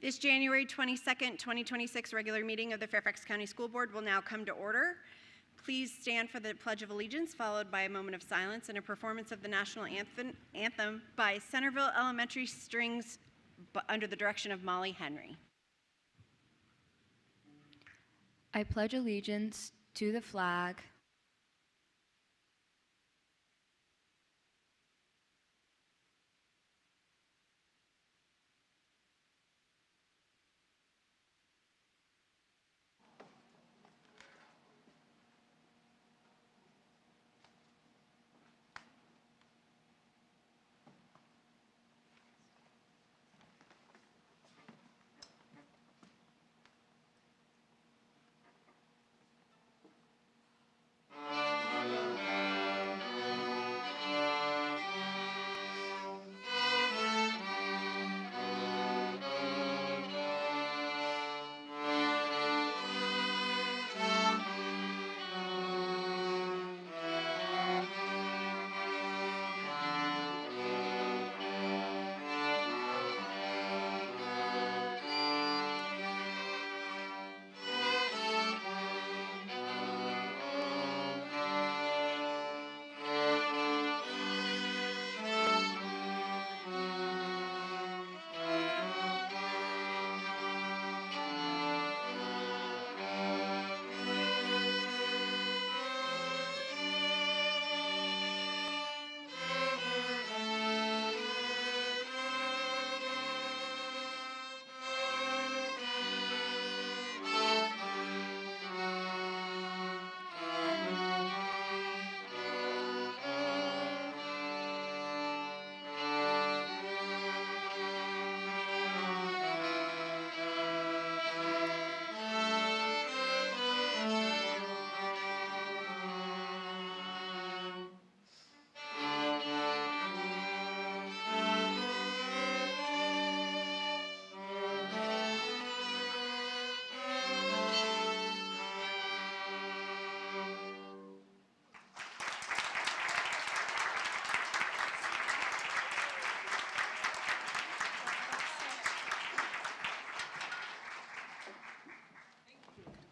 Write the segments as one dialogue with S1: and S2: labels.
S1: This January 22nd, 2026 regular meeting of the Fairfax County School Board will now come to order. Please stand for the Pledge of Allegiance, followed by a moment of silence and a performance of the national anthem by Centerville Elementary Strings under the direction of Molly Henry.
S2: I pledge allegiance to the flag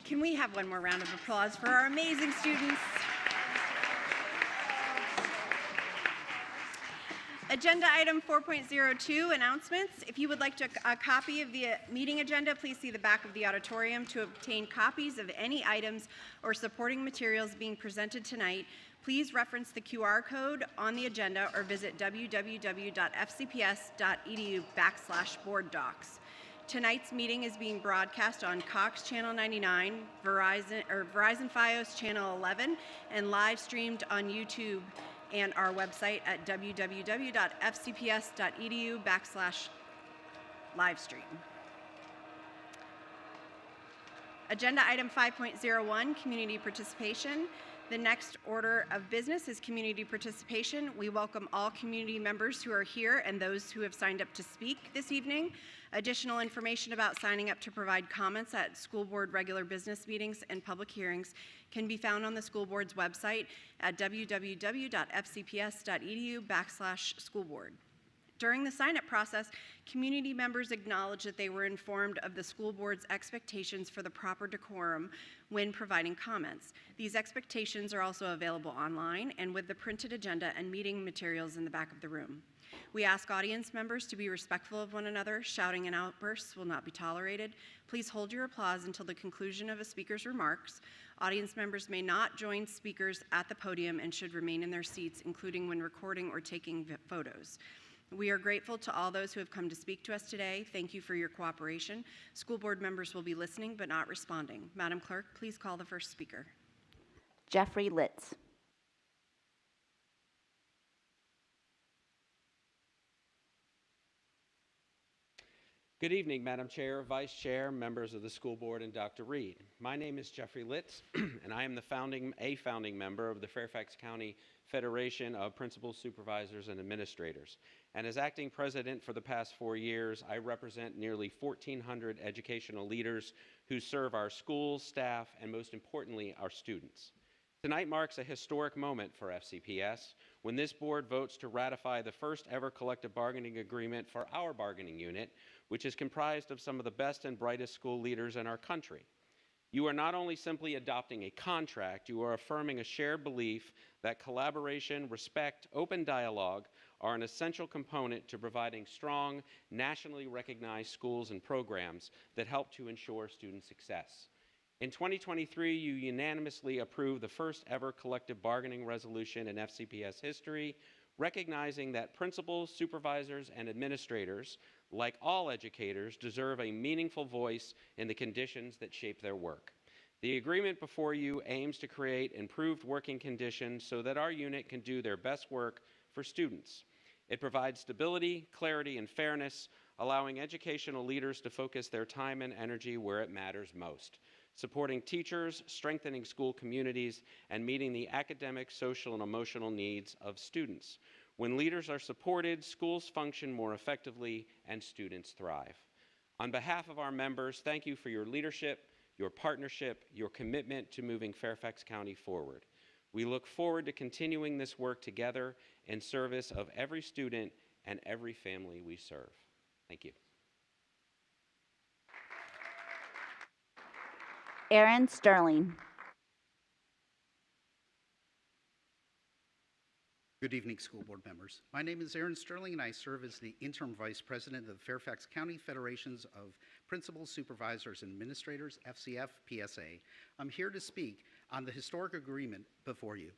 S1: Can we have one more round of applause for our amazing students? Agenda item 4.02, announcements. If you would like a copy of the meeting agenda, please see the back of the auditorium. To obtain copies of any items or supporting materials being presented tonight, please reference the QR code on the agenda or visit www.fcps.edu/board docs. Tonight's meeting is being broadcast on Cox Channel 99, Verizon Fios Channel 11, and live streamed on YouTube and our website at www.fcps.edu/livestream. Agenda item 5.01, community participation. The next order of business is community participation. We welcome all community members who are here and those who have signed up to speak this evening. Additional information about signing up to provide comments at school board regular business meetings and public hearings can be found on the school board's website at www.fcps.edu/schoolboard. During the sign-up process, community members acknowledged that they were informed of the school board's expectations for the proper decorum when providing comments. These expectations are also available online and with the printed agenda and meeting materials in the back of the room. We ask audience members to be respectful of one another. Shouting and outbursts will not be tolerated. Please hold your applause until the conclusion of a speaker's remarks. Audience members may not join speakers at the podium and should remain in their seats, including when recording or taking photos. We are grateful to all those who have come to speak to us today. Thank you for your cooperation. School board members will be listening but not responding. Madam Clerk, please call the first speaker.
S3: Jeffrey Litz.
S4: Good evening, Madam Chair, Vice Chair, members of the school board, and Dr. Reed. My name is Jeffrey Litz, and I am a founding member of the Fairfax County Federation of Principals, Supervisors, and Administrators. And as acting president for the past 4 years, I represent nearly 1,400 educational leaders who serve our schools, staff, and most importantly, our students. Tonight marks a historic moment for FCPS. when this board votes to ratify the first ever collective bargaining agreement for our bargaining unit, which is comprised of some of the best and brightest school leaders in our country. You are not only simply adopting a contract, you are affirming a shared belief that collaboration, respect, open dialogue are an essential component to providing strong, nationally recognized schools and programs that help to ensure student success. In 2023, you unanimously approved the first ever collective bargaining resolution in FCPS history, recognizing that principals, supervisors, and administrators, like all educators, deserve a meaningful voice in the conditions that shape their work. The agreement before you aims to create improved working conditions so that our unit can do their best work for students. It provides stability, clarity, and fairness, allowing educational leaders to focus their time and energy where it matters most, supporting teachers, strengthening school communities, and meeting the academic, social, and emotional needs of students. When leaders are supported, schools function more effectively and students thrive. On behalf of our members, thank you for your leadership, your partnership, your commitment to moving Fairfax County forward. We look forward to continuing this work together in service of every student and every family we serve. Thank you.
S3: Aaron Sterling.
S5: Good evening, school board members. My name is Aaron Sterling, and I serve as the interim vice president of the Fairfax County Federations of Principals, Supervisors, and Administrators, FCPS. I'm here to speak on the historic agreement before you,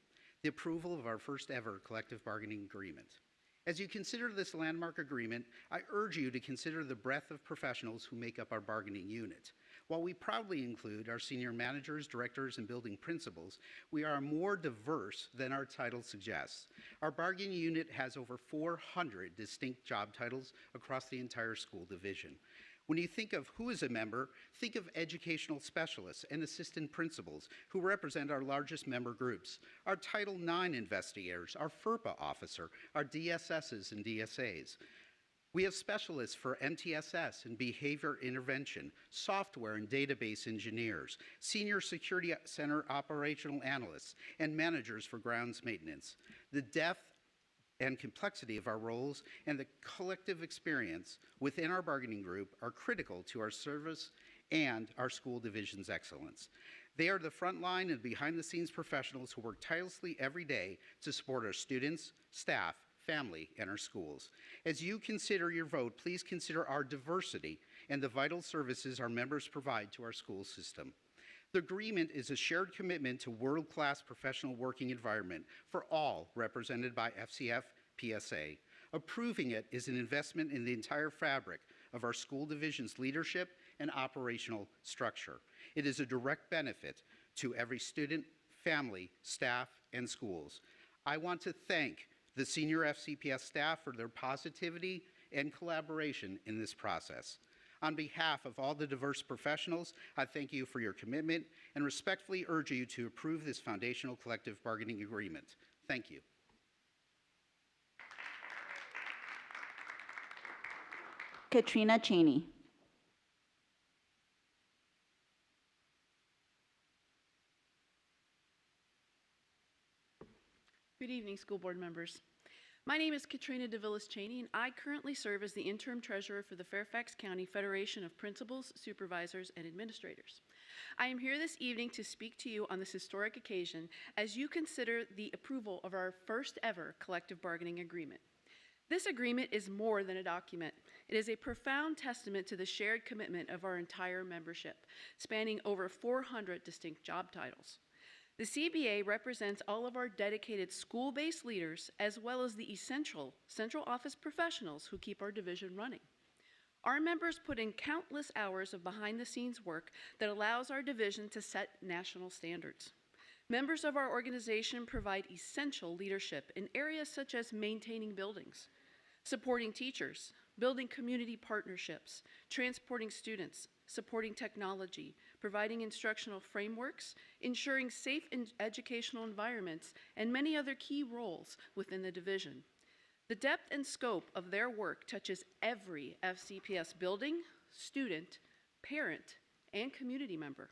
S5: the approval of our first ever collective bargaining agreement. As you consider this landmark agreement, I urge you to consider the breadth of professionals who make up our bargaining unit. While we proudly include our senior managers, directors, and building principals, we are more diverse than our title suggests. Our bargaining unit has over 400 distinct job titles across the entire school division. When you think of who is a member, think of educational specialists and assistant principals who represent our largest member groups, our Title IX investigators, our FERPA officer, our DSSs and DSAs. We have specialists for MTSS and behavior intervention, software and database engineers, senior security center operational analysts, and managers for grounds maintenance. The depth and complexity of our roles and the collective experience within our bargaining group are critical to our service and our school division's excellence. They are the frontline and behind-the-scenes professionals who work tirelessly every day to support our students, staff, family, and our schools. As you consider your vote, please consider our diversity and the vital services our members provide to our school system. The agreement is a shared commitment to world-class professional working environment for all represented by FCPS. Approving it is an investment in the entire fabric of our school division's leadership and operational structure. It is a direct benefit to every student, family, staff, and schools. I want to thank the senior FCPS staff for their positivity and collaboration in this process. On behalf of all the diverse professionals, I thank you for your commitment and respectfully urge you to approve this foundational collective bargaining agreement. Thank you.
S3: Katrina Cheney.
S6: Good evening, school board members. My name is Katrina DeVillis Cheney, and I currently serve as the interim treasurer for the Fairfax County Federation of Principals, Supervisors, and Administrators. I am here this evening to speak to you on this historic occasion as you consider the approval of our first ever collective bargaining agreement. This agreement is more than a document. It is a profound testament to the shared commitment of our entire membership, spanning over 400 distinct job titles. The CBA represents all of our dedicated school-based leaders as well as the essential central office professionals who keep our division running. Our members put in countless hours of behind-the-scenes work that allows our division to set national standards. Members of our organization provide essential leadership in areas such as maintaining buildings, supporting teachers, building community partnerships, transporting students, supporting technology, providing instructional frameworks, ensuring safe educational environments, and many other key roles within the division. The depth and scope of their work touches every FCPS building, student, parent, and community member.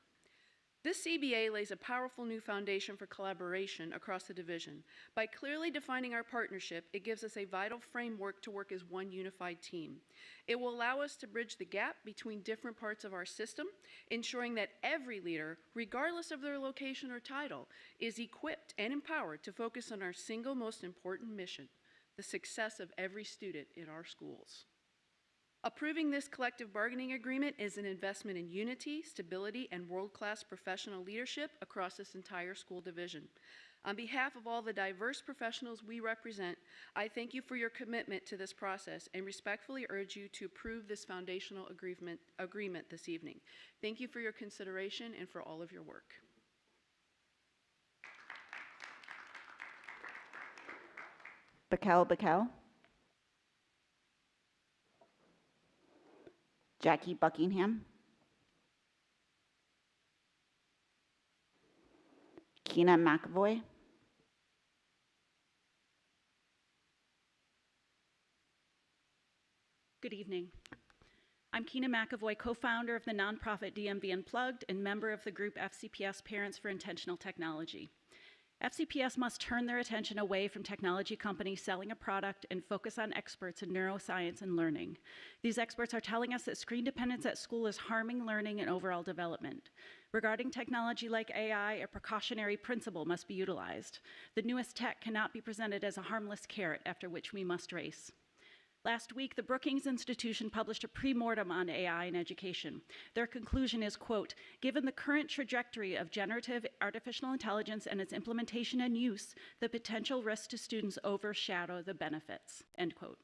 S6: This CBA lays a powerful new foundation for collaboration across the division. By clearly defining our partnership, it gives us a vital framework to work as one unified team. It will allow us to bridge the gap between different parts of our system, ensuring that every leader, regardless of their location or title, is equipped and empowered to focus on our single most important mission, the success of every student in our schools. Approving this collective bargaining agreement is an investment in unity, stability, and world-class professional leadership across this entire school division. On behalf of all the diverse professionals we represent, I thank you for your commitment to this process and respectfully urge you to approve this foundational agreement this evening. Thank you for your consideration and for all of your work.
S3: Bacal. Jackie Buckingham. Keena McAvoy.
S7: Good evening. I'm Keena McAvoy, co-founder of the nonprofit DMV Unplugged and member of the group FCPS Parents for Intentional Technology. FCPS must turn their attention away from technology companies selling a product and focus on experts in neuroscience and learning. These experts are telling us that screen dependence at school is harming learning and overall development. Regarding technology like AI, a precautionary principle must be utilized. The newest tech cannot be presented as a harmless carrot after which we must race. Last week, the Brookings Institution published a pre-mortem on AI in education. Their conclusion is, quote, given the current trajectory of generative artificial intelligence and its implementation and use, the potential risks to students overshadow the benefits, end quote.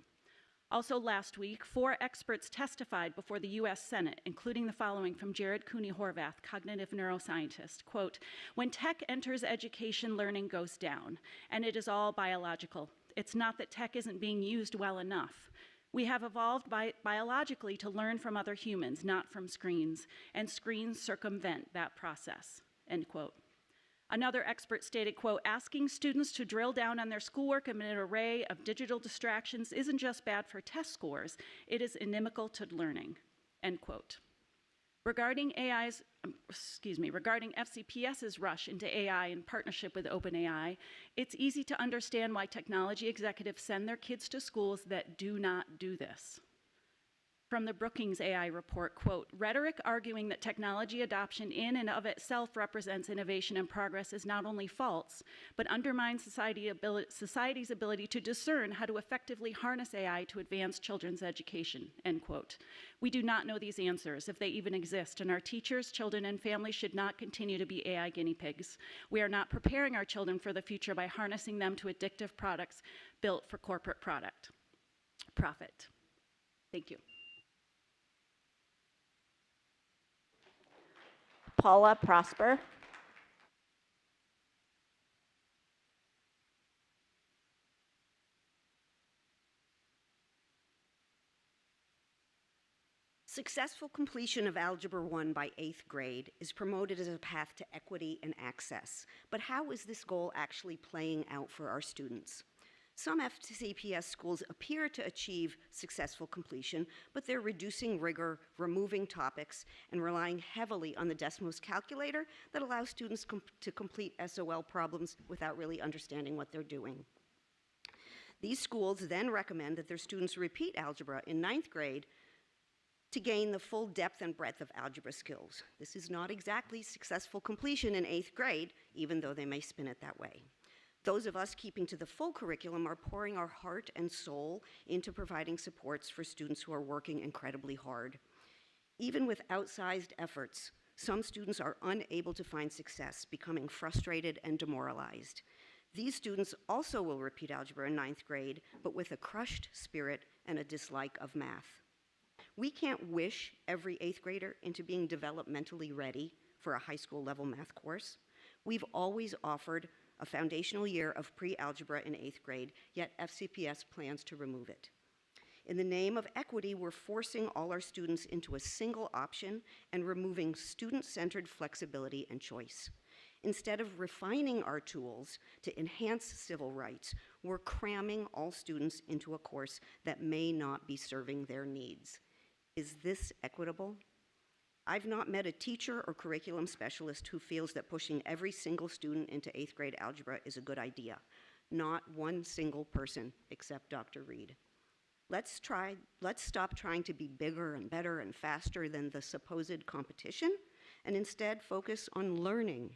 S7: Also last week, 4 experts testified before the US Senate, including the following from Jared Cooney-Horvath, cognitive neuroscientist, quote, when tech enters education, learning goes down, and it is all biological. It's not that tech isn't being used well enough. We have evolved biologically to learn from other humans, not from screens, and screens circumvent that process, end quote. Another expert stated, quote, asking students to drill down on their schoolwork amid an array of digital distractions isn't just bad for test scores, it is inimical to learning, end quote. Regarding FCPS's rush into AI in partnership with OpenAI, it's easy to understand why technology executives send their kids to schools that do not do this. From the Brookings AI report, quote, rhetoric arguing that technology adoption in and of itself represents innovation and progress is not only false, but undermines society's ability to discern how to effectively harness AI to advance children's education, end quote. We do not know these answers, if they even exist, and our teachers, children, and families should not continue to be AI guinea pigs. We are not preparing our children for the future by harnessing them to addictive products built for corporate profit. Thank you.
S3: Paula Prosper.
S8: Successful completion of Algebra 1 by 8th grade is promoted as a path to equity and access. But how is this goal actually playing out for our students? Some FCPS schools appear to achieve successful completion, but they're reducing rigor, removing topics, and relying heavily on the Desmos calculator that allows students to complete SOL problems without really understanding what they're doing. These schools then recommend that their students repeat algebra in 9th grade to gain the full depth and breadth of algebra skills. This is not exactly successful completion in 8th grade, even though they may spin it that way. Those of us keeping to the full curriculum are pouring our heart and soul into providing supports for students who are working incredibly hard. Even with outsized efforts, some students are unable to find success, becoming frustrated and demoralized. These students also will repeat algebra in 9th grade, but with a crushed spirit and a dislike of math. We can't wish every 8th grader into being developmentally ready for a high school level math course. We've always offered a foundational year of pre-algebra in 8th grade, yet FCPS plans to remove it. In the name of equity, we're forcing all our students into a single option and removing student-centered flexibility and choice. Instead of refining our tools to enhance civil rights, we're cramming all students into a course that may not be serving their needs. Is this equitable? I've not met a teacher or curriculum specialist who feels that pushing every single student into 8th grade algebra is a good idea. Not one single person except Dr. Reed. Let's stop trying to be bigger and better and faster than the supposed competition, and instead focus on learning,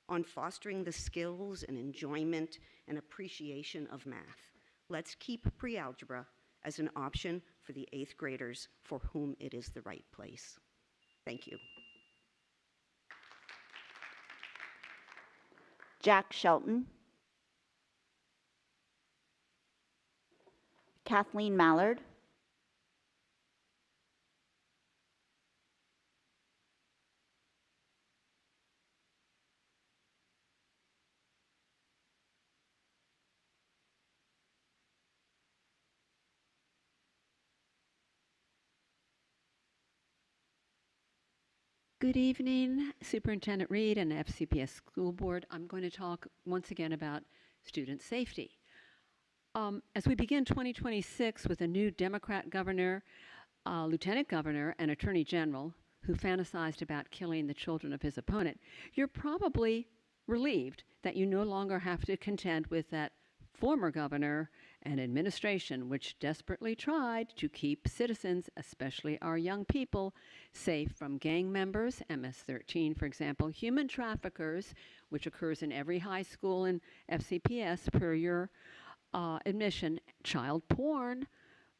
S8: on fostering the skills and enjoyment and appreciation of math. Let's keep pre-algebra as an option for the 8th graders for whom it is the right place. Thank you.
S3: Jack Shelton. Kathleen Mallard.
S9: Good evening, Superintendent Reed and FCPS School Board. I'm going to talk once again about student safety. As we begin 2026 with a new Democrat governor, lieutenant governor, and attorney general who fantasized about killing the children of his opponent, you're probably relieved that you no longer have to contend with that former governor and administration which desperately tried to keep citizens, especially our young people, safe from gang members, MS-13 for example, human traffickers, which occurs in every high school in FCPS per your admission, child porn,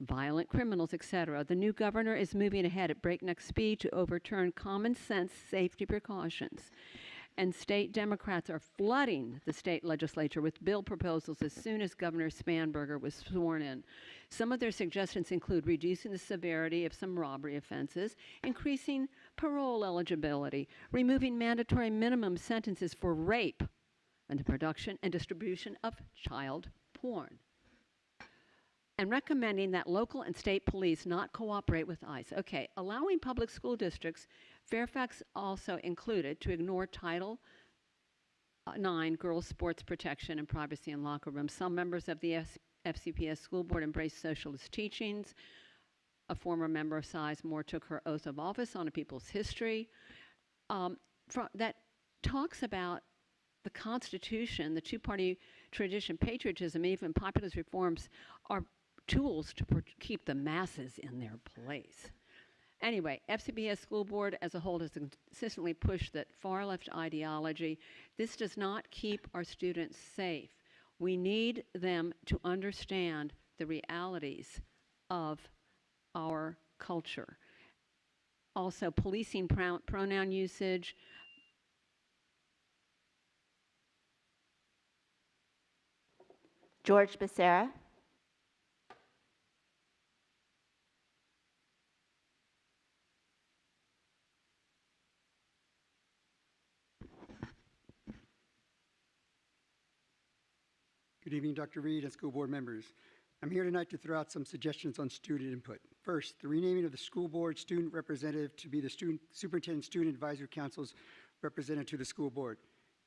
S9: violent criminals, etc. The new governor is moving ahead at breakneck speed to overturn common sense safety precautions. And state Democrats are flooding the state legislature with bill proposals as soon as Governor Spanberger was sworn in. Some of their suggestions include reducing the severity of some robbery offenses, increasing parole eligibility, removing mandatory minimum sentences for rape, and the production and distribution of child porn, and recommending that local and state police not cooperate with ICE. Okay, allowing public school districts, Fairfax also included, to ignore Title IX, girls' sports protection and privacy in locker rooms. Some members of the FCPS school board embraced socialist teachings. A former member of Sizemore took her oath of office on a people's history that talks about the Constitution, the two-party tradition, patriotism, even populist reforms are tools to keep the masses in their place. Anyway, FCPS School Board as a whole has consistently pushed that far-left ideology. This does not keep our students safe. We need them to understand the realities of our culture. Also, policing pronoun usage.
S3: George Becerra.
S10: Good evening, Dr. Reed and school board members. I'm here tonight to throw out some suggestions on student input. First, the renaming of the school board student representative to be the Superintendent Student Advisory Council's representative to the school board.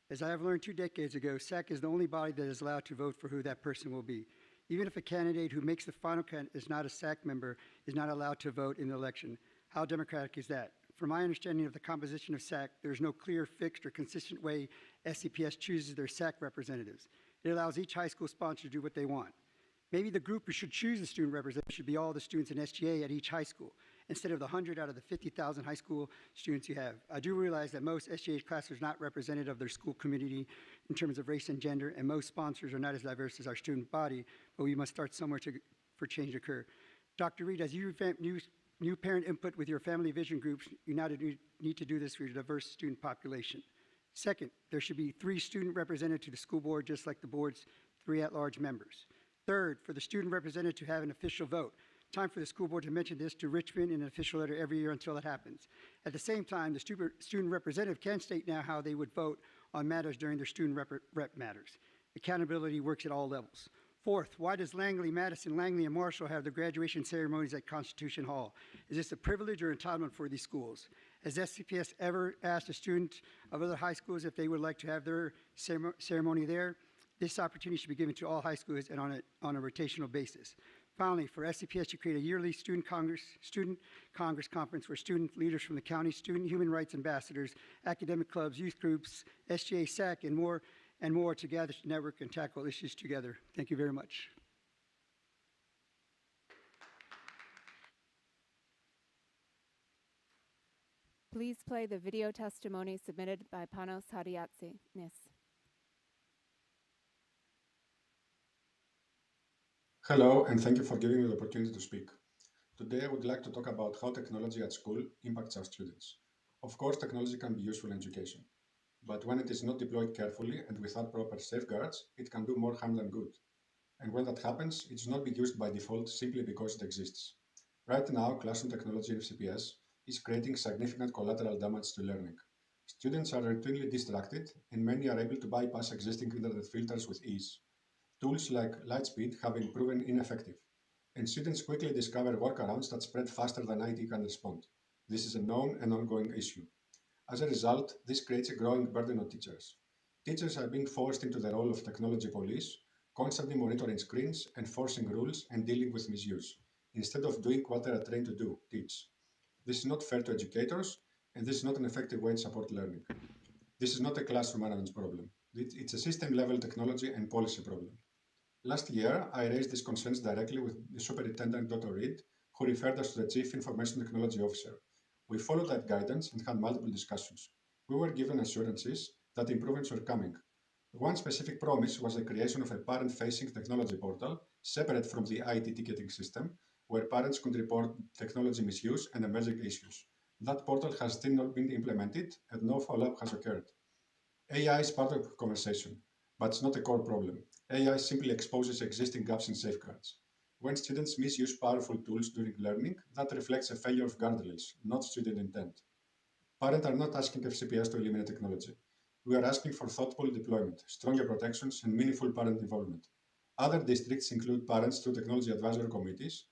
S10: As I have learned 2 decades ago, SAC is the only body that is allowed to vote for who that person will be. Even if a candidate who makes the final count is not a SAC member, is not allowed to vote in the election. How democratic is that? From my understanding of the composition of SAC, there is no clear, fixed, or consistent way SCPS chooses their SAC representatives. It allows each high school sponsor to do what they want. Maybe the group who should choose the student representative should be all the students in SGA at each high school, instead of the 100 out of the 50,000 high school students you have. I do realize that most SGA classes are not representative of their school community in terms of race and gender, and most sponsors are not as diverse as our student body, but we must start somewhere for change to occur. Dr. Reed, as you revamp new parent input with your family vision groups, you now need to do this for your diverse student population. Second, there should be 3 student representatives to the school board, just like the board's 3 at-large members. Third, for the student representative to have an official vote. Time for the school board to mention this to Richmond in an official letter every year until it happens. At the same time, the student representative can state now how they would vote on matters during their student rep matters. Accountability works at all levels. Fourth, why does Langley, Madison, Langley, and Marshall have the graduation ceremonies at Constitution Hall? Is this a privilege or entitlement for these schools? Has SCPS ever asked a student of other high schools if they would like to have their ceremony there? This opportunity should be given to all high schools and on a rotational basis. Finally, for FCPS to create a yearly student Congress conference where student leaders from the county, student human rights ambassadors, academic clubs, youth groups, SGA, SAC, and more to gather to network and tackle issues together. Thank you very much.
S11: Please play the video testimony submitted by Panos Hadiatsinis.
S12: Hello, and thank you for giving me the opportunity to speak. Today, I would like to talk about how technology at school impacts our students. Of course, technology can be useful in education, but when it is not deployed carefully and without proper safeguards, it can do more harm than good. And when that happens, it should not be used by default simply because it exists. Right now, classroom technology in FCPS is creating significant collateral damage to learning. Students are routinely distracted, and many are able to bypass existing internet filters with ease. Tools like Lightspeed have been proven ineffective, and students quickly discover workarounds that spread faster than IT can respond. This is a known and ongoing issue. As a result, this creates a growing burden on teachers. Teachers are being forced into the role of technology police, constantly monitoring screens, enforcing rules, and dealing with misuse, instead of doing what they are trained to do, teach. This is not fair to educators, and this is not an effective way to support learning. This is not a classroom management problem. It's a system-level technology and policy problem. Last year, I raised these concerns directly with the Superintendent Dr. Reed, who referred us to the Chief Information Technology Officer. We followed that guidance and had multiple discussions. We were given assurances that improvements were coming. One specific promise was the creation of a parent-facing technology portal, separate from the IT ticketing system, where parents could report technology misuse and emerging issues. That portal has still not been implemented, and no follow-up has occurred. AI is part of the conversation, but it's not a core problem. AI simply exposes existing gaps in safeguards. When students misuse powerful tools during learning, that reflects a failure of guardrails, not student intent. Parents are not asking FCPS to eliminate technology. We are asking for thoughtful deployment, stronger protections, and meaningful parent involvement. Other districts include parents through technology advisory committees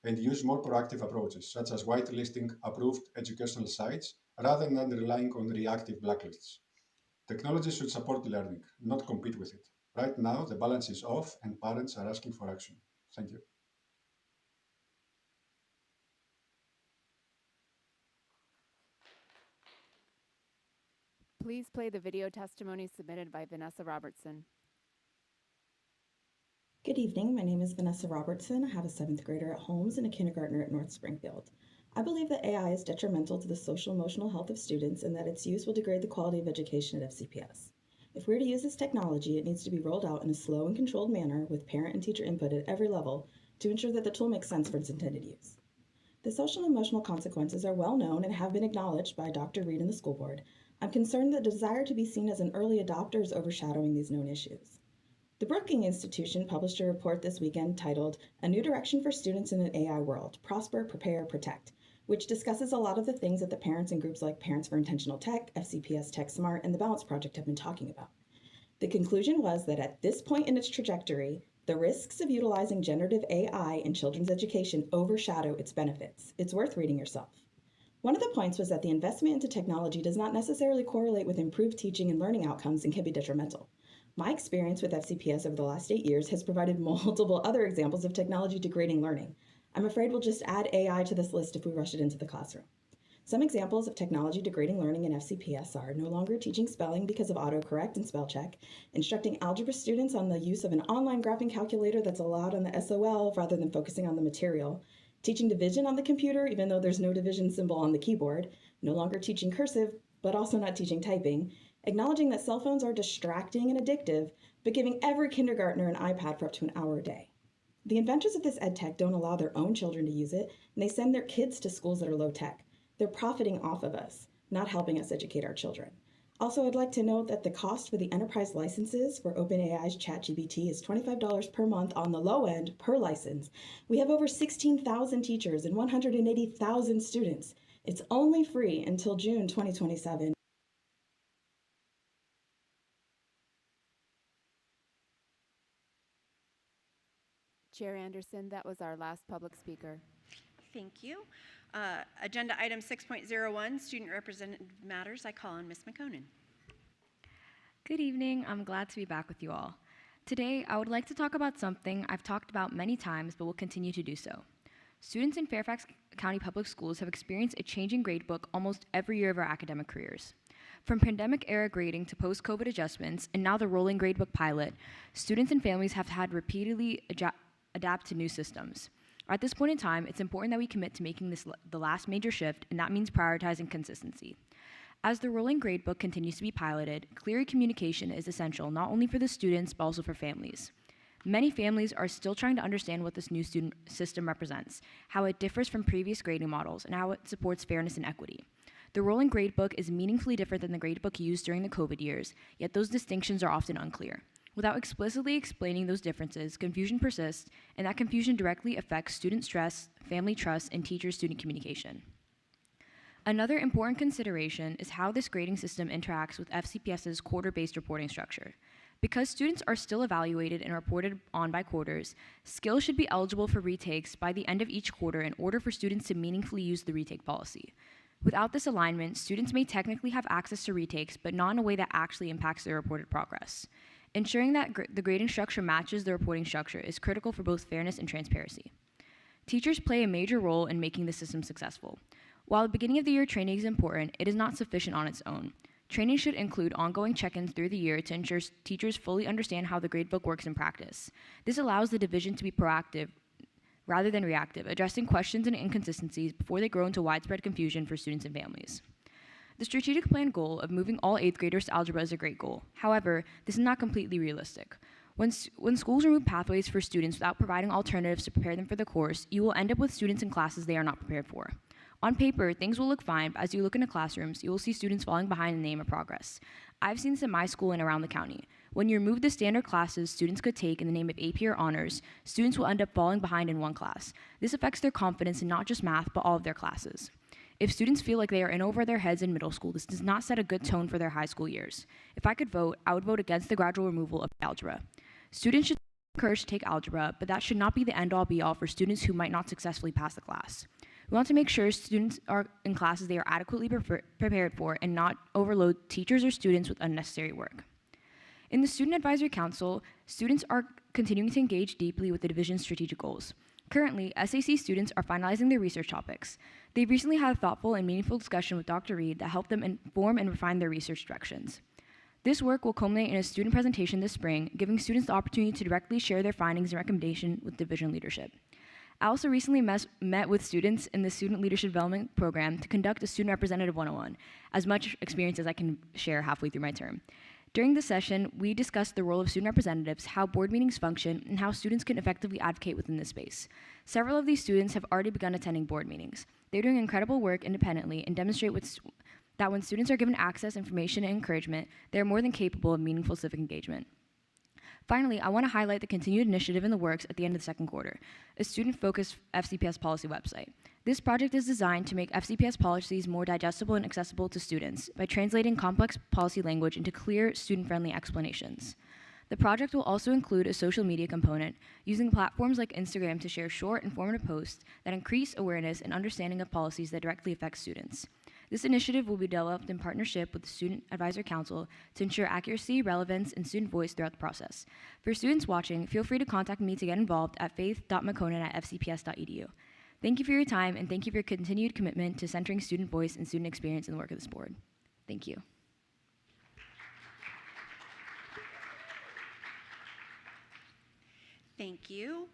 S12: and use more proactive approaches, such as whitelisting approved educational sites rather than relying on reactive blacklists. Technology should support learning, not compete with it. Right now, the balance is off and parents are asking for action. Thank you.
S11: Please play the video testimony submitted by Vanessa Robertson.
S13: Good evening. My name is Vanessa Robertson. I have a 7th grader at Holmes and a kindergartner at North Springfield. I believe that AI is detrimental to the social and emotional health of students and that its use will degrade the quality of education at FCPS. If we're to use this technology, it needs to be rolled out in a slow and controlled manner with parent and teacher input at every level to ensure that the tool makes sense for its intended use. The social and emotional consequences are well known and have been acknowledged by Dr. Reed and the school board. I'm concerned that the desire to be seen as an early adopter is overshadowing these known issues. The Brookings Institution published a report this weekend titled A New Direction for Students in an AI World, Prosper, Prepare, Protect, which discusses a lot of the things that the parents and groups like Parents for Intentional Tech, FCPS Tech Smart, and the Balance Project have been talking about. The conclusion was that at this point in its trajectory, the risks of utilizing generative AI in children's education overshadow its benefits. It's worth reading yourself. One of the points was that the investment into technology does not necessarily correlate with improved teaching and learning outcomes and can be detrimental. My experience with FCPS over the last 8 years has provided multiple other examples of technology degrading learning. I'm afraid we'll just add AI to this list if we rush it into the classroom. Some examples of technology degrading learning in FCPS are no longer teaching spelling because of autocorrect and spell check, instructing algebra students on the use of an online graphing calculator that's allowed on the SOL rather than focusing on the material, teaching division on the computer even though there's no division symbol on the keyboard, no longer teaching cursive, but also not teaching typing, acknowledging that cell phones are distracting and addictive, but giving every kindergartner an iPad for up to an hour a day. The inventors of this ed tech don't allow their own children to use it, and they send their kids to schools that are low tech. They're profiting off of us, not helping us educate our children. Also, I'd like to note that the cost for the enterprise licenses for OpenAI's ChatGPT is $25 per month on the low end per license. We have over 16,000 teachers and 180,000 students. It's only free until June 2027.
S11: Chair Anderson, that was our last public speaker.
S1: Thank you. Agenda item 6.01, Student Representative Matters. I call on Ms. McConan.
S2: Good evening. I'm glad to be back with you all. Today, I would like to talk about something I've talked about many times but will continue to do so. Students in Fairfax County Public Schools have experienced a changing gradebook almost every year of our academic careers. From pandemic-era grading to post-COVID adjustments, and now the rolling gradebook pilot, students and families have had repeatedly adapt to new systems. At this point in time, it's important that we commit to making this the last major shift, and that means prioritizing consistency. As the rolling gradebook continues to be piloted, clear communication is essential not only for the students, but also for families. Many families are still trying to understand what this new student system represents, how it differs from previous grading models, and how it supports fairness and equity. The rolling gradebook is meaningfully different than the gradebook used during the COVID years, yet those distinctions are often unclear. Without explicitly explaining those differences, confusion persists, and that confusion directly affects student stress, family trust, and teacher-student communication. Another important consideration is how this grading system interacts with FCPS's quarter-based reporting structure. Because students are still evaluated and reported on by quarters, skills should be eligible for retakes by the end of each quarter in order for students to meaningfully use the retake policy. Without this alignment, students may technically have access to retakes, but not in a way that actually impacts their reported progress. Ensuring that the grading structure matches the reporting structure is critical for both fairness and transparency. Teachers play a major role in making the system successful. While the beginning of the year training is important, it is not sufficient on its own. Training should include ongoing check-ins through the year to ensure teachers fully understand how the gradebook works in practice. This allows the division to be proactive rather than reactive, addressing questions and inconsistencies before they grow into widespread confusion for students and families. The strategic plan goal of moving all 8th graders to algebra is a great goal. However, this is not completely realistic. When schools remove pathways for students without providing alternatives to prepare them for the course, you will end up with students in classes they are not prepared for. On paper, things will look fine, but as you look into classrooms, you will see students falling behind in the name of progress. I've seen this at my school and around the county. When you remove the standard classes students could take in the name of AP or honors, students will end up falling behind in one class. This affects their confidence in not just math, but all of their classes. If students feel like they are in over their heads in middle school, this does not set a good tone for their high school years. If I could vote, I would vote against the gradual removal of algebra. Students should be encouraged to take algebra, but that should not be the end-all be-all for students who might not successfully pass the class. We want to make sure students are in classes they are adequately prepared for and not overload teachers or students with unnecessary work. In the Student Advisory Council, students are continuing to engage deeply with the division's strategic goals. Currently, SAC students are finalizing their research topics. They recently had a thoughtful and meaningful discussion with Dr. Reed that helped them inform and refine their research directions. This work will culminate in a student presentation this spring, giving students the opportunity to directly share their findings and recommendations with division leadership. I also recently met with students in the Student Leadership Development Program to conduct a Student Representative 101, as much experience as I can share halfway through my term. During this session, we discussed the role of student representatives, how board meetings function, and how students can effectively advocate within this space. Several of these students have already begun attending board meetings. They're doing incredible work independently and demonstrate that when students are given access, information, and encouragement, they are more than capable of meaningful civic engagement. Finally, I want to highlight the continued initiative in the works at the end of the second quarter, a student-focused FCPS policy website. This project is designed to make FCPS policies more digestible and accessible to students by translating complex policy language into clear, student-friendly explanations. The project will also include a social media component, using platforms like Instagram to share short, informative posts that increase awareness and understanding of policies that directly affect students. This initiative will be developed in partnership with the Student Advisory Council to ensure accuracy, relevance, and student voice throughout the process. For students watching, feel free to contact me to get involved at faith.mcconan@fcps.edu. Thank you for your time, and thank you for your continued commitment to centering student voice and student experience in the work of this board. Thank you.
S1: Thank you.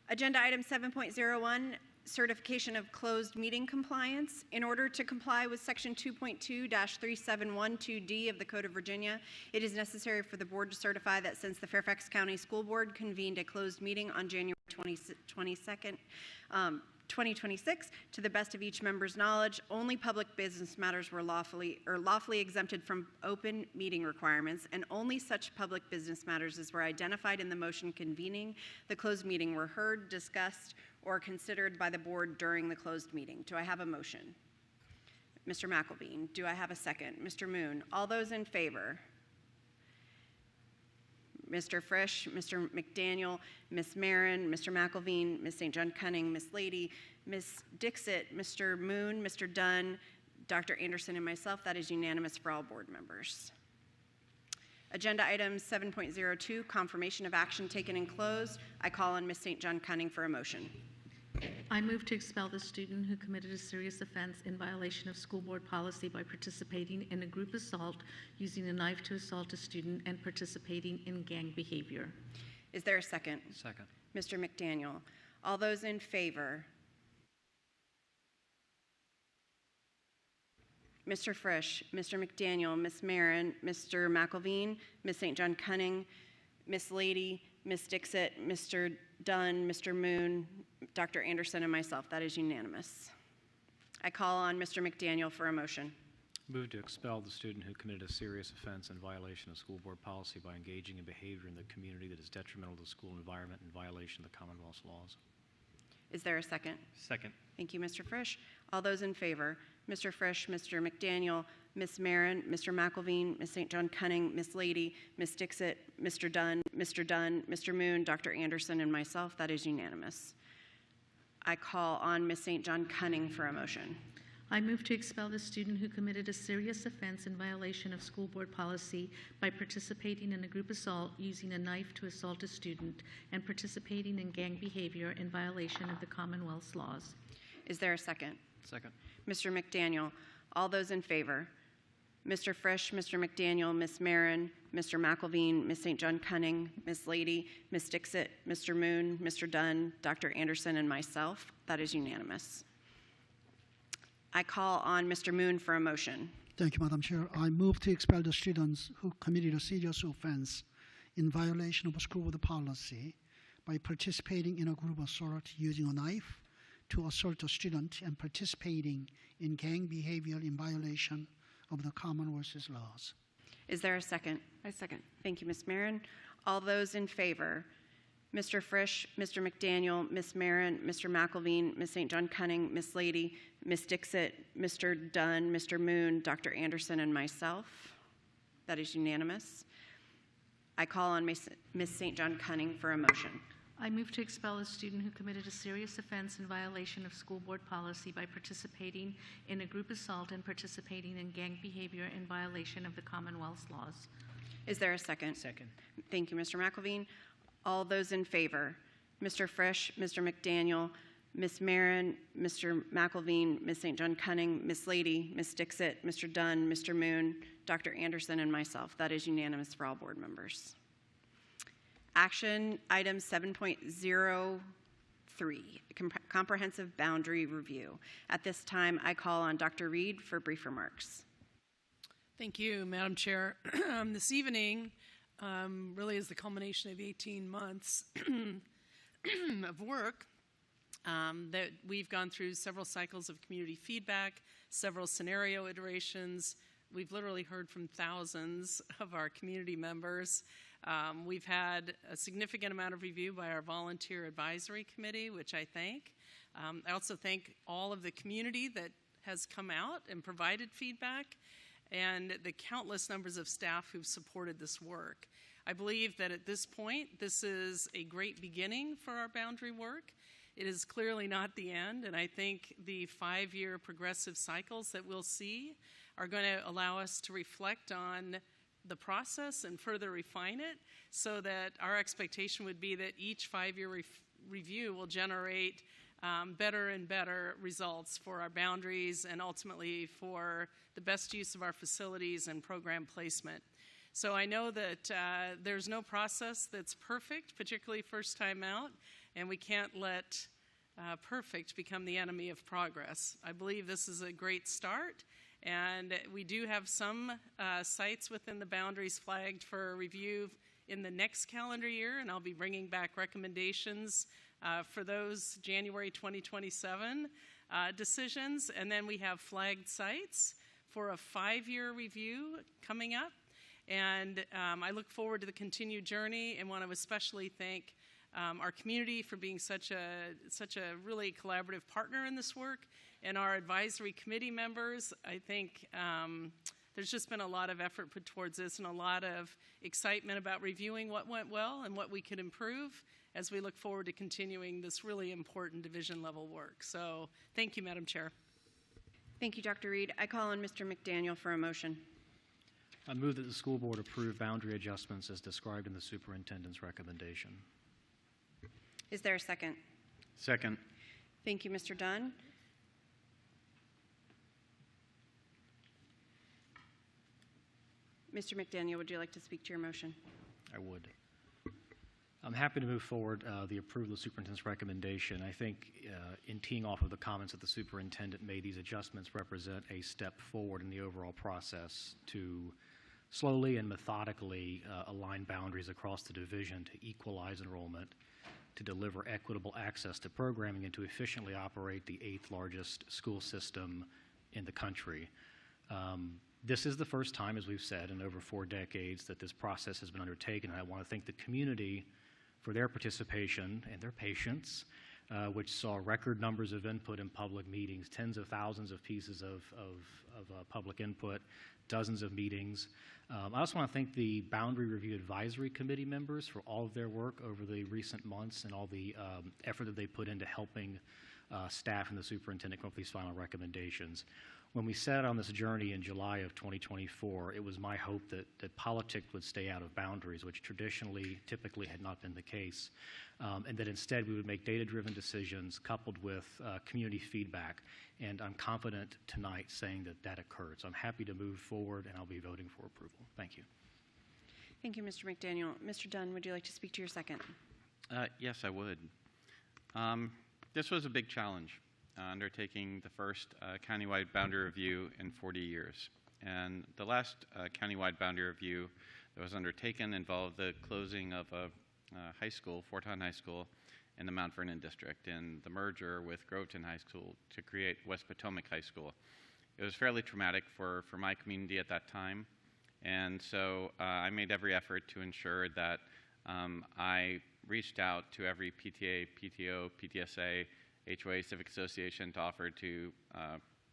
S1: Agenda item 7.01, certification of closed meeting compliance. In order to comply with section 2.2-3712D of the Code of Virginia, it is necessary for the board to certify that since the Fairfax County School Board convened a closed meeting on January 22nd, 2026, to the best of each member's knowledge, only public business matters were lawfully exempted from open meeting requirements, and only such public business matters as were identified in the motion convening the closed meeting were heard, discussed, or considered by the board during the closed meeting. Do I have a motion? Mr. McElveen. Do I have a second? Mr. Moon. All those in favor? Mr. Frisch, Mr. McDaniel, Ms. Marin, Mr. McElveen, Ms. St. John Cunning, Ms. Lady, Ms. Dixit, Mr. Moon, Mr. Dunn, Dr. Anderson, and myself. That is unanimous for all board members. Agenda item 7.02, confirmation of action taken in closed. I call on Ms. St. John Cunning for a motion.
S14: I move to expel the student who committed a serious offense in violation of school board policy by participating in a group assault, using a knife to assault a student, and participating in gang behavior.
S1: Is there a second?
S15: Second.
S1: Mr. McDaniel. All those in favor? Mr. Frisch, Mr. McDaniel, Ms. Marin, Mr. McElveen, Ms. St. John Cunning, Ms. Lady, Ms. Dixit, Mr. Dunn, Mr. Moon, Dr. Anderson, and myself. That is unanimous. I call on Mr. McDaniel for a motion.
S15: Move to expel the student who committed a serious offense in violation of school board policy by engaging in behavior in the community that is detrimental to the school environment in violation of the Commonwealth's laws.
S1: Is there a second?
S15: Second.
S1: Thank you, Mr. Frisch. All those in favor? Mr. Frisch, Mr. McDaniel, Ms. Marin, Mr. McElveen, Ms. St. John Cunning, Ms. Lady, Ms. Dixit, Mr. Dunn, Mr. Moon, Dr. Anderson, and myself. That is unanimous. I call on Ms. St. John Cunning for a motion.
S14: I move to expel the student who committed a serious offense in violation of school board policy by participating in a group assault, using a knife to assault a student, and participating in gang behavior in violation of the Commonwealth's laws.
S1: Is there a second?
S15: Second.
S1: Mr. McDaniel. All those in favor? Mr. Frisch, Mr. McDaniel, Ms. Marin, Mr. McElveen, Ms. St. John Cunning, Ms. Lady, Ms. Dixit, Mr. Moon, Mr. Dunn, Dr. Anderson, and myself. That is unanimous. I call on Mr. Moon for a motion.
S16: Thank you, Madam Chair. I move to expel the students who committed a serious offense in violation of school board policy by participating in a group assault using a knife to assault a student and participating in gang behavior in violation of the Commonwealth's laws.
S1: Is there a second?
S6: I second.
S1: Thank you, Ms. Marin. All those in favor? Mr. Frisch, Mr. McDaniel, Ms. Marin, Mr. McElveen, Ms. St. John Cunning, Ms. Lady, Ms. Dixit, Mr. Dunn, Mr. Moon, Dr. Anderson, and myself. That is unanimous. I call on Ms. St. John Cunning for a motion.
S14: I move to expel a student who committed a serious offense in violation of school board policy by participating in a group assault and participating in gang behavior in violation of the Commonwealth's laws.
S1: Is there a second?
S15: Second.
S1: Thank you, Mr. McElveen. All those in favor? Mr. Frisch, Mr. McDaniel, Ms. Marin, Mr. McElveen, Ms. St. John Cunning, Ms. Lady, Ms. Dixit, Mr. Dunn, Mr. Moon, Dr. Anderson, and myself. That is unanimous for all board members. Action item 7.03, comprehensive boundary review. At this time, I call on Dr. Reed for brief remarks.
S17: Thank you, Madam Chair. This evening really is the culmination of 18 months of work that we've gone through several cycles of community feedback, several scenario iterations. We've literally heard from thousands of our community members. We've had a significant amount of review by our volunteer advisory committee, which I thank. I also thank all of the community that has come out and provided feedback, and the countless numbers of staff who've supported this work. I believe that at this point, this is a great beginning for our boundary work. It is clearly not the end, and I think the 5-year progressive cycles that we'll see are going to allow us to reflect on the process and further refine it, so that our expectation would be that each 5-year review will generate better and better results for our boundaries and ultimately for the best use of our facilities and program placement. So I know that there's no process that's perfect, particularly first time out, and we can't let perfect become the enemy of progress. I believe this is a great start. And we do have some sites within the boundaries flagged for review in the next calendar year, and I'll be bringing back recommendations for those January 2027 decisions. And then we have flagged sites for a 5-year review coming up. And I look forward to the continued journey and want to especially thank our community for being such a really collaborative partner in this work, and our advisory committee members. I think there's just been a lot of effort put towards this and a lot of excitement about reviewing what went well and what we could improve as we look forward to continuing this really important division level work. So thank you, Madam Chair.
S1: Thank you, Dr. Reed. I call on Mr. McDaniel for a motion.
S15: I move that the school board approve boundary adjustments as described in the superintendent's recommendation.
S1: Is there a second?
S15: Second.
S1: Thank you, Mr. Dunn. Mr. McDaniel, would you like to speak to your motion?
S15: I would. I'm happy to move forward the approval of the superintendent's recommendation. I think in teeing off of the comments that the superintendent made, these adjustments represent a step forward in the overall process to slowly and methodically align boundaries across the division to equalize enrollment, to deliver equitable access to programming, and to efficiently operate the 8th largest school system in the country. This is the first time, as we've said, in over 4 decades that this process has been undertaken, and I want to thank the community for their participation and their patience, which saw record numbers of input in public meetings, tens of thousands of pieces of public input, dozens of meetings. I also want to thank the Boundary Review Advisory Committee members for all of their work over the recent months and all the effort that they put into helping staff and the superintendent come up with these final recommendations. When we set on this journey in July of 2024, it was my hope that politics would stay out of boundaries, which typically had not been the case, and that instead we would make data-driven decisions coupled with community feedback. And I'm confident tonight saying that occurred. So I'm happy to move forward, and I'll be voting for approval. Thank you.
S1: Thank you, Mr. McDaniel. Mr. Dunn, would you like to speak to your second?
S4: Yes, I would. This was a big challenge, undertaking the first countywide boundary review in 40 years. And the last countywide boundary review that was undertaken involved the closing of a high school, Fort Hunt High School, in the Mount Vernon district, and the merger with Groveton High School to create West Potomac High School. It was fairly traumatic for my community at that time, and so I made every effort to ensure that I reached out to every PTA, PTO, PTSA, HOA, Civic Association to offer to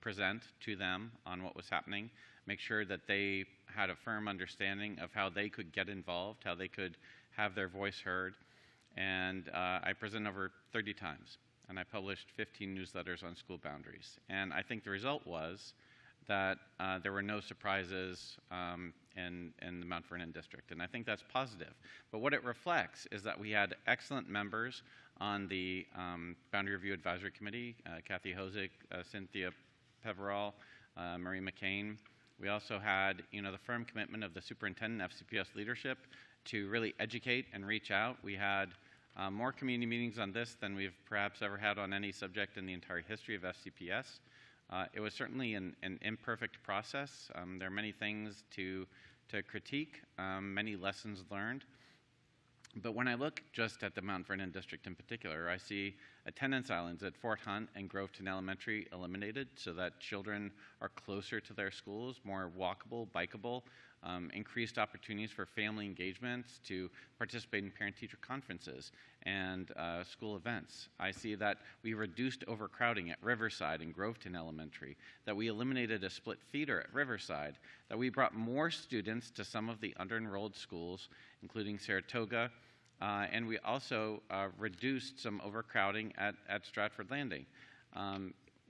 S4: present to them on what was happening, make sure that they had a firm understanding of how they could get involved, how they could have their voice heard. And I presented over 30 times, and I published 15 newsletters on school boundaries. And I think the result was that there were no surprises in the Mount Vernon district, and I think that's positive. But what it reflects is that we had excellent members on the Boundary Review Advisory Committee, Kathy Hosick, Cynthia Peverall, Marie McCain. We also had the firm commitment of the superintendent, FCPS leadership, to really educate and reach out. We had more community meetings on this than we've perhaps ever had on any subject in the entire history of FCPS. It was certainly an imperfect process. There are many things to critique, many lessons learned. But when I look just at the Mount Vernon district in particular, I see attendance islands at Fort Hunt and Groveton Elementary eliminated so that children are closer to their schools, more walkable, bikeable, increased opportunities for family engagements to participate in parent-teacher conferences and school events. I see that we reduced overcrowding at Riverside and Groveton Elementary, that we eliminated a split feeder at Riverside, that we brought more students to some of the under-enrolled schools, including Saratoga, and we also reduced some overcrowding at Stratford Landing.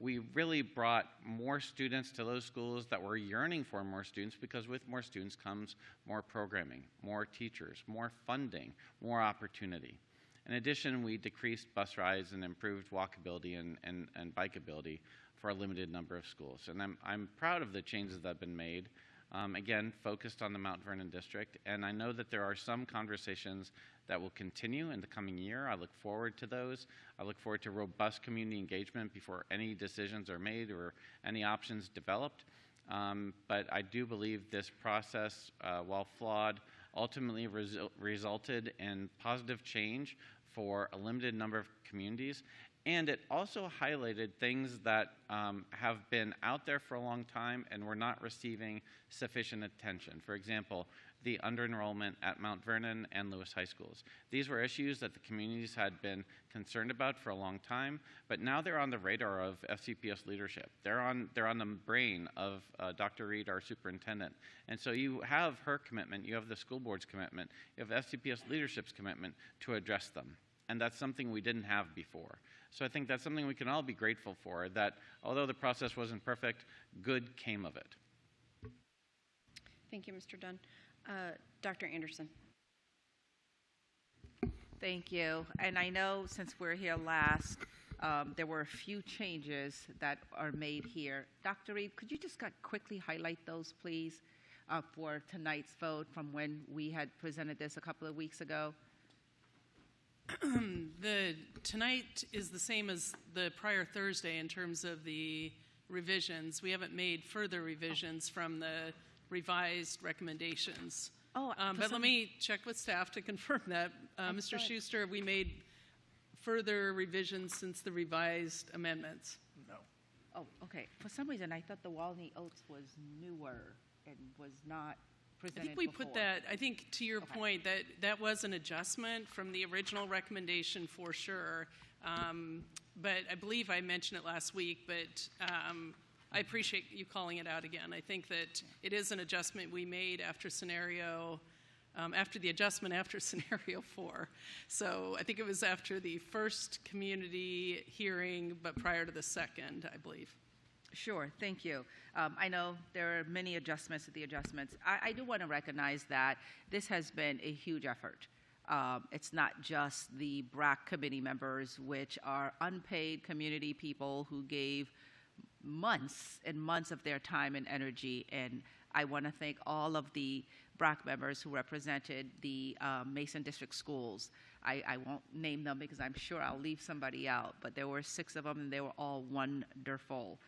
S4: We really brought more students to those schools that were yearning for more students, because with more students comes more programming, more teachers, more funding, more opportunity. In addition, we decreased bus rides and improved walkability and bikeability for a limited number of schools. And I'm proud of the changes that have been made, again, focused on the Mount Vernon district. And I know that there are some conversations that will continue in the coming year. I look forward to those. I look forward to robust community engagement before any decisions are made or any options developed. But I do believe this process, while flawed, ultimately resulted in positive change for a limited number of communities. And it also highlighted things that have been out there for a long time and were not receiving sufficient attention. For example, the under-enrollment at Mount Vernon and Lewis High Schools. These were issues that the communities had been concerned about for a long time, but now they're on the radar of FCPS leadership. They're on the brain of Dr. Reed, our superintendent. And so you have her commitment, you have the school board's commitment, you have FCPS leadership's commitment to address them. And that's something we didn't have before. So I think that's something we can all be grateful for, that although the process wasn't perfect, good came of it.
S1: Thank you, Mr. Dunn. Dr. Anderson.
S18: Thank you. And I know since we're here last, there were a few changes that are made here. Dr. Reed, could you just quickly highlight those, please, for tonight's vote from when we had presented this a couple of weeks ago?
S17: Tonight is the same as the prior Thursday in terms of the revisions. We haven't made further revisions from the revised recommendations. But let me check with staff to confirm that. Mr. Schuster, we made further revisions since the revised amendments.
S18: No. Oh, okay. For some reason, I thought the Walney Oats was newer and was not presented
S17: I think we
S18: before.
S17: put that, I think to your point, that was an adjustment from the original recommendation for sure. But I believe I mentioned it last week, but I appreciate you calling it out again. I think that it is an adjustment we made after the adjustment after scenario 4. So I think it was after the first community hearing, but prior to the second, I believe.
S18: Sure, thank you. I know there are many adjustments to the adjustments. I do want to recognize that this has been a huge effort. It's not just the BRAC committee members, which are unpaid community people who gave months and months of their time and energy. And I want to thank all of the BRAC members who represented the Mason District schools. I won't name them because I'm sure I'll leave somebody out, but there were 6 of them and they were all wonderful.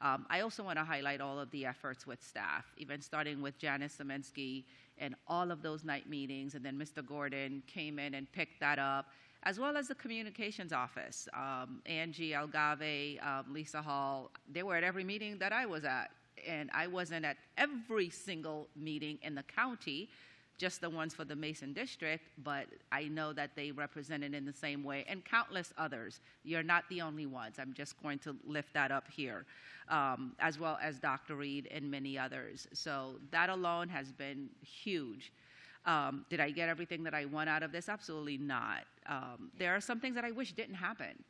S18: I also want to highlight all of the efforts with staff, even starting with Janice Szymanski and all of those night meetings, and then Mr. Gordon came in and picked that up, as well as the communications office. Angie Algave, Lisa Hall, they were at every meeting that I was at, and I wasn't at every single meeting in the county, just the ones for the Mason District, but I know that they represented in the same way, and countless others. You're not the only ones. I'm just going to lift that up here, as well as Dr. Reed and many others. So that alone has been huge. Did I get everything that I want out of this? Absolutely not. There are some things that I wish didn't happen.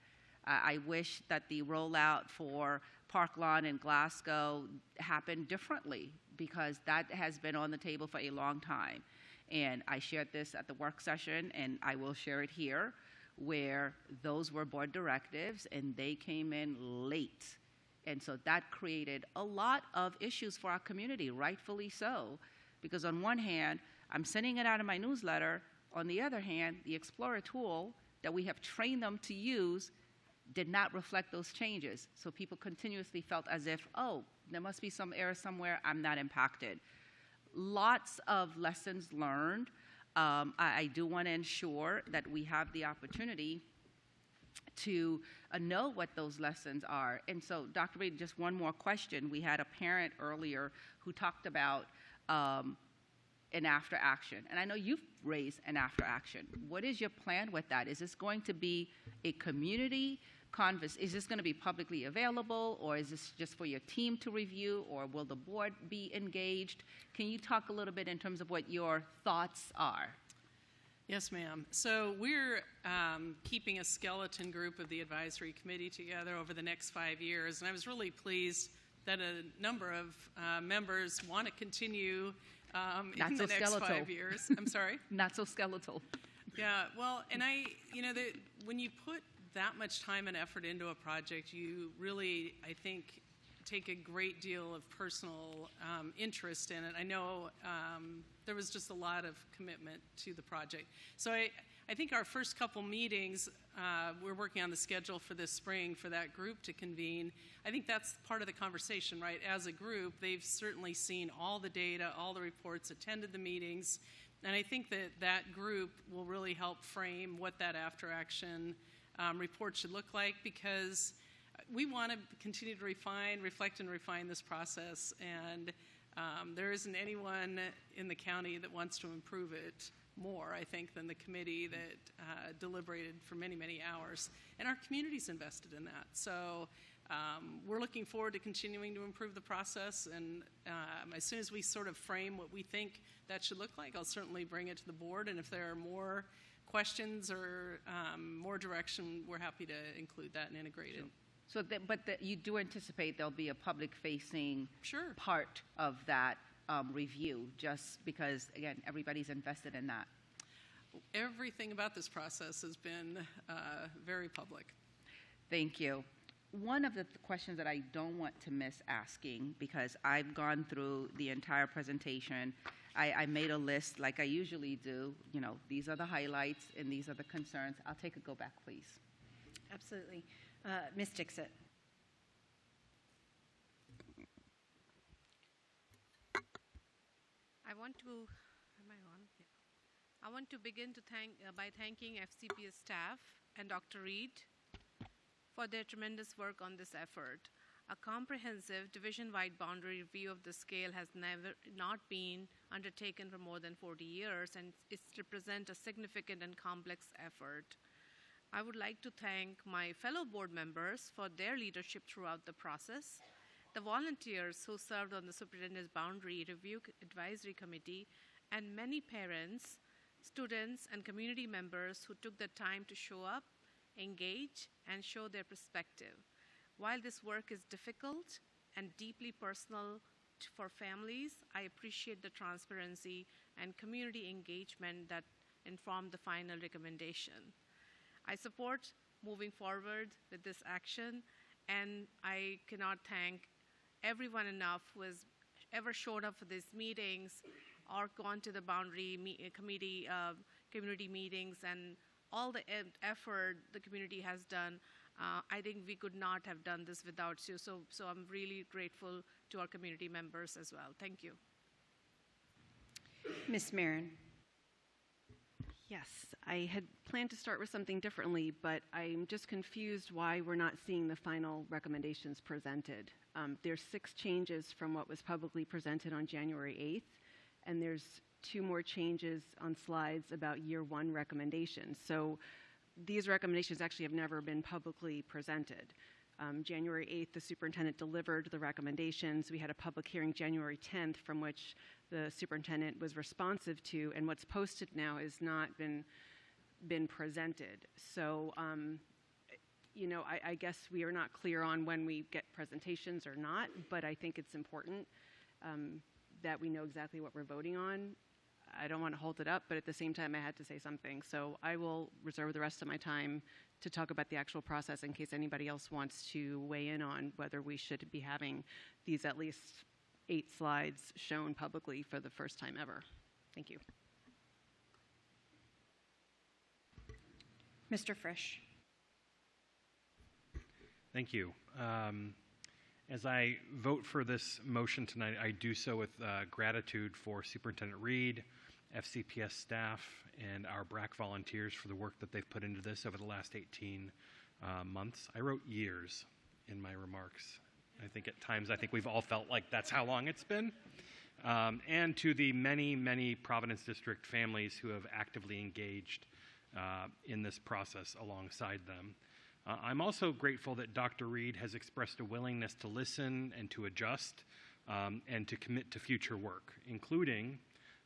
S18: I wish that the rollout for Park Lawn and Glasgow happened differently, because that has been on the table for a long time. And I shared this at the work session, and I will share it here, where those were board directives and they came in late. And so that created a lot of issues for our community, rightfully so, because on one hand, I'm sending it out in my newsletter. On the other hand, the Explorer tool that we have trained them to use did not reflect those changes. So people continuously felt as if, oh, there must be some error somewhere, I'm not impacted. Lots of lessons learned. I do want to ensure that we have the opportunity to know what those lessons are. And so, Dr. Reed, just one more question. We had a parent earlier who talked about an after action. And I know you've raised an after action. What is your plan with that? Is this going to be a community conversation? Is this going to be publicly available, or is this just for your team to review, or will the board be engaged? Can you talk a little bit in terms of what your thoughts are?
S17: Yes, ma'am. So we're keeping a skeleton group of the advisory committee together over the next 5 years, and I was really pleased that a number of members want to continue in the next 5 years. I'm sorry?
S18: Not so skeletal.
S17: Yeah, well, and when you put that much time and effort into a project, you really, I think, take a great deal of personal interest in it. I know there was just a lot of commitment to the project. So I think our first couple meetings, we're working on the schedule for this spring for that group to convene. I think that's part of the conversation, right? As a group, they've certainly seen all the data, all the reports, attended the meetings, and I think that that group will really help frame what that after action report should look like, because we want to continue to reflect and refine this process, and there isn't anyone in the county that wants to improve it more, I think, than the committee that deliberated for many, many hours. And our community's invested in that. So we're looking forward to continuing to improve the process, and as soon as we sort of frame what we think that should look like, I'll certainly bring it to the board, and if there are more questions or more direction, we're happy to include that and integrate it.
S18: So, you do anticipate there'll be a public-facing part of that review, just because, again, everybody's invested in that?
S17: Everything about this process has been very public.
S18: Thank you. One of the questions that I don't want to miss asking, because I've gone through the entire presentation, I made a list like I usually do. You know, these are the highlights and these are the concerns. I'll take a go back, please.
S1: Absolutely. Ms. Dixit.
S19: I want to begin by thanking FCPS staff and Dr. Reed for their tremendous work on this effort. A comprehensive division-wide boundary review of the scale has not been undertaken for more than 40 years, and it represents a significant and complex effort. I would like to thank my fellow board members for their leadership throughout the process, the volunteers who served on the Superintendent's Boundary Review Advisory Committee, and many parents, students, and community members who took the time to show up, engage, and show their perspective. While this work is difficult and deeply personal for families, I appreciate the transparency and community engagement that informed the final recommendation. I support moving forward with this action, and I cannot thank everyone enough who has ever showed up for these meetings or gone to the boundary committee community meetings, and all the effort the community has done. I think we could not have done this without you, so I'm really grateful to our community members as well. Thank you.
S1: Ms. Marin.
S20: Yes, I had planned to start with something differently, but I'm just confused why we're not seeing the final recommendations presented. There's 6 changes from what was publicly presented on January 8th, and there's 2 more changes on slides about year 1 recommendations. So these recommendations actually have never been publicly presented. January 8th, the superintendent delivered the recommendations. We had a public hearing January 10th from which the superintendent was responsive to, and what's posted now has not been presented. So, you know, I guess we are not clear on when we get presentations or not, but I think it's important that we know exactly what we're voting on. I don't want to hold it up, but at the same time, I had to say something. So I will reserve the rest of my time to talk about the actual process in case anybody else wants to weigh in on whether we should be having these at least 8 slides shown publicly for the first time ever. Thank you.
S1: Mr. Frisch.
S15: Thank you. As I vote for this motion tonight, I do so with gratitude for Superintendent Reed, FCPS staff, and our BRAC volunteers for the work that they've put into this over the last 18 months. I wrote years in my remarks. I think at times, we've all felt like that's how long it's been. And to the many, many Providence District families who have actively engaged in this process alongside them. I'm also grateful that Dr. Reed has expressed a willingness to listen and to adjust and to commit to future work, including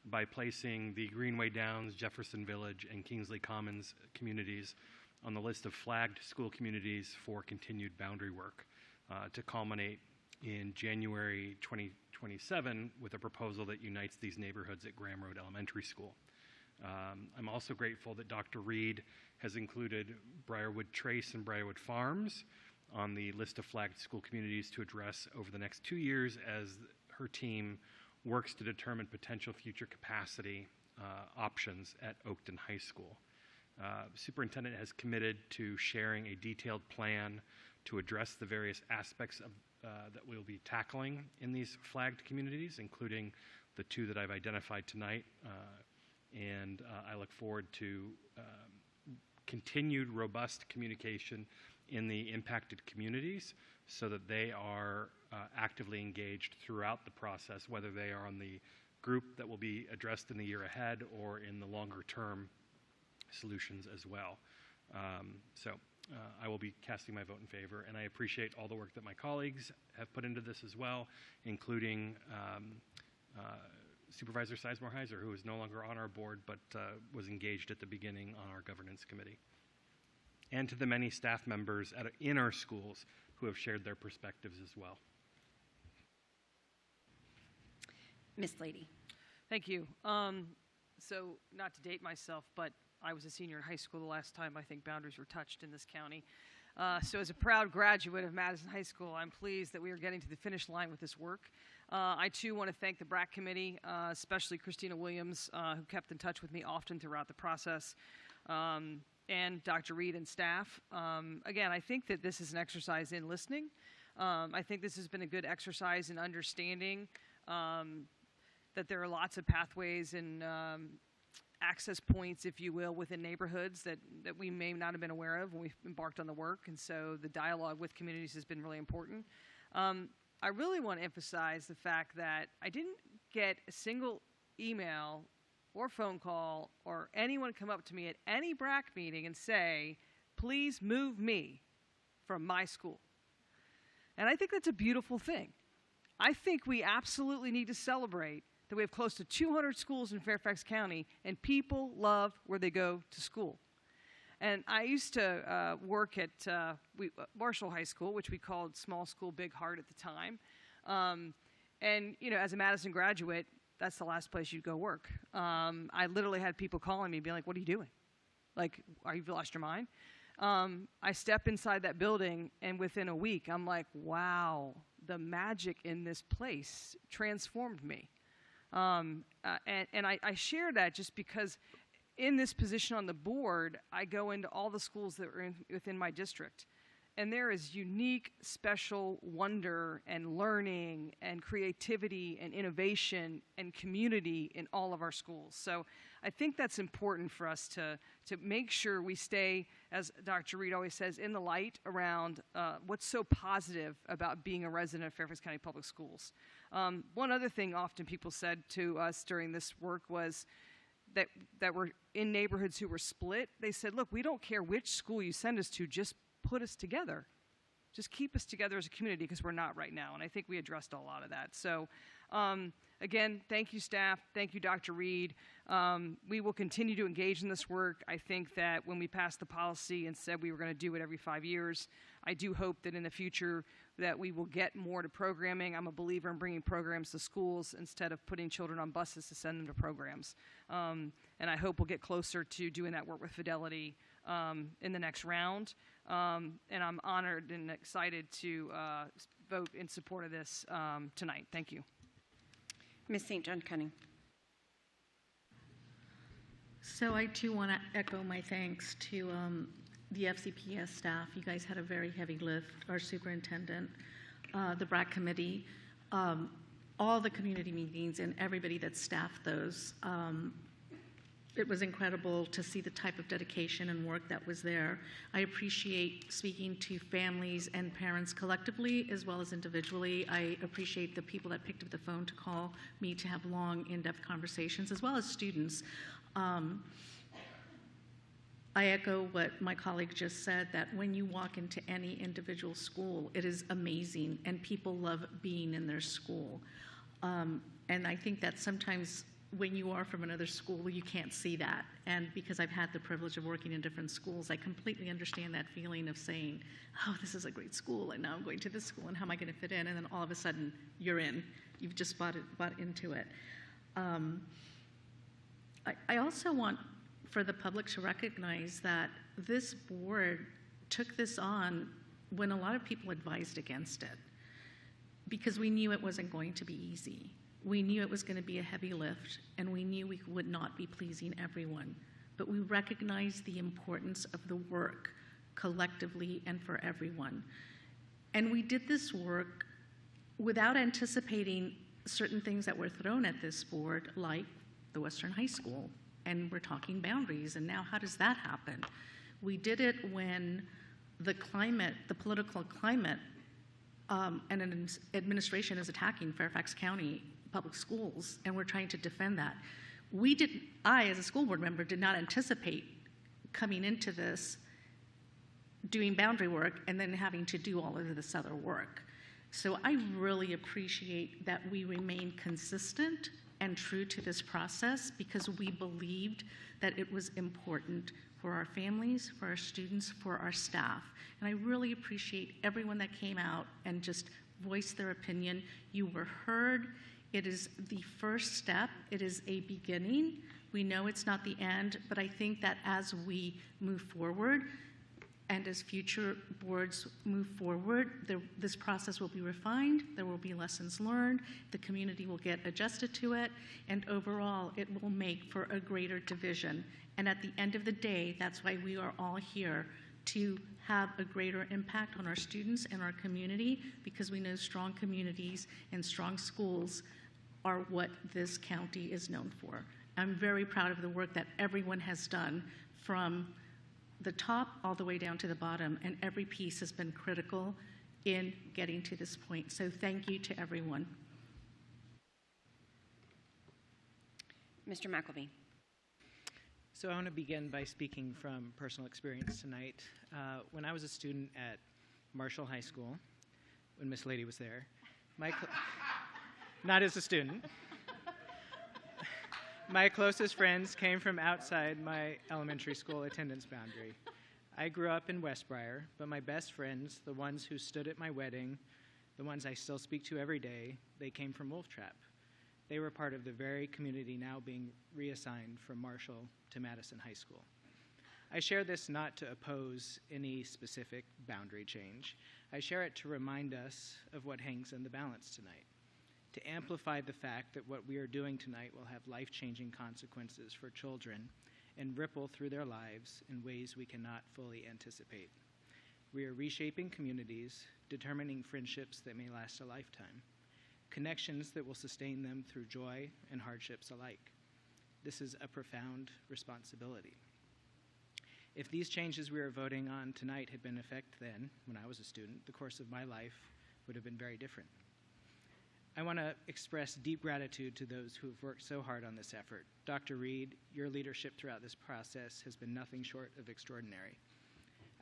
S15: by placing the Greenway Downs, Jefferson Village, and Kingsley Commons communities on the list of flagged school communities for continued boundary work to culminate in January 2027 with a proposal that unites these neighborhoods at Graham Road Elementary School. I'm also grateful that Dr. Reed has included Briarwood Trace and Briarwood Farms on the list of flagged school communities to address over the next 2 years as her team works to determine potential future capacity options at Oakton High School. Superintendent has committed to sharing a detailed plan to address the various aspects of, that we'll be tackling in these flagged communities, including the 2 that I've identified tonight. And I look forward to continued robust communication in the impacted communities so that they are actively engaged throughout the process, whether they are on the group that will be addressed in the year ahead or in the longer term solutions as well. I will be casting my vote in favor, and I appreciate all the work that my colleagues have put into this as well, including Supervisor Sizemore-Heiser, who is no longer on our board but was engaged at the beginning on our governance committee, and to the many staff members in our schools who have shared their perspectives as well.
S11: Miss Lady.
S21: Thank you. So, not to date myself, but I was a senior in high school the last time I think boundaries were touched in this county. So as a proud graduate of Madison High School, I'm pleased that we are getting to the finish line with this work. I too want to thank the BRAC committee, especially Christina Williams, who kept in touch with me often throughout the process, and Dr. Reed and staff. Again, I think that this is an exercise in listening. I think this has been a good exercise in understanding that there are lots of pathways and access points, if you will, within neighborhoods that we may not have been aware of when we embarked on the work. And so the dialogue with communities has been really important. I really want to emphasize the fact that I didn't get a single email or phone call or anyone come up to me at any BRAC meeting and say, please move me from my school. And I think that's a beautiful thing. I think we absolutely need to celebrate that we have close to 200 schools in Fairfax County, and people love where they go to school. And I used to work at Marshall High School, which we called Small School Big Heart at the time. And, you know, as a Madison graduate, that's the last place you'd go work. I literally had people calling me being like, what are you doing? Like, are you lost your mind? I step inside that building, and within a week, I'm like, wow, the magic in this place transformed me. And I share that just because in this position on the board, I go into all the schools that are within my district. And there is unique, special wonder and learning and creativity and innovation and community in all of our schools. So I think that's important for us to make sure we stay, as Dr. Reed always says, in the light around what's so positive about being a resident of Fairfax County Public Schools. One other thing often people said to us during this work was that we're in neighborhoods who were split. They said, look, we don't care which school you send us to, just put us together. Just keep us together as a community, because we're not right now. And I think we addressed a lot of that. So again, thank you, staff. Thank you, Dr. Reed. We will continue to engage in this work. I think that when we passed the policy and said we were going to do it every 5 years, I do hope that in the future that we will get more to programming. I'm a believer in bringing programs to schools instead of putting children on buses to send them to programs. And I hope we'll get closer to doing that work with Fidelity in the next round. And I'm honored and excited to vote in support of this tonight. Thank you.
S11: Ms. St. John Cunning.
S14: So I too want to echo my thanks to the FCPS staff. You guys had a very heavy lift, our superintendent, the BRAC committee, all the community meetings and everybody that staffed those. It was incredible to see the type of dedication and work that was there. I appreciate speaking to families and parents collectively as well as individually. I appreciate the people that picked up the phone to call me to have long, in-depth conversations, as well as students. I echo what my colleague just said, that when you walk into any individual school, it is amazing, and people love being in their school. And I think that sometimes when you are from another school, you can't see that. And because I've had the privilege of working in different schools, I completely understand that feeling of saying, oh, this is a great school, and now I'm going to this school, and how am I going to fit in? And then all of a sudden, you're in. You've just bought into it. I also want for the public to recognize that this board took this on when a lot of people advised against it, because we knew it wasn't going to be easy. We knew it was going to be a heavy lift, and we knew we would not be pleasing everyone. But we recognized the importance of the work collectively and for everyone. And we did this work without anticipating certain things that were thrown at this board, like the Western High School. And we're talking boundaries, and now how does that happen? We did it when the climate, the political climate, and an administration is attacking Fairfax County Public Schools, and we're trying to defend that. I, as a school board member, did not anticipate coming into this, doing boundary work, and then having to do all of this other work. So I really appreciate that we remain consistent and true to this process, because we believed that it was important for our families, for our students, for our staff. And I really appreciate everyone that came out and just voiced their opinion. You were heard, It is the first step. It is a beginning. We know it's not the end, but I think that as we move forward and as future boards move forward, this process will be refined, there will be lessons learned, the community will get adjusted to it, and overall it will make for a greater division. And at the end of the day, that's why we are all here, to have a greater impact on our students and our community, because we know strong communities and strong schools are what this county is known for. I'm very proud of the work that everyone has done from the top all the way down to the bottom, and every piece has been critical in getting to this point. So thank you to everyone.
S5: Mr. McElvey.
S22: So I want to begin by speaking from personal experience tonight. When I was a student at Marshall High School, when Miss Lady was there, not as a student, my closest friends came from outside my elementary school attendance boundary. I grew up in Westbriar, but my best friends, the ones who stood at my wedding, the ones I still speak to every day, they came from Wolf Trap. They were part of the very community now being reassigned from Marshall to Madison High School. I share this not to oppose any specific boundary change. I share it to remind us of what hangs in the balance tonight, to amplify the fact that what we are doing tonight will have life-changing consequences for children and ripple through their lives in ways we cannot fully anticipate. We are reshaping communities, determining friendships that may last a lifetime, connections that will sustain them through joy and hardships alike. This is a profound responsibility. If these changes we are voting on tonight had been in effect then, when I was a student, the course of my life would have been very different. I want to express deep gratitude to those who have worked so hard on this effort. Dr. Reed, your leadership throughout this process has been nothing short of extraordinary.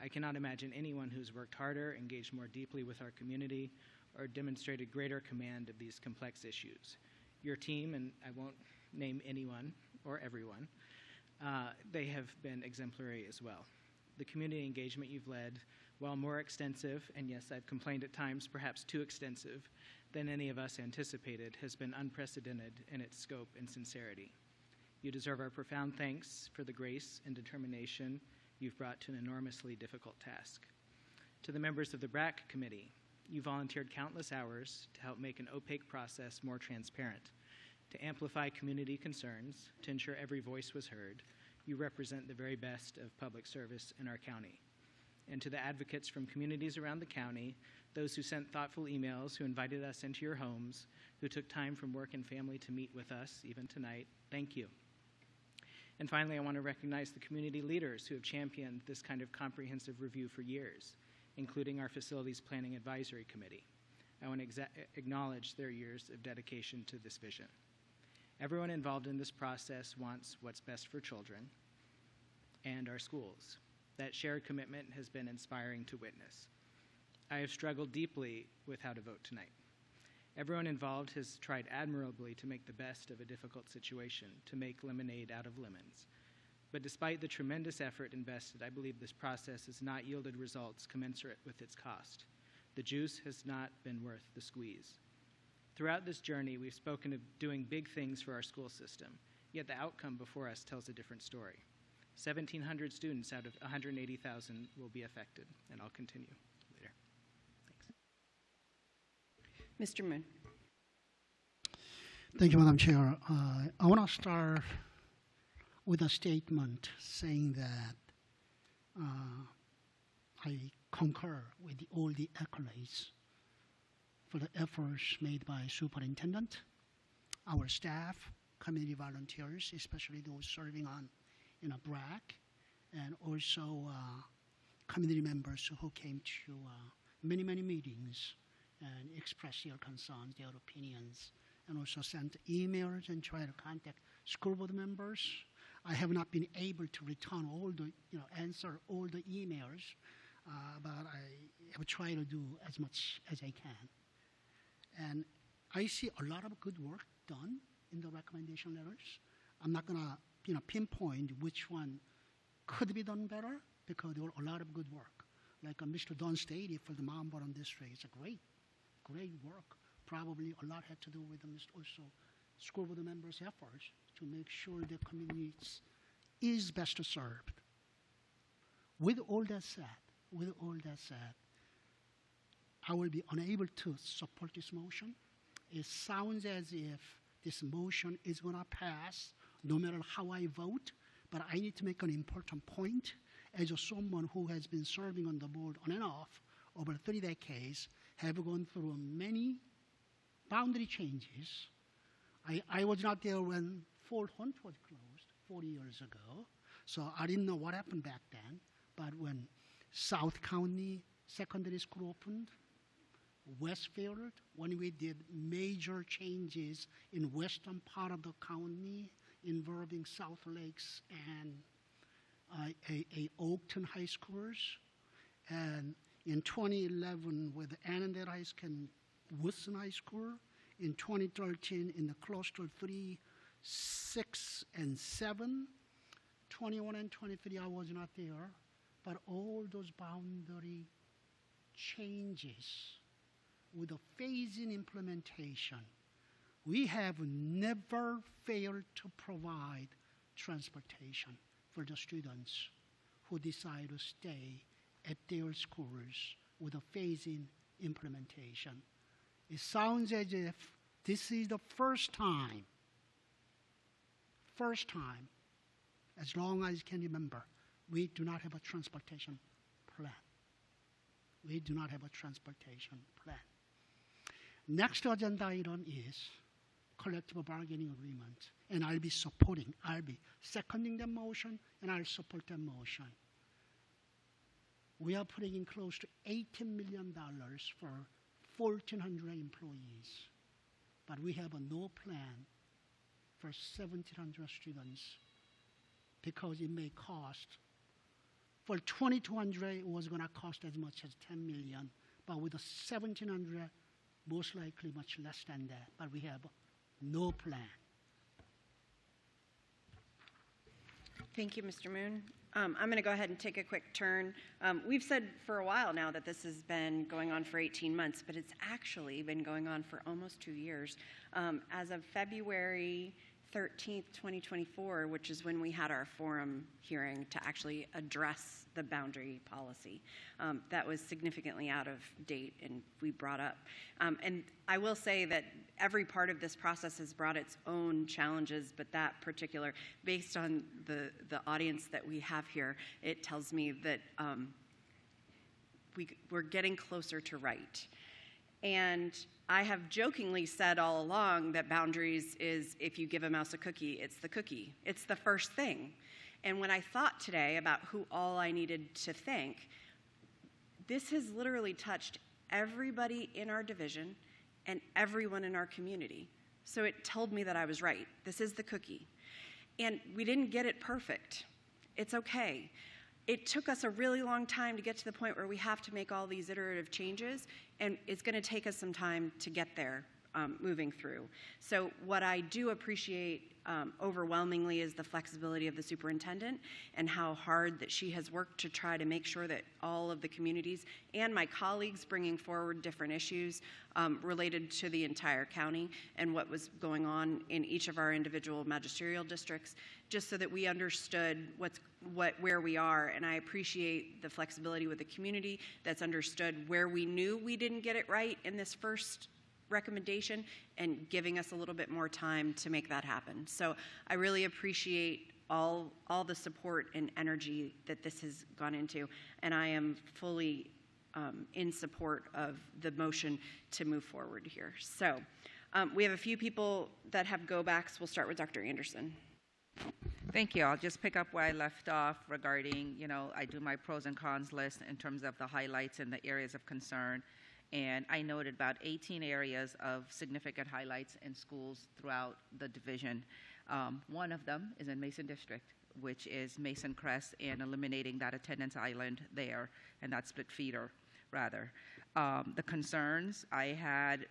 S22: I cannot imagine anyone who's worked harder, engaged more deeply with our community, or demonstrated greater command of these complex issues. Your team, and I won't name anyone or everyone, they have been exemplary as well. The community engagement you've led, while more extensive, and yes, I've complained at times, perhaps too extensive, than any of us anticipated, has been unprecedented in its scope and sincerity. You deserve our profound thanks for the grace and determination you've brought to an enormously difficult task. To the members of the BRAC committee, you volunteered countless hours to help make an opaque process more transparent, to amplify community concerns, to ensure every voice was heard. You represent the very best of public service in our county. And to the advocates from communities around the county, those who sent thoughtful emails, who invited us into your homes, who took time from work and family to meet with us, even tonight, thank you. And finally, I want to recognize the community leaders who have championed this kind of comprehensive review for years, including our Facilities Planning Advisory Committee. I want to acknowledge their years of dedication to this vision. Everyone involved in this process wants what's best for children and our schools. That shared commitment has been inspiring to witness. I have struggled deeply with how to vote tonight. Everyone involved has tried admirably to make the best of a difficult situation, to make lemonade out of lemons. But despite the tremendous effort invested, I believe this process has not yielded results commensurate with its cost. The juice has not been worth the squeeze. Throughout this journey, we've spoken of doing big things for our school system, yet the outcome before us tells a different story. 1,700 students out of 180,000 will be affected, and I'll continue later. Thanks.
S5: Mr. Moon.
S16: Thank you, Madam Chair. I want to start with a statement saying that I concur with all the accolades for the efforts made by superintendent, our staff, community volunteers, especially those serving on in a BRAC, and also community members who came to many, many meetings and expressed their concerns, their opinions, and also sent emails and tried to contact school board members. I have not been able to return all the, answer all the emails, but I have tried to do as much as I can. And I see a lot of good work done in the recommendation letters. I'm not going to pinpoint which one could be done better because there were a lot of good work. Like Mr. Don stated for the Mount Vernon district, it's a great work probably a lot had to do with also school board members' efforts to make sure the community is best served. With all that said, I will be unable to support this motion. It sounds as if this motion is going to pass no matter how I vote, but I need to make an important point. As someone who has been serving on the board on and off over 30 decades, have gone through many boundary changes. I was not there when Fort Hunt was closed 40 years ago, so I didn't know what happened back then. But when South County Secondary School opened, Westfield, when we did major changes in western part of the county involving South Lakes and Oakton High Schools, and in 2011 with Annandale High School and Woodson High School, in 2013 in the cluster 3, 6, and 7, 21 and 23 I was not there, but all those boundary changes with the phase-in implementation, we have never failed to provide transportation for the students who decide to stay at their schools with a phase-in implementation. It sounds as if this is the first time, as long as I can remember, we do not have a transportation plan. We do not have a transportation plan. Next agenda item is collective bargaining agreement, and I'll be seconding the motion, and I'll support the motion. We are putting in close to $18 million for 1,400 employees, but we have no plan for 1,700 students because it may cost. For 2,200, it was going to cost as much as $10 million, but with the 1,700, most likely much less than that, but we have no plan.
S1: Thank you, Mr. Moon. I'm going to go ahead and take a quick turn. We've said for a while now that this has been going on for 18 months, but it's actually been going on for almost 2 years. As of February 13th, 2024, which is when we had our forum hearing to actually address the boundary policy. That was significantly out of date and we brought up. And I will say that every part of this process has brought its own challenges, but that particular, based on the audience that we have here, it tells me that we're getting closer to right. And I have jokingly said all along that boundaries is if you give a mouse a cookie, it's the cookie. It's the first thing. And when I thought today about who all I needed to thank, this has literally touched everybody in our division and everyone in our community. So it told me that I was right. This is the cookie. And we didn't get it perfect. It's okay. It took us a really long time to get to the point where we have to make all these iterative changes, and it's going to take us some time to get there moving through. So what I do appreciate overwhelmingly is the flexibility of the superintendent and how hard that she has worked to try to make sure that all of the communities and my colleagues bringing forward different issues related to the entire county and what was going on in each of our individual magisterial districts, just so that we understood where we are. And I appreciate the flexibility with the community that's understood where we knew we didn't get it right in this first recommendation and giving us a little bit more time to make that happen. So I really appreciate all the support and energy that this has gone into, and I am fully in support of the motion to move forward here. So we have a few people that have go-backs. We'll start with Dr. Anderson.
S18: Thank you. I'll just pick up where I left off regarding, I do my pros and cons list in terms of the highlights and the areas of concern. And I noted about 18 areas of significant highlights in schools throughout the division. One of them is in Mason District, which is Mason Crest, and eliminating that attendance island there, and that split feeder, rather. The concerns, I had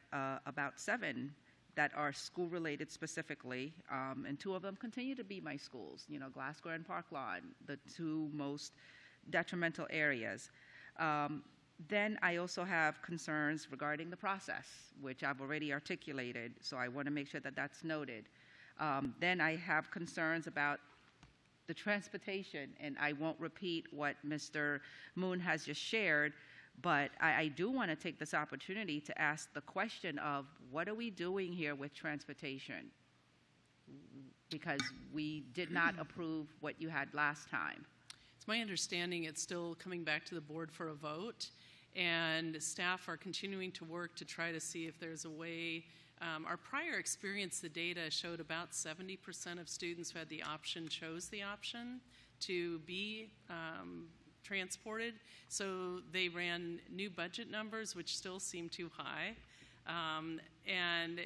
S18: about 7 that are school-related specifically, and 2 of them continue to be my schools, Glasgow and Park Lawn, the 2 most detrimental areas. Then I also have concerns regarding the process, which I've already articulated, so I want to make sure that that's noted. Then I have concerns about the transportation, and I won't repeat what Mr. Moon has just shared, but I do want to take this opportunity to ask the question of what are we doing here with transportation? Because we did not approve what you had last time.
S17: It's my understanding it's still coming back to the board for a vote, and staff are continuing to work to try to see if there's a way. Our prior experience, the data showed about 70% of students who had the option chose the option to be transported. So they ran new budget numbers, which still seem too high. And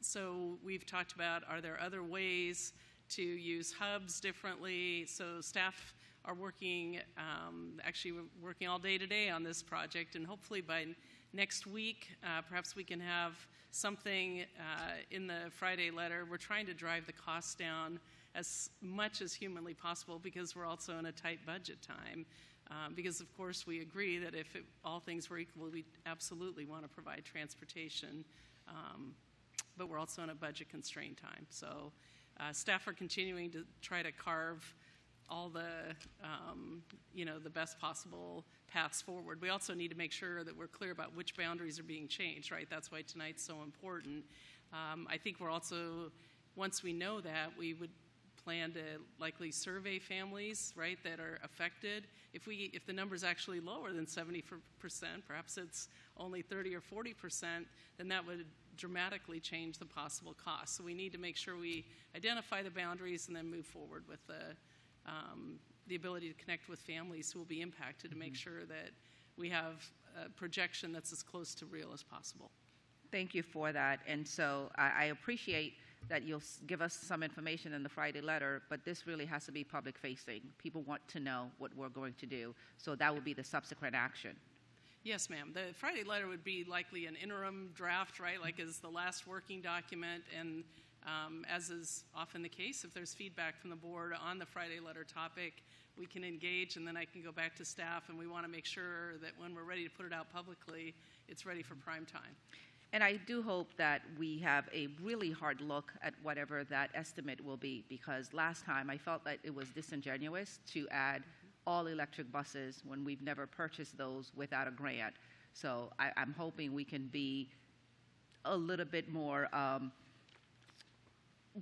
S17: so we've talked about, are there other ways to use hubs differently? So staff are working, actually we're working all day today on this project, and hopefully by next week, perhaps we can have something in the Friday letter. We're trying to drive the costs down as much as humanly possible because we're also in a tight budget time. Because of course we agree that if all things were equal, we absolutely want to provide transportation, but we're also in a budget constrained time. So staff are continuing to try to carve all the, the best possible paths forward. We also need to make sure that we're clear about which boundaries are being changed, right? That's why tonight's so important. I think we're also, once we know that, we would plan to likely survey families, right, that are affected. If the number is actually lower than 70%, perhaps it's only 30 or 40%, then that would dramatically change the possible cost. So we need to make sure we identify the boundaries and then move forward with the ability to connect with families who will be impacted to make sure that we have a projection that's as close to real as possible.
S18: Thank you for that. And so I appreciate that you'll give us some information in the Friday letter, but this really has to be public facing. People want to know what we're going to do. So that would be the subsequent action.
S17: Yes, ma'am. The Friday letter would be likely an interim draft, right, like as the last working document. And as is often the case, if there's feedback from the board on the Friday letter topic, we can engage, and then I can go back to staff, and we want to make sure that when we're ready to put it out publicly, it's ready for prime time.
S18: And I do hope that we have a really hard look at whatever that estimate will be, because last time I felt that it was disingenuous to add all electric buses when we've never purchased those without a grant. So I'm hoping we can be a little bit more,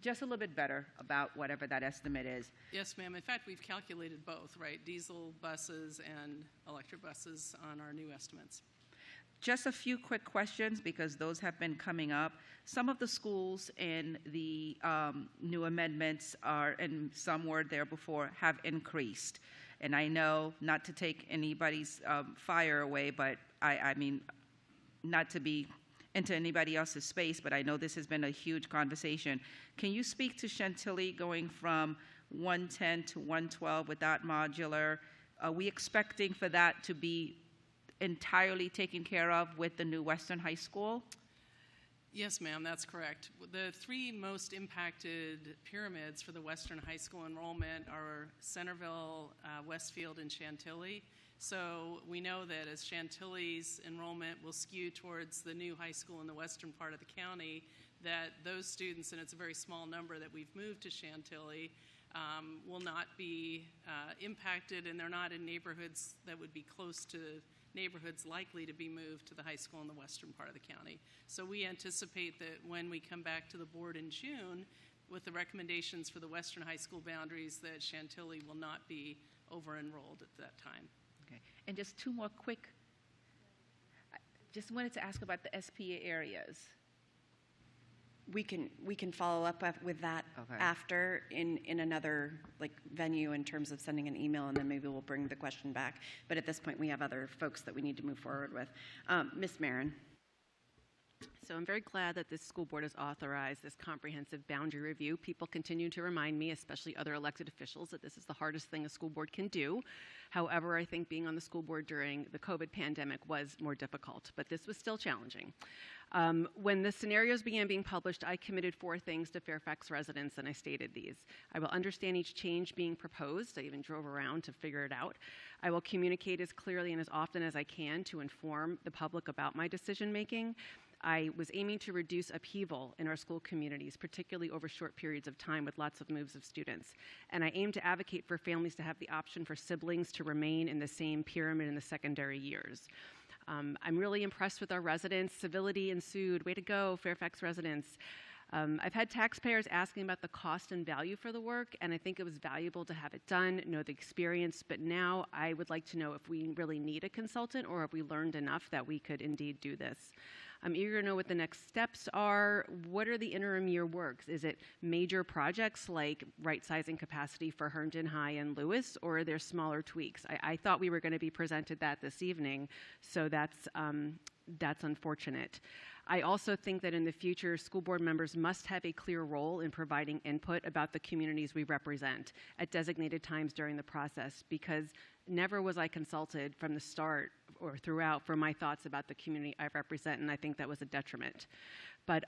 S18: just a little bit better about whatever that estimate is.
S17: Yes, ma'am. In fact, we've calculated both, right? Diesel buses and electric buses on our new estimates.
S18: Just a few quick questions because those have been coming up. Some of the schools in the new amendments are, and some were there before, have increased. And I know, not to take anybody's fire away, but I mean, not to be into anybody else's space, but I know this has been a huge conversation. Can you speak to Chantilly going from 110 to 112 without modular? Are we expecting for that to be entirely taken care of with the new Western High School?
S17: Yes, ma'am, that's correct. The three most impacted pyramids for the Western High School enrollment are Centerville, Westfield, and Chantilly. So we know that as Chantilly's enrollment will skew towards the new high school in the western part of the county, that those students, and it's a very small number that we've moved to Chantilly, will not be impacted, and they're not in neighborhoods that would be close to neighborhoods likely to be moved to the high school in the western part of the county. So we anticipate that when we come back to the board in June with the recommendations for the western high school boundaries, that Chantilly will not be over-enrolled at that time.
S18: Okay. And just two more quick, I just wanted to ask about the SPA areas.
S5: We can follow up with that after in another venue in terms of sending an email, and then maybe we'll bring the question back. But at this point, we have other folks that we need to move forward with. Ms. Marin.
S20: So I'm very glad that this school board has authorized this comprehensive boundary review. People continue to remind me, especially other elected officials, that this is the hardest thing a school board can do. However, I think being on the school board during the COVID pandemic was more difficult, but this was still challenging. When the scenarios began being published, I committed 4 things to Fairfax residents, and I stated these. I will understand each change being proposed. I even drove around to figure it out. I will communicate as clearly and as often as I can to inform the public about my decision making. I was aiming to reduce upheaval in our school communities, particularly over short periods of time with lots of moves of students. And I aim to advocate for families to have the option for siblings to remain in the same pyramid in the secondary years. I'm really impressed with our residents. Civility ensued. Way to go, Fairfax residents. I've had taxpayers asking about the cost and value for the work, and I think it was valuable to have it done, know the experience, but now I would like to know if we really need a consultant or if we learned enough that we could indeed do this. I'm eager to know what the next steps are. What are the interim year works? Is it major projects like right-sizing capacity for Herndon High and Lewis, or are there smaller tweaks? I thought we were going to be presented that this evening, so that's unfortunate. I also think that in the future, school board members must have a clear role in providing input about the communities we represent at designated times during the process, because never was I consulted from the start or throughout for my thoughts about the community I represent, and I think that was a detriment. But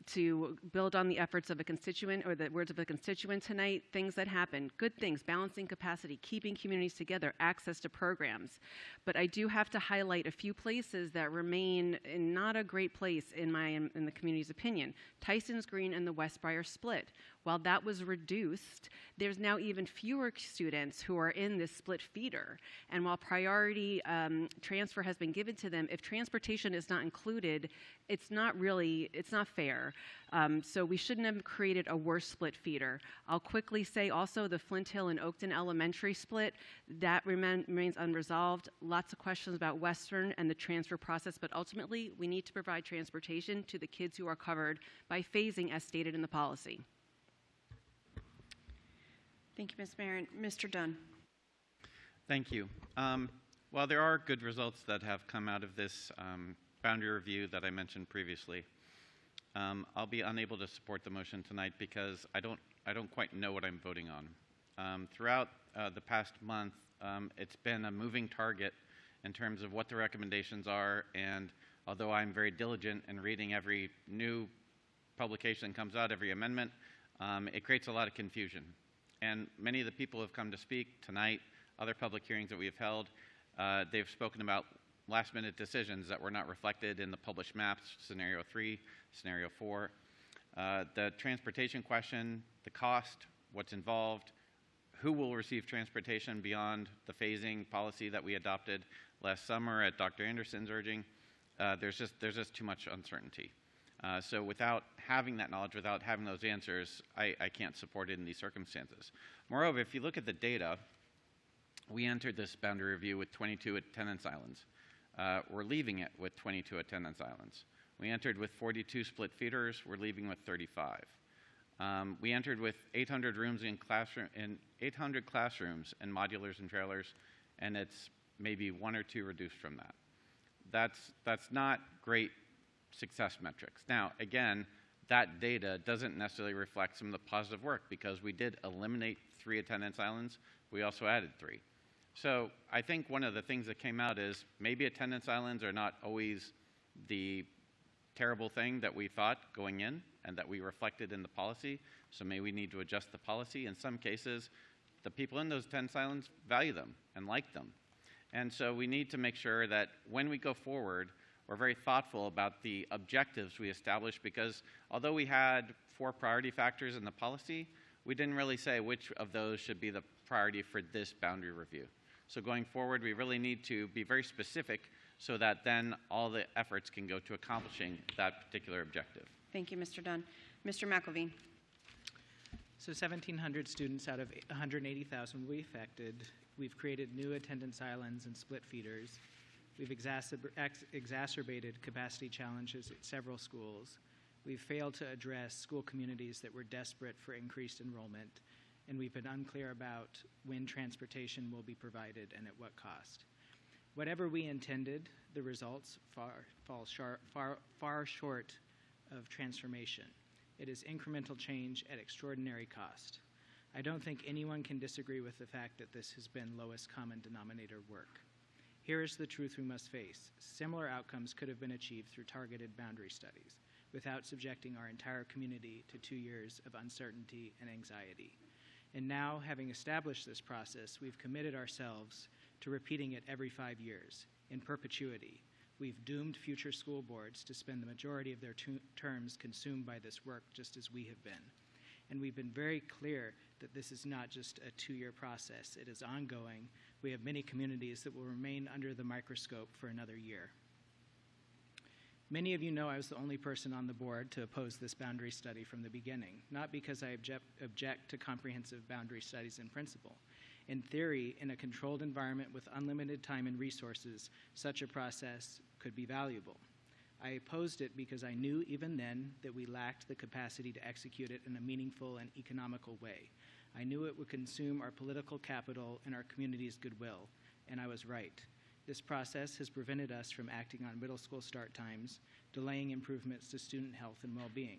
S20: to build on the efforts of a constituent or the words of a constituent tonight, things that happen, good things, balancing capacity, keeping communities together, access to programs. But I do have to highlight a few places that remain in not a great place in the community's opinion. Tyson's Green and the Westbriar split. While that was reduced, there's now even fewer students who are in this split feeder. And while priority transfer has been given to them, if transportation is not included, it's not fair. So we shouldn't have created a worse split feeder. I'll quickly say also the Flint Hill and Oakton Elementary split, that remains unresolved. Lots of questions about Western and the transfer process, but ultimately we need to provide transportation to the kids who are covered by phasing as stated in the policy.
S5: Thank you, Ms. Marin. Mr. Dunn.
S4: Thank you. While there are good results that have come out of this boundary review that I mentioned previously, I'll be unable to support the motion tonight because I don't quite know what I'm voting on. Throughout the past month, it's been a moving target in terms of what the recommendations are, and although I'm very diligent in reading every new publication that comes out, every amendment, it creates a lot of confusion. And many of the people who have come to speak tonight, other public hearings that we have held, they've spoken about last-minute decisions that were not reflected in the published maps, Scenario 3, Scenario 4. The transportation question, the cost, what's involved, who will receive transportation beyond the phasing policy that we adopted last summer at Dr. Anderson's urging, there's just too much uncertainty. So without having that knowledge, without having those answers, I can't support it in these circumstances. Moreover, if you look at the data, we entered this boundary review with 22 attendance islands. We're leaving it with 22 attendance islands. We entered with 42 split feeders. We're leaving with 35. We entered with 800 rooms in 800 classrooms and modulars and trailers, and it's maybe 1 or 2 reduced from that. That's not great success metrics. Now, again, that data doesn't necessarily reflect some of the positive work because we did eliminate 3 attendance islands. We also added 3. So I think one of the things that came out is maybe attendance islands are not always the terrible thing that we thought going in and that we reflected in the policy. So maybe we need to adjust the policy. In some cases, the people in those attendance islands value them and like them. And so we need to make sure that when we go forward, we're very thoughtful about the objectives we established, because although we had 4 priority factors in the policy, we didn't really say which of those should be the priority for this boundary review. So going forward, we really need to be very specific so that then all the efforts can go to accomplishing that particular objective.
S5: Thank you, Mr. Dunn. Mr. McElveen.
S22: So 1,700 students out of 180,000 will be affected. We've created new attendance islands and split feeders. We've exacerbated capacity challenges at several schools. We've failed to address school communities that were desperate for increased enrollment, and we've been unclear about when transportation will be provided and at what cost. Whatever we intended, the results fall far short of transformation. It is incremental change at extraordinary cost. I don't think anyone can disagree with the fact that this has been lowest common denominator work. Here is the truth we must face. Similar outcomes could have been achieved through targeted boundary studies without subjecting our entire community to 2 years of uncertainty and anxiety. And now, having established this process, we've committed ourselves to repeating it every 5 years, in perpetuity. We've doomed future school boards to spend the majority of their terms consumed by this work, just as we have been. And we've been very clear that this is not just a 2-year process. It is ongoing. We have many communities that will remain under the microscope for another year. Many of you know I was the only person on the board to oppose this boundary study from the beginning, not because I object to comprehensive boundary studies in principle. In theory, in a controlled environment with unlimited time and resources, such a process could be valuable. I opposed it because I knew even then that we lacked the capacity to execute it in a meaningful and economical way. I knew it would consume our political capital and our community's goodwill, and I was right. This process has prevented us from acting on middle school start times, delaying improvements to student health and well-being.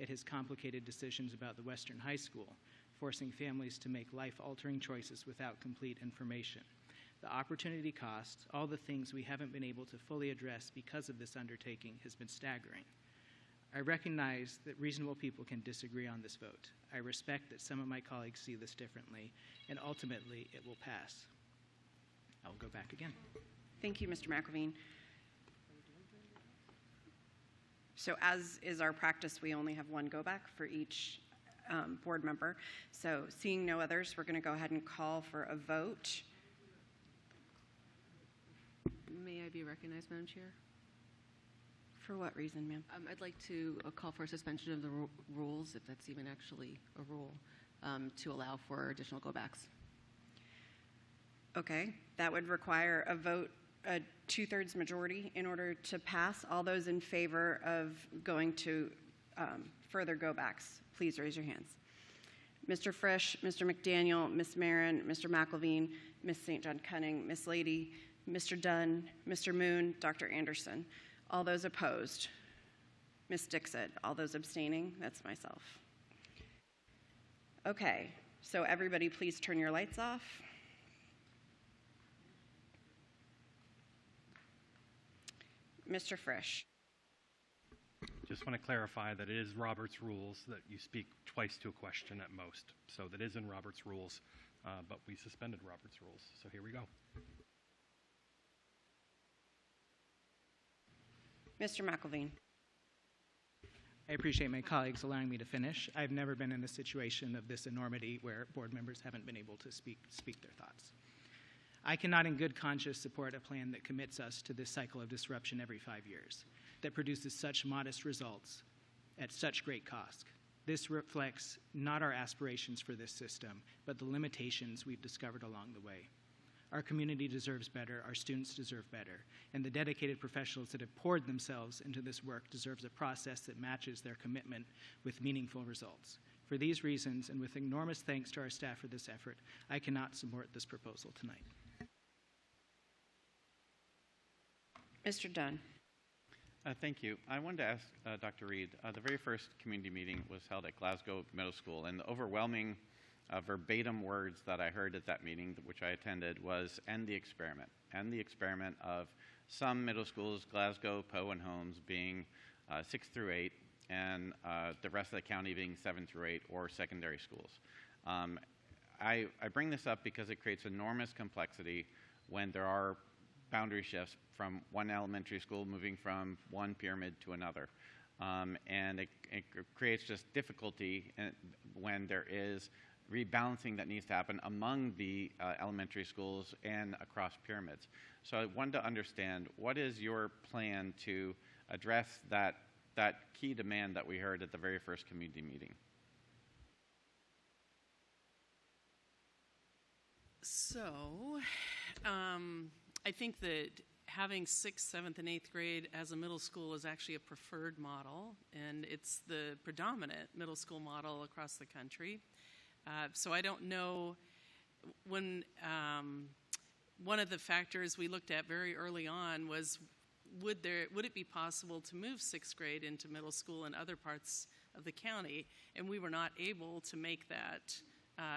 S22: It has complicated decisions about the Western High School, forcing families to make life-altering choices without complete information. The opportunity cost, all the things we haven't been able to fully address because of this undertaking, has been staggering. I recognize that reasonable people can disagree on this vote. I respect that some of my colleagues see this differently, and ultimately it will pass. I will go back again.
S1: Thank you, Mr. McElveen. So as is our practice, we only have one go back for each board member. So seeing no others, we're going to go ahead and call for a vote.
S20: May I be recognized, Madam Chair?
S1: For what reason, ma'am?
S20: I'd like to call for a suspension of the rules, if that's even actually a rule, to allow for additional go-backs.
S1: Okay, that would require a vote, a 2/3 majority in order to pass. All those in favor of going to further go-backs, please raise your hands. Mr. Frisch, Mr. McDaniel, Ms. Marin, Mr. McElveen, Ms. St. John Cunning, Ms. Lady, Mr. Dunn, Mr. Moon, Dr. Anderson. All those opposed? Ms. Dixit. All those abstaining? That's myself. Okay, so everybody please turn your lights off. Mr. Frisch.
S7: Just want to clarify that it is Robert's rules that you speak twice to a question at most. So that is in Robert's rules, but we suspended Robert's rules. So here we go.
S1: Mr. McElveen.
S22: I appreciate my colleagues allowing me to finish. I've never been in a situation of this enormity where board members haven't been able to speak their thoughts. I cannot in good conscience support a plan that commits us to this cycle of disruption every 5 years, that produces such modest results at such great cost. This reflects not our aspirations for this system, but the limitations we've discovered along the way. Our community deserves better, our students deserve better, and the dedicated professionals that have poured themselves into this work deserves a process that matches their commitment with meaningful results. For these reasons, and with enormous thanks to our staff for this effort, I cannot support this proposal tonight.
S1: Mr. Dunn.
S4: Thank you. I wanted to ask Dr. Reed, the very first community meeting was held at Glasgow Middle School, and the overwhelming verbatim words that I heard at that meeting, which I attended, was end the experiment. End the experiment of some middle schools, Glasgow, Poe, and Holmes, being 6 through 8, and the rest of the county being 7 through 8, or secondary schools. I bring this up because it creates enormous complexity when there are boundary shifts from one elementary school moving from one pyramid to another. And it creates just difficulty when there is rebalancing that needs to happen among the elementary schools and across pyramids. So I wanted to understand, what is your plan to address that key demand that we heard at the very first community meeting?
S17: So, I think that having 6th, 7th, and 8th grade as a middle school is actually a preferred model, and it's the predominant middle school model across the country. So I don't know when one of the factors we looked at very early on was
S8: would it be possible to move sixth grade into middle school in other parts of the county? And we were not able to make that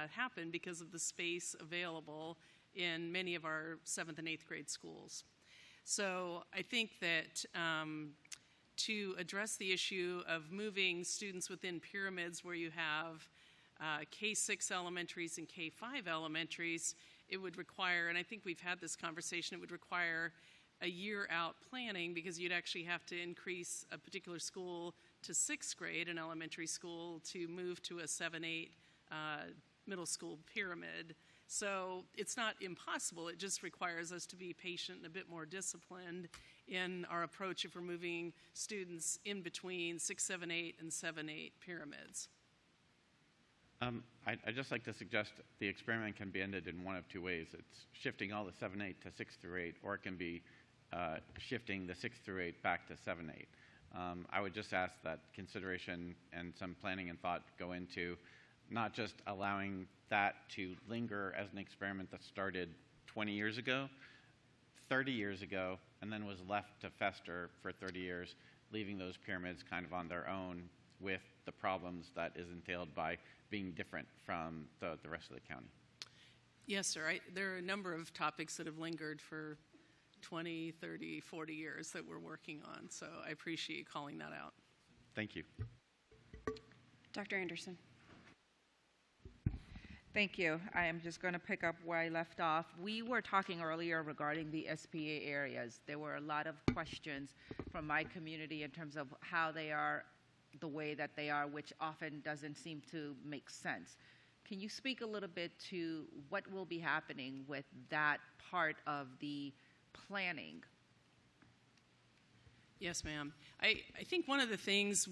S8: happen because of the space available in many of our 7th and 8th grade schools. So I think that to address the issue of moving students within pyramids where you have K-6 elementaries and K-5 elementaries, it would require, and I think we've had this conversation, it would require a year out planning because you'd actually have to increase a particular school to 6th grade, an elementary school, to move to a 7-8 middle school pyramid. So it's not impossible, it just requires us to be patient and a bit more disciplined in our approach if we're moving students in between 6, 7, 8 and 7, 8 pyramids.
S4: I'd just like to suggest the experiment can be ended in one of two ways. It's shifting all the 7, 8 to 6 through 8, or it can be shifting the 6 through 8 back to 7, 8. I would just ask that consideration and some planning and thought go into not just allowing that to linger as an experiment that started 20 years ago, 30 years ago, and then was left to fester for 30 years, leaving those pyramids kind of on their own with the problems that is entailed by being different from the rest of the county.
S8: Yes, sir. There are a number of topics that have lingered for 20, 30, 40 years that we're working on, so I appreciate you calling that out.
S4: Thank you.
S5: Dr. Anderson.
S18: Thank you. I am just going to pick up where I left off. We were talking earlier regarding the SPA areas. There were a lot of questions from my community in terms of how they are the way that they are, which often doesn't seem to make sense. Can you speak a little bit to what will be happening with that part of the planning?
S8: Yes, ma'am. I think one of the things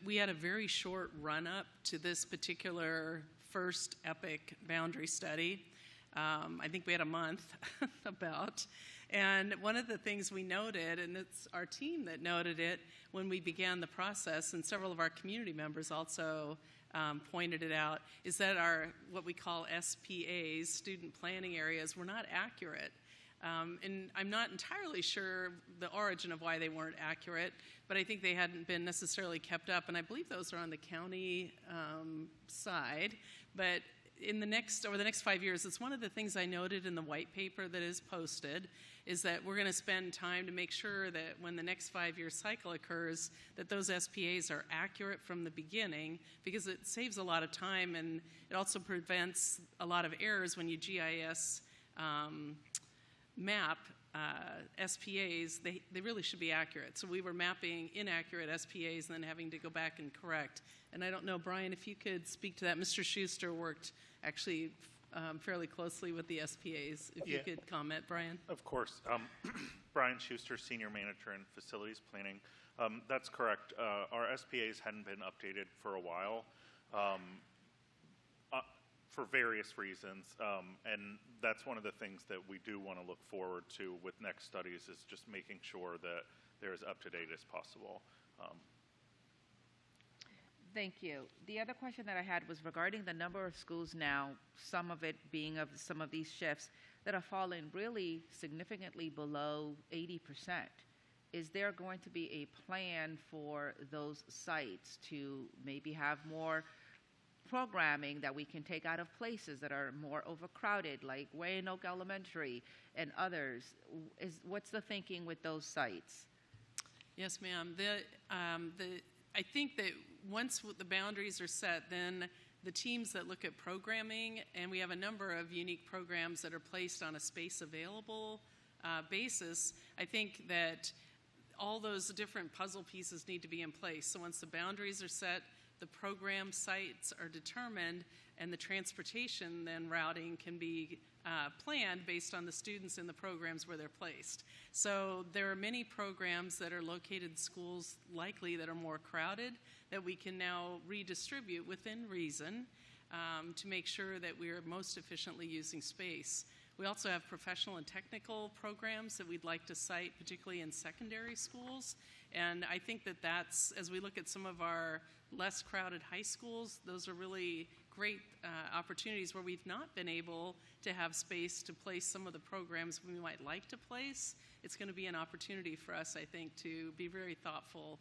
S8: we had a very short run-up to this particular first EPIC boundary study. I think we had a month about. And one of the things we noted, and it's our team that noted it when we began the process, and several of our community members also pointed it out, is that our, what we call SPAs, student planning areas, were not accurate. And I'm not entirely sure the origin of why they weren't accurate, but I think they hadn't been necessarily kept up, and I believe those are on the county side. But over the next 5 years, it's one of the things I noted in the white paper that is posted, is that we're going to spend time to make sure that when the next 5-year cycle occurs, that those SPAs are accurate from the beginning, because it saves a lot of time, and it also prevents a lot of errors when you GIS map SPAs. They really should be accurate. So we were mapping inaccurate SPAs and then having to go back and correct. And I don't know, Brian, if you could speak to that. Mr. Schuster worked actually fairly closely with the SPAs. If you could comment, Brian.
S9: Of course. Brian Schuster, Senior Manager in Facilities Planning. That's correct. Our SPAs hadn't been updated for a while. For various reasons, and that's one of the things that we do want to look forward to with next studies, is just making sure that they're as up-to-date as possible.
S18: Thank you. The other question that I had was regarding the number of schools now, some of it being of some of these shifts, that have fallen really significantly below 80%. Is there going to be a plan for those sites to maybe have more programming that we can take out of places that are more overcrowded, like Wayne Oak Elementary and others? What's the thinking with those sites?
S8: Yes, ma'am. I think that once the boundaries are set, then the teams that look at programming, and we have a number of unique programs that are placed on a space available basis, I think that all those different puzzle pieces need to be in place. So once the boundaries are set, the program sites are determined, and the transportation then routing can be planned based on the students in the programs where they're placed. So there are many programs that are located in schools likely that are more crowded that we can now redistribute within reason to make sure that we are most efficiently using space. We also have professional and technical programs that we'd like to cite, particularly in secondary schools. And I think that that's, as we look at some of our less crowded high schools, those are really great opportunities where we've not been able to have space to place some of the programs we might like to place it's going to be an opportunity for us, I think, to be very thoughtful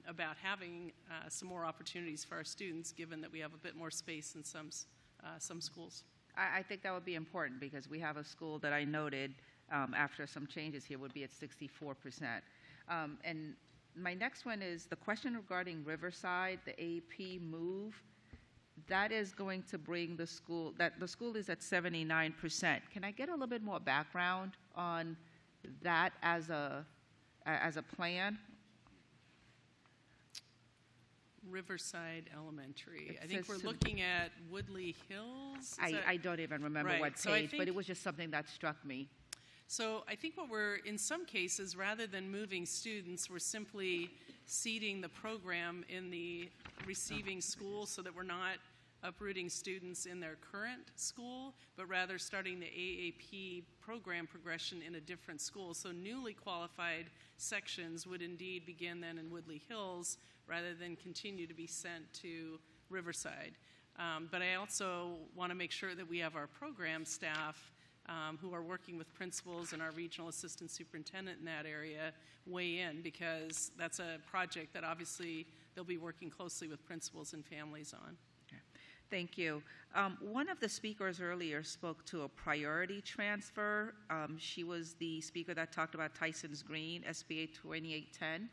S8: about having some more opportunities for our students, given that we have a bit more space in some schools.
S18: I think that would be important because we have a school that I noted after some changes here would be at 64%. And my next one is the question regarding Riverside, the AP move. That is going to bring the school is at 79%. Can I get a little bit more background on that as a plan?
S8: Riverside Elementary. I think we're looking at Woodley Hills.
S18: I don't even remember
S8: right.
S18: what page, but it was just something that struck me.
S8: So I think what we're, in some cases, rather than moving students, we're simply seeding the program in the receiving school so that we're not uprooting students in their current school, but rather starting the AAP program progression in a different school. So newly qualified sections would indeed begin then in Woodley Hills rather than continue to be sent to Riverside. But I also want to make sure that we have our program staff who are working with principals and our regional assistant superintendent in that area weigh in, because that's a project that obviously they'll be working closely with principals and families on.
S18: Thank you. One of the speakers earlier spoke to a priority transfer. She was the speaker that talked about Tyson's Green, SBA 2810.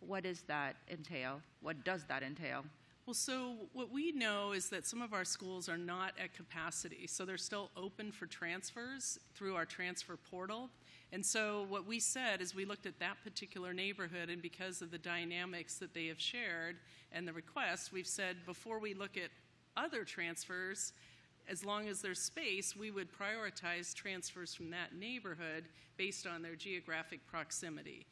S18: What does that entail? What does that entail?
S8: Well, so what we know is that some of our schools are not at capacity, so they're still open for transfers through our transfer portal. And so what we said is we looked at that particular neighborhood, and because of the dynamics that they have shared and the requests, we've said before we look at other transfers, as long as there's space, we would prioritize transfers from that neighborhood based on their geographic proximity.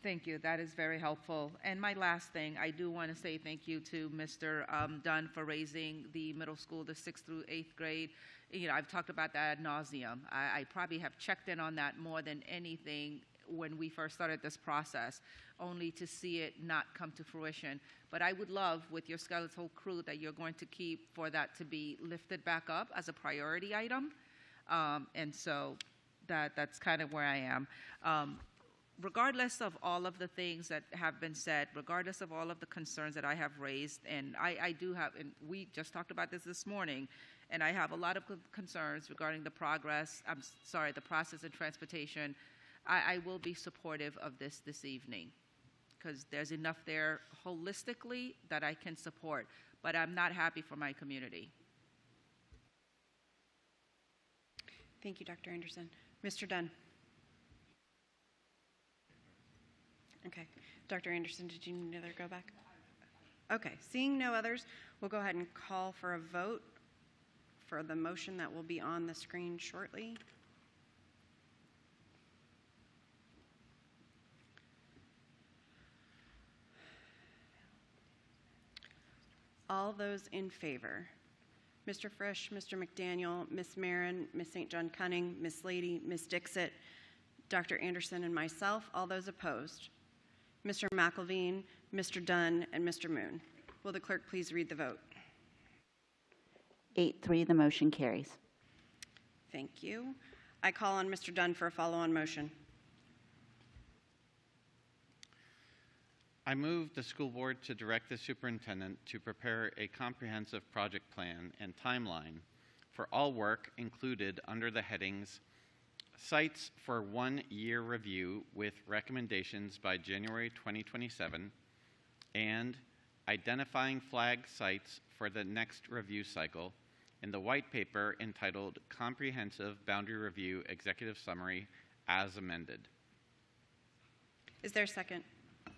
S18: Thank you. That is very helpful. And my last thing, I do want to say thank you to Mr. Dunn for raising the middle school, the 6th through 8th grade. You know, I've talked about that ad nauseum. I probably have checked in on that more than anything when we first started this process, only to see it not come to fruition. But I would love, with your skeletal crew that you're going to keep, for that to be lifted back up as a priority item. And so that's kind of where I am. Regardless of all of the things that have been said, regardless of all of the concerns that I have raised, and I do have, and we just talked about this morning, and I have a lot of concerns regarding the process and transportation, I will be supportive of this evening, because there's enough there holistically that I can support, but I'm not happy for my community.
S1: Thank you, Dr. Anderson. Mr. Dunn. Okay. Dr. Anderson, did you need to go back? Okay. Seeing no others, we'll go ahead and call for a vote for the motion that will be on the screen shortly. All those in favor? Mr. Frisch, Mr. McDaniel, Ms. Marin, Ms. St. John Cunning, Ms. Lady, Ms. Dixit, Dr. Anderson, and myself. All those opposed? Mr. McElveen, Mr. Dunn, and Mr. Moon. Will the clerk please read the vote?
S3: 8-3, the motion carries.
S1: Thank you. I call on Mr. Dunn for a follow-on motion.
S4: I move the school board to direct the superintendent to prepare a comprehensive project plan and timeline for all work included under the headings Sites for 1-year review with recommendations by January 2027, and identifying flag sites for the next review cycle in the white paper entitled Comprehensive Boundary Review Executive Summary as amended.
S1: Is there a second?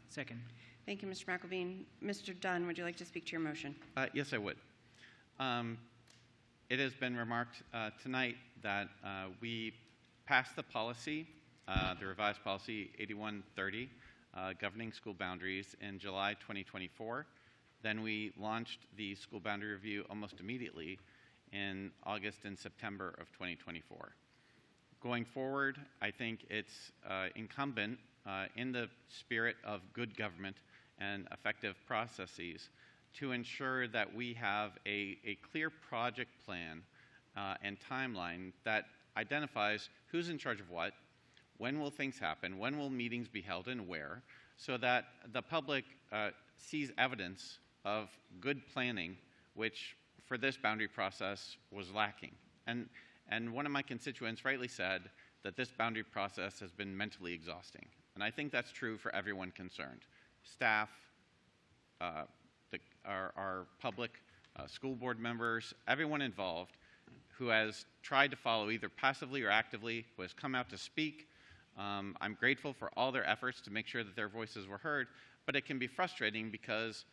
S22: Second.
S1: Thank you, Mr. McElveen. Mr. Dunn, would you like to speak to your motion?
S4: Yes, I would. It has been remarked tonight that we passed the policy, the revised policy 8130, governing school boundaries, in July 2024. Then we launched the school boundary review almost immediately in August and September of 2024. Going forward, I think it's incumbent in the spirit of good government and effective processes to ensure that we have a clear project plan and timeline that
S3: identifies who's in charge of what, when will things happen, when will meetings be held, and where, so that the public sees evidence of good planning, which for this boundary process was lacking. And one of my constituents rightly said that this boundary process has been mentally exhausting. And I think that's true for everyone concerned. Staff, our public, school board members, everyone involved who has tried to follow either passively or actively, who has come out to speak. I'm grateful for all their efforts to make sure that their voices were heard, but it can be frustrating because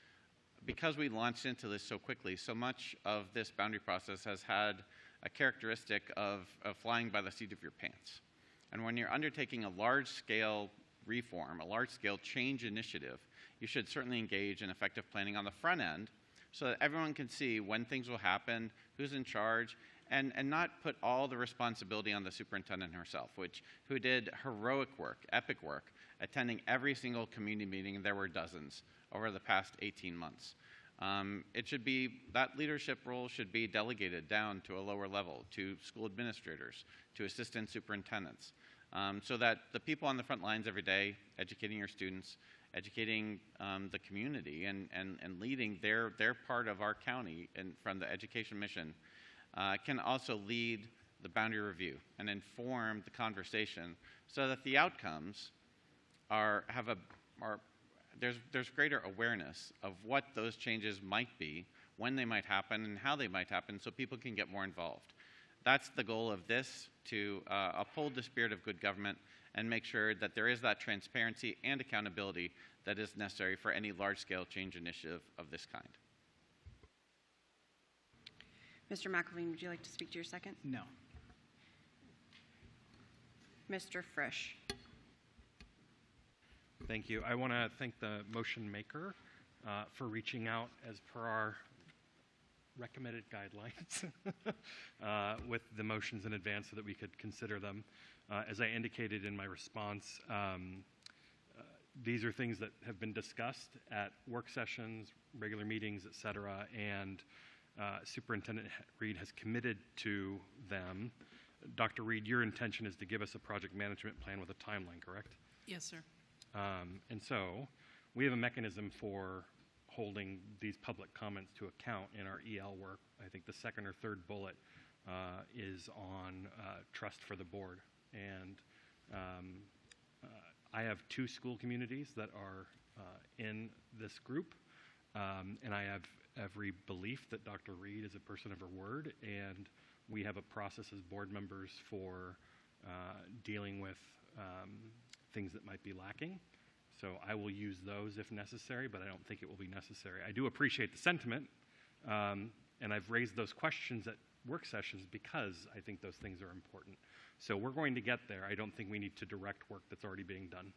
S3: we launched into this so quickly. So much of this boundary process has had a characteristic of flying by the seat of your pants. And when you're undertaking a large-scale reform, a large-scale change initiative, you should certainly engage in effective planning on the front end so that everyone can see when things will happen, who's in charge, and not put all the responsibility on the superintendent herself, who did heroic work, epic work, attending every single community meeting, and there were dozens over the past 18 months. That leadership role should be delegated down to a lower level, to school administrators, to assistant superintendents, so that the people on the front lines every day, educating your students, educating the community, and leading their part of our county and from the education mission, can also lead the boundary review and inform the conversation so that the outcomes there's greater awareness of what those changes might be, when they might happen, and how they might happen, so people can get more involved. That's the goal of this, to uphold the spirit of good government and make sure that there is that transparency and accountability that is necessary for any large-scale change initiative of this kind.
S1: Mr. McElveen, would you like to speak to your second?
S22: No.
S1: Mr. Frisch.
S7: Thank you. I want to thank the motion maker for reaching out as per our recommended guidelines with the motions in advance so that we could consider them. As I indicated in my response, these are things that have been discussed at work sessions, regular meetings, et cetera, and Superintendent Reed has committed to them. Dr. Reed, your intention is to give us a project management plan with a timeline, correct?
S17: Yes, sir.
S7: And so we have a mechanism for holding these public comments to account in our EL work. I think the second or third bullet is on trust for the board. And I have 2 school communities that are in this group, and I have every belief that Dr. Reed is a person of her word, and we have a process as board members for dealing with things that might be lacking. So I will use those if necessary, but I don't think it will be necessary. I do appreciate the sentiment, and I've raised those questions at work sessions because I think those things are important. So we're going to get there. I don't think we need to direct work that's already being done.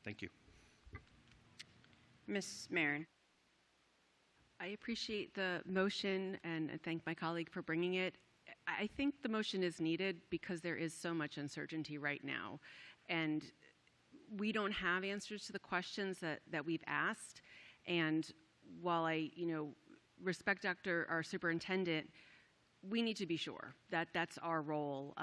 S7: Thank you.
S1: Ms. Marin.
S20: I appreciate the motion and thank my colleague for bringing it. I think the motion is needed because there is so much uncertainty right now. And we don't have answers to the questions that we've asked. And while I, respect our superintendent, we need to be sure that that's our role.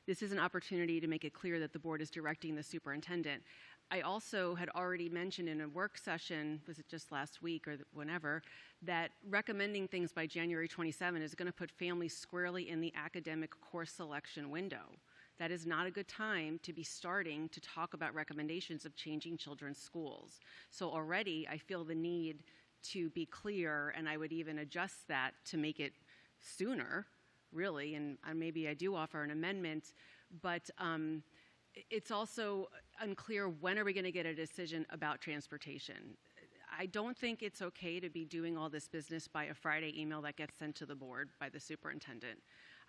S20: This is an opportunity to make it clear that the board is directing the superintendent. I also had already mentioned in a work session, was it just last week or whenever, that recommending things by January 27 is going to put families squarely in the academic course selection window. That is not a good time to be starting to talk about recommendations of changing children's schools. So already I feel the need to be clear, and I would even adjust that to make it sooner, really, and maybe I do offer an amendment, but it's also unclear when are we going to get a decision about transportation. I don't think it's okay to be doing all this business by a Friday email that gets sent to the board by the superintendent.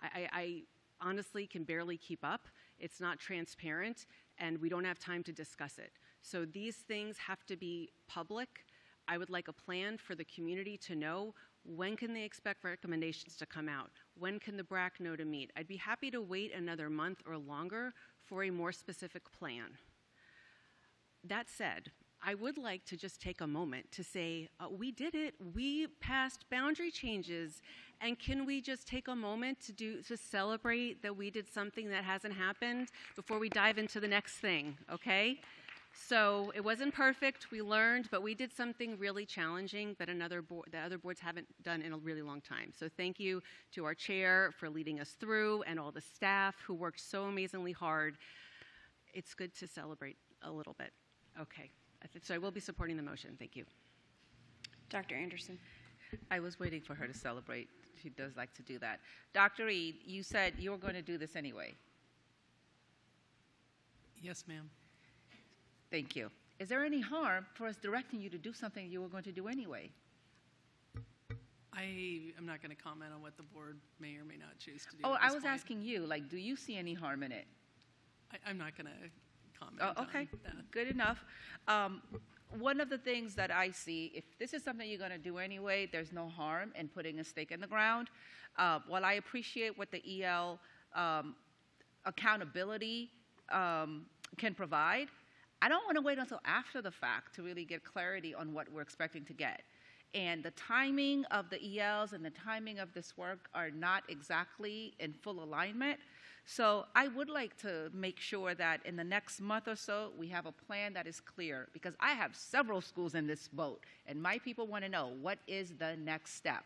S20: I honestly can barely keep up. It's not transparent, and we don't have time to discuss it. So these things have to be public. I would like a plan for the community to know when can they expect recommendations to come out? When can the BRAC know to meet? I'd be happy to wait another month or longer for a more specific plan. That said, I would like to just take a moment to say, we did it. We passed boundary changes. And can we just take a moment to celebrate that we did something that hasn't happened before we dive into the next thing, okay? So it wasn't perfect, we learned, but we did something really challenging that the other boards haven't done in a really long time. So thank you to our chair for leading us through and all the staff who worked so amazingly hard. It's good to celebrate a little bit. Okay, so I will be supporting the motion, thank you.
S1: Dr. Anderson.
S18: I was waiting for her to celebrate. She does like to do that. Dr. Reed, you said you were going to do this anyway.
S8: Yes, ma'am.
S18: Thank you. Is there any harm for us directing you to do something you were going to do anyway?
S8: I am not going to comment on what the board may or may not choose to do.
S18: Oh,
S8: at
S18: I
S8: this
S18: was
S8: point.
S18: asking you, like, do you see any harm in it?
S8: I'm not going to comment
S18: Oh, okay,
S8: on that.
S18: good enough. One of the things that I see, if this is something you're going to do anyway, there's no harm in putting a stake in the ground. While I appreciate what the EL accountability can provide, I don't want to wait until after the fact to really get clarity on what we're expecting to get. And the timing of the ELs and the timing of this work are not exactly in full alignment. So I would like to make sure that in the next month or so, we have a plan that is clear, because I have several schools in this boat, and my people want to know what is the next step.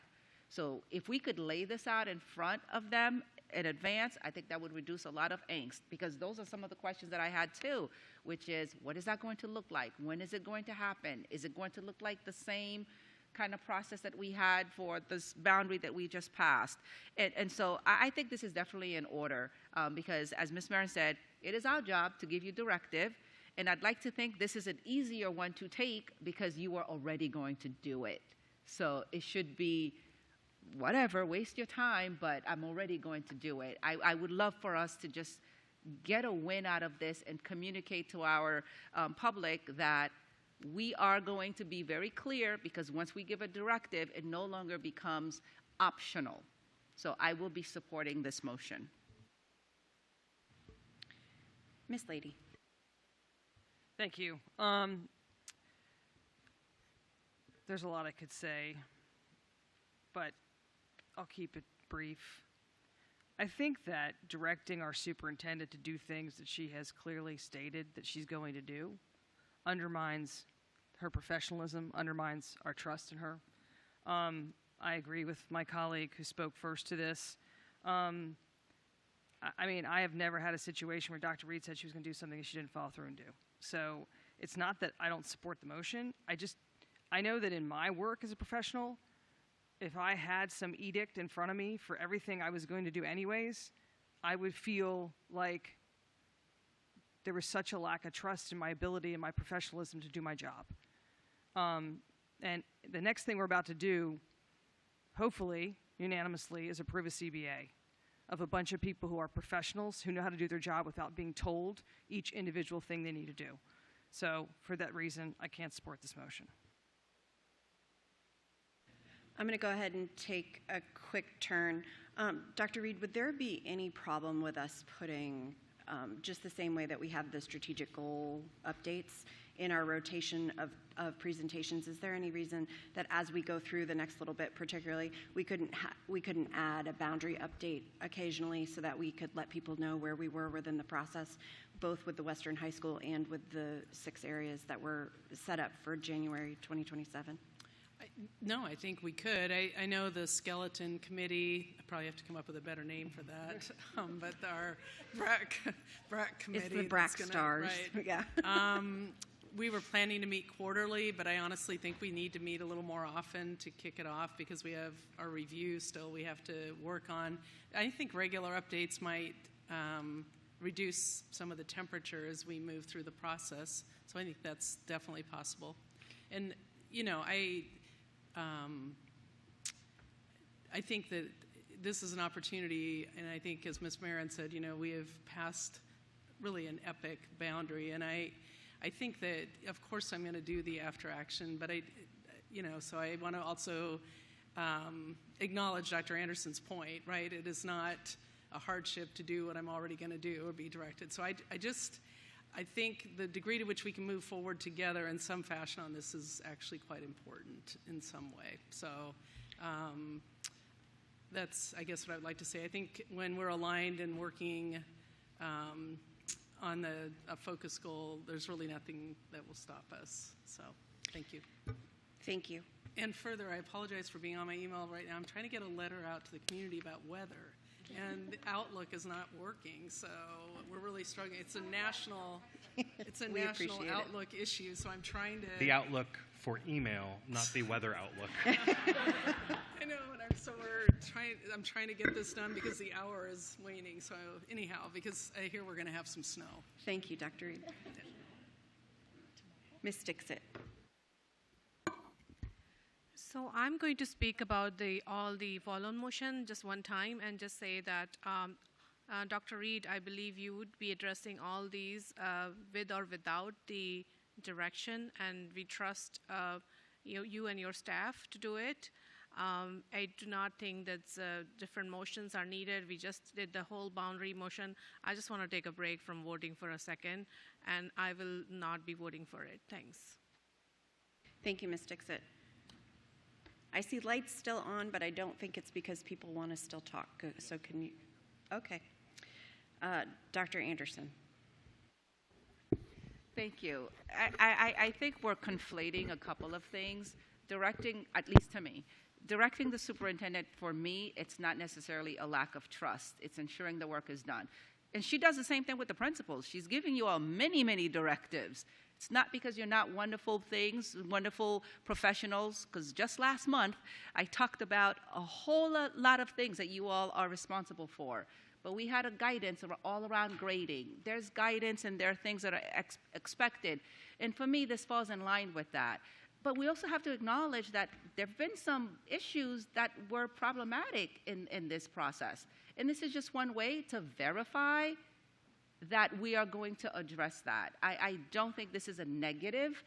S18: So if we could lay this out in front of them in advance, I think that would reduce a lot of angst, because those are some of the questions that I had too, which is, what is that going to look like? When is it going to happen? Is it going to look like the same kind of process that we had for this boundary that we just passed? And so I think this is definitely in order, because as Ms. Marin said, it is our job to give you directive, and I'd like to think this is an easier one to take because you are already going to do it. So it should be, whatever, waste your time, but I'm already going to do it. I would love for us to just get a win out of this and communicate to our public that we are going to be very clear, because once we give a directive, it no longer becomes optional. So I will be supporting this motion.
S1: Ms. Lady.
S21: Thank you. There's a lot I could say, but I'll keep it brief. I think that directing our superintendent to do things that she has clearly stated that she's going to do undermines her professionalism, undermines our trust in her. I agree with my colleague who spoke first to this. I mean, I have never had a situation where Dr. Reed said she was going to do something and she didn't follow through and do. So it's not that I don't support the motion. I know that in my work as a professional, if I had some edict in front of me for everything I was going to do anyways, I would feel like there was such a lack of trust in my ability and my professionalism to do my job. And the next thing we're about to do, hopefully, unanimously, is approve a CBA of a bunch of people who are professionals, who know how to do their job without being told each individual thing they need to do. So for that reason, I can't support this motion.
S1: I'm going to go ahead and take a quick turn. Dr. Reed, would there be any problem with us putting, just the same way that we have the strategic goal updates in our rotation of presentations, is there any reason that as we go through the next little bit particularly, we couldn't add a boundary update occasionally so that we could let people know where we were within the process, both with the Western High School and with the 6 areas that were set up for January 2027?
S8: No, I think we could. I know the skeleton committee, I probably have to come up with a better name for that, but our BRAC committee.
S1: It's the BRAC stars.
S8: Right.
S1: Yeah.
S8: We were planning to meet quarterly, but I honestly think we need to meet a little more often to kick it off, because we have our review still we have to work on. I think regular updates might reduce some of the temperature as we move through the process. So I think that's definitely possible. And, you know, I think that this is an opportunity, and I think, as Ms. Marin said, you know, we have passed really an epic boundary, and I think that, of course, I'm going to do the after action, but so I want to also acknowledge Dr. Anderson's point, right? It is not a hardship to do what I'm already going to do or be directed. So I think the degree to which we can move forward together in some fashion on this is actually quite important in some way. So that's, I guess, what I'd like to say. I think when we're aligned and working on a focus goal, there's really nothing that will stop us. So thank you.
S1: Thank you.
S8: And further, I apologize for being on my email right now. I'm trying to get a letter out to the community about weather, and the Outlook is not working, so we're really struggling. It's a national Outlook issue, so I'm trying to...
S7: The Outlook for email, not the weather Outlook.
S8: I know, and I'm trying to get this done because the hour is waning. So anyhow, because I hear we're going to have some snow.
S1: Thank you, Dr. Reed. Ms. Dixit.
S19: So I'm going to speak about all the follow-on motion just one time and just say that Dr. Reed, I believe you would be addressing all these with or without the direction, and we trust you and your staff to do it. I do not think that different motions are needed. We just did the whole boundary motion. I just want to take a break from voting for a second, and I will not be voting for it. Thanks.
S1: Thank you, Ms. Dixit. I see lights still on, but I don't think it's because people want to still talk. So can you? Okay. Dr. Anderson.
S18: Thank you. I think we're conflating a couple of things. Directing, at least to me, directing the superintendent, for me, it's not necessarily a lack of trust. It's ensuring the work is done. And she does the same thing with the principals. She's giving you all many, many directives. It's not because you're not wonderful things, wonderful professionals, because just last month, I talked about a whole lot of things that you all are responsible for. But we had a guidance all around grading. There's guidance and there are things that are expected. And for me, this falls in line with that. But we also have to acknowledge that there have been some issues that were problematic in this process. And this is just one way to verify that we are going to address that. I don't think this is a negative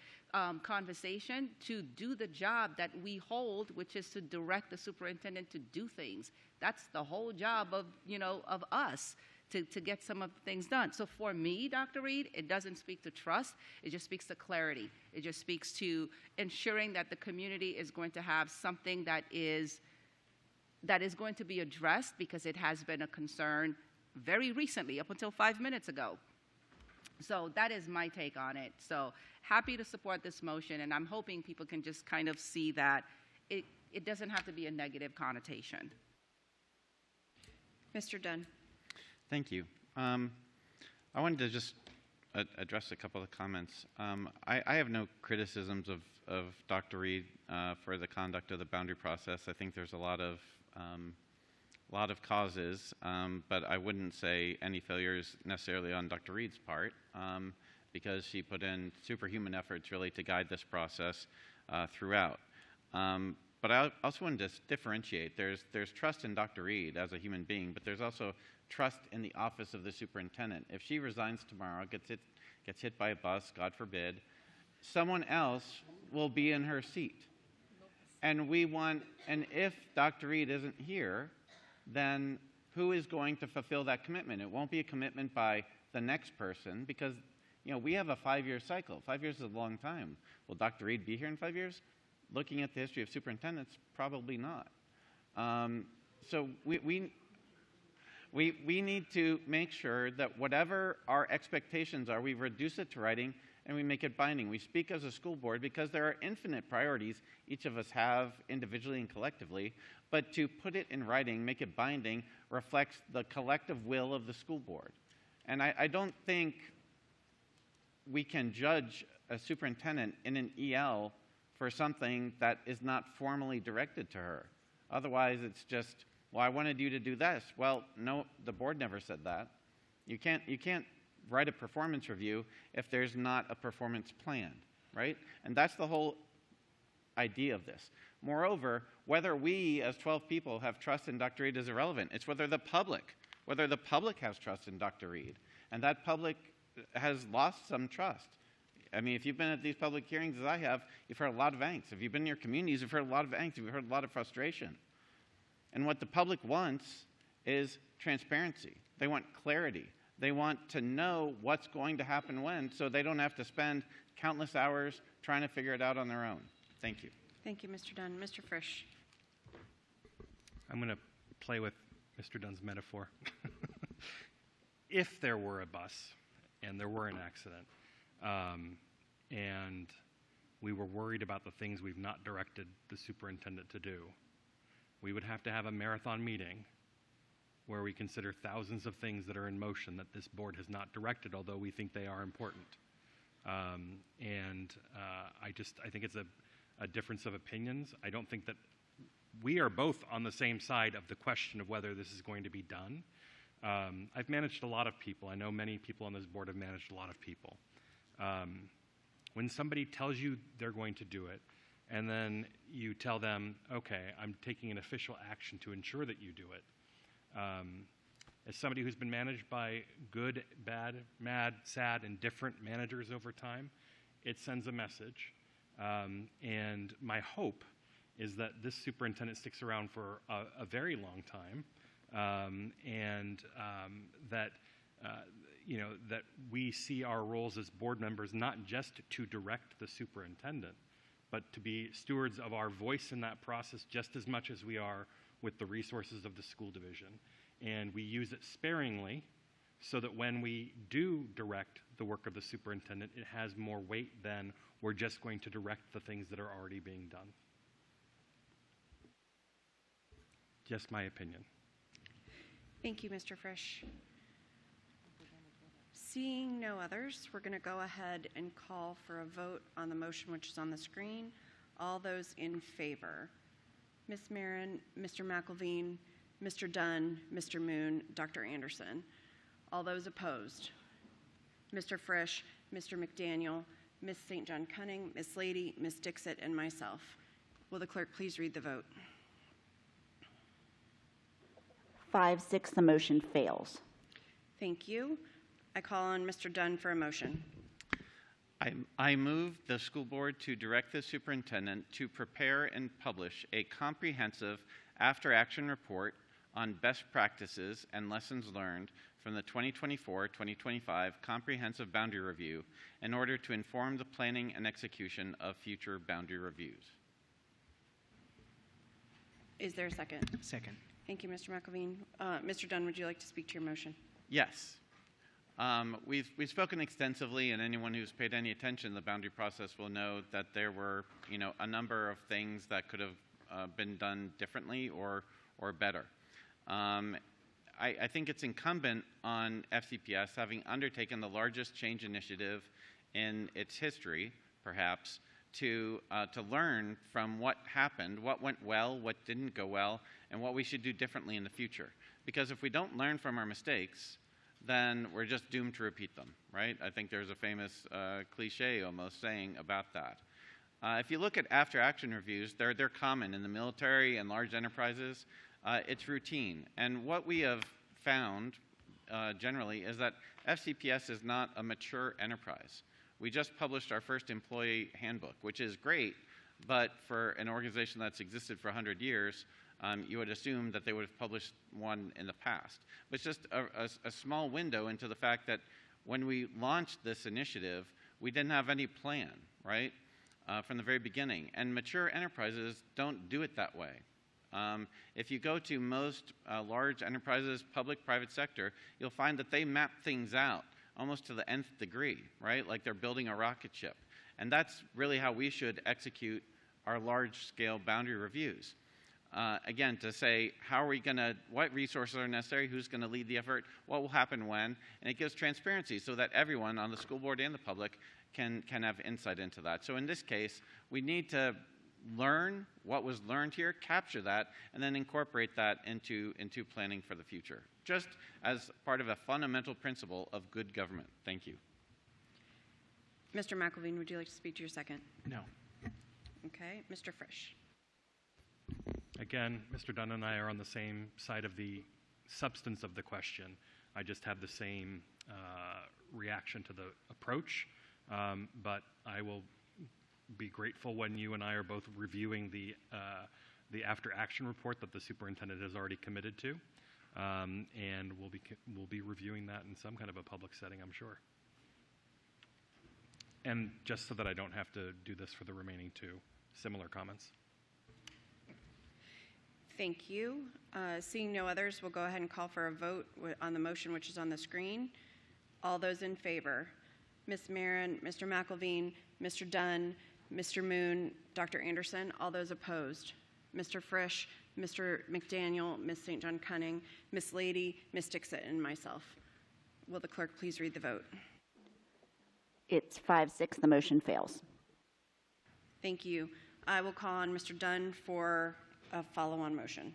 S18: conversation to do the job that we hold, which is to direct the superintendent to do things. That's the whole job of us, to get some of the things done. So for me, Dr. Reed, it doesn't speak to trust. It just speaks to clarity. It just speaks to ensuring that the community is going to have something that is going to be addressed, because it has been a concern very recently, up until 5 minutes ago. So that is my take on it. So happy to support this motion, and I'm hoping people can just kind of see that it doesn't have to be a negative connotation.
S1: Mr. Dunn.
S3: Thank you. I wanted to just address a couple of comments. I have no criticisms of Dr. Reed for the conduct of the boundary process. I think there's a lot of causes, but I wouldn't say any failures necessarily on Dr. Reed's part, because she put in superhuman efforts really to guide this process throughout. But I also wanted to differentiate. There's trust in Dr. Reed as a human being, but there's also trust in the office of the superintendent. If she resigns tomorrow, gets hit by a bus, God forbid, someone else will be in her seat. And if Dr. Reed isn't here, then who is going to fulfill that commitment? It won't be a commitment by the next person, because we have a 5-year cycle. 5 years is a long time. Will Dr. Reed be here in 5 years? Looking at the history of superintendents, probably not. So we need to make sure that whatever our expectations are, we reduce it to writing and we make it binding. We speak as a school board because there are infinite priorities each of us have individually and collectively, but to put it in writing, make it binding, reflects the collective will of the school board. And I don't think we can judge a superintendent in an EL for something that is not formally directed to her. Otherwise, it's just, well, I wanted you to do this. Well, no, the board never said that. You can't write a performance review if there's not a performance plan, right? And that's the whole idea of this. Moreover, whether we as 12 people have trust in Dr. Reed is irrelevant. It's whether the public has trust in Dr. Reed. And that public has lost some trust. I mean, if you've been at these public hearings as I have, you've heard a lot of angst. If you've been in your communities, you've heard a lot of angst. You've heard a lot of frustration. And what the public wants is transparency. They want clarity. They want to know what's going to happen when, so they don't have to spend countless hours trying to figure it out on their own. Thank you.
S1: Thank you, Mr. Dunn. Mr. Frisch.
S7: I'm going to play with Mr. Dunn's metaphor. If there were a bus and there were an accident, and we were worried about the things we've not directed the superintendent to do, we would have to have a marathon meeting where we consider thousands of things that are in motion that this board has not directed, although we think they are important. I think it's a difference of opinions. I don't think that we are both on the same side of the question of whether this is going to be done. I've managed a lot of people. I know many people on this board have managed a lot of people. When somebody tells you they're going to do it, and then you tell them, okay, I'm taking an official action to ensure that you do it. As somebody who's been managed by good, bad, mad, sad, and different managers over time, it sends a message. And my hope is that this superintendent sticks around for a very long time, that that we see our roles as board members not just to direct the superintendent, but to be stewards of our voice in that process just as much as we are with the resources of the school division. And we use it sparingly so that when we do direct the work of the superintendent, it has more weight than we're just going to direct the things that are already being done. Just my opinion.
S1: Thank you, Mr. Frisch. Seeing no others, we're going to go ahead and call for a vote on the motion which is on the screen. All those in favor. Ms. Marin, Mr. McElveen, Mr. Dunn, Mr. Moon, Dr. Anderson. All those opposed. Mr. Frisch, Mr. McDaniel, Ms. St. John Cunning, Ms. Lady, Ms. Dixit, and myself. Will the clerk please read the vote?
S10: 5-6, the motion fails.
S1: Thank you. I call on Mr. Dunn for a motion.
S3: I move the school board to direct the superintendent to prepare and publish a comprehensive after-action report on best practices and lessons learned from the 2024-2025 Comprehensive Boundary Review in order to inform the planning and execution of future boundary reviews.
S1: Is there a second?
S22: Second.
S1: Thank you, Mr. McElveen. Mr. Dunn, would you like to speak to your motion?
S3: Yes. We've spoken extensively, and anyone who's paid any attention to the boundary process will know that there were, a number of things that could have been done differently or better. I think it's incumbent on FCPS, having undertaken the largest change initiative in its history, perhaps, to learn from what happened, what went well, what didn't go well, and what we should do differently in the future. Because if we don't learn from our mistakes, then we're just doomed to repeat them, right? I think there's a famous cliche almost saying about that. If you look at after-action reviews, they're common in the military and large enterprises. It's routine. And what we have found generally is that FCPS is not a mature enterprise. We just published our first employee handbook, which is great, but for an organization that's existed for 100 years, you would assume that they would have published one in the past. But it's just a small window into the fact that when we launched this initiative, we didn't have any plan, right, from the very beginning. And mature enterprises don't do it that way. If you go to most large enterprises, public, private sector, you'll find that they map things out almost to the nth degree, right, like they're building a rocket ship. And that's really how we should execute our large-scale boundary reviews. Again, to say, how are we going to, what resources are necessary, who's going to lead the effort, what will happen when, and it gives transparency so that everyone on the school board and the public can have insight into that. So in this case, we need to learn what was learned here, capture that, and then incorporate that into planning for the future, just as part of a fundamental principle of good government. Thank you.
S1: Mr. McElveen, would you like to speak to your second?
S7: No.
S1: Okay. Mr. Frisch.
S7: Again, Mr. Dunn and I are on the same side of the substance of the question. I just have the same reaction to the approach, but I will be grateful when you and I are both reviewing the after-action report that the superintendent has already committed to. and we'll be reviewing that in some kind of a public setting, I'm sure. And just so that I don't have to do this for the remaining two, similar comments.
S1: Thank you. Seeing no others, we'll go ahead and call for a vote on the motion which is on the screen. All those in favor? Ms. Marin, Mr. McElveen, Mr. Dunn, Mr. Moon, Dr. Anderson. All those opposed? Mr. Frisch, Mr. McDaniel, Ms. St. John Cunning, Ms. Lady, Ms. Dixit, and myself. Will the clerk please read the vote?
S10: It's 5-6. The motion fails.
S1: Thank you. I will call on Mr. Dunn for a follow-on motion.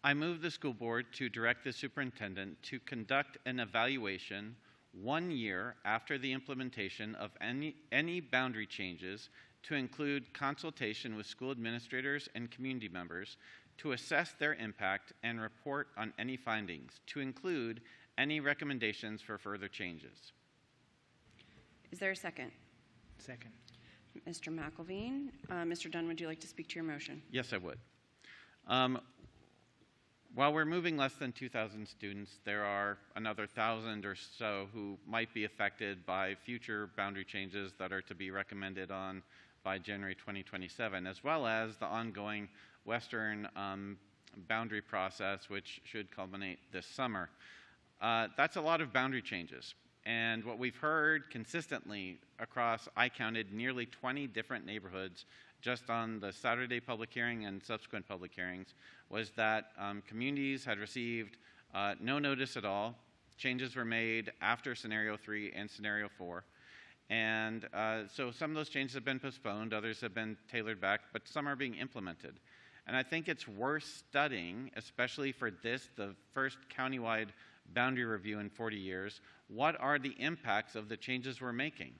S3: I move the school board to direct the superintendent to conduct an evaluation 1 year after the implementation of any boundary changes, to include consultation with school administrators and community members to assess their impact and report on any findings, to include any recommendations for further changes.
S1: Is there a second?
S22: Second.
S1: Mr. McElveen. Mr. Dunn, would you like to speak to your motion?
S3: Yes, I would. While we're moving less than 2,000 students, there are another 1,000 or so who might be affected by future boundary changes that are to be recommended on by January 2027, as well as the ongoing Western boundary process, which should culminate this summer. That's a lot of boundary changes. And what we've heard consistently across, I counted nearly 20 different neighborhoods just on the Saturday public hearing and subsequent public hearings, was that communities had received no notice at all. Changes were made after Scenario 3 and Scenario 4. And so some of those changes have been postponed, others have been tailored back, but some are being implemented. And I think it's worth studying, especially for this, the first countywide boundary review in 40 years, what are the impacts of the changes we're making?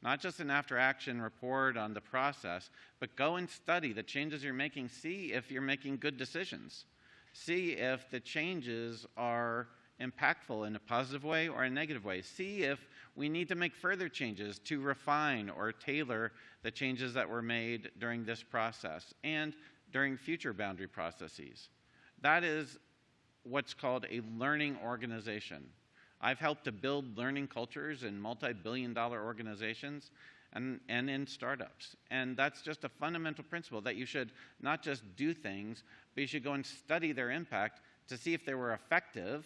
S3: Not just an after-action report on the process, but go and study the changes you're making. See if you're making good decisions. See if the changes are impactful in a positive way or a negative way. See if we need to make further changes to refine or tailor the changes that were made during this process and during future boundary processes. That is what's called a learning organization. I've helped to build learning cultures in multi-billion-dollar organizations and in startups. And that's just a fundamental principle, that you should not just do things, but you should go and study their impact to see if they were effective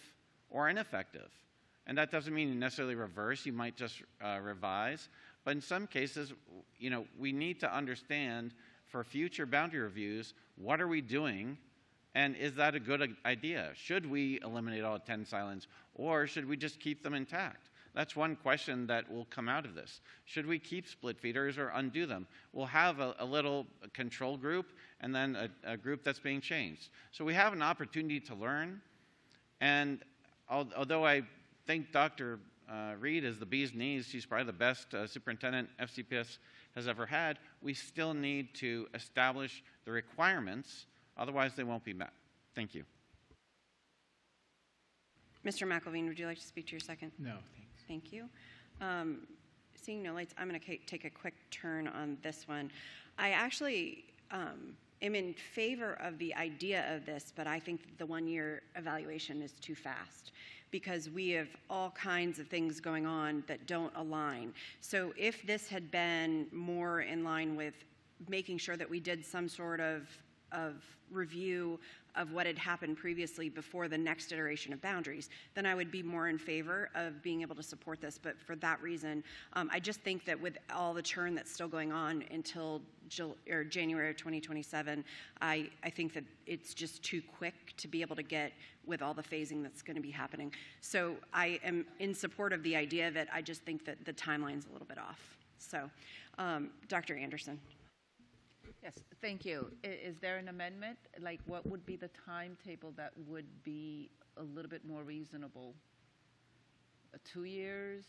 S3: or ineffective. And that doesn't mean you necessarily reverse, you might just revise. But in some cases, you know, we need to understand for future boundary reviews, what are we doing? And is that a good idea? Should we eliminate all attendance islands, or should we just keep them intact? That's one question that will come out of this. Should we keep split feeders or undo them? We'll have a little control group and then a group that's being changed. So we have an opportunity to learn. And although I think Dr. Reed is the bee's knees, she's probably the best superintendent FCPS has ever had, we still need to establish the requirements. Otherwise, they won't be met. Thank you.
S1: Mr. McElveen, would you like to speak to your second?
S22: No, thanks.
S1: Thank you. Seeing no lights, I'm going to take a quick turn on this one. I actually am in favor of the idea of this, but I think that the one-year evaluation is too fast, because we have all kinds of things going on that don't align. So if this had been more in line with making sure that we did some sort of review of what had happened previously before the next iteration of boundaries, then I would be more in favor of being able to support this. But for that reason, I just think that with all the churn that's still going on until January of 2027, I think that it's just too quick to be able to get with all the phasing that's going to be happening. So I am in support of the idea of it. I just think that the timeline's a little bit off. So, Dr. Anderson.
S18: Yes, thank you. Is there an amendment? Like, what would be the timetable that would be a little bit more reasonable? 2 years?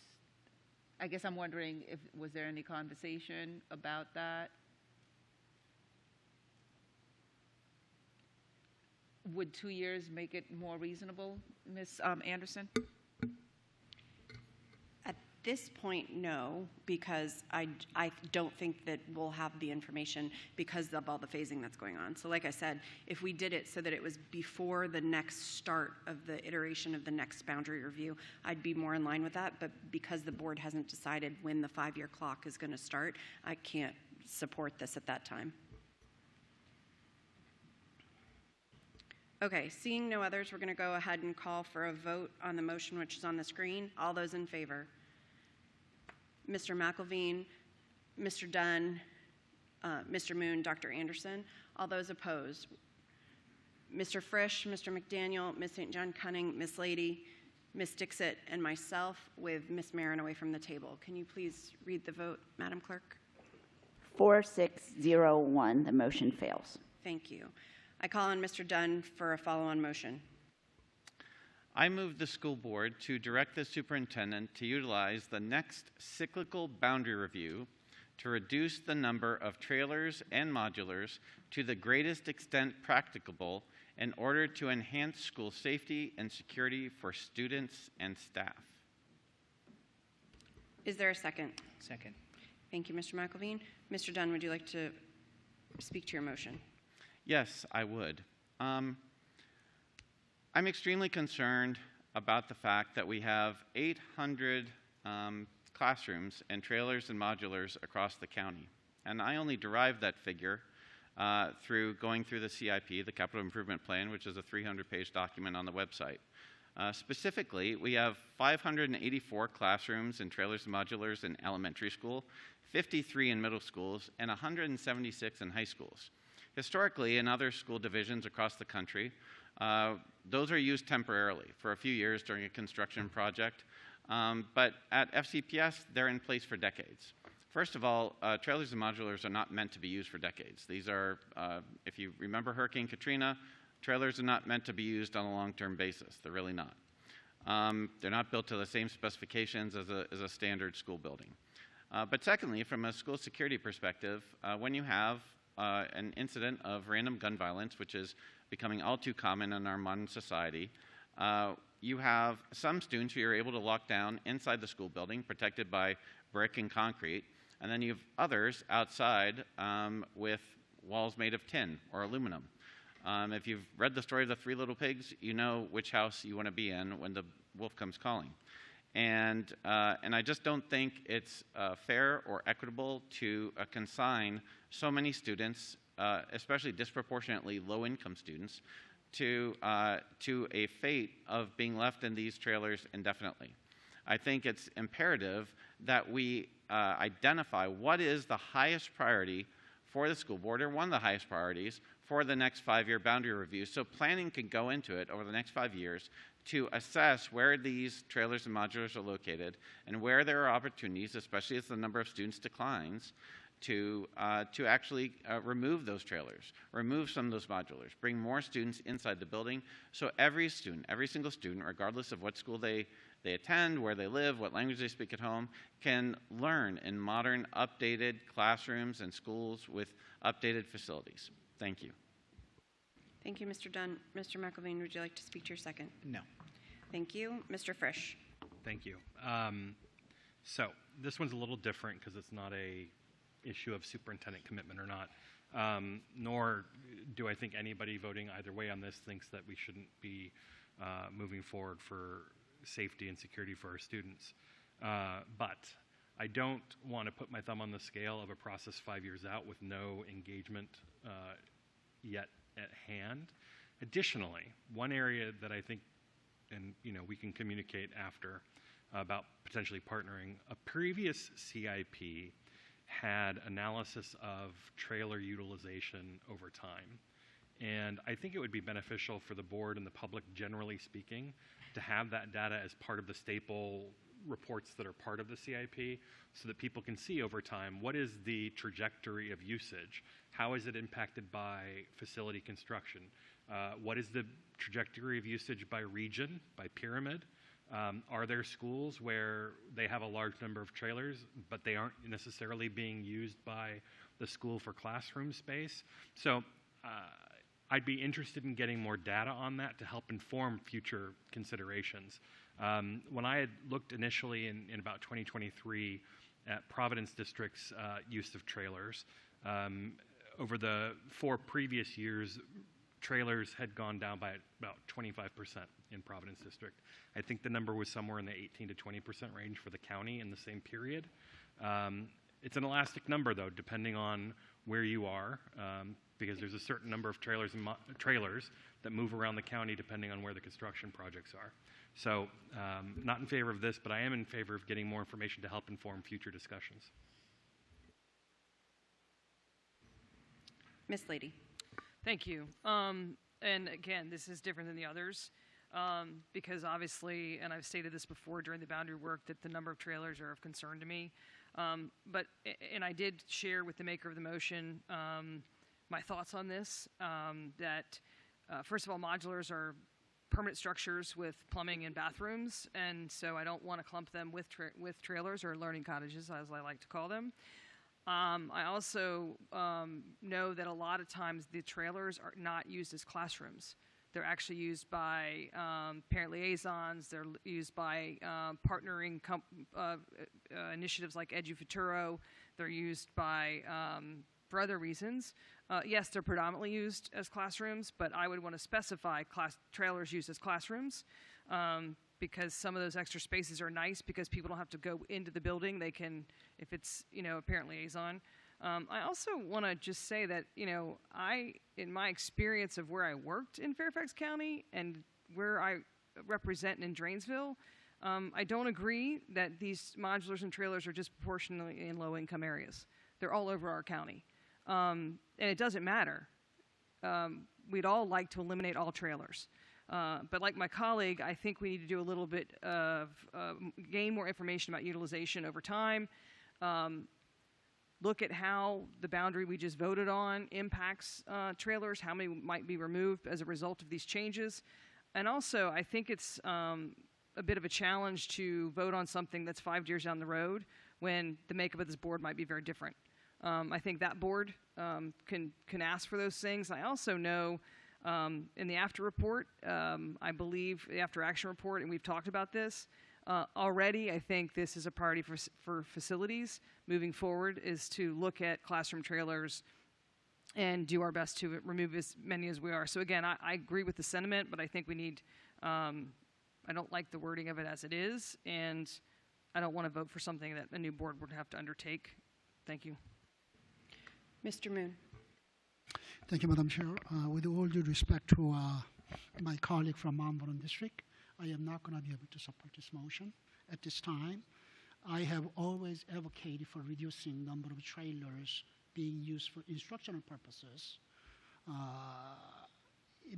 S18: I guess I'm wondering if, was there any conversation about that? Would 2 years make it more reasonable, Ms. Anderson?
S1: At this point, no, because I don't think that we'll have the information because of all the phasing that's going on. So like I said, if we did it so that it was before the next start of the iteration of the next boundary review, I'd be more in line with that. But because the board hasn't decided when the 5-year clock is going to start, I can't support this at that time. Okay, seeing no others, we're going to go ahead and call for a vote on the motion which is on the screen. All those in favor? Mr. McElveen, Mr. Dunn, Mr. Moon, Dr. Anderson. All those opposed? Mr. Frisch, Mr. McDaniel, Ms. St. John Cunning, Ms. Lady, Ms. Dixit, and myself with Ms. Marin away from the table. Can you please read the vote, Madam Clerk?
S10: 4601, the motion fails.
S1: Thank you. I call on Mr. Dunn for a follow-on motion.
S3: I move the school board to direct the superintendent to utilize the next cyclical boundary review to reduce the number of trailers and modulars to the greatest extent practicable in order to enhance school safety and security for students and staff.
S1: Is there a second?
S22: Second.
S1: Thank you, Mr. McElveen. Mr. Dunn, would you like to speak to your motion?
S3: Yes, I would. I'm extremely concerned about the fact that we have 800 classrooms and trailers and modulars across the county. And I only derived that figure through going through the CIP, the Capital Improvement Plan, which is a 300-page document on the website. Specifically, we have 584 classrooms and trailers and modulars in elementary school, 53 in middle schools, and 176 in high schools. Historically, in other school divisions across the country, those are used temporarily for a few years during a construction project. But at FCPS, they're in place for decades. First of all, trailers and modulars are not meant to be used for decades. These are, if you remember Hurricane Katrina, trailers are not meant to be used on a long-term basis. They're really not. They're not built to the same specifications as a standard school building. But secondly, from a school security perspective, when you have an incident of random gun violence, which is becoming all too common in our modern society, you have some students who are able to lock down inside the school building, protected by brick and concrete, and then you have others outside with walls made of tin or aluminum. If you've read the story of the Three Little Pigs, you know which house you want to be in when the wolf comes calling. And I just don't think it's fair or equitable to consign so many students, especially disproportionately low-income students, to a fate of being left in these trailers indefinitely. I think it's imperative that we identify what is the highest priority for the school board, or one of the highest priorities for the next 5-year boundary review, so planning can go into it over the next 5 years to assess where these trailers and modulars are located and where there are opportunities, especially as the number of students declines, to actually remove those trailers, remove some of those modulars, bring more students inside the building, so every single student, regardless of what school they attend, where they live, what language they speak at home, can learn in modern, updated classrooms and schools with updated facilities. Thank you.
S1: Thank you, Mr. Dunn. Mr. McElveen, would you like to speak to your second?
S22: No.
S1: Thank you. Mr. Frisch.
S7: Thank you. So this one's a little different because it's not a issue of superintendent commitment or not, nor do I think anybody voting either way on this thinks that we shouldn't be moving forward for safety and security for our students. But I don't want to put my thumb on the scale of a process 5 years out with no engagement yet at hand. Additionally, one area that I think, and we can communicate after about potentially partnering, a previous CIP had analysis of trailer utilization over time. And I think it would be beneficial for the board and the public, generally speaking, to have that data as part of the staple reports that are part of the CIP so that people can see over time what is the trajectory of usage, how is it impacted by facility construction, what is the trajectory of usage by region, by pyramid. Are there schools where they have a large number of trailers, but they aren't necessarily being used by the school for classroom space? So I'd be interested in getting more data on that to help inform future considerations. When I had looked initially in about 2023 at Providence District's use of trailers, over the 4 previous years, trailers had gone down by about 25% in Providence District. I think the number was somewhere in the 18 to 20% range for the county in the same period. It's an elastic number, though, depending on where you are, because there's a certain number of trailers that move around the county depending on where the construction projects are. So not in favor of this, but I am in favor of getting more information to help inform future discussions.
S5: Ms. Lady.
S21: Thank you. And again, this is different than the others because obviously, and I've stated this before during the boundary work, that the number of trailers are of concern to me. And I did share with the maker of the motion my thoughts on this, that first of all, modulars are permanent structures with plumbing and bathrooms, and so I don't want to clump them with trailers or learning cottages, as I like to call them. I also know that a lot of times the trailers are not used as classrooms. They're actually used by parent liaisons. They're used by partnering initiatives like EduFuturo. They're used by for other reasons. Yes, they're predominantly used as classrooms, but I would want to specify trailers used as classrooms because some of those extra spaces are nice because people don't have to go into the building. They can, if it's, a parent liaison. I also want to just say that, in my experience of where I worked in Fairfax County and where I represent in Drainsville, I don't agree that these modulars and trailers are disproportionately in low-income areas. They're all over our county. And it doesn't matter. We'd all like to eliminate all trailers. But like my colleague, I think we need to do a little bit of gain more information about utilization over time. Look at how the boundary we just voted on impacts trailers, how many might be removed as a result of these changes. And also, I think it's a bit of a challenge to vote on something that's 5 years down the road when the makeup of this board might be very different. I think that board can ask for those things. I also know in the after report, I believe the after action report, and we've talked about this, already, I think this is a priority for facilities moving forward, is to look at classroom trailers and do our best to remove as many as we are. So again, I agree with the sentiment, but I think we need, I don't like the wording of it as it is, and I don't want to vote for something that a new board would have to undertake. Thank you.
S5: Mr. Moon.
S16: Thank you, Madam Chair. With all due respect to my colleague from Mount Vernon District, I am not going to be able to support this motion at this time. I have always advocated for reducing the number of trailers being used for instructional purposes,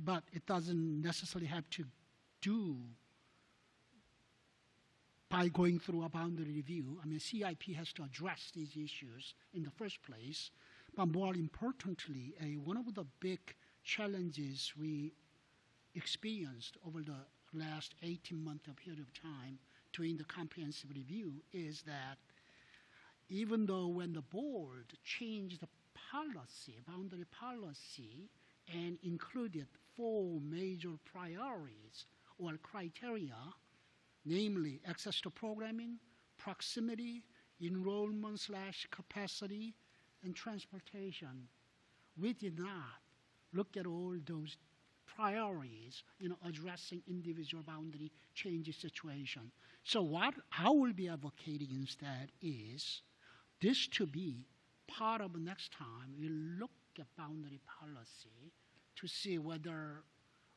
S16: but it doesn't necessarily have to do by going through a boundary review. I mean, CIP has to address these issues in the first place, but more importantly, one of the big challenges we experienced over the last 18-month period of time during the comprehensive review is that even though when the board changed the policy, boundary policy, and included 4 major priorities or criteria, namely access to programming, proximity, enrollment/capacity, and transportation, we did not look at all those priorities, addressing individual boundary changes situation. So how we'll be advocating instead is this to be part of next time we look at boundary policy to see whether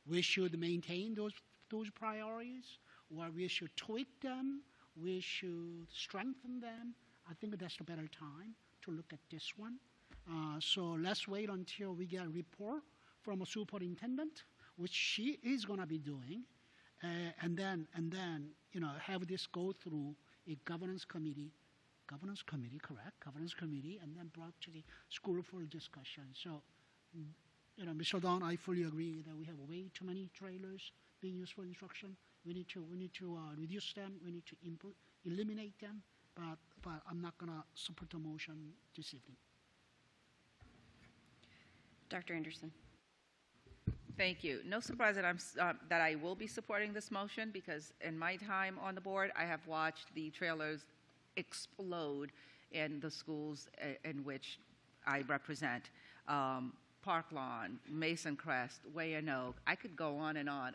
S16: we should maintain those priorities or we should tweak them, we should strengthen them. I think that's the better time to look at this one. So let's wait until we get a report from a superintendent, which she is going to be doing, and then have this go through a governance committee, and then brought to the school for discussion. So, Mr. Don, I fully agree that we have way too many trailers being used for instruction. We need to reduce them. We need to eliminate them. But I'm not going to support the motion this evening.
S5: Dr. Anderson.
S18: Thank you. No surprise that that I will be supporting this motion, because in my time on the board, I have watched the trailers explode in the schools in which I represent. Park Lawn, Mason Crest, Wayne Oak. I could go on and on.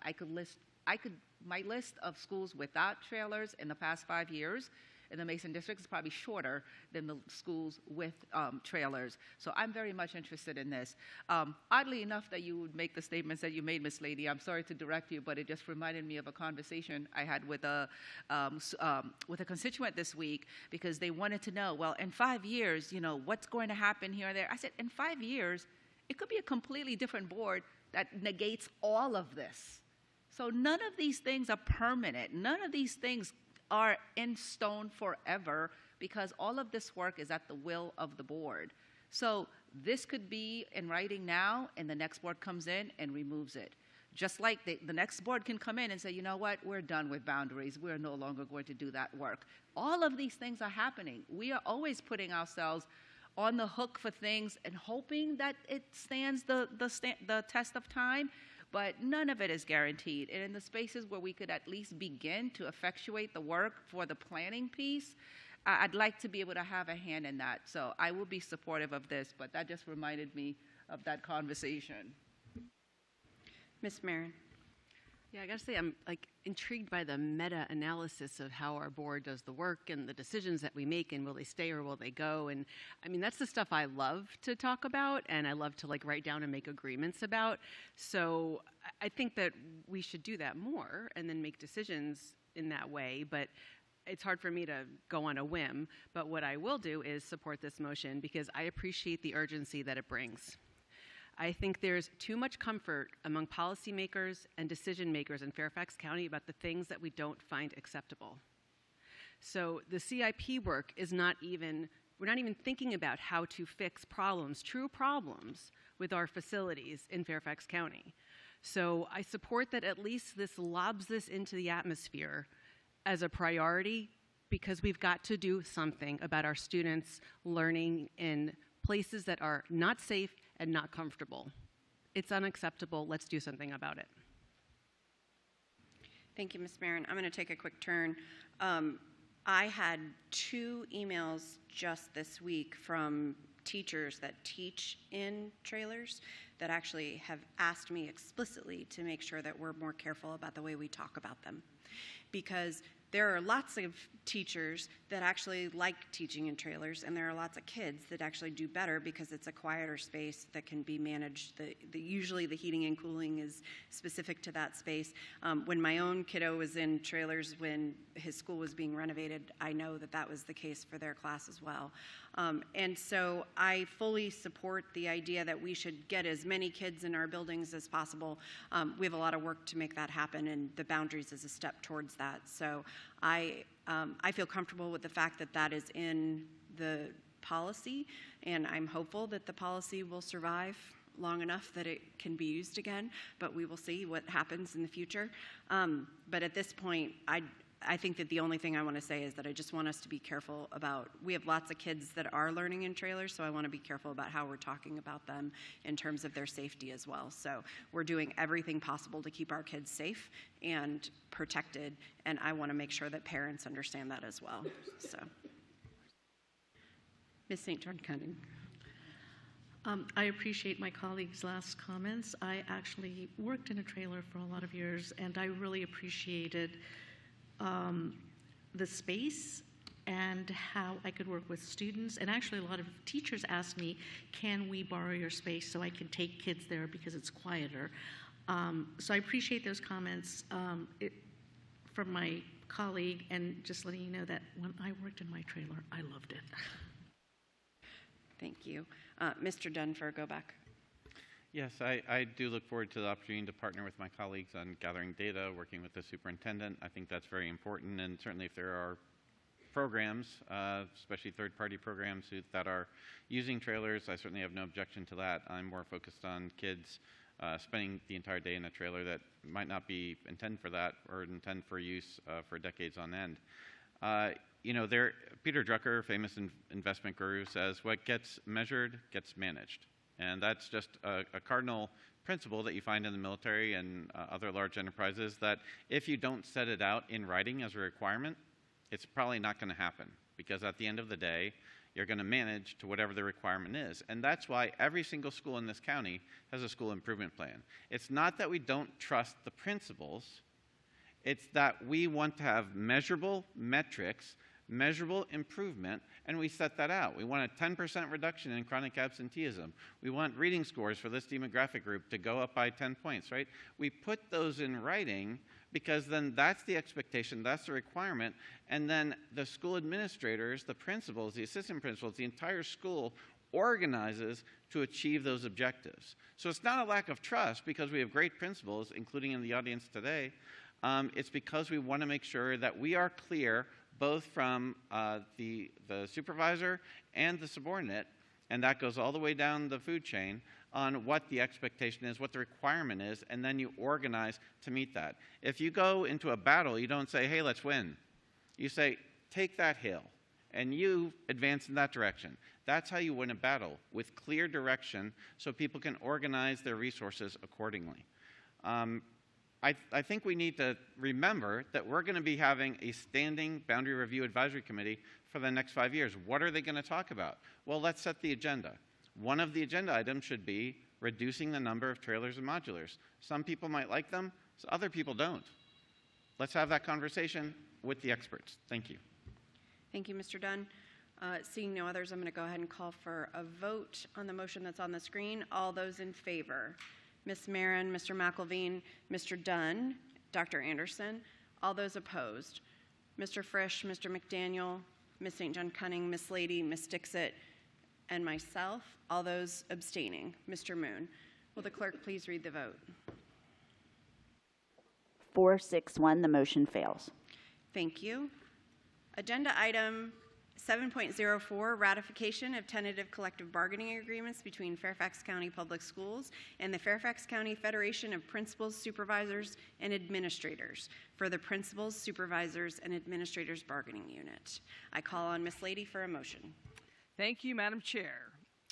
S18: My list of schools without trailers in the past 5 years in the Mason district is probably shorter than the schools with trailers. So I'm very much interested in this. Oddly enough that you would make the statements that you made, Ms. Lady, I'm sorry to direct you, but it just reminded me of a conversation I had with a constituent this week, because they wanted to know, well, in 5 years, you know, what's going to happen here or there? I said, in 5 years, it could be a completely different board that negates all of this. So none of these things are permanent. None of these things are in stone forever, because all of this work is at the will of the board. So this could be in writing now, and the next board comes in and removes it. Just like the next board can come in and say, you know what, we're done with boundaries. We're no longer going to do that work. All of these things are happening. We are always putting ourselves on the hook for things and hoping that it stands the test of time, but none of it is guaranteed. And in the spaces where we could at least begin to effectuate the work for the planning piece, I'd like to be able to have a hand in that. So I will be supportive of this, but that just reminded me of that conversation.
S1: Ms. Marin.
S20: Yeah, I gotta say, I'm intrigued by the meta-analysis of how our board does the work and the decisions that we make, and will they stay or will they go? And I mean, that's the stuff I love to talk about, and I love to write down and make agreements about. So I think that we should do that more and then make decisions in that way. But it's hard for me to go on a whim. But what I will do is support this motion, because I appreciate the urgency that it brings. I think there's too much comfort among policymakers and decision makers in Fairfax County about the things that we don't find acceptable. So the CIP work is we're not even thinking about how to fix problems, true problems, with our facilities in Fairfax County. So I support that at least this lobs this into the atmosphere as a priority, because we've got to do something about our students learning in places that are not safe and not comfortable. It's unacceptable. Let's do something about it.
S1: Thank you, Ms. Marin. I'm going to take a quick turn. I had 2 emails just this week from teachers that teach in trailers that actually have asked me explicitly to make sure that we're more careful about the way we talk about them. Because there are lots of teachers that actually like teaching in trailers, and there are lots of kids that actually do better because it's a quieter space that can be managed. Usually the heating and cooling is specific to that space. When my own kiddo was in trailers when his school was being renovated, I know that that was the case for their class as well. And so I fully support the idea that we should get as many kids in our buildings as possible. We have a lot of work to make that happen, and the boundaries is a step towards that. So I feel comfortable with the fact that that is in the policy, and I'm hopeful that the policy will survive long enough that it can be used again, but we will see what happens in the future. But at this point, I think that the only thing I want to say is that I just want us to be careful about, we have lots of kids that are learning in trailers, so I want to be careful about how we're talking about them in terms of their safety as well. So we're doing everything possible to keep our kids safe and protected, and I want to make sure that parents understand that as well. So, Ms. St. John Cunning.
S14: I appreciate my colleague's last comments. I actually worked in a trailer for a lot of years, and I really appreciated the space and how I could work with students. And actually a lot of teachers asked me, can we borrow your space so I can take kids there because it's quieter? So I appreciate those comments from my colleague, and just letting you know that when I worked in my trailer, I loved it.
S1: Thank you. Mr. Dunford, go back.
S3: Yes, I do look forward to the opportunity to partner with my colleagues on gathering data, working with the superintendent. I think that's very important, and certainly if there are programs, especially third-party programs that are using trailers, I certainly have no objection to that. I'm more focused on kids spending the entire day in a trailer that might not be intended for that or intended for use for decades on end. Peter Drucker, famous investment guru, says what gets measured gets managed. And that's just a cardinal principle that you find in the military and other large enterprises, that if you don't set it out in writing as a requirement, it's probably not going to happen, because at the end of the day, you're going to manage to whatever the requirement is. And that's why every single school in this county has a school improvement plan. It's not that we don't trust the principals, it's that we want to have measurable metrics, measurable improvement, and we set that out. We want a 10% reduction in chronic absenteeism. We want reading scores for this demographic group to go up by 10 points, right? We put those in writing because then that's the expectation, that's the requirement, and then the school administrators, the principals, the assistant principals, the entire school organizes to achieve those objectives. So it's not a lack of trust because we have great principals, including in the audience today. It's because we want to make sure that we are clear both from the supervisor and the subordinate, and that goes all the way down the food chain, on what the expectation is, what the requirement is, and then you organize to meet that. If you go into a battle, you don't say, hey, let's win. You say, take that hill, and you advance in that direction. That's how you win a battle, with clear direction so people can organize their resources accordingly. I think we need to remember that we're going to be having a standing boundary review advisory committee for the next 5 years. What are they going to talk about? Well, let's set the agenda. One of the agenda items should be reducing the number of trailers and modulars. Some people might like them, so other people don't. Let's have that conversation with the experts. Thank you.
S1: Thank you, Mr. Dunn. Seeing no others, I'm going to go ahead and call for a vote on the motion that's on the screen. All those in favor? Ms. Marin, Mr. McElveen, Mr. Dunn, Dr. Anderson. All those opposed? Mr. Frisch, Mr. McDaniel, Ms. St. John Cunning, Ms. Lady, Ms. Dixit, and myself. All those abstaining. Mr. Moon. Will the clerk please read the vote?
S10: 4-6-1, the motion fails.
S1: Thank you. Agenda item 7.04, ratification of tentative collective bargaining agreements between Fairfax County Public Schools and the Fairfax County Federation of Principals, Supervisors, and Administrators for the Principals, Supervisors, and Administrators Bargaining Unit. I call on Ms. Lady for a motion.
S21: Thank you, Madam Chair.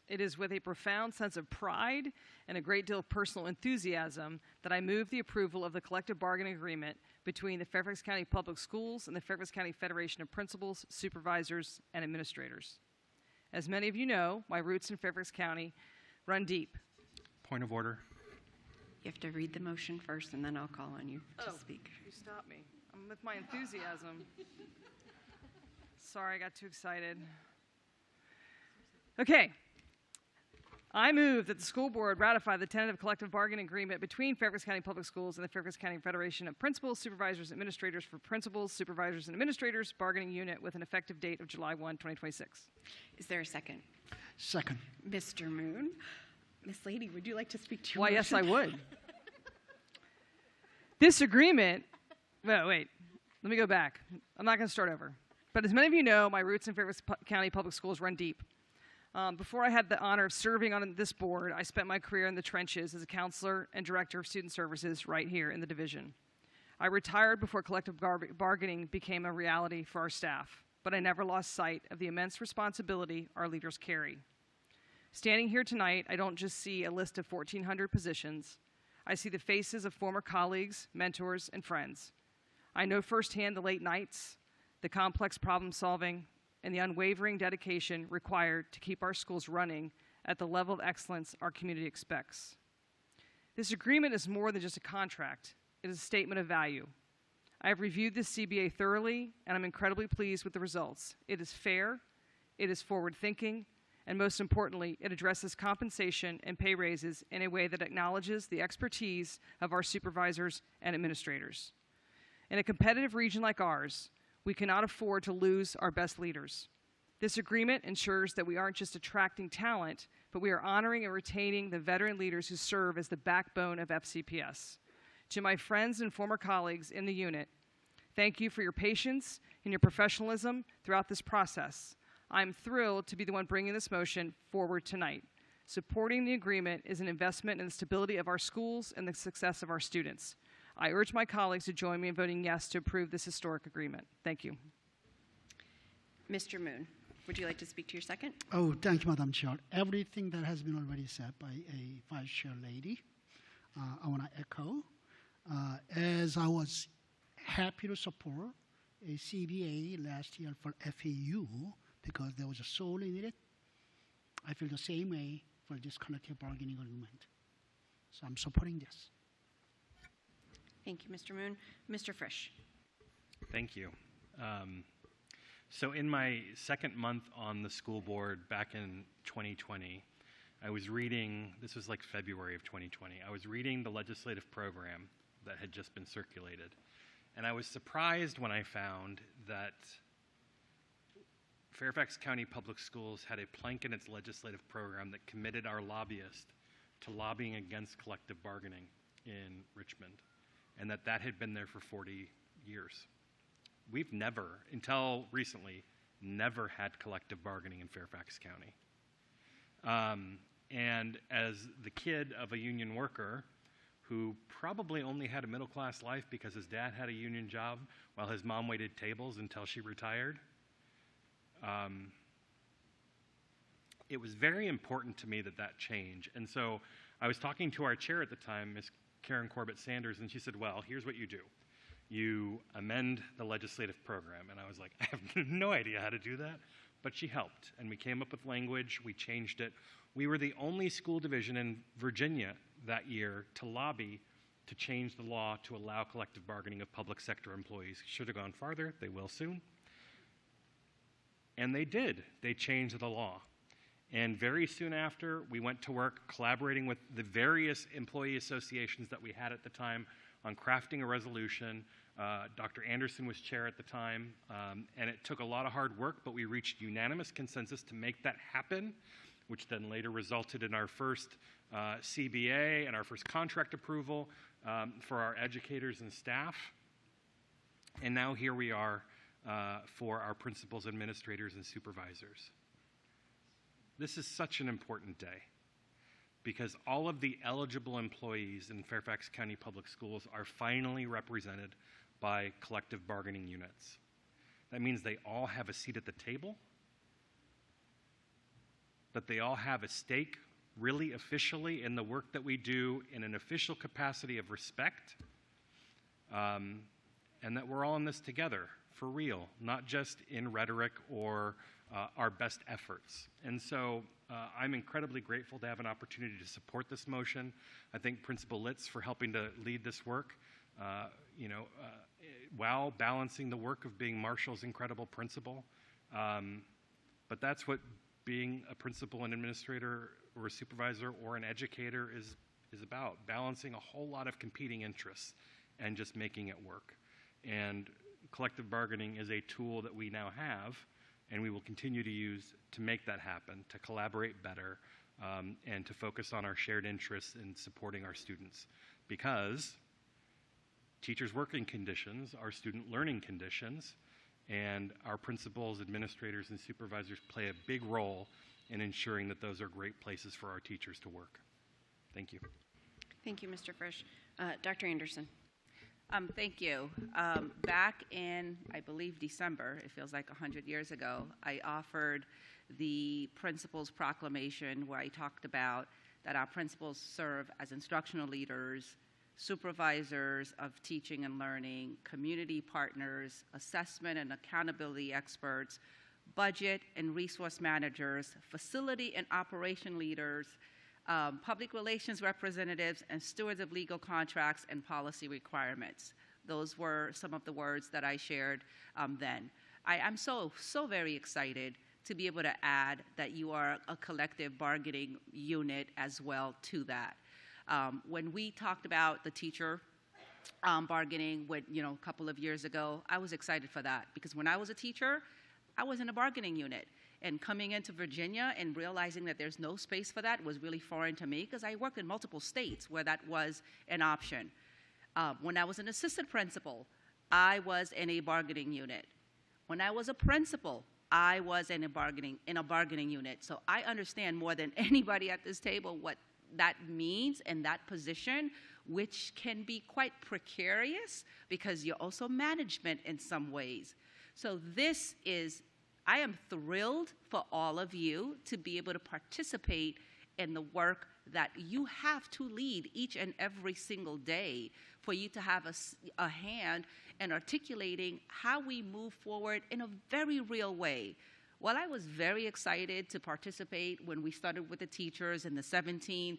S21: It is with a profound sense of pride and a great deal of personal enthusiasm that I move the approval of the collective bargaining agreement between the Fairfax County Public Schools and the Fairfax County Federation of Principals, Supervisors, and Administrators. As many of you know, my roots in Fairfax County run deep.
S7: Point of order.
S1: You have to read the motion first, and then I'll call on you to speak.
S21: You stopped me. I'm with my enthusiasm. Sorry, I got too excited. Okay. I move that the school board ratify the tentative collective bargaining agreement between Fairfax County Public Schools and the Fairfax County Federation of Principals, Supervisors, and Administrators for Principals, Supervisors, and Administrators Bargaining Unit with an effective date of July 1, 2026.
S1: Is there a second?
S16: Second.
S1: Mr. Moon. Ms. Lady, would you like to speak to your
S21: Why,
S1: motion?
S21: yes, I would. This agreement, well, wait, let me go back. I'm not going to start over. But as many of you know, my roots in Fairfax County Public Schools run deep. Before I had the honor of serving on this board, I spent my career in the trenches as a counselor and director of student services right here in the division. I retired before collective bargaining became a reality for our staff, but I never lost sight of the immense responsibility our leaders carry. Standing here tonight, I don't just see a list of 1,400 positions. I see the faces of former colleagues, mentors, and friends. I know firsthand the late nights, the complex problem solving, and the unwavering dedication required to keep our schools running at the level of excellence our community expects. This agreement is more than just a contract. It is a statement of value. I have reviewed this CBA thoroughly, and I'm incredibly pleased with the results. It is fair, it is forward-thinking, and most importantly, it addresses compensation and pay raises in a way that acknowledges the expertise of our supervisors and administrators. In a competitive region like ours, we cannot afford to lose our best leaders. This agreement ensures that we aren't just attracting talent, but we are honoring and retaining the veteran leaders who serve as the backbone of FCPS. To my friends and former colleagues in the unit, thank you for your patience and your professionalism throughout this process. I'm thrilled to be the one bringing this motion forward tonight. Supporting the agreement is an investment in the stability of our schools and the success of our students. I urge my colleagues to join me in voting yes to approve this historic agreement. Thank you.
S1: Mr. Moon. Would you like to speak to your second?
S16: Oh, thank you, Madam Chair. Everything that has been already said by a Vice Chair lady, I want to echo. As I was happy to support a CBA last year for FAU because there was a soul in it, I feel the same way for this collective bargaining agreement. So I'm supporting this.
S1: Thank you, Mr. Moon. Mr. Frisch.
S7: Thank you. So in my second month on the school board back in 2020, I was reading, this was like February of 2020, I was reading the legislative program that had just been circulated. And I was surprised when I found that Fairfax County Public Schools had a plank in its legislative program that committed our lobbyists to lobbying against collective bargaining in Richmond, and that had been there for 40 years. We've never, until recently, never had collective bargaining in Fairfax County. And as the kid of a union worker who probably only had a middle-class life because his dad had a union job while his mom waited tables until she retired, it was very important to me that change. And so I was talking to our chair at the time, Ms. Karen Corbett Sanders, and she said, well, here's what you do. You amend the legislative program. And I was like, I have no idea how to do that. But she helped, and we came up with language, we changed it. We were the only school division in Virginia that year to lobby to change the law to allow collective bargaining of public sector employees. Should have gone farther, they will soon. And they did, they changed the law. And very soon after, we went to work collaborating with the various employee associations that we had at the time on crafting a resolution. Dr. Anderson was chair at the time, and it took a lot of hard work, but we reached unanimous consensus to make that happen, which then later resulted in our first CBA and our first contract approval for our educators and staff. And now here we are for our principals, administrators, and supervisors. This is such an important day because all of the eligible employees in Fairfax County Public Schools are finally represented by collective bargaining units. That means they all have a seat at the table, that they all have a stake really officially in the work that we do in an official capacity of respect, and that we're all in this together for real, not just in rhetoric or our best efforts. And so I'm incredibly grateful to have an opportunity to support this motion. I thank Principal Litz for helping to lead this work, while balancing the work of being Marshall's incredible principal. But that's what being a principal, an administrator, or a supervisor, or an educator is about, balancing a whole lot of competing interests and just making it work. And collective bargaining is a tool that we now have, and we will continue to use to make that happen, to collaborate better, and to focus on our shared interests in supporting our students. Because teachers' working conditions are student learning conditions, and our principals, administrators, and supervisors play a big role in ensuring that those are great places for our teachers to work. Thank you.
S1: Thank you, Mr. Frisch. Dr. Anderson.
S18: Thank you. Back in, I believe, December, it feels like 100 years ago, I offered the principal's proclamation where I talked about that our principals serve as instructional leaders, supervisors of teaching and learning, community partners, assessment and accountability experts, budget and resource managers, facility and operation leaders, public relations representatives, and stewards of legal contracts and policy requirements. Those were some of the words that I shared then. I am so very excited to be able to add that you are a collective bargaining unit as well to that. When we talked about the teacher bargaining a couple of years ago, I was excited for that because when I was a teacher, I was in a bargaining unit. And coming into Virginia and realizing that there's no space for that was really foreign to me because I worked in multiple states where that was an option. When I was an assistant principal, I was in a bargaining unit. When I was a principal, I was in a bargaining unit. So I understand more than anybody at this table what that means and that position, which can be quite precarious because you're also management in some ways. So this is I am thrilled for all of you to be able to participate in the work that you have to lead each and every single day, for you to have a hand in articulating how we move forward in a very real way. While I was very excited to participate when we started with the teachers and the 17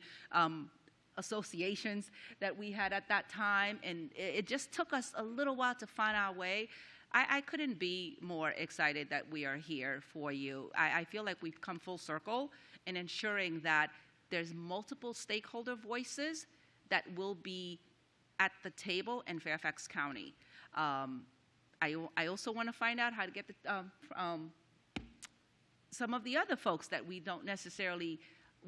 S18: associations that we had at that time, and it just took us a little while to find our way, I couldn't be more excited that we are here for you. I feel like we've come full circle in ensuring that there's multiple stakeholder voices that will be at the table in Fairfax County. I also want to find out how to get some of the other folks that we don't necessarily,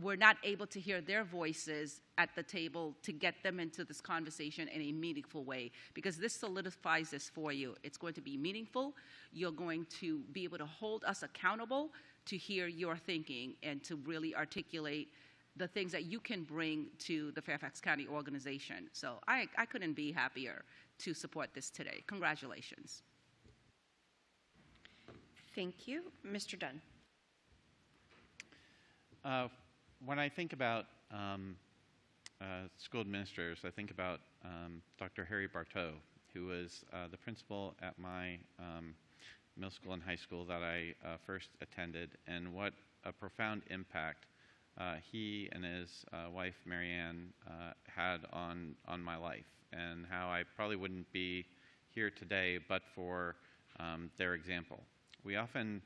S18: we're not able to hear their voices at the table, to get them into this conversation in a meaningful way, because this solidifies this for you. It's going to be meaningful. You're going to be able to hold us accountable to hear your thinking and to really articulate the things that you can bring to the Fairfax County organization. So I couldn't be happier to support this today. Congratulations.
S1: Thank you. Mr. Dunn.
S3: When I think about school administrators, I think about Dr. Harry Bartow, who was the principal at my middle school and high school that I first attended, and what a profound impact he and his wife, Marianne, had on my life, and how I probably wouldn't be here today but for their example. We often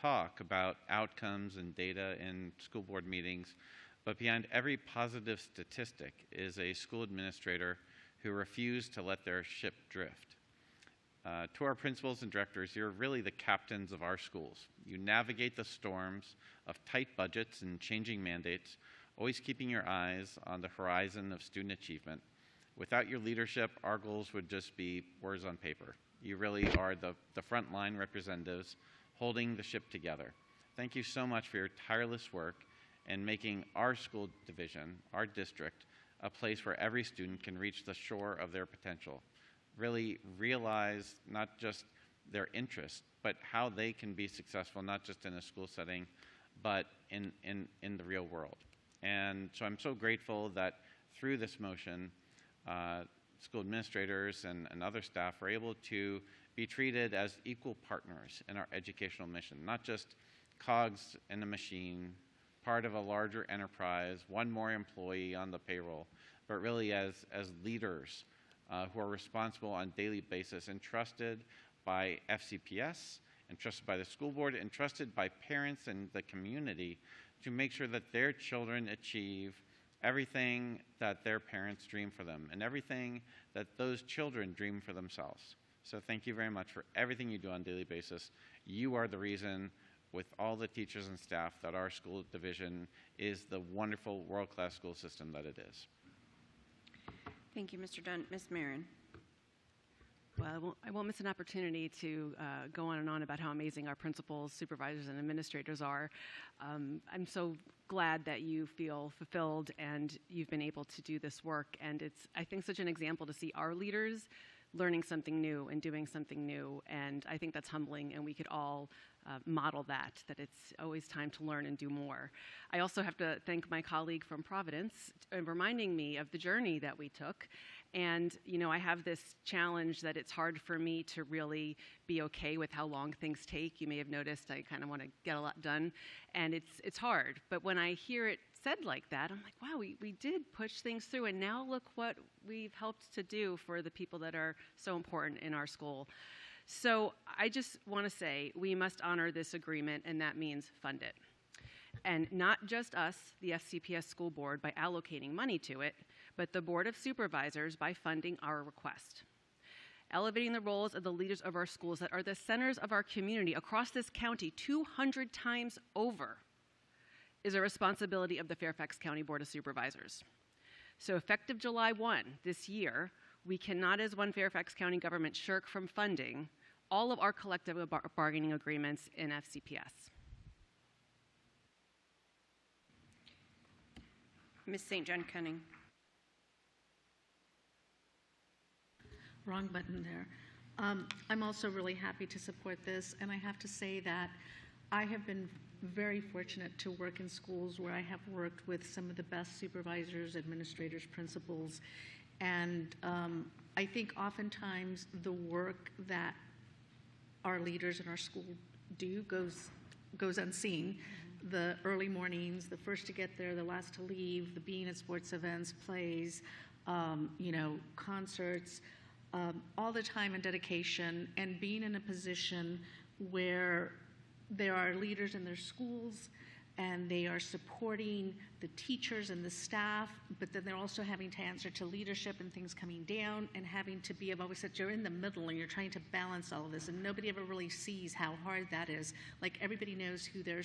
S3: talk about outcomes and data in school board meetings, but behind every positive statistic is a school administrator who refused to let their ship drift. To our principals and directors, you're really the captains of our schools. You navigate the storms of tight budgets and changing mandates, always keeping your eyes on the horizon of student achievement. Without your leadership, our goals would just be words on paper. You really are the frontline representatives holding the ship together. Thank you so much for your tireless work in making our school division, our district, a place where every student can reach the shore of their potential. Really realize not just their interests, but how they can be successful, not just in a school setting, but in the real world. And so I'm so grateful that through this motion, school administrators and other staff are able to be treated as equal partners in our educational mission, not just cogs in a machine, part of a larger enterprise, one more employee on the payroll, but really as leaders who are responsible on a daily basis, entrusted by FCPS, entrusted by the school board, entrusted by parents and the community to make sure that their children achieve everything that their parents dream for them and everything that those children dream for themselves. So thank you very much for everything you do on a daily basis. You are the reason, with all the teachers and staff, that our school division is the wonderful world-class school system that it is.
S1: Thank you, Mr. Dunn. Ms. Marin.
S20: Well, I won't miss an opportunity to go on and on about how amazing our principals, supervisors, and administrators are. I'm so glad that you feel fulfilled and you've been able to do this work. And it's, I think, such an example to see our leaders learning something new and doing something new. And I think that's humbling, and we could all model that it's always time to learn and do more. I also have to thank my colleague from Providence in reminding me of the journey that we took. And, you know, I have this challenge that it's hard for me to really be okay with how long things take. You may have noticed I kind of want to get a lot done, and it's hard. But when I hear it said like that, I'm like, wow, we did push things through, and now look what we've helped to do for the people that are so important in our school. So I just want to say we must honor this agreement, and that means fund it. And not just us, the FCPS school board, by allocating money to it, but the Board of Supervisors by funding our request. Elevating the roles of the leaders of our schools that are the centers of our community across this county 200 times over is a responsibility of the Fairfax County Board of Supervisors. So effective July 1 this year, we cannot, as one Fairfax County government, shirk from funding all of our collective bargaining agreements in FCPS.
S1: Ms. St. John Cunning.
S14: Wrong button there. I'm also really happy to support this, and I have to say that I have been very fortunate to work in schools where I have worked with some of the best supervisors, administrators, principals, and I think oftentimes the work that our leaders in our school do goes unseen. The early mornings, the first to get there, the last to leave, the being at sports events, plays, concerts, all the time and dedication, and being in a position where there are leaders in their schools and they are supporting the teachers and the staff, but then they're also having to answer to leadership and things coming down and having to be, I've always said, you're in the middle and you're trying to balance all of this, and nobody ever really sees how hard that is. Like, everybody knows who their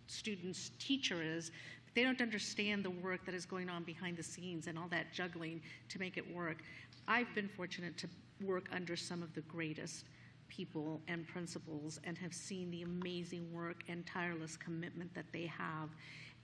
S14: student's teacher is, but they don't understand the work that is going on behind the scenes and all that juggling to make it work. I've been fortunate to work under some of the greatest people and principals and have seen the amazing work and tireless commitment that they have.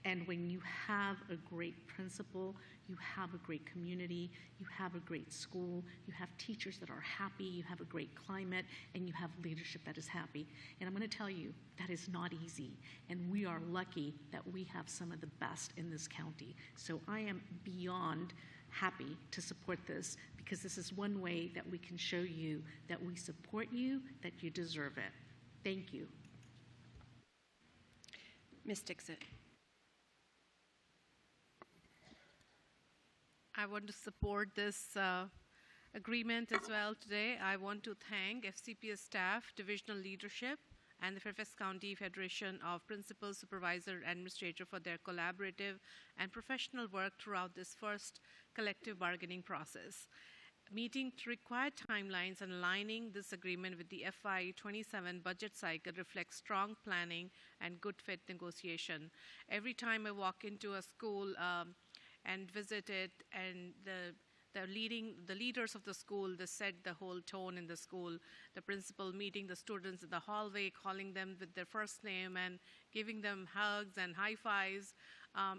S14: And when you have a great principal, you have a great community, you have a great school, you have teachers that are happy, you have a great climate, and you have leadership that is happy. And I'm going to tell you, that is not easy. And we are lucky that we have some of the best in this county. So I am beyond happy to support this, because this is one way that we can show you that we support you, that you deserve it. Thank you.
S1: Ms. Dixit.
S19: I want to support this agreement as well today. I want to thank FCPS staff, divisional leadership, and the Fairfax County Federation of Principals, Supervisor, and Administrator for their collaborative and professional work throughout this first collective bargaining process. Meeting required timelines and aligning this agreement with the FY 27 budget cycle reflects strong planning and good fit negotiation. Every time I walk into a school and visit it, and the leaders of the school, they set the whole tone in the school. The principal meeting the students in the hallway, calling them with their first name and giving them hugs and high fives.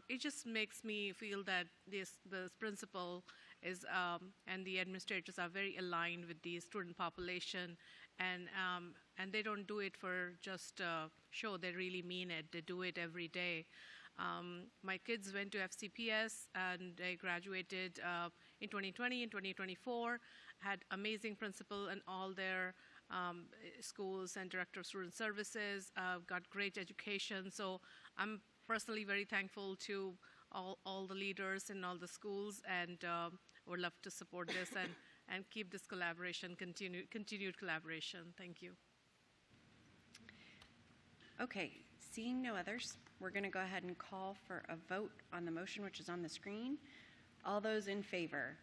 S19: It just makes me feel that this principal is and the administrators are very aligned with the student population, and they don't do it for just show. They really mean it. They do it every day. My kids went to FCPS and they graduated in 2020 and 2024, had amazing principal in all their schools and director of student services, got great education. So I'm personally very thankful to all the leaders in all the schools, and would love to support this and keep this collaboration, continued collaboration. Thank you.
S1: Okay, seeing no others, we're going to go ahead and call for a vote on the motion, which is on the screen. All those in favor: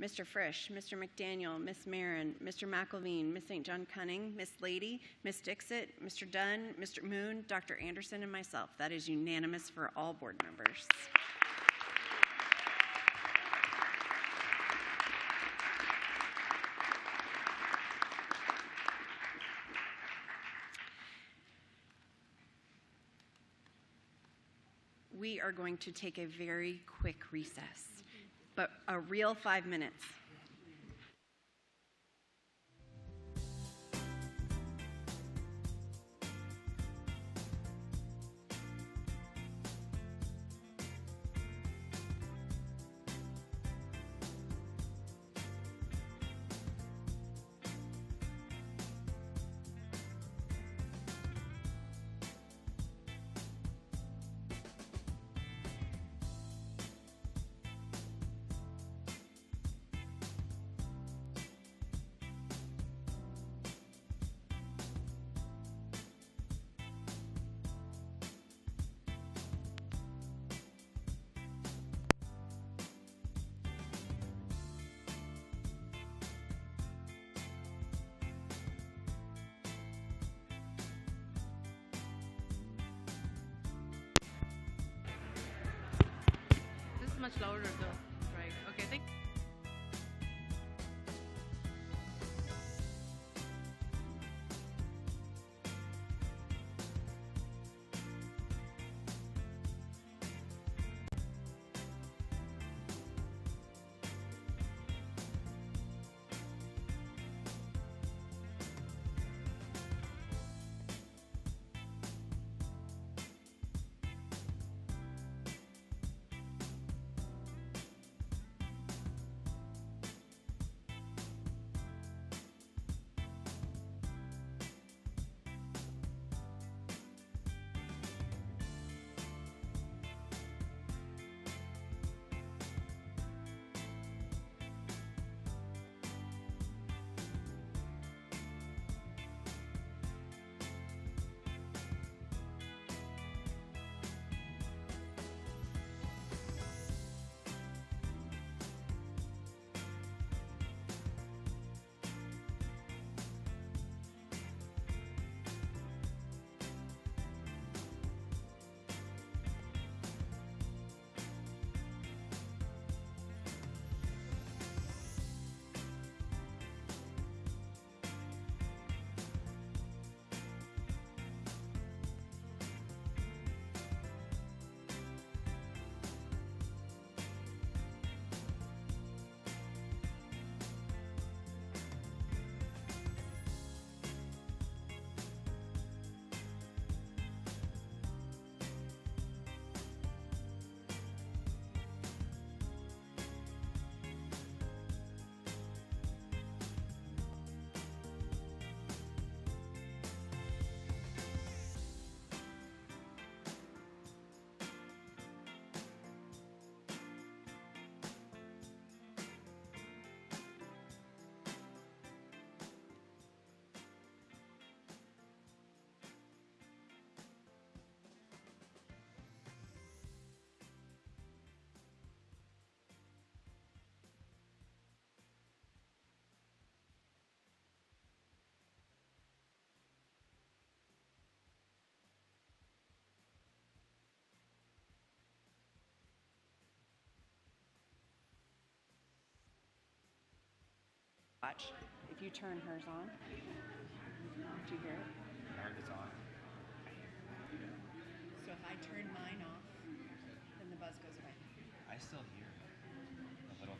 S1: Mr. Frisch, Mr. McDaniel, Ms. Marin, Mr. McElveen, Ms. St. John Cunning, Ms. Lady, Ms. Dixit, Mr. Dunn, Mr. Moon, Dr. Anderson, and myself. That is unanimous for all board members. We are going to take a very quick recess, but a real 5 minutes.
S19: This is much louder though, right? Okay, thank you.
S1: Watch. If you turn hers on, do you hear it?
S15: I heard it's on.
S1: So if I turn mine off, then the buzz goes away.
S15: I still hear a little.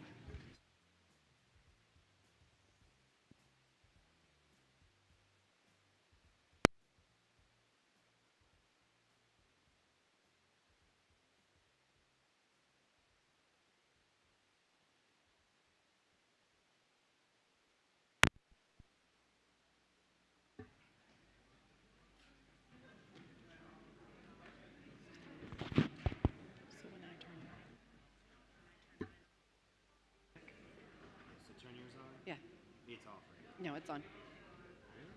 S1: So when I turn mine.
S15: So turn yours on?
S1: Yeah.
S15: It's off, right?
S1: No, it's on.
S15: Really?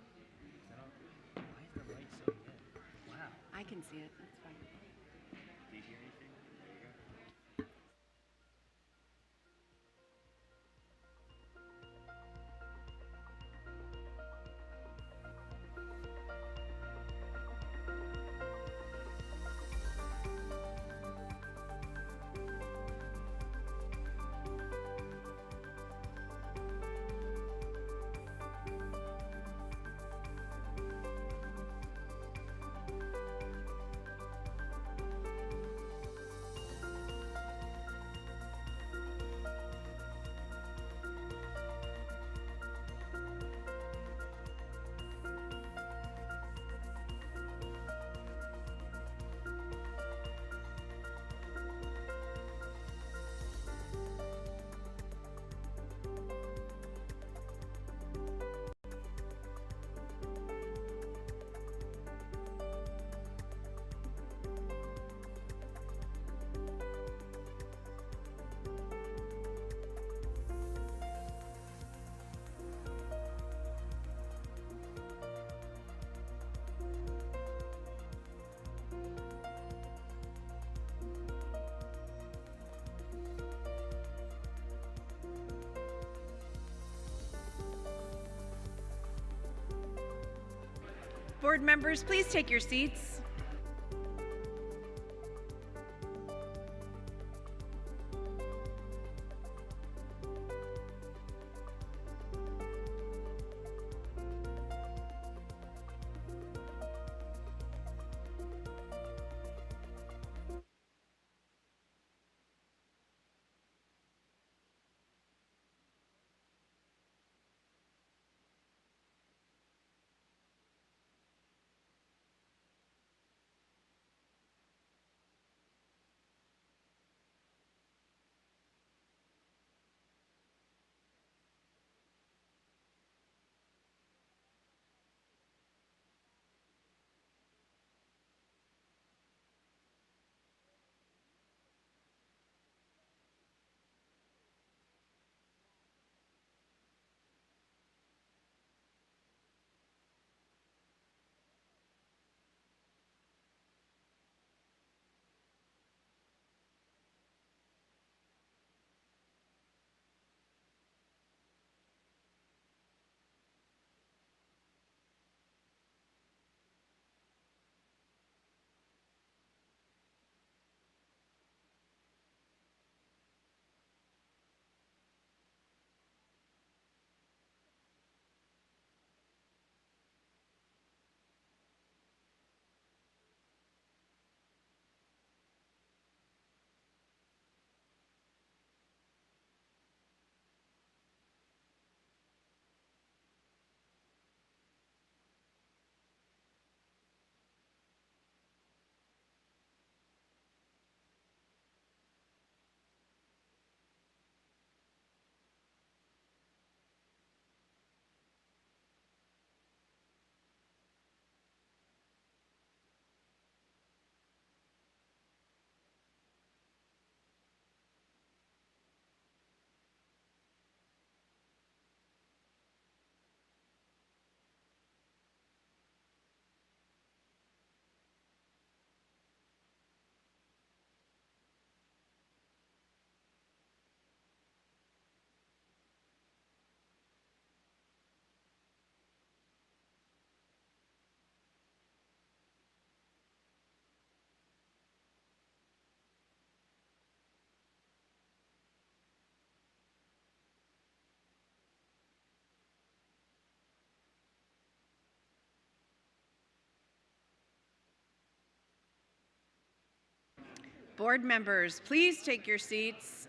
S15: Is that on? Why is the light so dim? Wow.
S1: I can see it. That's fine.
S15: Do you hear anything? There you go.
S1: Board members, please take your seats. Board members, please take your seats.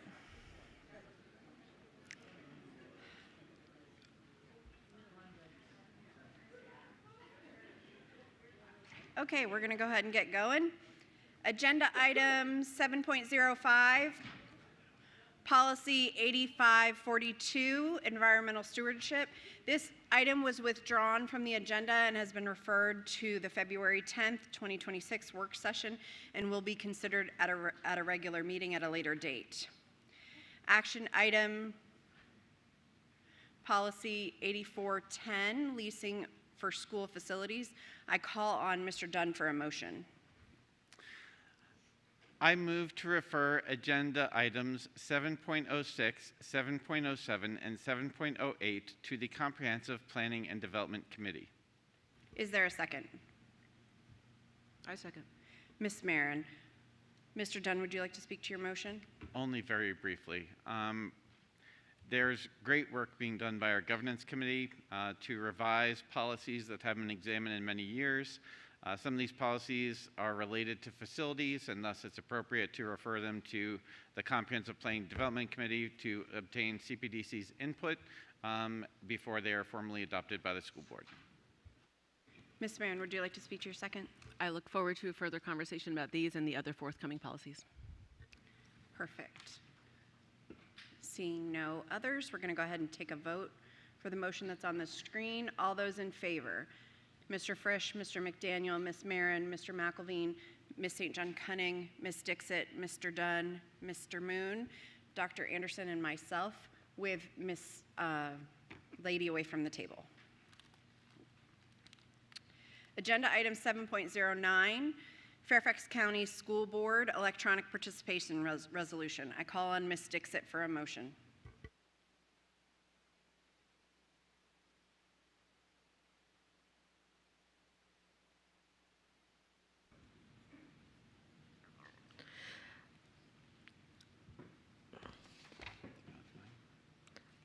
S1: Okay, we're going to go ahead and get going. Agenda item 7.05, Policy 8542, Environmental Stewardship. This item was withdrawn from the agenda and has been referred to the February 10th, 2026 work session and will be considered at a regular meeting at a later date. Action item Policy 8410, Leasing for School Facilities. I call on Mr. Dunn for a motion.
S3: I move to refer agenda items 7.06, 7.07, and 7.08 to the Comprehensive Planning and Development Committee.
S1: Is there a second?
S5: I second.
S1: Ms. Marin. Mr. Dunn, would you like to speak to your motion?
S3: Only very briefly. There's great work being done by our governance committee to revise policies that haven't been examined in many years. Some of these policies are related to facilities, and thus it's appropriate to refer them to the Comprehensive Planning Development Committee to obtain CPDC's input before they are formally adopted by the school board.
S1: Ms. Marin, would you like to speak to your second?
S20: I look forward to a further conversation about these and the other forthcoming policies.
S1: Perfect. Seeing no others, we're going to go ahead and take a vote for the motion that's on the screen. All those in favor? Mr. Frisch, Mr. McDaniel, Ms. Marin, Mr. McElveen, Ms. St. John Cunning, Ms. Dixit, Mr. Dunn, Mr. Moon, Dr. Anderson, and myself, with Ms. Lady away from the table. Agenda item 7.09, Fairfax County School Board Electronic Participation Resolution. I call on Ms. Dixit for a motion.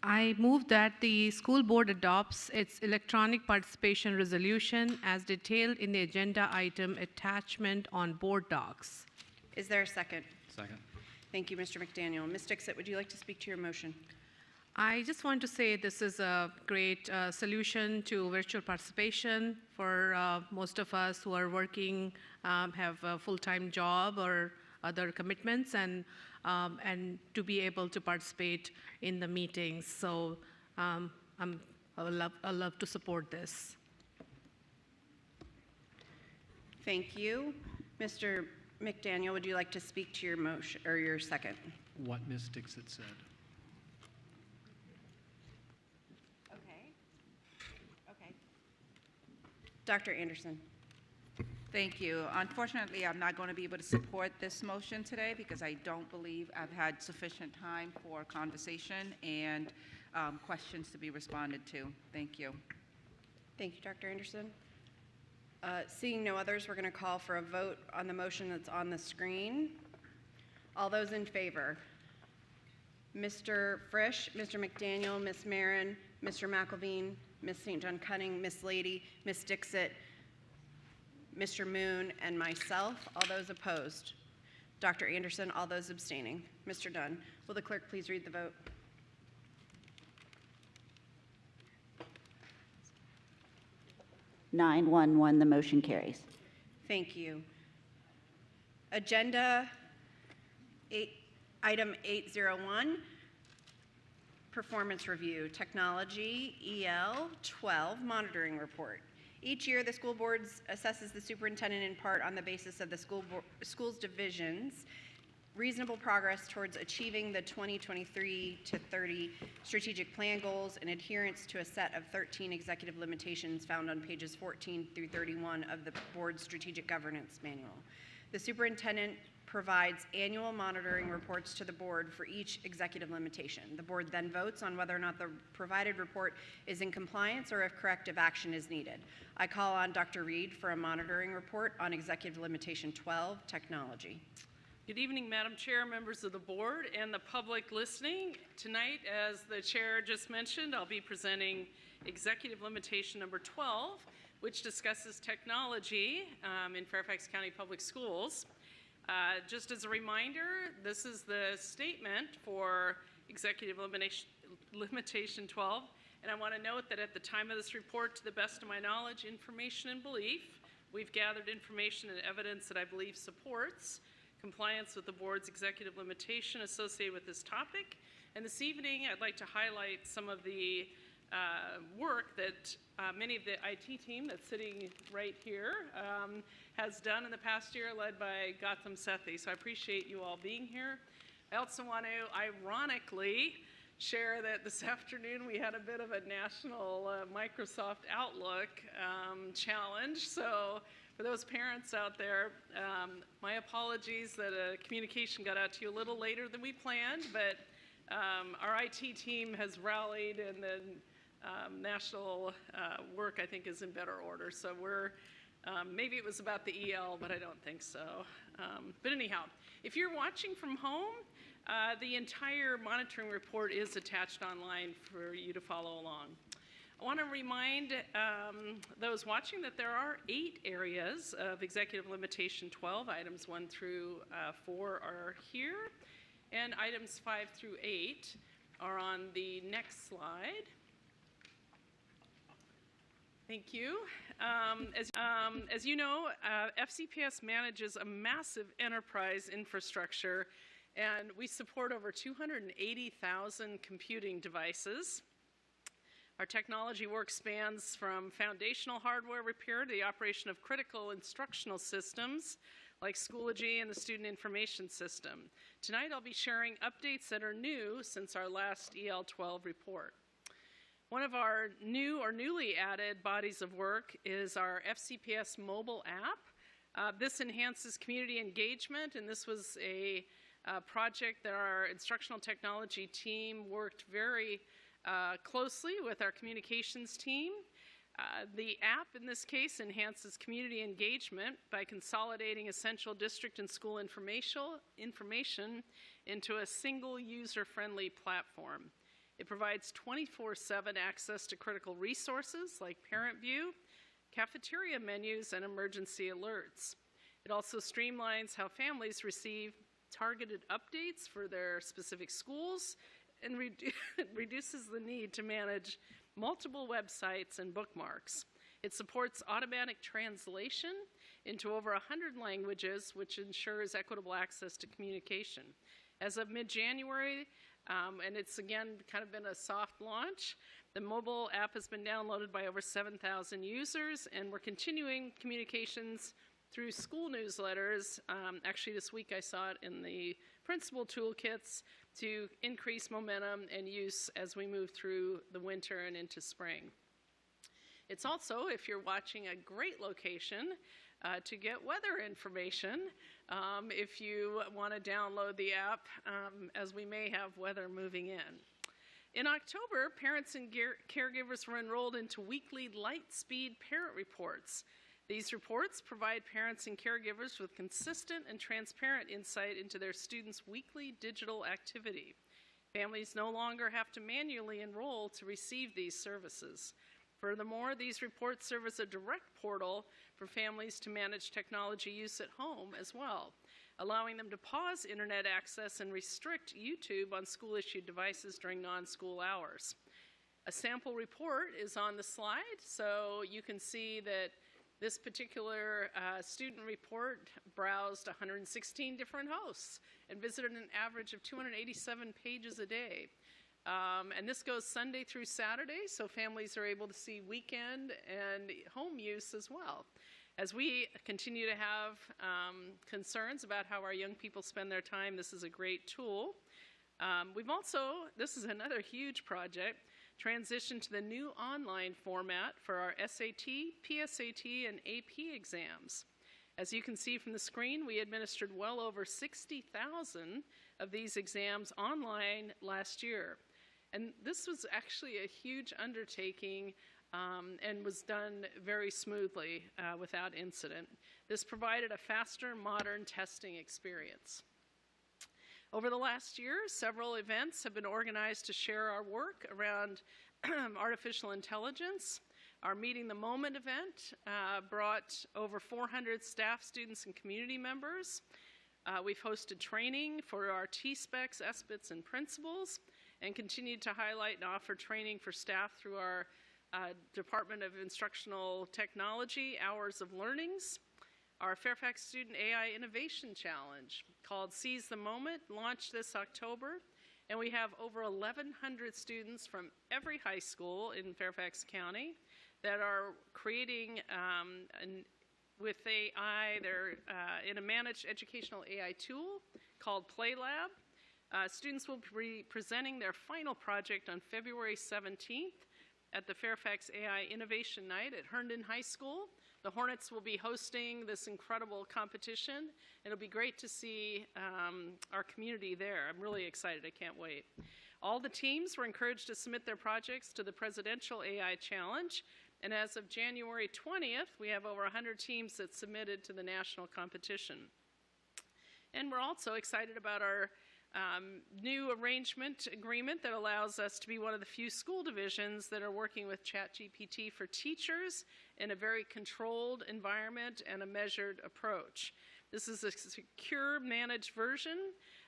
S19: I move that the school board adopts its electronic participation resolution as detailed in the agenda item attachment on board docs.
S1: Is there a second?
S15: Second.
S1: Thank you, Mr. McDaniel. Ms. Dixit, would you like to speak to your motion?
S19: I just want to say this is a great solution to virtual participation for most of us who are working, have a full-time job or other commitments, and to be able to participate in the meetings. So I'll love to support this.
S1: Thank you. Mr. McDaniel, would you like to speak to your motion or your second?
S15: What Ms. Dixit said.
S1: Okay. Dr. Anderson.
S18: Thank you. Unfortunately, I'm not going to be able to support this motion today because I don't believe I've had sufficient time for conversation and questions to be responded to. Thank you.
S1: Thank you, Dr. Anderson. Seeing no others, we're going to call for a vote on the motion that's on the screen. All those in favor? Mr. Frisch, Mr. McDaniel, Ms. Marin, Mr. McElveen, Ms. St. John Cunning, Ms. Lady, Ms. Dixit, Mr. Moon, and myself. All those opposed? Dr. Anderson, all those abstaining. Mr. Dunn, will the clerk please read the vote?
S10: Nine, 1, the motion carries.
S1: Thank you. Agenda item 801, performance review, technology, EL 12, monitoring report. Each year, the school board assesses the superintendent in part on the basis of the school's divisions' reasonable progress towards achieving the 2023 to 30 strategic plan goals and adherence to a set of 13 executive limitations found on pages 14 through 31 of the board's strategic governance manual. The superintendent provides annual monitoring reports to the board for each executive limitation. The board then votes on whether or not the provided report is in compliance or if corrective action is needed. I call on Dr. Reed for a monitoring report on executive limitation 12, technology.
S8: Good evening, Madam Chair, members of the board, and the public listening. Tonight, as the chair just mentioned, I'll be presenting executive limitation number 12, which discusses technology in Fairfax County Public Schools. Just as a reminder, this is the statement for Executive Limitation 12, and I want to note that at the time of this report, to the best of my knowledge, information, and belief, we've gathered information and evidence that I believe supports compliance with the board's executive limitation associated with this topic. And this evening, I'd like to highlight some of the work that many of the IT team that's sitting right here has done in the past year, led by Gautam Sethi. So I appreciate you all being here. I also want to ironically share that this afternoon we had a bit of a national Microsoft Outlook challenge. So for those parents out there, my apologies that communication got out to you a little later than we planned, but our IT team has rallied, and the national work, I think, is in better order. So we're, maybe it was about the EL, but I don't think so. But anyhow, if you're watching from home, the entire monitoring report is attached online for you to follow along. I want to remind those watching that there are 8 areas of Executive Limitation 12. Items 1 through 4 are here, and items 5 through 8 are on the next slide. Thank you. As you know, FCPS manages a massive enterprise infrastructure, and we support over 280,000 computing devices. Our technology work spans from foundational hardware repair to the operation of critical instructional systems like Schoology and the Student Information System. Tonight I'll be sharing updates that are new since our last EL12 report. One of our new or newly added bodies of work is our FCPS mobile app. This enhances community engagement, and this was a project that our instructional technology team worked very closely with our communications team. The app, in this case, enhances community engagement by consolidating essential district and school information into a single user-friendly platform. It provides 24/7 access to critical resources like Parent View, cafeteria menus, and emergency alerts. It also streamlines how families receive targeted updates for their specific schools and reduces the need to manage multiple websites and bookmarks. It supports automatic translation into over 100 languages, which ensures equitable access to communication. As of mid-January, and it's again kind of been a soft launch, the mobile app has been downloaded by over 7,000 users, and we're continuing communications through school newsletters. Actually, this week I saw it in the principal toolkits to increase momentum and use as we move through the winter and into spring. It's also, if you're watching, a great location to get weather information if you want to download the app, as we may have weather moving in. In October, parents and caregivers were enrolled into weekly Lightspeed parent reports. These reports provide parents and caregivers with consistent and transparent insight into their students' weekly digital activity. Families no longer have to manually enroll to receive these services. Furthermore, these reports serve as a direct portal for families to manage technology use at home as well, allowing them to pause internet access and restrict YouTube on school-issued devices during non-school hours. A sample report is on the slide, so you can see that this particular student report browsed 116 different hosts and visited an average of 287 pages a day. And this goes Sunday through Saturday, so families are able to see weekend and home use as well. As we continue to have concerns about how our young people spend their time, this is a great tool. We've also, this is another huge project, transitioned to the new online format for our SAT, PSAT, and AP exams. As you can see from the screen, we administered well over 60,000 of these exams online last year. And this was actually a huge undertaking and was done very smoothly without incident. This provided a faster, modern testing experience. Over the last year, several events have been organized to share our work around artificial intelligence. Our Meeting the Moment event brought over 400 staff, students, and community members. We've hosted training for our T-specs, SBITs, and principals, and continued to highlight and offer training for staff through our Department of Instructional Technology Hours of Learnings. Our Fairfax Student AI Innovation Challenge, called Seize the Moment, launched this October, and we have over 1,100 students from every high school in Fairfax County that are creating with AI. They're in a managed educational AI tool called PlayLab. Students will be presenting their final project on February 17th at the Fairfax AI Innovation Night at Herndon High School. The Hornets will be hosting this incredible competition. It'll be great to see our community there. I'm really excited. I can't wait. All the teams were encouraged to submit their projects to the Presidential AI Challenge. And as of January 20th, we have over 100 teams that submitted to the national competition. And we're also excited about our new arrangement agreement that allows us to be one of the few school divisions that are working with ChatGPT for teachers in a very controlled environment and a measured approach. This is a secure managed version,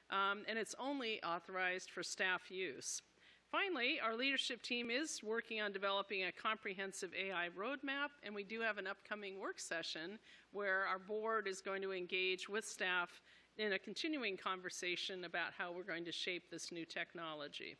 S8: and it's only authorized for staff use. Finally, our leadership team is working on developing a comprehensive AI roadmap, and we do have an upcoming work session where our board is going to engage with staff in a continuing conversation about how we're going to shape this new technology.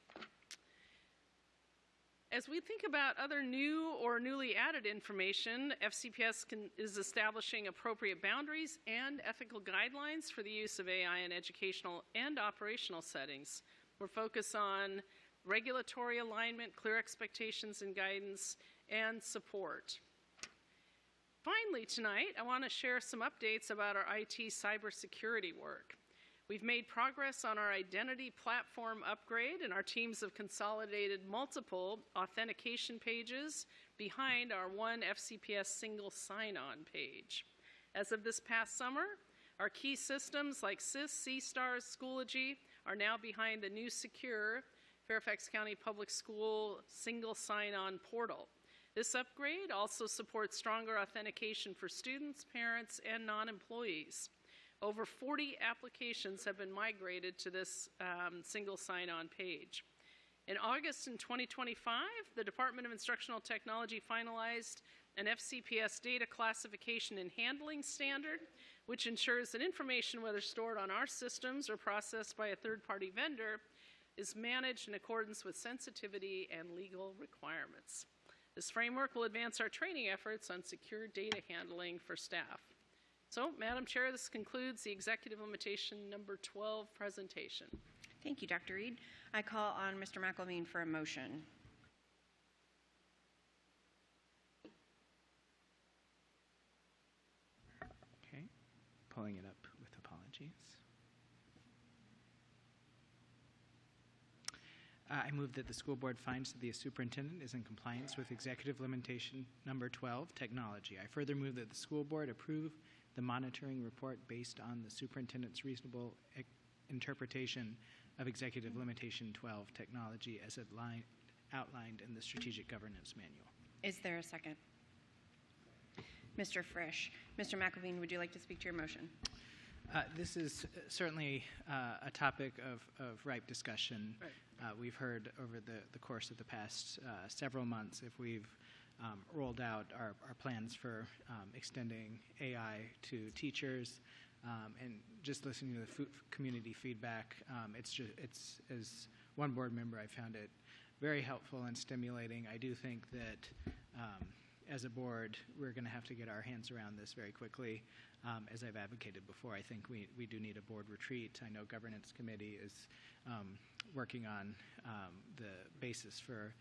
S8: As we think about other new or newly added information, FCPS is establishing appropriate boundaries and ethical guidelines for the use of AI in educational and operational settings. We're focused on regulatory alignment, clear expectations and guidance, and support. Finally, tonight, I want to share some updates about our IT cybersecurity work. We've made progress on our identity platform upgrade, and our teams have consolidated multiple authentication pages behind our one FCPS single sign-on page. As of this past summer, our key systems like SIS, C-STARS, Schoology are now behind the new secure Fairfax County Public School single sign-on portal. This upgrade also supports stronger authentication for students, parents, and non-employees. Over 40 applications have been migrated to this single sign-on page. In August in 2025, the Department of Instructional Technology finalized an FCPS data classification and handling standard, which ensures that information, whether stored on our systems or processed by a third-party vendor, is managed in accordance with sensitivity and legal requirements. This framework will advance our training efforts on secure data handling for staff. So, Madam Chair, this concludes the Executive Limitation Number 12 presentation.
S1: Thank you, Dr. Reed. I call on Mr. McElveen for a motion.
S22: Okay, pulling it up with apologies. I move that the school board finds that the superintendent is in compliance with Executive Limitation Number 12, Technology. I further move that the school board approve the monitoring report based on the superintendent's reasonable interpretation of Executive Limitation 12, Technology as outlined in the Strategic Governance Manual.
S1: Is there a second? Mr. Frisch. Mr. McElveen, would you like to speak to your motion?
S22: This is certainly a topic of ripe discussion.
S8: Right.
S22: We've heard over the course of the past several months if we've rolled out our plans for extending AI to teachers, and just listening to the community feedback, it's as one board member, I found it very helpful and stimulating. I do think that as a board, we're going to have to get our hands around this very quickly. As I've advocated before, I think we do need a board retreat. I know Governance Committee is working on the basis for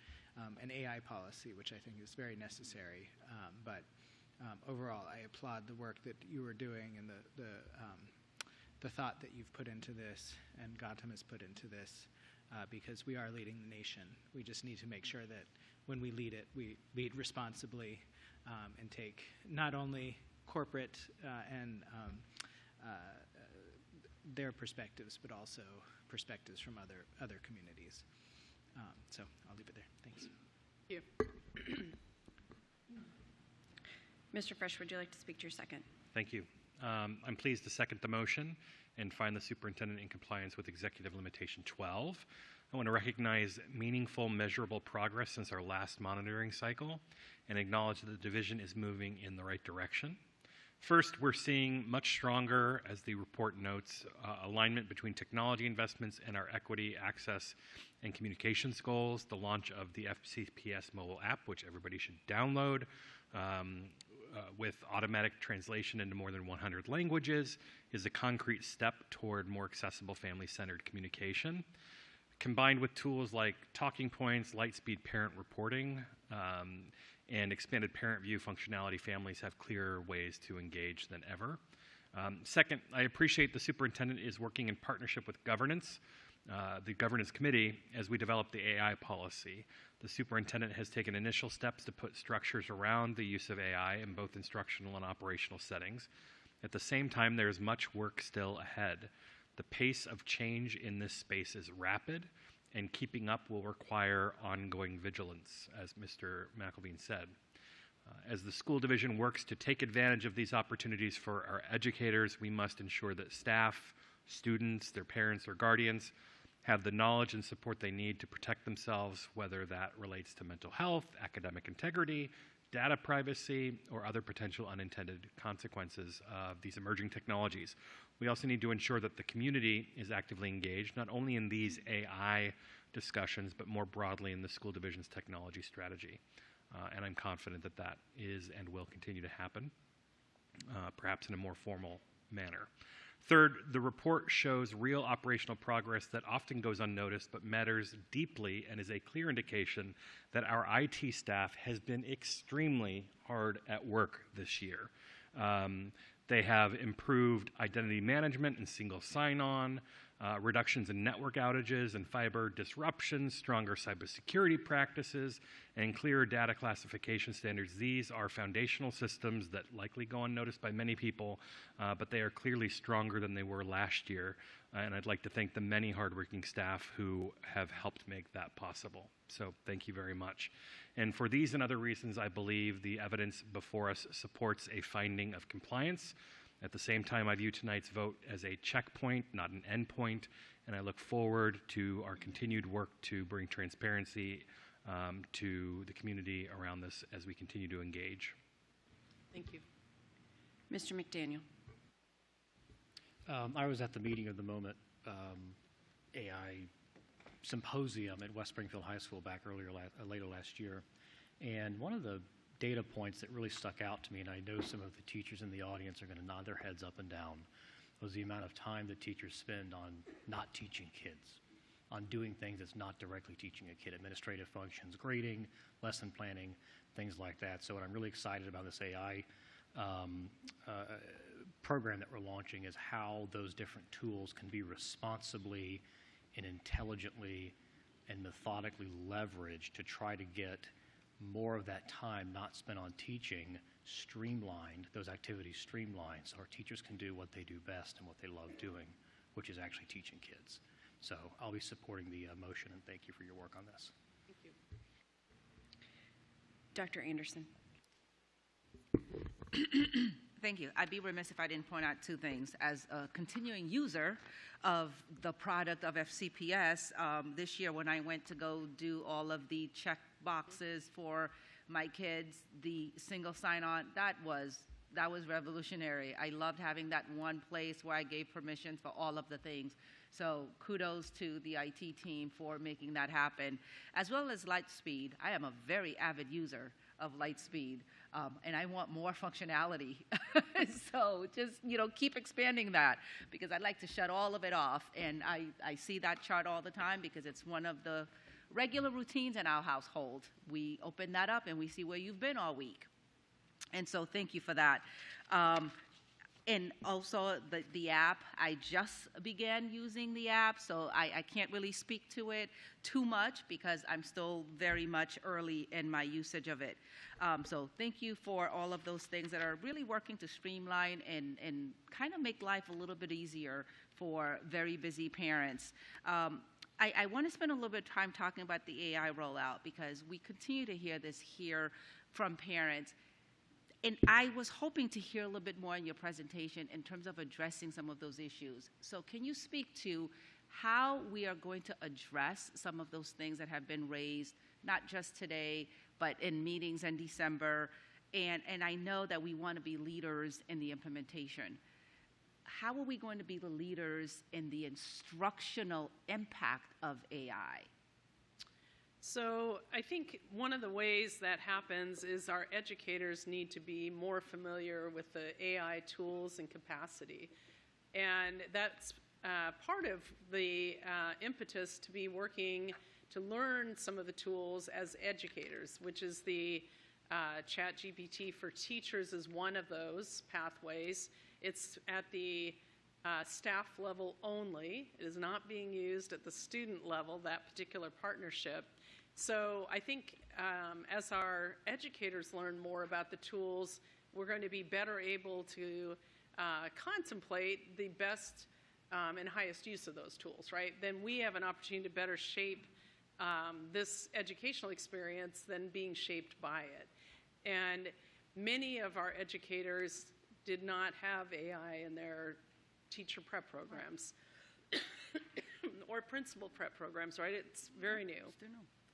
S22: an AI policy, which I think is very necessary. But overall, I applaud the work that you are doing and the thought that you've put into this and Gautam has put into this, because we are leading the nation. We just need to make sure that when we lead it, we lead responsibly and take not only corporate and their perspectives, but also perspectives from other communities. So I'll leave it there. Thanks.
S8: Thank you.
S1: Mr. Frisch, would you like to speak to your second?
S7: Thank you. I'm pleased to second the motion and find the superintendent in compliance with Executive Limitation 12. I want to recognize meaningful, measurable progress since our last monitoring cycle and acknowledge that the division is moving in the right direction. First, we're seeing much stronger, as the report notes, alignment between technology investments and our equity, access, and communications goals. The launch of the FCPS mobile app, which everybody should download, with automatic translation into more than 100 languages, is a concrete step toward more accessible family-centered communication. Combined with tools like talking points, light-speed parent reporting, and expanded parent view functionality, families have clearer ways to engage than ever. Second, I appreciate the superintendent is working in partnership with governance, the governance committee, as we develop the AI policy. The superintendent has taken initial steps to put structures around the use of AI in both instructional and operational settings. At the same time, there is much work still ahead. The pace of change in this space is rapid, and keeping up will require ongoing vigilance, as Mr. McElveen said. As the school division works to take advantage of these opportunities for our educators, we must ensure that staff, students, their parents, or guardians have the knowledge and support they need to protect themselves, whether that relates to mental health, academic integrity, data privacy, or other potential unintended consequences of these emerging technologies. We also need to ensure that the community is actively engaged, not only in these AI discussions, but more broadly in the school division's technology strategy. And I'm confident that that is and will continue to happen, perhaps in a more formal manner. Third, the report shows real operational progress that often goes unnoticed but matters deeply and is a clear indication that our IT staff has been extremely hard at work this year. They have improved identity management and single sign-on, reductions in network outages and fiber disruptions, stronger cybersecurity practices, and clearer data classification standards. These are foundational systems that likely go unnoticed by many people, but they are clearly stronger than they were last year. And I'd like to thank the many hardworking staff who have helped make that possible. So thank you very much. And for these and other reasons, I believe the evidence before us supports a finding of compliance. At the same time, I view tonight's vote as a checkpoint, not an endpoint, and I look forward to our continued work to bring transparency to the community around this as we continue to engage.
S8: Thank you.
S5: Mr. McDaniel.
S15: I was at the meeting of the Moment AI symposium at West Springfield High School back later last year, and one of the data points that really stuck out to me, and I know some of the teachers in the audience are going to nod their heads up and down, was the amount of time that teachers spend on not teaching kids, on doing things that's not directly teaching a kid, administrative functions, grading, lesson planning, things like that. So what I'm really excited about this AI program that we're launching is how those different tools can be responsibly and intelligently and methodically leveraged to try to get more of that time not spent on teaching streamlined, those activities streamlined, so our teachers can do what they do best and what they love doing, which is actually teaching kids. So I'll be supporting the motion, and thank you for your work on this.
S8: Thank you.
S5: Dr. Anderson.
S18: Thank you. I'd be remiss if I didn't point out two things. As a continuing user of the product of FCPS, this year when I went to go do all of the check boxes for my kids, the single sign-on, that was revolutionary. I loved having that one place where I gave permissions for all of the things. So kudos to the IT team for making that happen, as well as Lightspeed. I am a very avid user of Lightspeed, and I want more functionality. So just, keep expanding that, because I'd like to shut all of it off. And I see that chart all the time because it's one of the regular routines in our household. We open that up and we see where you've been all week. And so thank you for that. And also the app, I just began using the app, so I can't really speak to it too much because I'm still very much early in my usage of it. So thank you for all of those things that are really working to streamline and kind of make life a little bit easier for very busy parents. I want to spend a little bit of time talking about the AI rollout because we continue to hear this here from parents. And I was hoping to hear a little bit more in your presentation in terms of addressing some of those issues. So can you speak to how we are going to address some of those things that have been raised, not just today, but in meetings in December? And I know that we want to be leaders in the implementation. How are we going to be the leaders in the instructional impact of AI?
S8: So I think one of the ways that happens is our educators need to be more familiar with the AI tools and capacity. And that's part of the impetus to be working to learn some of the tools as educators, which is the ChatGPT for Teachers is one of those pathways. It's at the staff level only. It is not being used at the student level, that particular partnership. So I think as our educators learn more about the tools, we're going to be better able to contemplate the best and highest use of those tools, right? Then we have an opportunity to better shape this educational experience than being shaped by it. And many of our educators did not have AI in their teacher prep programs or principal prep programs, right? It's very new.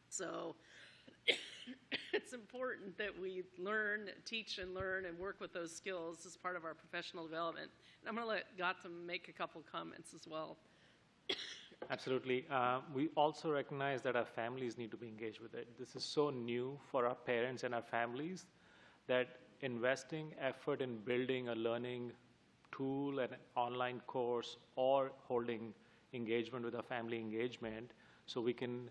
S8: So it's important that we learn, teach and learn and work with those skills as part of our professional development. And I'm going to let Gautam make a couple comments as well.
S12: Absolutely. We also recognize that our families need to be engaged with it. This is so new for our parents and our families that investing effort in building a learning tool, an online course, or holding engagement with our family engagement so we can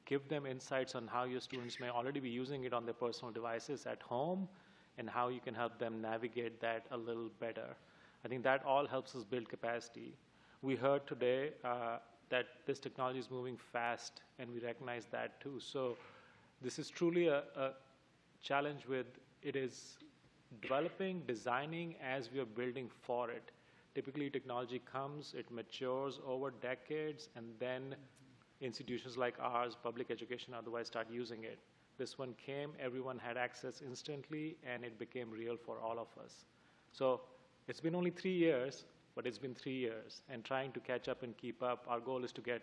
S12: give them insights on how your students may already be using it on their personal devices at home and how you can help them navigate that a little better. I think that all helps us build capacity. We heard today that this technology is moving fast, and we recognize that too. So this is truly a challenge with it is developing, designing as we are building for it. Typically, technology comes, it matures over decades, and then institutions like ours, public education otherwise, start using it. This one came, everyone had access instantly, and it became real for all of us. So it's been only 3 years, but it's been 3 years. And trying to catch up and keep up, our goal is to get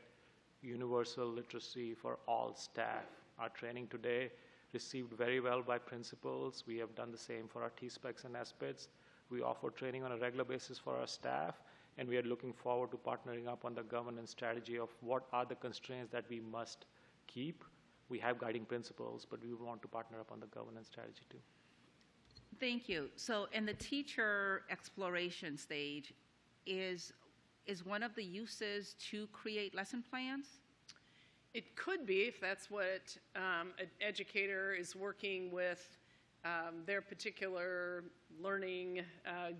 S12: universal literacy for all staff. Our training today received very well by principals. We have done the same for our T-Specs and SPITs. We offer training on a regular basis for our staff, and we are looking forward to partnering up on the governance strategy of what are the constraints that we must keep. We have guiding principles, but we want to partner up on the governance strategy too.
S18: Thank you. So in the teacher exploration stage, is one of the uses to create lesson plans?
S8: It could be, if that's what an educator is working with their particular learning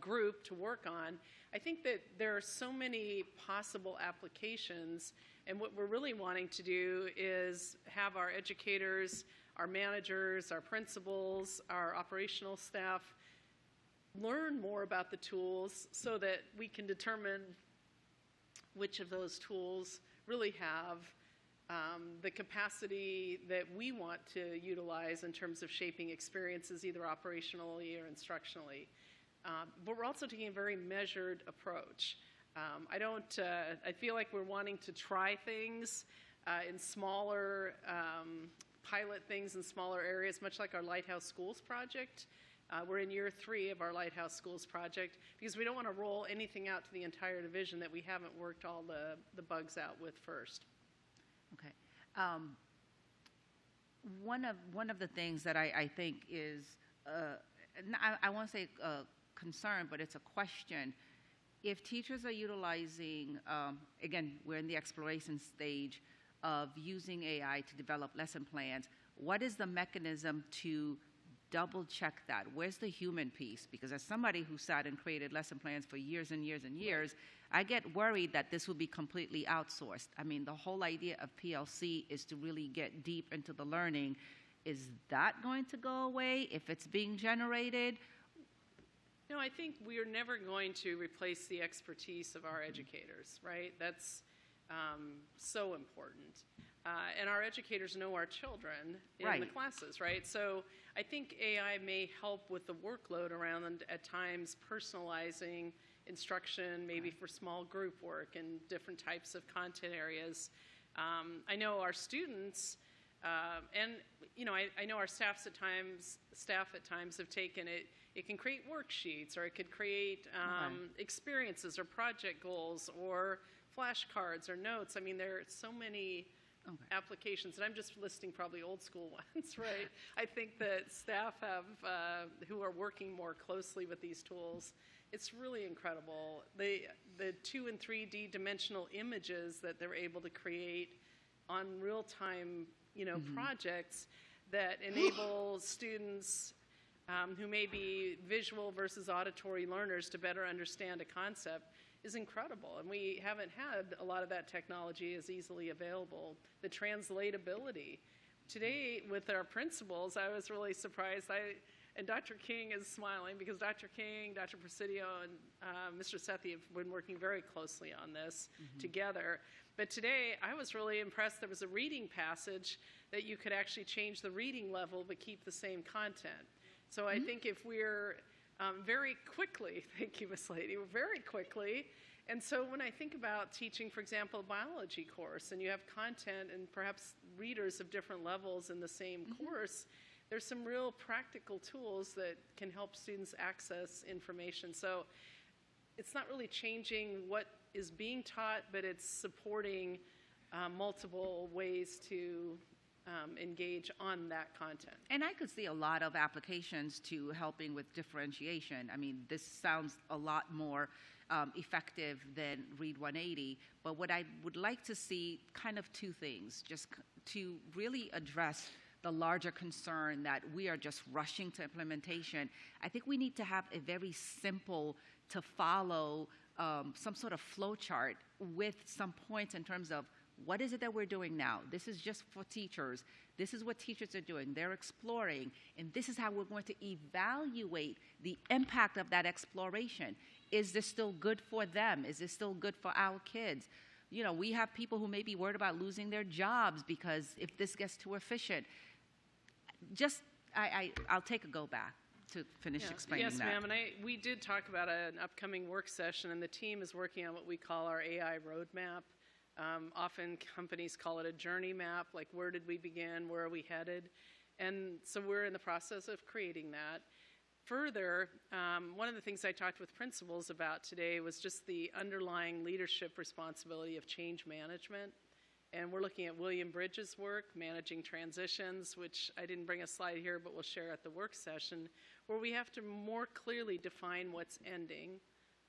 S8: group to work on. I think that there are so many possible applications, and what we're really wanting to do is have our educators, our managers, our principals, our operational staff learn more about the tools so that we can determine which of those tools really have the capacity that we want to utilize in terms of shaping experiences either operationally or instructionally. But we're also taking a very measured approach. I feel like we're wanting to try things in smaller, pilot things in smaller areas, much like our Lighthouse Schools project. We're in year 3 of our Lighthouse Schools project because we don't want to roll anything out to the entire division that we haven't worked all the bugs out with first.
S18: Okay. One of the things that I think is, I won't say a concern, but it's a question. If teachers are utilizing, again, we're in the exploration stage of using AI to develop lesson plans, what is the mechanism to double check that? Where's the human piece? Because as somebody who sat and created lesson plans for years and years and years, I get worried that this will be completely outsourced. I mean, the whole idea of PLC is to really get deep into the learning. Is that going to go away if it's being generated?
S8: No, I think we are never going to replace the expertise of our educators, right? That's so important.
S17: And our educators know our children in the
S18: Right.
S17: classes, right? So I think AI may help with the workload around at times personalizing instruction, maybe for small group work and different types of content areas. I know our students, and I know our staff at times have taken it. It can create worksheets, or it could create experiences or project goals or flashcards or notes. I mean, there are so many applications, and I'm just listing probably old school ones, right? I think that staff have, who are working more closely with these tools, it's really incredible. The 2 and 3D dimensional images that they're able to create on real-time, projects that enable students who may be visual versus auditory learners to better understand a concept is incredible. And we haven't had a lot of that technology as easily available. The translatability. Today, with our principals, I was really surprised. And Dr. King is smiling because Dr. King, Dr. Presidio, and Mr. Sethi have been working very closely on this together. But today, I was really impressed. There was a reading passage that you could actually change the reading level but keep the same content. So I think if we're very quickly, thank you, Miss Lady, very quickly. And so when I think about teaching, for example, a biology course, and you have content and perhaps readers of different levels in the same course, there's some real practical tools that can help students access information. So it's not really changing what is being taught, but it's supporting multiple ways to engage on that content.
S18: And I could see a lot of applications to helping with differentiation. I mean, this sounds a lot more effective than Read 180, but what I would like to see, kind of two things, just to really address the larger concern that we are just rushing to implementation. I think we need to have a very simple to follow some sort of flow chart with some points in terms of what is it that we're doing now? This is just for teachers. This is what teachers are doing. They're exploring, and this is how we're going to evaluate the impact of that exploration. Is this still good for them? Is this still good for our kids? We have people who may be worried about losing their jobs because if this gets too efficient. I'll take a go back to finish explaining that.
S17: Yes, ma'am, and we did talk about an upcoming work session, and the team is working on what we call our AI roadmap. Often companies call it a journey map, like where did we begin, where are we headed? And so we're in the process of creating that. Further, one of the things I talked with principals about today was just the underlying leadership responsibility of change management. And we're looking at William Bridges' work, Managing Transitions, which I didn't bring a slide here, but we'll share at the work session, where we have to more clearly define what's ending,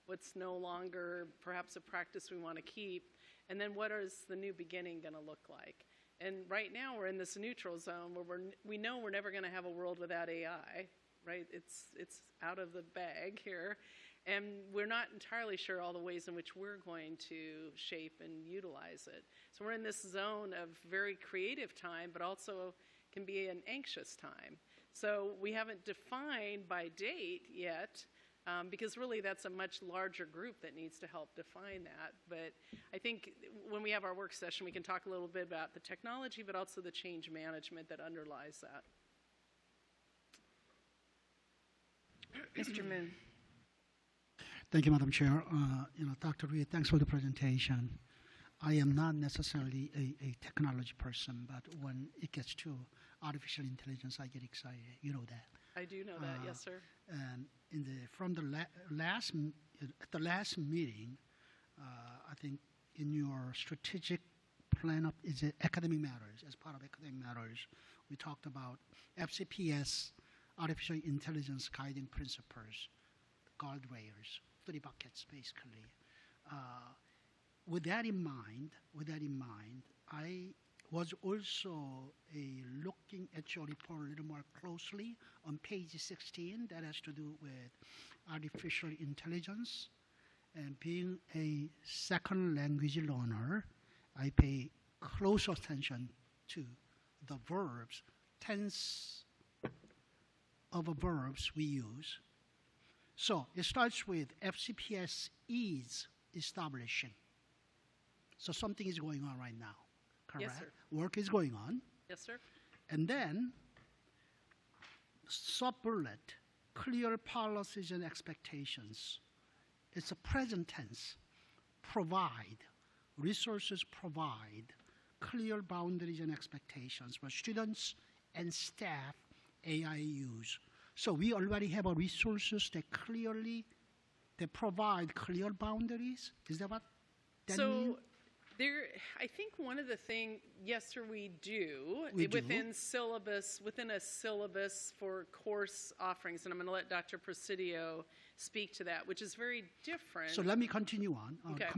S17: what's no longer perhaps a practice we want to keep, and then what is the new beginning going to look like. And right now we're in this neutral zone where we know we're never going to have a world without AI, right? It's out of the bag here. And we're not entirely sure all the ways in which we're going to shape and utilize it. So we're in this zone of very creative time, but also can be an anxious time. So we haven't defined by date yet, because really that's a much larger group that needs to help define that. But I think when we have our work session, we can talk a little bit about the technology, but also the change management that underlies that.
S5: Mr. Moon.
S16: Thank you, Madam Chair. Dr. Reed, thanks for the presentation. I am not necessarily a technology person, but when it gets to artificial intelligence, I get excited. You know that.
S17: I do know that, yes, sir.
S16: And at the last meeting, I think in your strategic plan is it academic matters, as part of academic matters, we talked about FCPS, artificial intelligence guiding principles, guardrails, 3 buckets basically. With that in mind, I was also looking at your report a little more closely on page 16. That has to do with artificial intelligence. And being a second language learner, I pay close attention to the verbs, tense of verbs we use. So it starts with FCPS is establishing. So something is going on right now. correct?
S17: Yes, sir.
S16: Work is going on.
S17: Yes, sir.
S16: And then, sub-bullet, clear policies and expectations. It's a present tense. Provide, resources provide, clear boundaries and expectations for students and staff AI use. So we already have a resources that provide clear boundaries. Is that what that means?
S17: I think one of the things, yes, sir, we do.
S16: Within
S17: a syllabus for course offerings, and I'm going to let Dr. Presidio speak to that, which is very different.
S16: So let me continue on.
S17: Okay.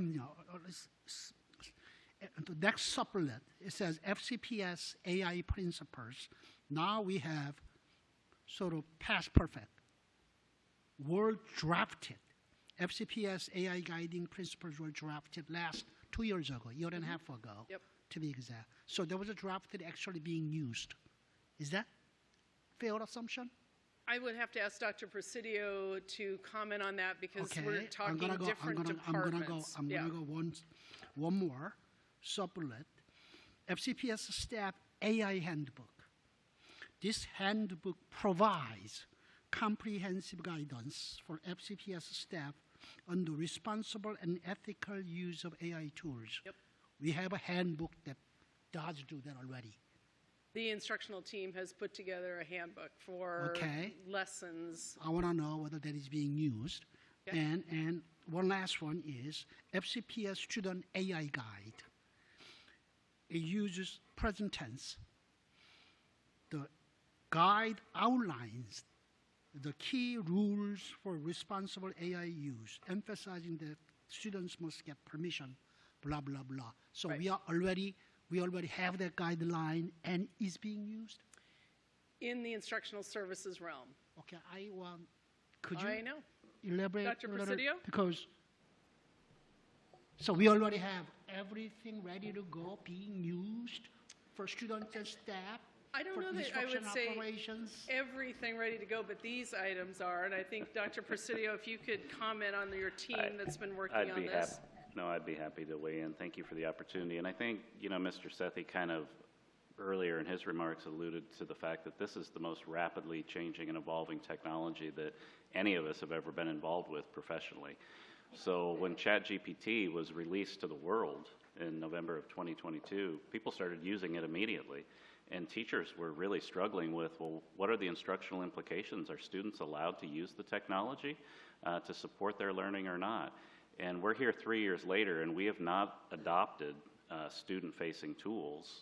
S16: The next supplement, it says FCPS AI principles. Now we have sort of past perfect. Were drafted. FCPS AI guiding principles were drafted last 2 years ago, year and a half ago, to be exact. So there was a draft that actually being used. Is that fair assumption?
S17: I would have to ask Dr. Presidio to comment on that because we're talking different departments.
S16: I'm going to go one more. Supplement. FCPS staff AI handbook. This handbook provides comprehensive guidance for FCPS staff on the responsible and ethical use of AI tools. We have a handbook that does do that already.
S17: The instructional team has put together a handbook for lessons.
S16: I want to know whether that is being used. And one last one is FCPS Student AI Guide. It uses present tense. The guide outlines the key rules for responsible AI use, emphasizing that students must get permission, blah, blah, blah. So we already have that guideline and is being used?
S17: In the instructional services realm.
S16: Okay, could you elaborate
S17: Dr.
S16: a little?
S17: Presidio?
S16: Because, so we already have everything ready to go, being used for students and staff?
S17: I don't know that I would say everything ready to go, but these items are, and I think Dr. Presidio, if you could comment on your team that's been working on this.
S2: I'd be happy to weigh in. Thank you for the opportunity. And I think, Mr. Sethi kind of earlier in his remarks alluded to the fact that this is the most rapidly changing and evolving technology that any of us have ever been involved with professionally. So when ChatGPT was released to the world in November of 2022, people started using it immediately. And teachers were really struggling with, well, what are the instructional implications? Are students allowed to use the technology to support their learning or not? And we're here 3 years later, and we have not adopted student-facing tools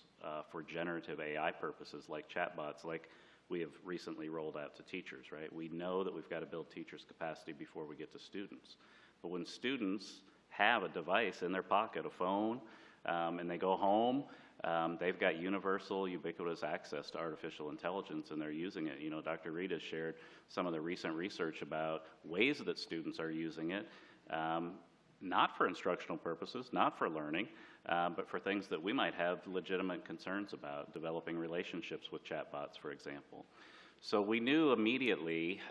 S2: for generative AI purposes like chatbots, like we have recently rolled out to teachers, right? We know that we've got to build teachers' capacity before we get to students. But when students have a device in their pocket, a phone, and they go home, they've got universal, ubiquitous access to artificial intelligence, and they're using it. Dr. Reed has shared some of the recent research about ways that students are using it, not for instructional purposes, not for learning, but for things that we might have legitimate concerns about, developing relationships with chatbots, for example. So we knew immediately,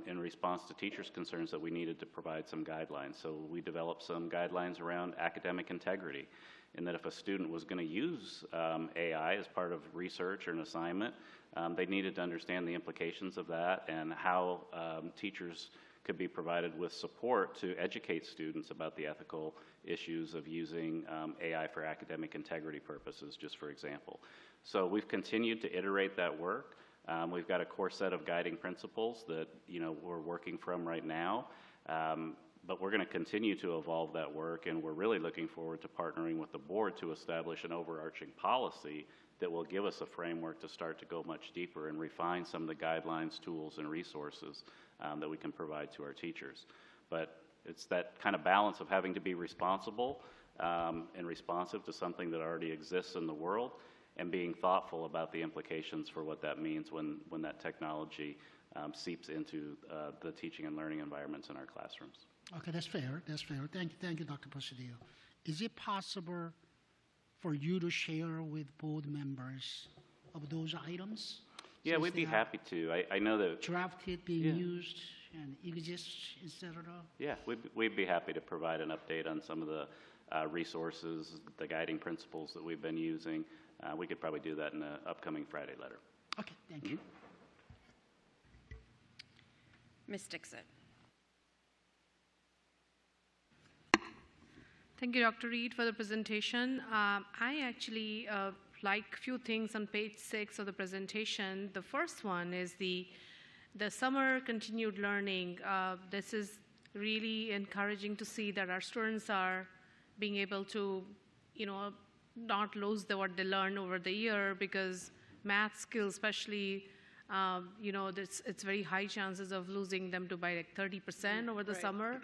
S2: in response to teachers' concerns, that we needed to provide some guidelines. So we developed some guidelines around academic integrity, in that if a student was going to use AI as part of research or an assignment, they needed to understand the implications of that and how teachers could be provided with support to educate students about the ethical issues of using AI for academic integrity purposes, just for example. So we've continued to iterate that work. We've got a core set of guiding principles that we're working from right now. But we're going to continue to evolve that work, and we're really looking forward to partnering with the board to establish an overarching policy that will give us a framework to start to go much deeper and refine some of the guidelines, tools, and resources that we can provide to our teachers. But it's that kind of balance of having to be responsible and responsive to something that already exists in the world, and being thoughtful about the implications for what that means when that technology seeps into the teaching and learning environments in our classrooms.
S16: Okay, that's fair. That's fair. Thank you, Dr. Presidio. Is it possible for you to share with board members of those items?
S2: Yeah, we'd be happy to. I know that
S16: drafted, being used, and exists, etc.
S2: Yeah, we'd be happy to provide an update on some of the resources, the guiding principles that we've been using. We could probably do that in an upcoming Friday letter.
S16: Okay, thank you.
S1: Ms. Dixit.
S19: Thank you, Dr. Reed, for the presentation. I actually like a few things on page 6 of the presentation. The first one is the summer continued learning. This is really encouraging to see that our students are being able to, not lose what they learn over the year, because math skills, especially, it's very high chances of losing them to by like 30% over the summer.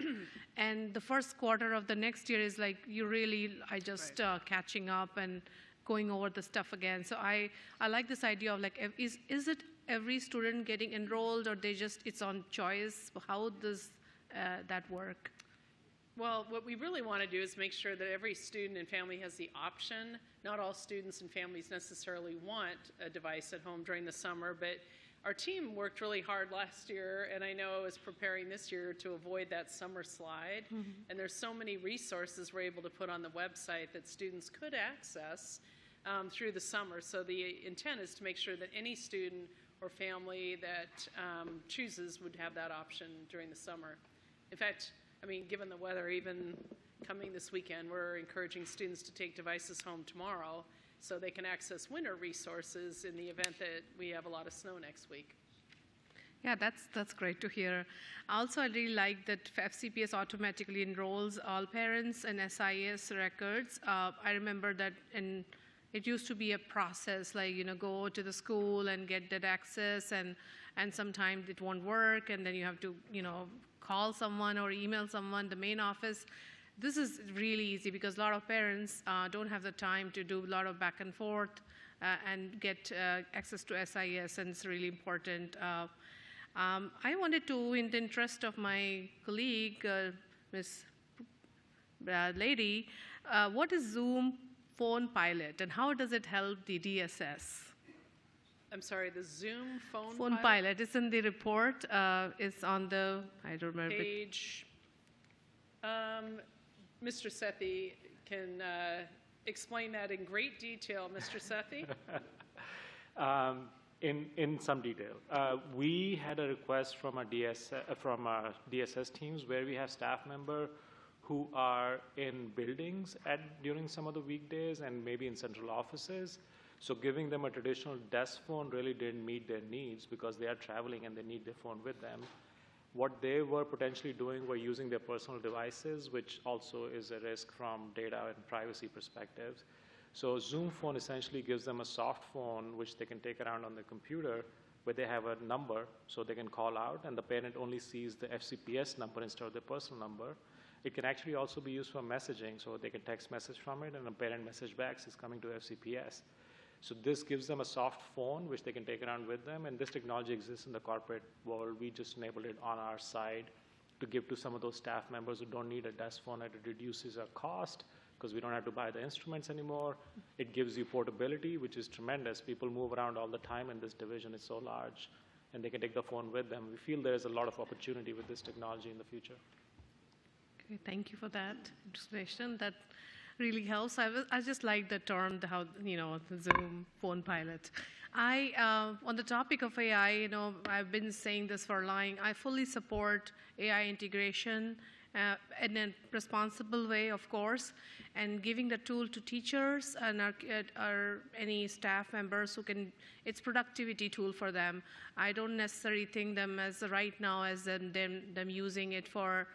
S19: And the first quarter of the next year is like you really are just catching up and going over the stuff again. So I like this idea of like, is it every student getting enrolled, or it's on choice? How does that work?
S8: Well, what we really want to do is make sure that every student and family has the option. Not all students and families necessarily want a device at home during the summer, but our team worked really hard last year, and I know is preparing this year to avoid that summer slide.
S19: Mm-hmm.
S8: And there's so many resources we're able to put on the website that students could access through the summer. So the intent is to make sure that any student or family that chooses would have that option during the summer. In fact, given the weather, even coming this weekend, we're encouraging students to take devices home tomorrow so they can access winter resources in the event that we have a lot of snow next week.
S19: Yeah, that's great to hear. Also, I really like that FCPS automatically enrolls all parents in SIS records. I remember that it used to be a process, like, go to the school and get that access, and sometimes it won't work, and then you have to, call someone or email someone, the main office. This is really easy because a lot of parents don't have the time to do a lot of back and forth and get access to SIS, and it's really important. I wanted to, in the interest of my colleague, Ms. Lady, what is Zoom Phone Pilot, and how does it help the DSS?
S8: I'm sorry, the Zoom phone
S19: pilot. It's in the report. It's on the, I don't remember.
S8: Page. Mr. Sethi can explain that in great detail. Mr. Sethi?
S12: In some detail. We had a request from our DSS teams where we have staff members who are in buildings during some of the weekdays and maybe in central offices. So giving them a traditional desk phone really didn't meet their needs because they are traveling and they need their phone with them. What they were potentially doing were using their personal devices, which also is a risk from data and privacy perspectives. So Zoom Phone essentially gives them a soft phone which they can take around on their computer, where they have a number so they can call out, and the parent only sees the FCPS number instead of their personal number. It can actually also be used for messaging, so they can text message from it and a parent message back is coming to FCPS. So this gives them a soft phone which they can take around with them, and this technology exists in the corporate world. We just enabled it on our side to give to some of those staff members who don't need a desk phone, and it reduces our cost because we don't have to buy the instruments anymore. It gives you portability, which is tremendous. People move around all the time in this division. It's so large, and they can take the phone with them. We feel there is a lot of opportunity with this technology in the future.
S19: Okay, thank you for that explanation. That really helps. I just like the term, the Zoom Phone Pilot. On the topic of AI, I've been saying this for long. I fully support AI integration in a responsible way, of course, and giving the tool to teachers and any staff members who can. It's productivity tool for them. I don't necessarily think them as right now as them using it for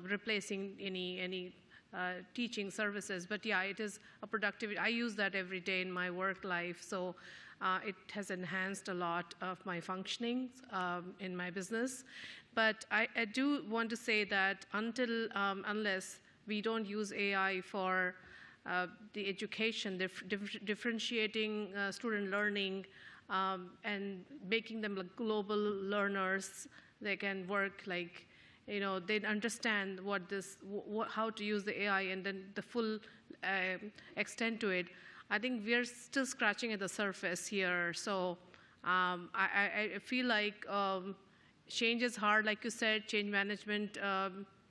S19: replacing any teaching services, but yeah, it is a productivity. I use that every day in my work life, so it has enhanced a lot of my functioning in my business. But I do want to say that unless we don't use AI for the education, differentiating student learning and making them like global learners, they can work like, they understand how to use the AI and then the full extent to it. I think we're still scratching at the surface here. So I feel like change is hard, like you said, change management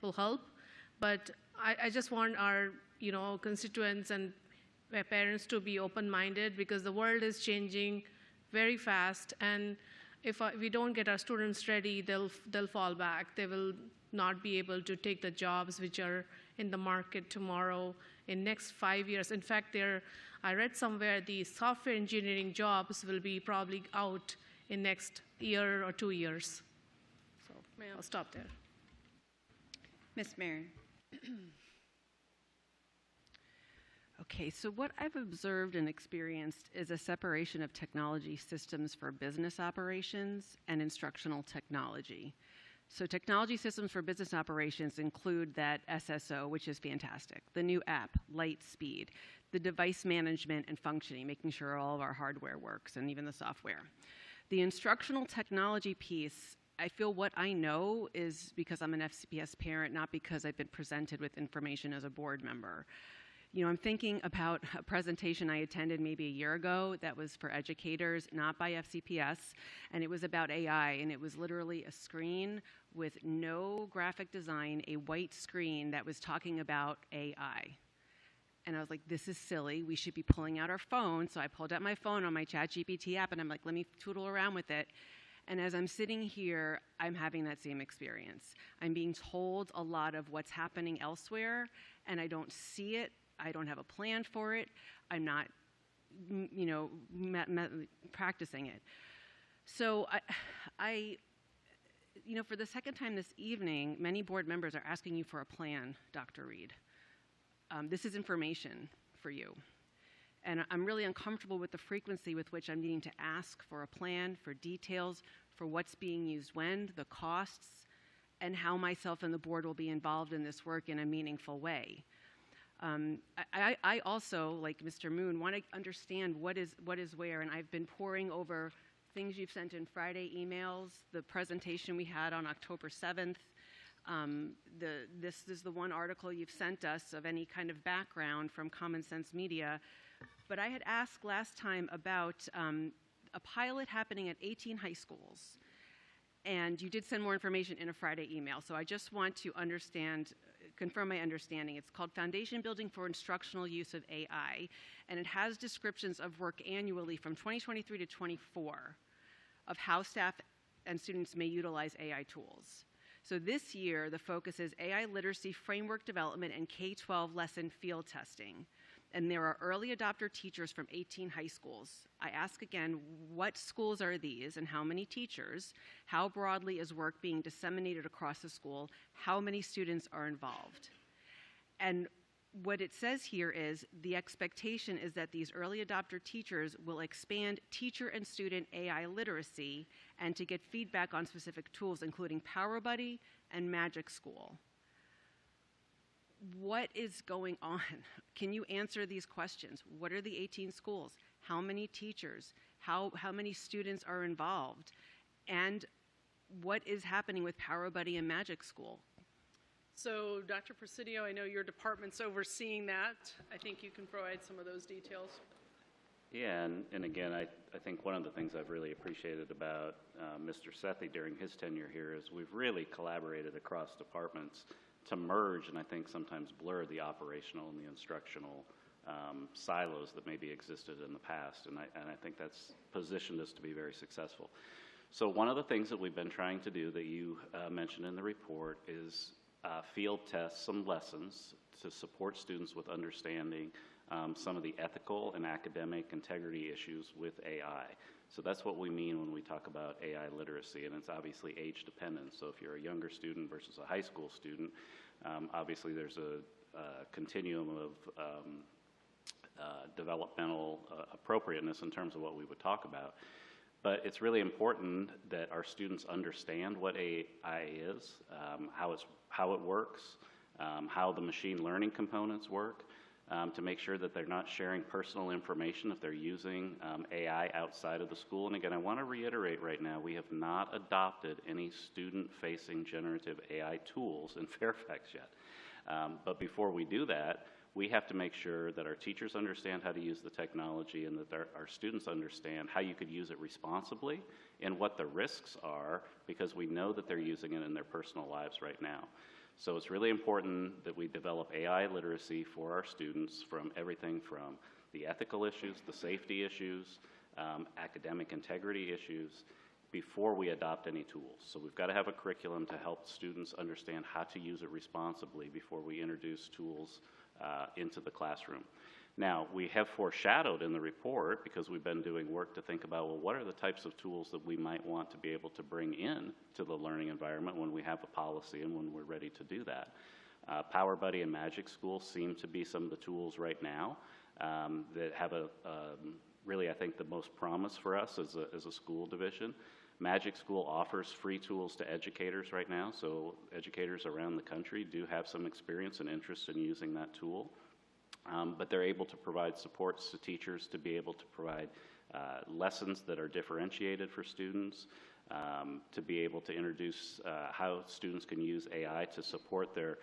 S19: will help. But I just want our, constituents and parents to be open-minded, because the world is changing very fast, and if we don't get our students ready, they'll fall back. They will not be able to take the jobs which are in the market tomorrow, in next 5 years. In fact, I read somewhere the software engineering jobs will be probably out in next year or 2 years. So I'll stop there.
S1: Ms. Marin.
S20: Okay, so what I've observed and experienced is a separation of technology systems for business operations and instructional technology. So technology systems for business operations include that SSO, which is fantastic, the new app, Lightspeed, the device management and functioning, making sure all of our hardware works, and even the software. The instructional technology piece, I feel what I know is because I'm an FCPS parent, not because I've been presented with information as a board member. I'm thinking about a presentation I attended maybe a year ago that was for educators, not by FCPS, and it was about AI, and it was literally a screen with no graphic design, a white screen that was talking about AI. And I was like, this is silly. We should be pulling out our phone. So I pulled out my phone on my ChatGPT app, and I'm like, let me tootle around with it. And as I'm sitting here, I'm having that same experience. I'm being told a lot of what's happening elsewhere, and I don't see it. I don't have a plan for it. I'm not, practicing it. So for the second time this evening, many board members are asking you for a plan, Dr. Reed. This is information for you. And I'm really uncomfortable with the frequency with which I'm needing to ask for a plan, for details, for what's being used when, the costs, and how myself and the board will be involved in this work in a meaningful way. I also, like Mr. Moon, want to understand what is where, and I've been poring over things you've sent in Friday emails, the presentation we had on October 7th. This is the one article you've sent us of any kind of background from Common Sense Media. But I had asked last time about a pilot happening at 18 high schools, and you did send more information in a Friday email. So I just want to confirm my understanding. It's called Foundation Building for Instructional Use of AI, and it has descriptions of work annually from 2023 to 24 of how staff and students may utilize AI tools. So this year, the focus is AI literacy framework development and K-12 lesson field testing. And there are early adopter teachers from 18 high schools. I ask again, what schools are these and how many teachers? How broadly is work being disseminated across the school? How many students are involved? And what it says here is the expectation is that these early adopter teachers will expand teacher and student AI literacy and to get feedback on specific tools, including PowerBuddy and Magic School. What is going on? Can you answer these questions? What are the 18 schools? How many teachers? How many students are involved? And what is happening with PowerBuddy and Magic School?
S8: So, Dr. Presidio, I know your department's overseeing that. I think you can provide some of those details.
S2: Yeah, and again, I think one of the things I've really appreciated about Mr. Sethi during his tenure here is we've really collaborated across departments to merge and I think sometimes blur the operational and the instructional silos that maybe existed in the past, and I think that's positioned us to be very successful. So one of the things that we've been trying to do that you mentioned in the report is field test some lessons to support students with understanding some of the ethical and academic integrity issues with AI. So that's what we mean when we talk about AI literacy, and it's obviously age dependent. So if you're a younger student versus a high school student, obviously there's a continuum of developmental appropriateness in terms of what we would talk about. But it's really important that our students understand what AI is, how it works, how the machine learning components work, to make sure that they're not sharing personal information if they're using AI outside of the school. And again, I want to reiterate right now, we have not adopted any student-facing generative AI tools in Fairfax yet. But before we do that, we have to make sure that our teachers understand how to use the technology and that our students understand how you could use it responsibly and what the risks are, because we know that they're using it in their personal lives right now. So it's really important that we develop AI literacy for our students, from everything from the ethical issues, the safety issues, academic integrity issues, before we adopt any tools. So we've got to have a curriculum to help students understand how to use it responsibly before we introduce tools into the classroom. Now, we have foreshadowed in the report, because we've been doing work to think about, well, what are the types of tools that we might want to be able to bring in to the learning environment when we have a policy and when we're ready to do that. Power Buddy and Magic School seem to be some of the tools right now that have really, I think, the most promise for us as a school division. Magic School offers free tools to educators right now, so educators around the country do have some experience and interest in using that tool. But they're able to provide supports to teachers to be able to provide lessons that are differentiated for students, to be able to introduce how students can use AI to support their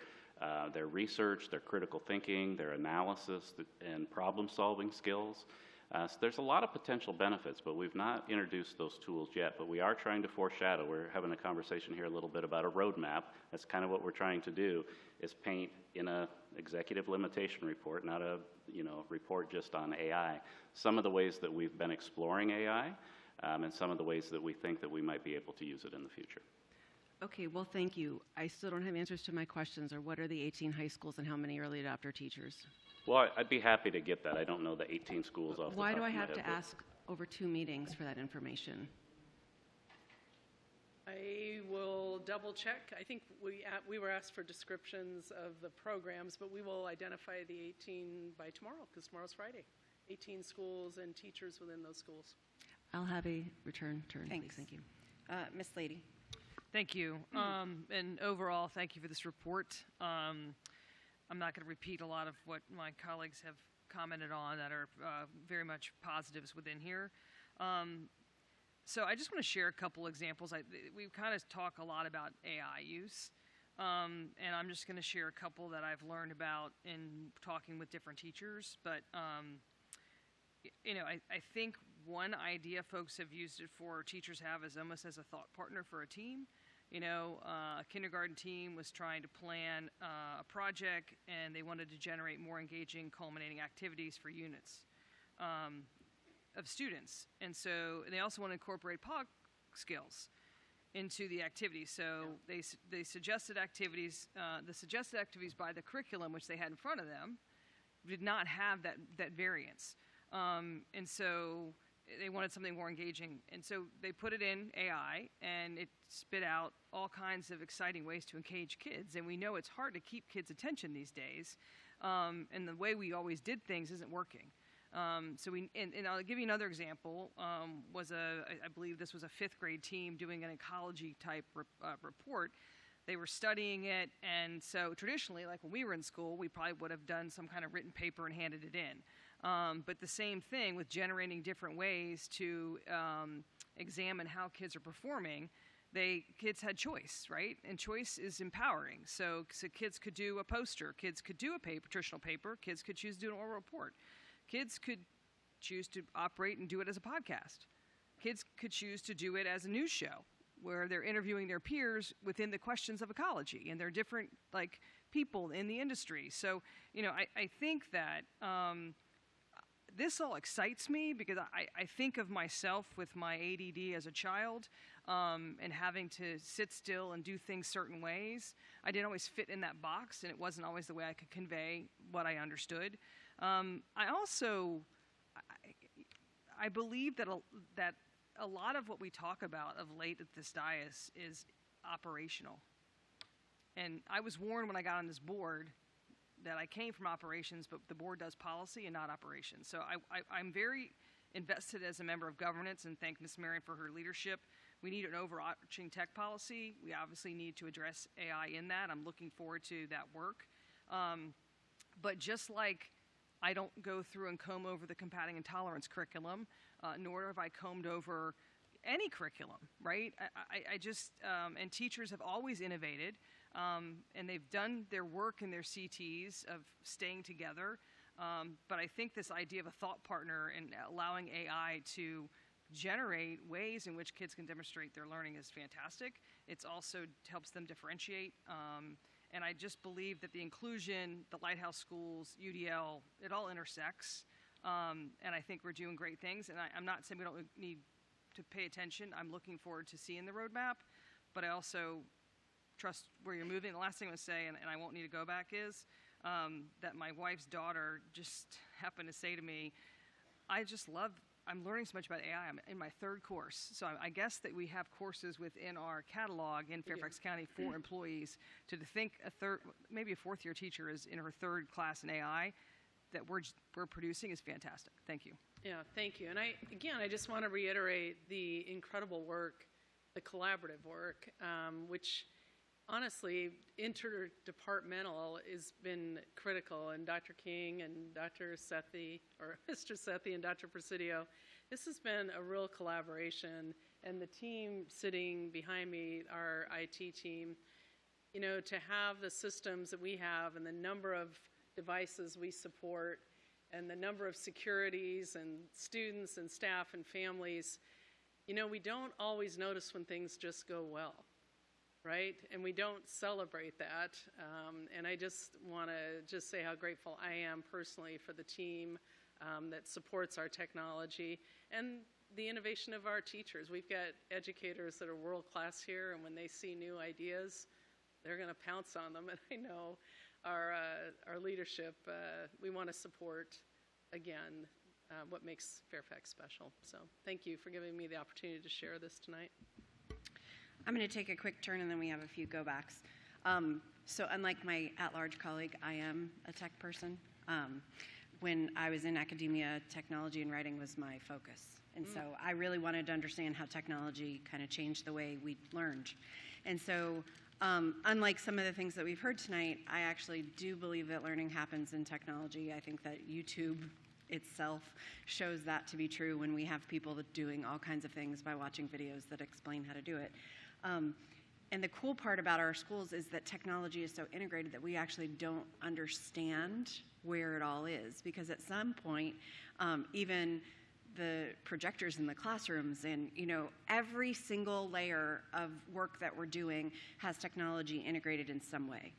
S2: research, their critical thinking, their analysis, and problem-solving skills. So there's a lot of potential benefits, but we've not introduced those tools yet. But we are trying to foreshadow. We're having a conversation here a little bit about a roadmap. That's kind of what we're trying to do, is paint in a executive limitation report, not a report just on AI, some of the ways that we've been exploring AI, and some of the ways that we think that we might be able to use it in the future.
S20: Okay, well, thank you. I still don't have answers to my questions, or what are the 18 high schools and how many early adopter teachers?
S2: Well, I'd be happy to get that. I don't know the 18 schools off the top
S20: Why
S2: of
S20: do
S2: my
S20: I have
S2: head,
S20: to
S2: but-
S20: ask over 2 meetings for that information?
S17: I will double check. I think we were asked for descriptions of the programs, but we will identify the 18 by tomorrow, because tomorrow's Friday. 18 schools and teachers within those schools.
S20: I'll have a return turn,
S5: Thanks.
S20: please. Thank you.
S5: Miss Lady.
S21: Thank you. And overall, thank you for this report. I'm not going to repeat a lot of what my colleagues have commented on that are very much positives within here. So I just want to share a couple examples. We kind of talk a lot about AI use, and I'm just going to share a couple that I've learned about in talking with different teachers. But I think one idea folks have used it for, teachers have, is almost as a thought partner for a team. A kindergarten team was trying to plan a project, and they wanted to generate more engaging, culminating activities for units of students. And so they also want to incorporate POG skills into the activities. So they suggested activities, the suggested activities by the curriculum, which they had in front of them, did not have that variance. And so they wanted something more engaging. And so they put it in AI, and it spit out all kinds of exciting ways to engage kids. And we know it's hard to keep kids' attention these days. And the way we always did things isn't working. So and I'll give you another example, I believe this was a 5th grade team doing an ecology type report. They were studying it, and so traditionally, like when we were in school, we probably would have done some kind of written paper and handed it in. But the same thing with generating different ways to examine how kids are performing. Kids had choice, right? And choice is empowering. So kids could do a poster, kids could do a traditional paper, kids could choose to do an oral report. Kids could choose to operate and do it as a podcast. Kids could choose to do it as a news show, where they're interviewing their peers within the questions of ecology, and they're different people in the industry. So, I think that this all excites me, because I think of myself with my ADD as a child, and having to sit still and do things certain ways. I didn't always fit in that box, and it wasn't always the way I could convey what I understood. I believe that a lot of what we talk about of late at this dais is operational. And I was warned when I got on this board that I came from operations, but the board does policy and not operations. So I'm very invested as a member of governance, and thank Ms. Marion for her leadership. We need an overarching tech policy. We obviously need to address AI in that. I'm looking forward to that work. But just like I don't go through and comb over the combating intolerance curriculum, nor have I combed over any curriculum, right? And teachers have always innovated, and they've done their work in their CTs of staying together. But I think this idea of a thought partner and allowing AI to generate ways in which kids can demonstrate their learning is fantastic. It also helps them differentiate. And I just believe that the inclusion, the Lighthouse Schools, UDL, it all intersects. And I think we're doing great things. And I'm not saying we don't need to pay attention. I'm looking forward to seeing the roadmap, but I also trust where you're moving. The last thing I'm going to say, and I won't need to go back, is that my wife's daughter just happened to say to me, I'm learning so much about AI. I'm in my third course. So I guess that we have courses within our catalog in Fairfax County for employees to think maybe a fourth-year teacher is in her third class in AI that we're producing is fantastic. Thank you.
S17: Yeah, thank you. And I just want to reiterate the incredible work, the collaborative work, which honestly, interdepartmental has been critical. And Dr. King and Dr. Sethi, or Mr. Sethi and Dr. Presidio, this has been a real collaboration. And the team sitting behind me, our IT team, to have the systems that we have and the number of devices we support and the number of securities and students and staff and families, we don't always notice when things just go well, right? And we don't celebrate that. And I just want to say how grateful I am personally for the team that supports our technology and the innovation of our teachers. We've got educators that are world-class here, and when they see new ideas, they're going to pounce on them. And I know our leadership, we want to support, again, what makes Fairfax special. So thank you for giving me the opportunity to share this tonight.
S1: I'm going to take a quick turn, and then we have a few go-backs. So unlike my at-large colleague, I am a tech person. When I was in academia, technology and writing was my focus. And so I really wanted to understand how technology kind of changed the way we learned. And so unlike some of the things that we've heard tonight, I actually do believe that learning happens in technology. I think that YouTube itself shows that to be true when we have people doing all kinds of things by watching videos that explain how to do it. And the cool part about our schools is that technology is so integrated that we actually don't understand where it all is, because at some point, even the projectors in the classrooms and, every single layer of work that we're doing has technology integrated in some way.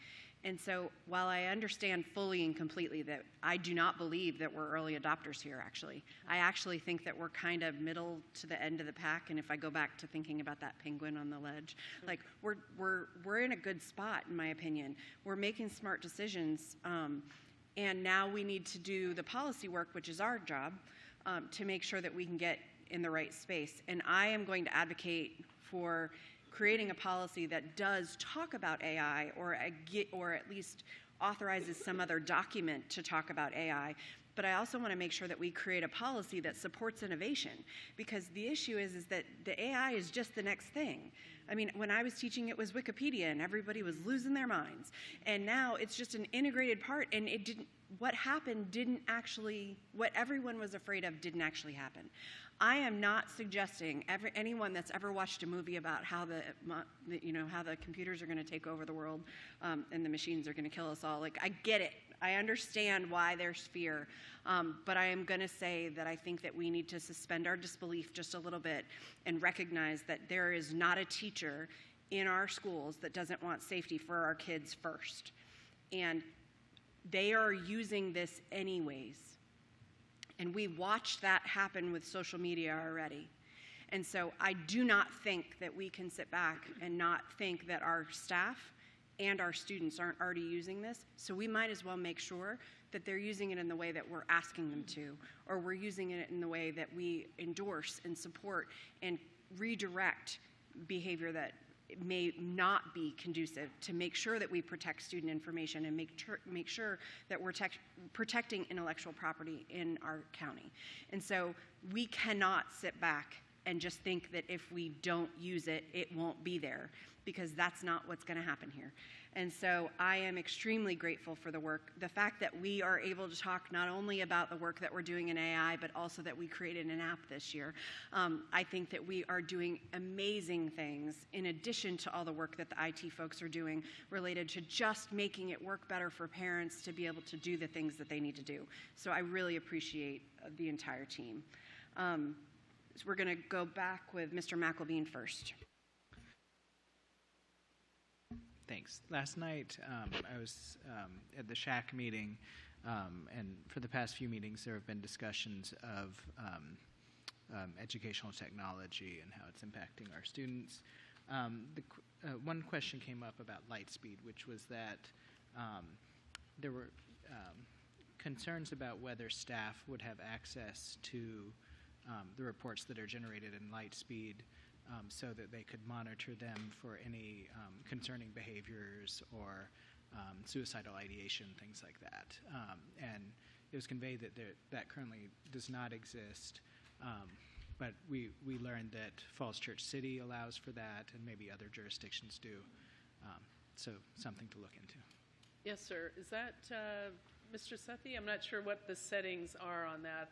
S1: And so while I understand fully and completely that I do not believe that we're early adopters here, actually, I actually think that we're kind of middle to the end of the pack. And if I go back to thinking about that penguin on the ledge, like we're in a good spot, in my opinion. We're making smart decisions. And now we need to do the policy work, which is our job, to make sure that we can get in the right space. And I am going to advocate for creating a policy that does talk about AI or at least authorizes some other document to talk about AI. But I also want to make sure that we create a policy that supports innovation, because the issue is that the AI is just the next thing. I mean, when I was teaching, it was Wikipedia and everybody was losing their minds. And now it's just an integrated part, and what everyone was afraid of didn't actually happen. I am not suggesting anyone that's ever watched a movie about how the computers are going to take over the world and the machines are going to kill us all. Like, I get it. I understand why there's fear. But I am going to say that I think that we need to suspend our disbelief just a little bit and recognize that there is not a teacher in our schools that doesn't want safety for our kids first. And they are using this anyways. And we watched that happen with social media already. And so I do not think that we can sit back and not think that our staff and our students aren't already using this. So we might as well make sure that they're using it in the way that we're asking them to, or we're using it in the way that we endorse and support and redirect behavior that may not be conducive, to make sure that we protect student information and make sure that we're protecting intellectual property in our county. And so we cannot sit back and just think that if we don't use it, it won't be there, because that's not what's going to happen here. And so I am extremely grateful for the work, the fact that we are able to talk not only about the work that we're doing in AI, but also that we created an app this year. I think that we are doing amazing things in addition to all the work that the IT folks are doing related to just making it work better for parents to be able to do the things that they need to do. So I really appreciate the entire team. So we're going to go back with Mr. McElveen first.
S22: Thanks. Last night, I was at the SHAC meeting, and for the past few meetings, there have been discussions of educational technology and how it's impacting our students. One question came up about Lightspeed, which was that there were concerns about whether staff would have access to the reports that are generated in Lightspeed so that they could monitor them for any concerning behaviors or suicidal ideation, things like that. And it was conveyed that that currently does not exist, but we learned that Falls Church City allows for that, and maybe other jurisdictions do. So something to look into.
S17: Yes, sir. Is that Mr. Sethi? I'm not sure what the settings are on that.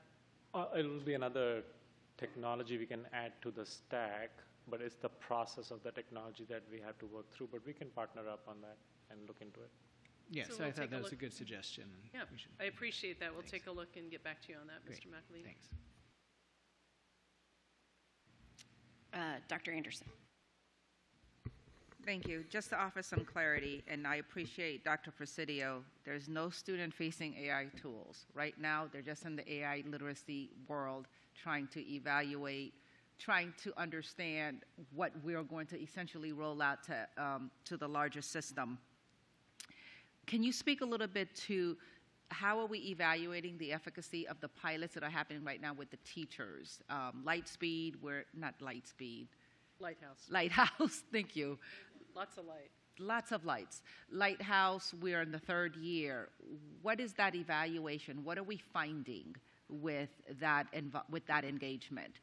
S12: It'll be another technology we can add to the stack, but it's the process of the technology that we have to work through. But we can partner up on that and look into it.
S22: Yeah, so
S17: we'll
S22: I thought that was
S17: look.
S22: a good suggestion.
S17: Yeah,
S22: We should-
S17: I appreciate that. We'll
S22: Thanks.
S17: take a look and get back to you on that,
S22: Great.
S17: Mr. McAlee.
S22: Thanks.
S5: Dr. Anderson.
S18: Thank you. Just to offer some clarity, and I appreciate Dr. Presidio, there's no student-facing AI tools. Right now, they're just in the AI literacy world, trying to evaluate, trying to understand what we're going to essentially roll out to the larger system. Can you speak a little bit to how are we evaluating the efficacy of the pilots that are happening right now with the teachers? Lightspeed, not Lightspeed. Lighthouse, thank you.
S17: Lots of light.
S18: Lots of lights. Lighthouse, we're in the 3rd year. What is that evaluation? What are we finding with that engagement?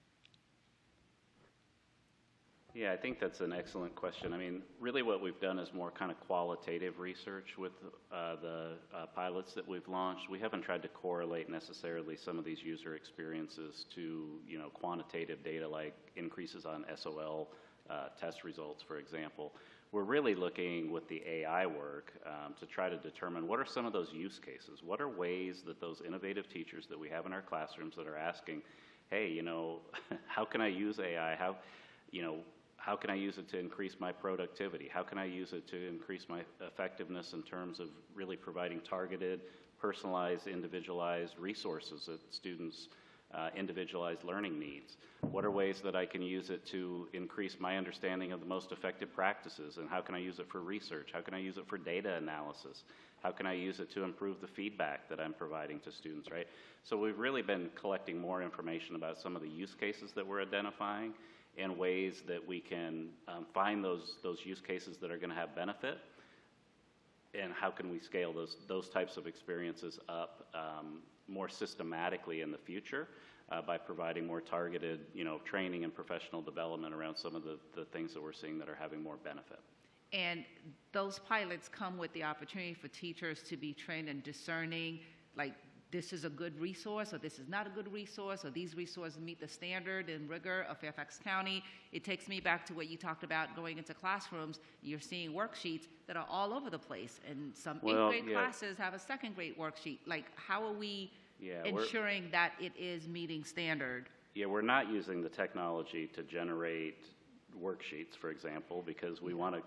S2: Yeah, I think that's an excellent question. I mean, really what we've done is more kind of qualitative research with the pilots that we've launched. We haven't tried to correlate necessarily some of these user experiences to, quantitative data like increases on SOL test results, for example. We're really looking with the AI work to try to determine what are some of those use cases. What are ways that those innovative teachers that we have in our classrooms that are asking, hey, how can I use AI? How can I use it to increase my productivity? How can I use it to increase my effectiveness in terms of really providing targeted, personalized, individualized resources that students' individualized learning needs? What are ways that I can use it to increase my understanding of the most effective practices, and how can I use it for research? How can I use it for data analysis? How can I use it to improve the feedback that I'm providing to students, right? So we've really been collecting more information about some of the use cases that we're identifying and ways that we can find those use cases that are going to have benefit, and how can we scale those types of experiences up more systematically in the future by providing more targeted, training and professional development around some of the things that we're seeing that are having more benefit.
S18: And those pilots come with the opportunity for teachers to be trained in discerning, like, this is a good resource, or this is not a good resource, or these resources meet the standard and rigor of Fairfax County. It takes me back to what you talked about going into classrooms. You're seeing worksheets that are all over the place, and some 8th grade classes have a 2nd grade worksheet. Like, how are we ensuring that it is meeting standard?
S2: Yeah, we're not using the technology to generate worksheets, for example, because we want to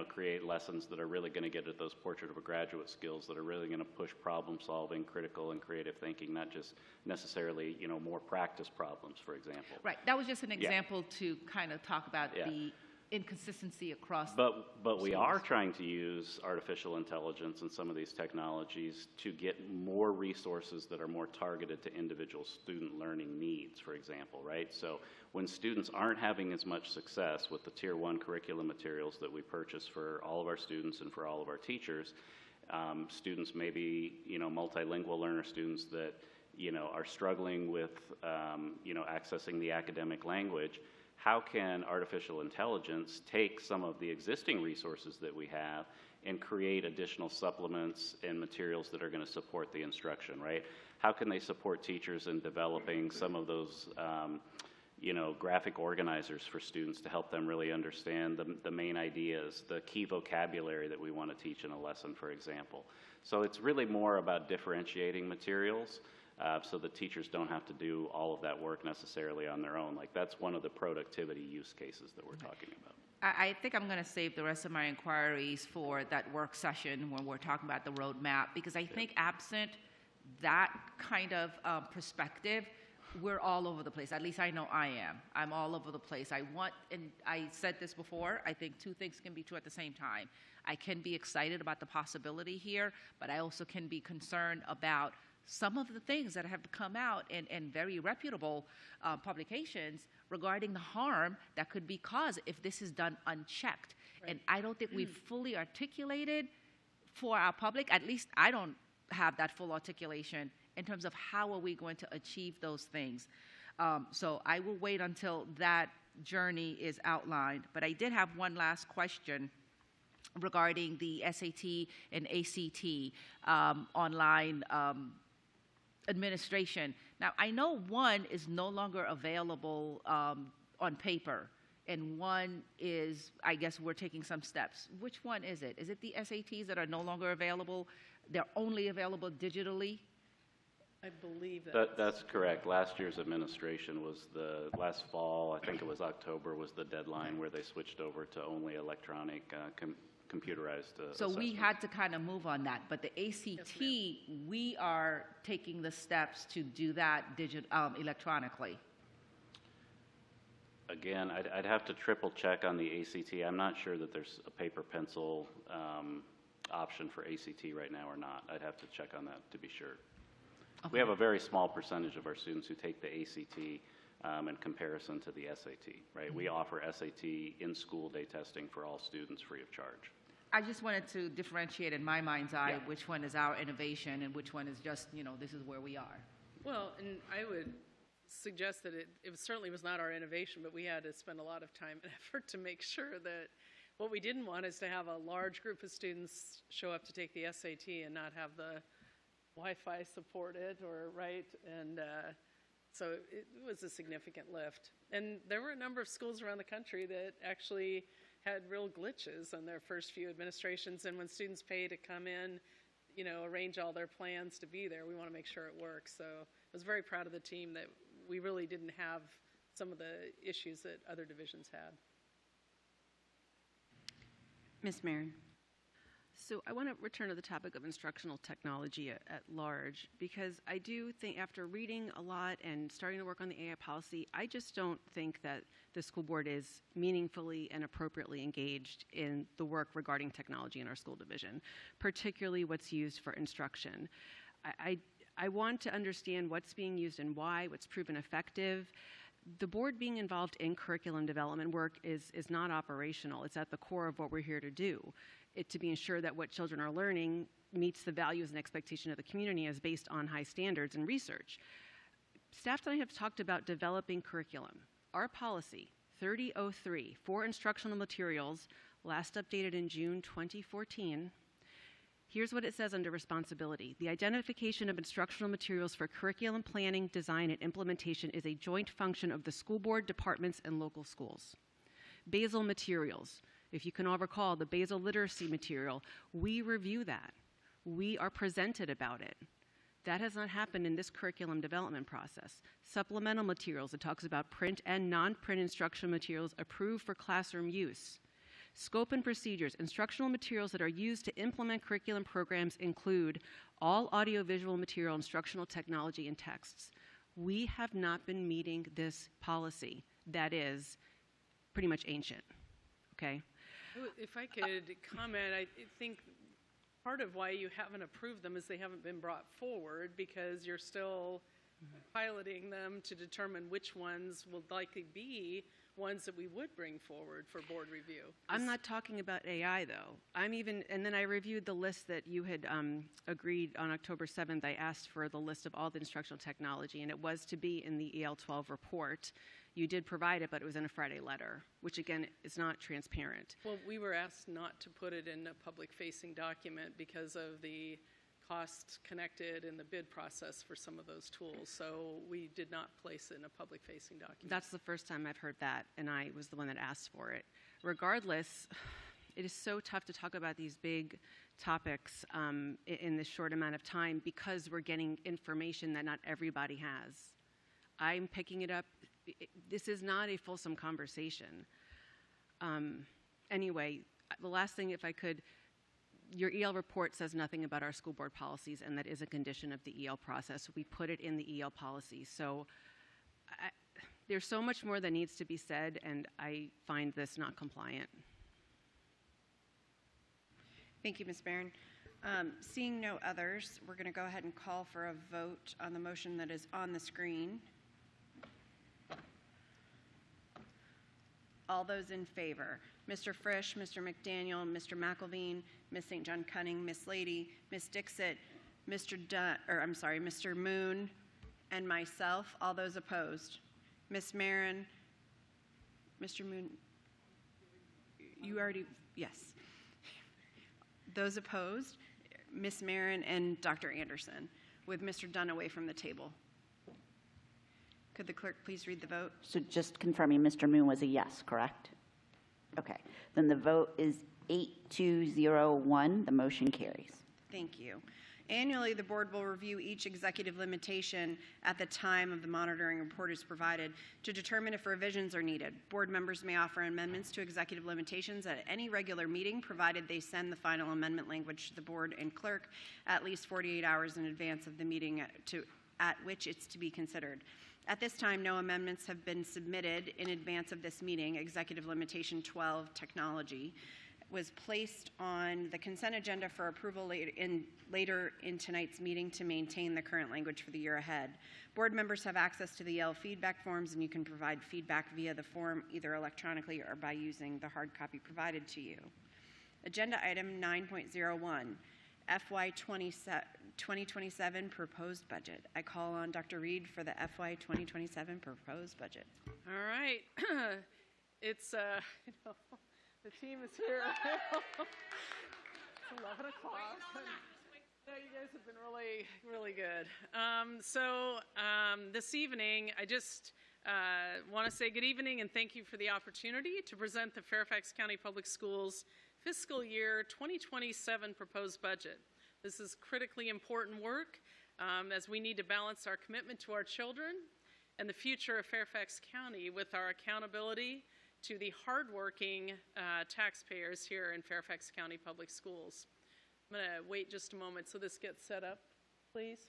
S2: create lessons that are really going to get at those portrait of a graduate skills that are really going to push problem solving, critical and creative thinking, not just necessarily, more practice problems, for example.
S18: Right. That was just an example to kind of talk about the inconsistency across.
S2: But we are trying to use artificial intelligence and some of these technologies to get more resources that are more targeted to individual student learning needs, for example, right? So when students aren't having as much success with the Tier 1 curriculum materials that we purchase for all of our students and for all of our teachers, students maybe, multilingual learner students that, are struggling with, accessing the academic language, how can artificial intelligence take some of the existing resources that we have and create additional supplements and materials that are going to support the instruction, right? How can they support teachers in developing some of those, graphic organizers for students to help them really understand the main ideas, the key vocabulary that we want to teach in a lesson, for example. So it's really more about differentiating materials so that teachers don't have to do all of that work necessarily on their own. Like, that's one of the productivity use cases that we're talking about.
S18: I think I'm going to save the rest of my inquiries for that work session when we're talking about the roadmap, because I think absent that kind of perspective, we're all over the place. At least I know I am. I'm all over the place. And I said this before, I think two things can be true at the same time. I can be excited about the possibility here, but I also can be concerned about some of the things that have come out in very reputable publications regarding the harm that could be caused if this is done unchecked. Right. And I don't think we've fully articulated for our public, at least I don't have that full articulation in terms of how are we going to achieve those things. So I will wait until that journey is outlined. But I did have one last question regarding the SAT and ACT online administration. Now, I know one is no longer available on paper, and one is, I guess we're taking some steps. Which one is it? Is it the SATs that are no longer available? They're only available digitally?
S8: I believe
S2: That's correct. Last year's administration was last fall, I think it was October, was the deadline where they switched over to only electronic computerized
S18: So we had to kind of move on that, but the ACT, we are taking the steps to do that electronically.
S2: Again, I'd have to triple check on the ACT. I'm not sure that there's a paper pencil option for ACT right now or not. I'd have to check on that to be sure. Okay. We have a very small percentage of our students who take the ACT in comparison to the SAT, right? We offer SAT in-school day testing for all students free of charge.
S18: I just wanted to differentiate in my mind's eye which one is our innovation and which one is just, this is where we are.
S8: Well, and I would suggest that it certainly was not our innovation, but we had to spend a lot of time and effort to make sure that what we didn't want is to have a large group of students show up to take the SAT and not have the Wi-Fi supported and so it was a significant lift. And there were a number of schools around the country that actually had real glitches on their first few administrations, and when students pay to come in, arrange all their plans to be there, we want to make sure it works. So I was very proud of the team that we really didn't have some of the issues that other divisions had.
S20: Ms. Marin. So I want to return to the topic of instructional technology at large, because I do think after reading a lot and starting to work on the AI policy, I just don't think that the school board is meaningfully and appropriately engaged in the work regarding technology in our school division, particularly what's used for instruction. I want to understand what's being used and why, what's proven effective. The board being involved in curriculum development work is not operational. It's at the core of what we're here to do. To be ensured that what children are learning meets the values and expectation of the community as based on high standards and research. Staff and I have talked about developing curriculum. Our policy, 3003, for instructional materials, last updated in June 2014, here's what it says under responsibility. The identification of instructional materials for curriculum planning, design, and implementation is a joint function of the school board, departments, and local schools. Basal materials. If you can all recall, the basal literacy material, we review that. We are presented about it. That has not happened in this curriculum development process. Supplemental materials, it talks about print and non-print instructional materials approved for classroom use. Scope and procedures, instructional materials that are used to implement curriculum programs include all audiovisual material, instructional technology, and texts. We have not been meeting this policy that is pretty much ancient, okay?
S8: If I could comment, I think part of why you haven't approved them is they haven't been brought forward because you're still piloting them to determine which ones will likely be ones that we would bring forward for board review.
S20: I'm not talking about AI though. And then I reviewed the list that you had agreed on October 7th. I asked for the list of all the instructional technology, and it was to be in the EL12 report. You did provide it, but it was in a Friday letter, which again is not transparent.
S8: Well, we were asked not to put it in a public-facing document because of the costs connected in the bid process for some of those tools. So we did not place it in a public-facing document.
S20: That's the first time I've heard that, and I was the one that asked for it. Regardless, it is so tough to talk about these big topics in this short amount of time because we're getting information that not everybody has. I'm picking it up. This is not a fulsome conversation. Anyway, the last thing, if I could, your EL report says nothing about our school board policies, and that is a condition of the EL process. We put it in the EL policy. So there's so much more that needs to be said, and I find this not compliant.
S1: Thank you, Ms. Barron. Seeing no others, we're going to go ahead and call for a vote on the motion that is on the screen. All those in favor: Mr. Frisch, Mr. McDaniel, Mr. McElveen, Ms. St. John Cunning, Ms. Lady, Ms. Dixit, Mr. Moon, and myself. All those opposed: Ms. Marin, Mr. Moon, you already, yes. Those opposed: Ms. Marin and Dr. Anderson, with Mr. Dunn away from the table. Could the clerk please read the vote?
S10: So just confirming, Mr. Moon was a yes, correct? Okay. Then the vote is 8201. The motion carries.
S1: Thank you. Annually, the board will review each executive limitation at the time of the monitoring report is provided to determine if revisions are needed. Board members may offer amendments to executive limitations at any regular meeting, provided they send the final amendment language to the board and clerk at least 48 hours in advance of the meeting at which it's to be considered. At this time, no amendments have been submitted in advance of this meeting. Executive Limitation 12, Technology, was placed on the consent agenda for approval later in tonight's meeting to maintain the current language for the year ahead. Board members have access to the EL feedback forms, and you can provide feedback via the form either electronically or by using the hard copy provided to you. Agenda item 9.01, FY 2027 proposed budget. I call on Dr. Reed for the FY 2027 proposed budget.
S8: All right. It's, the team is here. It's 11 o'clock. No, you guys have been really, really good. This evening, I just want to say good evening and thank you for the opportunity to present the Fairfax County Public Schools fiscal year 2027 proposed budget. This is critically important work as we need to balance our commitment to our children and the future of Fairfax County with our accountability to the hardworking taxpayers here in Fairfax County Public Schools. I'm going to wait just a moment so this gets set up, please.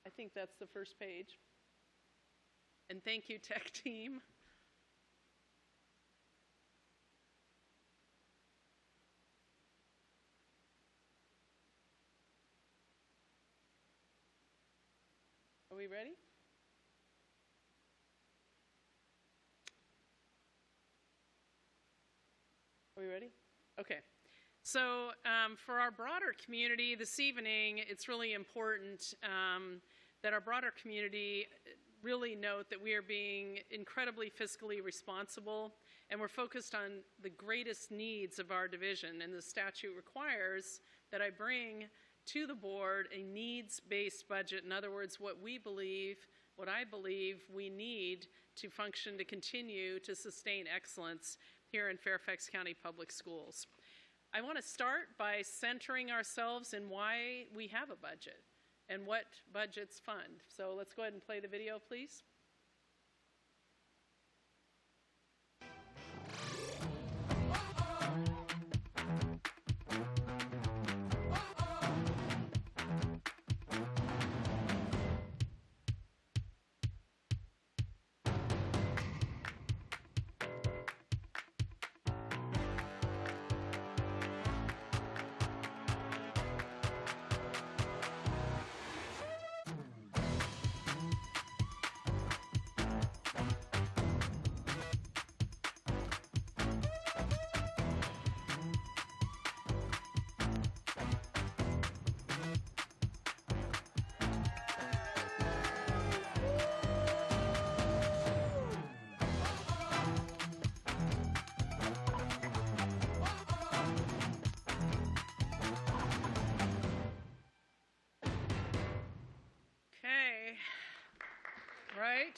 S8: I think that's the first page. And thank you, tech team. Are we ready? Are we ready? Okay. So for our broader community this evening, it's really important that our broader community really note that we are being incredibly fiscally responsible, and we're focused on the greatest needs of our division. And the statute requires that I bring to the board a needs-based budget. In other words, what I believe we need to function to continue to sustain excellence here in Fairfax County Public Schools. I want to start by centering ourselves in why we have a budget and what budgets fund. So let's go ahead and play the video, please. Right?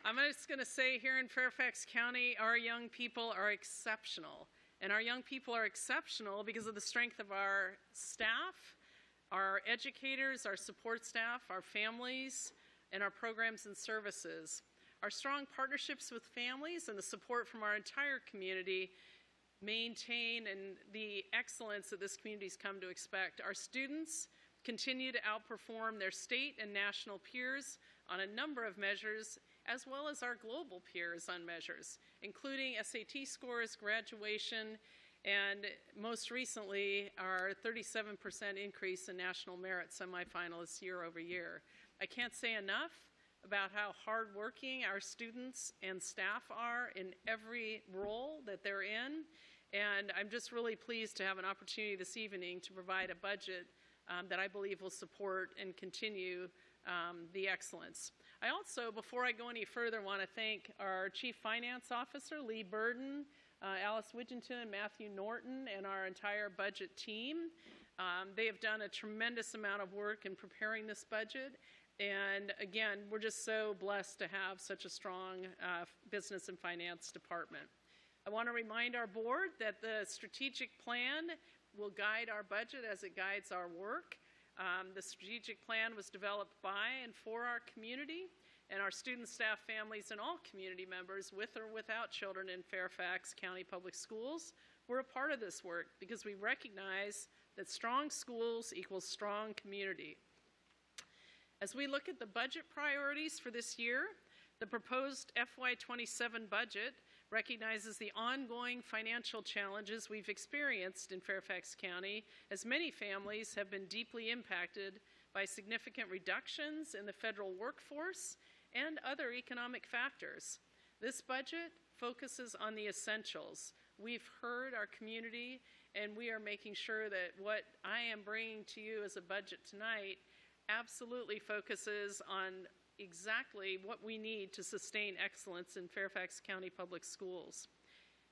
S8: I'm just going to say here in Fairfax County, our young people are exceptional. And our young people are exceptional because of the strength of our staff, our educators, our support staff, our families,
S17: and our programs and services. Our strong partnerships with families and the support from our entire community maintain and the excellence that this community's come to expect. Our students continue to outperform their state and national peers on a number of measures, as well as our global peers on measures, including SAT scores, graduation, and most recently, our 37% increase in national merit semifinalists year over year. I can't say enough about how hardworking our students and staff are in every role that they're in, and I'm just really pleased to have an opportunity this evening to provide a budget that I believe will support and continue the excellence. I also, before I go any further, want to thank our Chief Finance Officer, Lee Burden, Alice Widgington, Matthew Norton, and our entire budget team. They have done a tremendous amount of work in preparing this budget. And again, we're just so blessed to have such a strong business and finance department. I want to remind our board that the strategic plan will guide our budget as it guides our work. The strategic plan was developed by and for our community, and our students, staff, families, and all community members with or without children in Fairfax County Public Schools were a part of this work because we recognize that strong schools equals strong community. As we look at the budget priorities for this year, the proposed FY27 budget recognizes the ongoing financial challenges we've experienced in Fairfax County, as many families have been deeply impacted by significant reductions in the federal workforce and other economic factors. This budget focuses on the essentials. We've heard our community, and we are making sure that what I am bringing to you as a budget tonight absolutely focuses on exactly what we need to sustain excellence in Fairfax County Public Schools.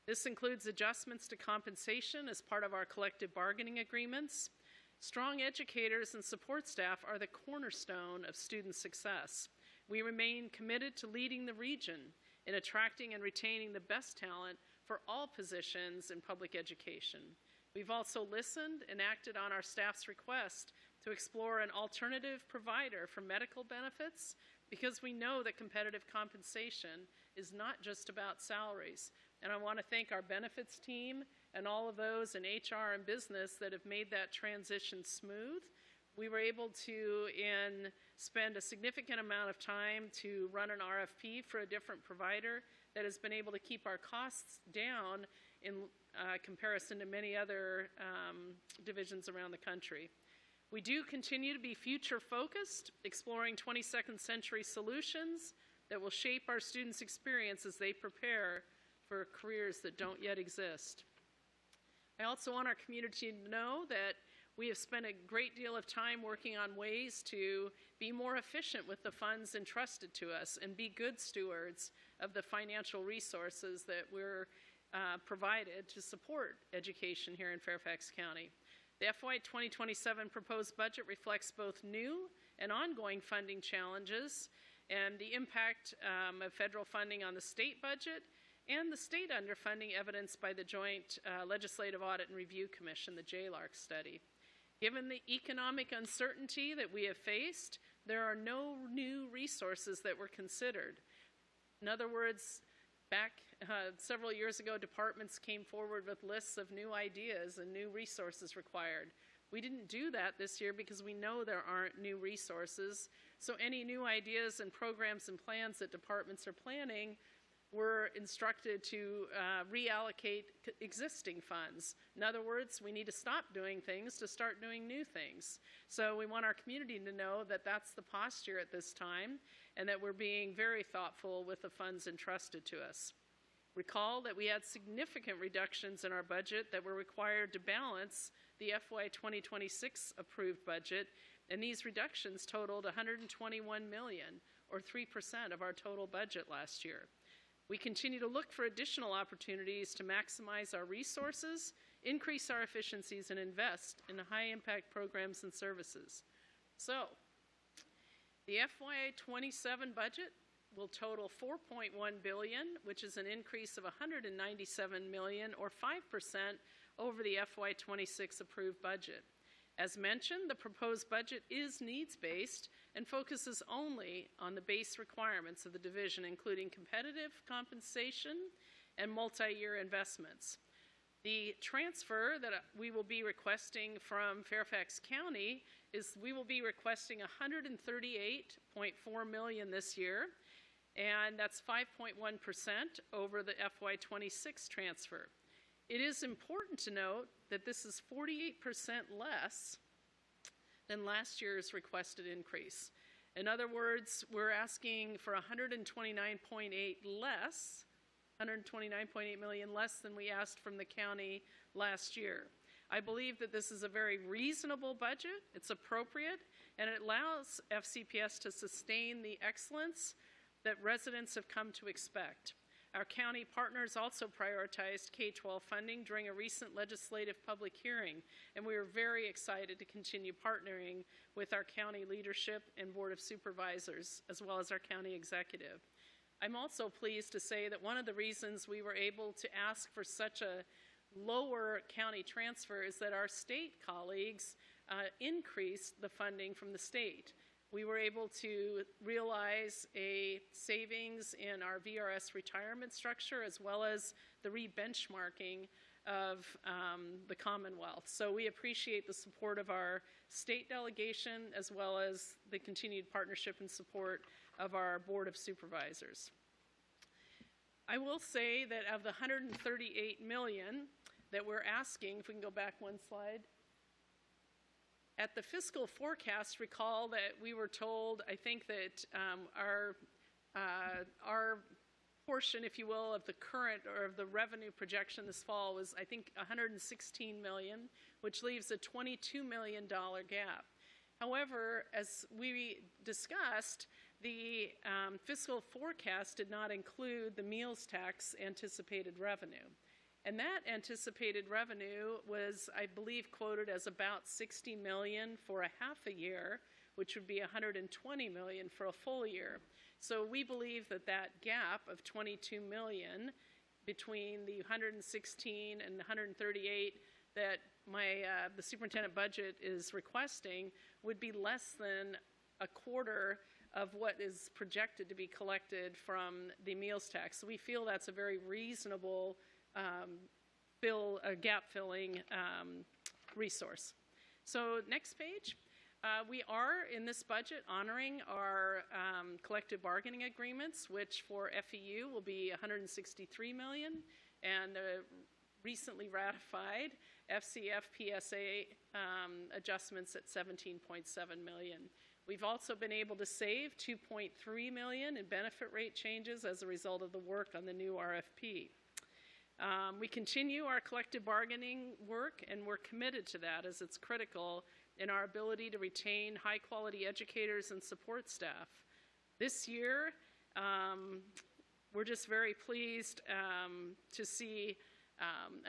S17: This includes adjustments to compensation as part of our collective bargaining agreements. Strong educators and support staff are the cornerstone of student success. We remain committed to leading the region in attracting and retaining the best talent for all positions in public education. We've also listened and acted on our staff's request to explore an alternative provider for medical benefits because we know that competitive compensation is not just about salaries. And I want to thank our benefits team and all of those in HR and business that have made that transition smooth. We were able to spend a significant amount of time to run an RFP for a different provider that has been able to keep our costs down in comparison to many other divisions around the country. We do continue to be future-focused, exploring 22nd century solutions that will shape our students' experience as they prepare for careers that don't yet exist. I also want our community to know that we have spent a great deal of time working on ways to be more efficient with the funds entrusted to us and be good stewards of the financial resources that we're provided to support education here in Fairfax County. The FY 2027 proposed budget reflects both new and ongoing funding challenges and the impact of federal funding on the state budget and the state underfunding evidenced by the Joint Legislative Audit and Review Commission, the JLARC study. Given the economic uncertainty that we have faced, there are no new resources that were considered. In other words, back several years ago, departments came forward with lists of new ideas and new resources required. We didn't do that this year because we know there aren't new resources. So any new ideas and programs and plans that departments are planning were instructed to reallocate existing funds. In other words, we need to stop doing things to start doing new things. So we want our community to know that that's the posture at this time and that we're being very thoughtful with the funds entrusted to us. Recall that we had significant reductions in our budget that were required to balance the FY 2026 approved budget, and these reductions totaled $121 million, or 3% of our total budget last year. We continue to look for additional opportunities to maximize our resources, increase our efficiencies, and invest in high-impact programs and services. So, the FY 27 budget will total $4.1 billion, which is an increase of $197 million, or 5% over the FY 26 approved budget. As mentioned, the proposed budget is needs-based and focuses only on the base requirements of the division, including competitive compensation and multi-year investments. The transfer that we will be requesting from Fairfax County is we will be requesting $138.4 million this year, and that's 5.1% over the FY26 transfer. It is important to note that this is 48% less than last year's requested increase. In other words, we're asking for 129.8 million less than we asked from the county last year. I believe that this is a very reasonable budget, it's appropriate, and it allows FCPS to sustain the excellence that residents have come to expect. Our county partners also prioritized K-12 funding during a recent legislative public hearing, and we are very excited to continue partnering with our county leadership and Board of Supervisors, as well as our county executive. I'm also pleased to say that one of the reasons we were able to ask for such a lower county transfer is that our state colleagues increased the funding from the state. We were able to realize a savings in our VRS retirement structure as well as the re-benchmarking of the Commonwealth. So we appreciate the support of our state delegation as well as the continued partnership and support of our Board of Supervisors. I will say that of the $138 million that we're asking, if we can go back one slide, at the fiscal forecast, recall that we were told, I think that our portion, if you will, of the current or of the revenue projection this fall was, I think, $116 million, which leaves a $22 million gap. However, as we discussed, the fiscal forecast did not include the meals tax anticipated revenue. And that anticipated revenue was, I believe, quoted as about $60 million for a half a year, which would be $120 million for a full year. So we believe that that gap of $22 million between the 116 and 138 that the superintendent budget is requesting would be less than a quarter of what is projected to be collected from the meals tax. So we feel that's a very reasonable gap-filling resource. So next page. We are, in this budget, honoring our collective bargaining agreements, which for FEU will be $163 million, and the recently ratified FCPS adjustments at $17.7 million. We've also been able to save $2.3 million in benefit rate changes as a result of the work on the new RFP. We continue our collective bargaining work, and we're committed to that as it's critical in our ability to retain high-quality educators and support staff. This year, we're just very pleased to see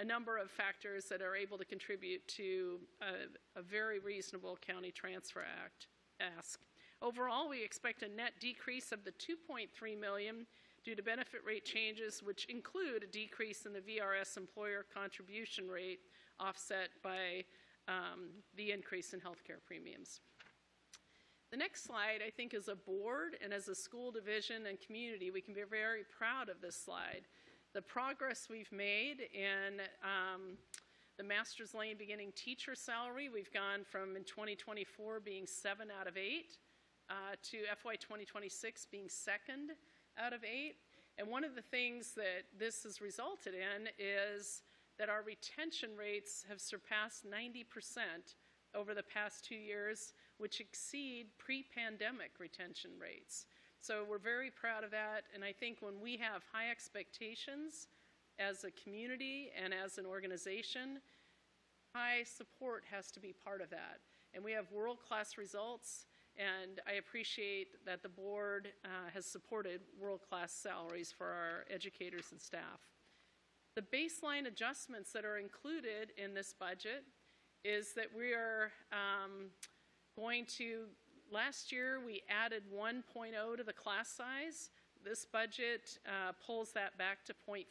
S17: a number of factors that are able to contribute to a very reasonable county transfer ask. Overall, we expect a net decrease of the $2.3 million due to benefit rate changes, which include a decrease in the VRS employer contribution rate offset by the increase in healthcare premiums. The next slide, I think, as a board and as a school division and community, we can be very proud of this slide. The progress we've made in the Master's Lane beginning teacher salary, we've gone from in 2024 being 7 out of 8 to FY 2026 being 2nd out of 8. And one of the things that this has resulted in is that our retention rates have surpassed 90% over the past 2 years, which exceed pre-pandemic retention rates. So we're very proud of that, and I think when we have high expectations as a community and as an organization, high support has to be part of that. And we have world-class results, and I appreciate that the board has supported world-class salaries for our educators and staff. The baseline adjustments that are included in this budget is that we are going to, last year we added 1.0 to the class size. This budget pulls that back to 0.5.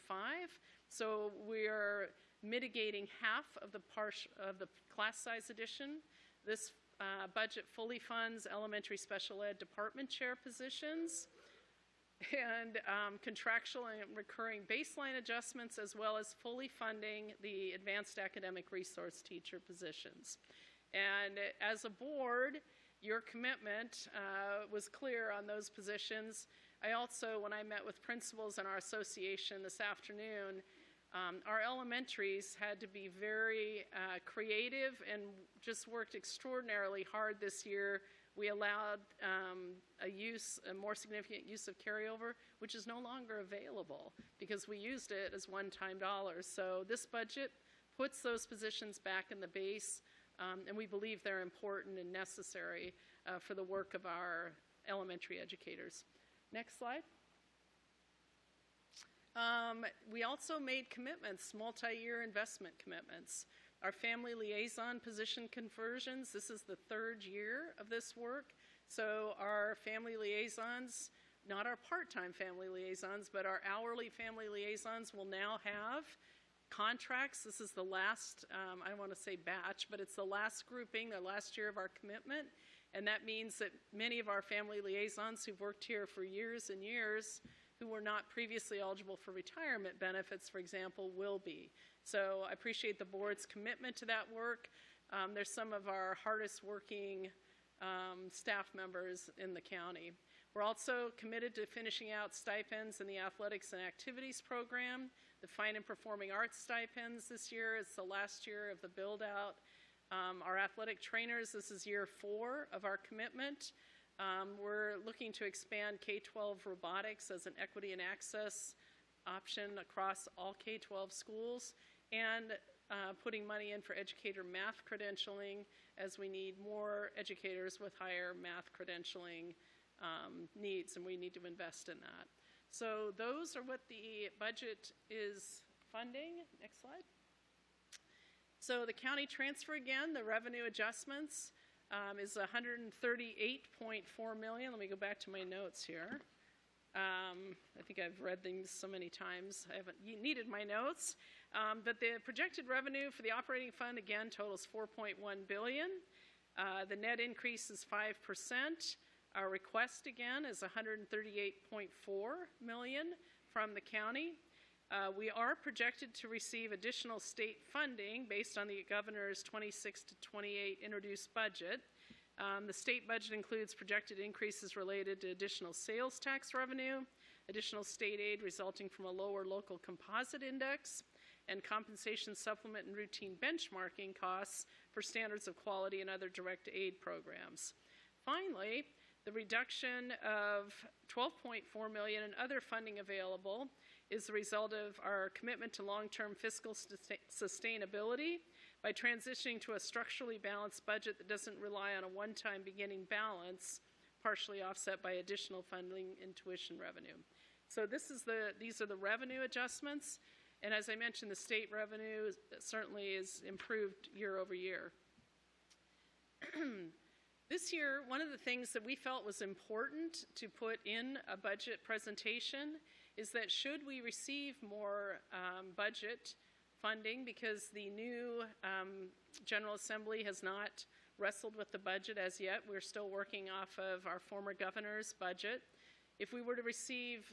S17: So we are mitigating half of the class size addition. This budget fully funds elementary special ed department chair positions, and contractual and recurring baseline adjustments, as well as fully funding the advanced academic resource teacher positions. And as a board, your commitment was clear on those positions. I also, when I met with principals in our association this afternoon, our elementaries had to be very creative and just worked extraordinarily hard this year. We allowed a more significant use of carryover, which is no longer available because we used it as one-time dollars. So this budget puts those positions back in the base, and we believe they're important and necessary for the work of our elementary educators. Next slide. We also made commitments, multi-year investment commitments. Our family liaison position conversions, this is the third year of this work. So our family liaisons, not our part-time family liaisons, but our hourly family liaisons will now have contracts. This is the last, I don't want to say batch, but it's the last grouping, the last year of our commitment. And that means that many of our family liaisons who've worked here for years and years, who were not previously eligible for retirement benefits, for example, will be. So I appreciate the board's commitment to that work. There's some of our hardest working staff members in the county. We're also committed to finishing out stipends in the athletics and activities program, the fine and performing arts stipends this year. It's the last year of the build out. Our athletic trainers, this is year 4 of our commitment. We're looking to expand K-12 robotics as an equity and access option across all K-12 schools, and putting money in for educator math credentialing, as we need more educators with higher math credentialing needs, and we need to invest in that. So those are what the budget is funding. Next slide. So the county transfer, again, the revenue adjustments is $138.4 million. Let me go back to my notes here. I think I've read things so many times, I haven't needed my notes. But the projected revenue for the operating fund, again, totals $4.1 billion. The net increase is 5%. Our request, again, is $138.4 million from the county. We are projected to receive additional state funding based on the governor's 26 to 28 introduced budget. The state budget includes projected increases related to additional sales tax revenue, additional state aid resulting from a lower local composite index, and compensation supplement and routine benchmarking costs for standards of quality and other direct aid programs. Finally, the reduction of $12.4 million in other funding available is the result of our commitment to long-term fiscal sustainability by transitioning to a structurally balanced budget that doesn't rely on a one-time beginning balance, partially offset by additional funding and tuition revenue. So these are the revenue adjustments, and as I mentioned, the state revenue certainly is improved year over year. This year, one of the things that we felt was important to put in a budget presentation is that should we receive more budget funding, because the new General Assembly has not wrestled with the budget as yet, we're still working off of our former governor's budget. If we were to receive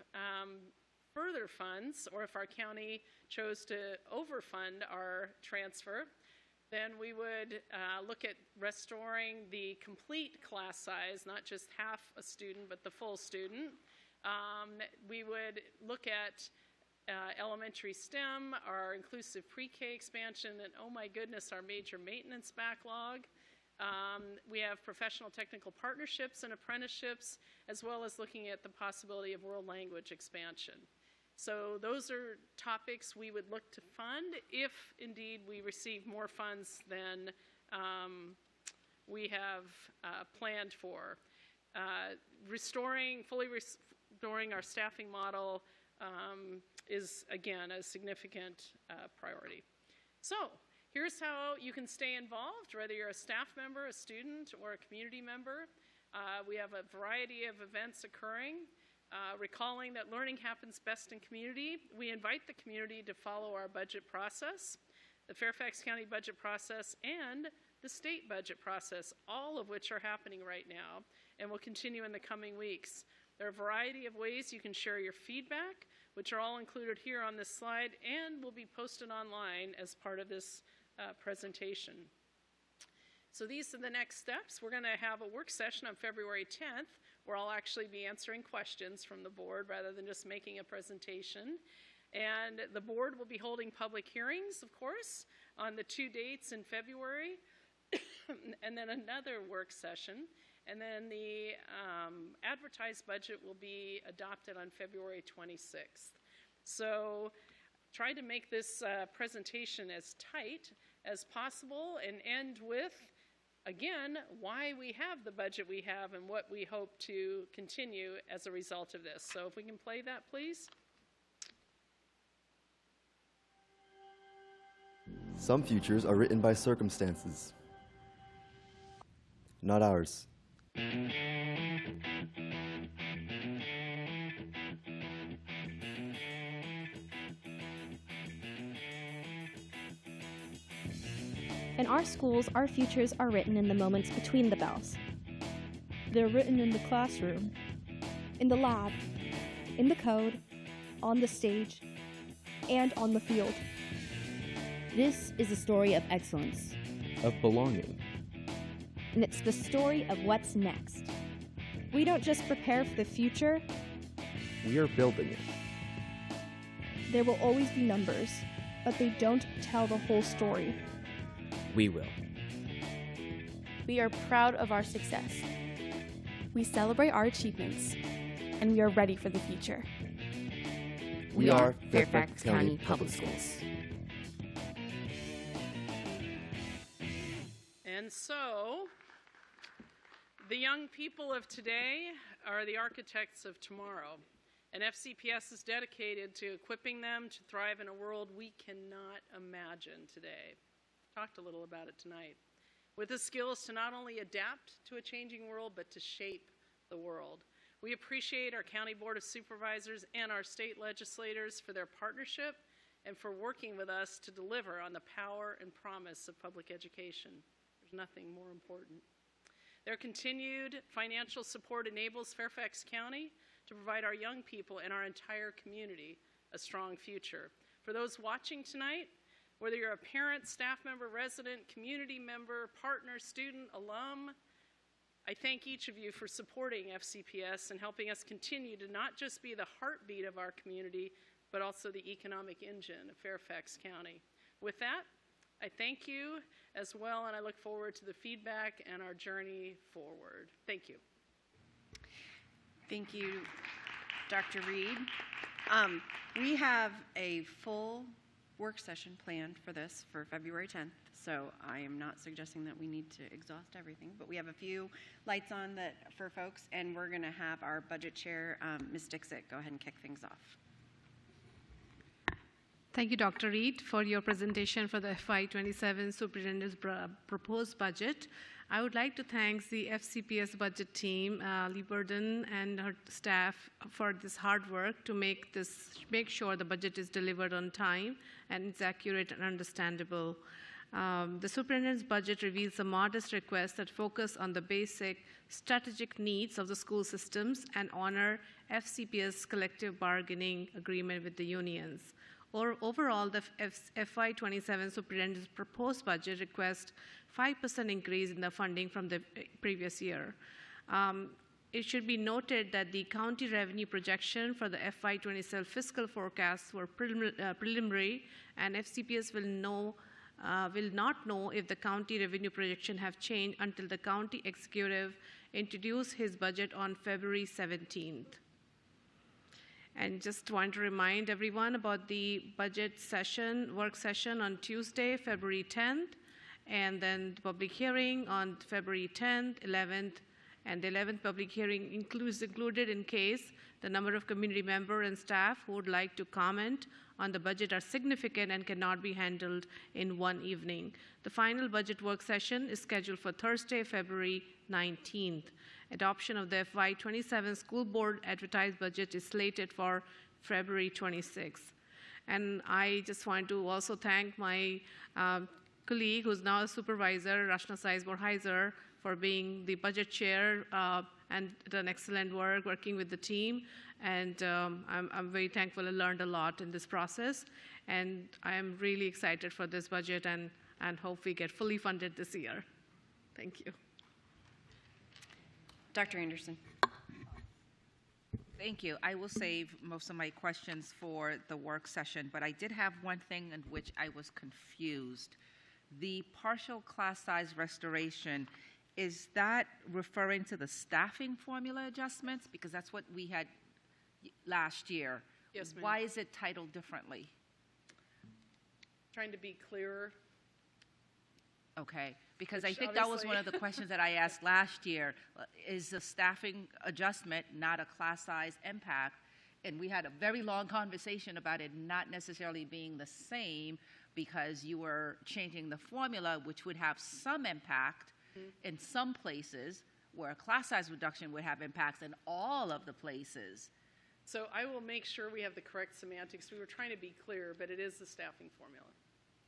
S17: further funds, or if our county chose to overfund our transfer, then we would look at restoring the complete class size, not just half a student, but the full student. We would look at elementary STEM, our inclusive pre-K expansion, and oh my goodness, our major maintenance backlog. We have professional technical partnerships and apprenticeships, as well as looking at the possibility of world language expansion. So those are topics we would look to fund if indeed we receive more funds than we have planned for. Fully restoring our staffing model is, again, a significant priority. So here's how you can stay involved, whether you're a staff member, a student, or a community member. We have a variety of events occurring. Recalling that learning happens best in community, we invite the community to follow our budget process, the Fairfax County budget process, and the state budget process, all of which are happening right now and will continue in the coming weeks. There are a variety of ways you can share your feedback, which are all included here on this slide and will be posted online as part of this presentation. So these are the next steps. We're going to have a work session on February 10th where I'll actually be answering questions from the board rather than just making a presentation. And the board will be holding public hearings, of course, on the 2 dates in February, and then another work session. And then the advertised budget will be adopted on February 26th. So try to make this presentation as tight as possible and end with, again, why we have the budget we have and what we hope to continue as a result of this. So if we can play that, please.
S6: Some futures are written by circumstances, not ours.
S13: In our schools, our futures are written in the moments between the bells.
S23: They're written in the classroom,
S13: in the lab, in the code, on the stage, and on the field.
S24: This is a story of excellence,
S6: of belonging.
S13: And it's the story of what's next. We don't just prepare for the future,
S6: We are building it.
S13: there will always be numbers, but they don't tell the whole story.
S6: We will.
S13: We are proud of our success. We celebrate our achievements, and we are ready for the future.
S24: We are Fairfax County Public Schools.
S17: And so, the young people of today are the architects of tomorrow. And FCPS is dedicated to equipping them to thrive in a world we cannot imagine today. Talked a little about it tonight. With the skills to not only adapt to a changing world, but to shape the world. We appreciate our County Board of Supervisors and our state legislators for their partnership and for working with us to deliver on the power and promise of public education. There's nothing more important. Their continued financial support enables Fairfax County to provide our young people and our entire community a strong future. For those watching tonight, whether you're a parent, staff member, resident, community member, partner, student, alum, I thank each of you for supporting FCPS and helping us continue to not just be the heartbeat of our community, but also the economic engine of Fairfax County. With that, I thank you as well, and I look forward to the feedback and our journey forward. Thank you.
S1: Thank you, Dr. Reed. We have a full work session planned for this for February 10th, so I am not suggesting that we need to exhaust everything, but we have a few lights on that for folks, and we're going to have our budget chair, Ms. Dixit, go ahead and kick things off.
S25: Thank you, Dr. Reed, for your presentation for the FY27 Superintendent's proposed budget. I would like to thank the FCPS budget team, Lee Burden and her staff, for this hard work to make sure the budget is delivered on time and it's accurate and understandable. The superintendent's budget reveals a modest request that focus on the basic strategic needs of the school systems and honor FCPS collective bargaining agreement with the unions. Overall, the FY27 superintendent's proposed budget requests 5% increase in the funding from the previous year. It should be noted that the county revenue projection for the FY27 fiscal forecasts were preliminary, and FCPS will not know if the county revenue projection have changed until the county executive introduced his budget on February 17th. And just want to remind everyone about the budget session, work session on Tuesday, February 10th, and then the public hearing on February 10th, 11th, and the 11th public hearing included in case the number of community members and staff who would like to comment on the budget are significant and cannot be handled in one evening. The final budget work session is scheduled for Thursday, February 19th. Adoption of the FY27 school board advertised budget is slated for February 26th. And I just want to also thank my colleague, who's now a supervisor, Rashna Saiz-Borheiser, for being the budget chair and done excellent work working with the team. And I'm very thankful. I learned a lot in this process. And I am really excited for this budget and hope we get fully funded this year. Thank you.
S5: Dr. Anderson.
S18: Thank you. I will save most of my questions for the work session, but I did have one thing in which I was confused. The partial class size restoration, is that referring to the staffing formula adjustments? Because that's what we had last year.
S8: Yes, ma'am.
S18: Why is it titled differently?
S8: Trying to be clearer.
S18: Okay, because
S8: Which
S18: I think that was
S8: obviously-
S18: one of the questions that I asked last year. Is the staffing adjustment not a class size impact? And we had a very long conversation about it not necessarily being the same because you were changing the formula, which would have some impact in some places, where a class size reduction would have impacts in all of the places.
S8: So I will make sure we have the correct semantics. We were trying to be clear, but it is the staffing formula.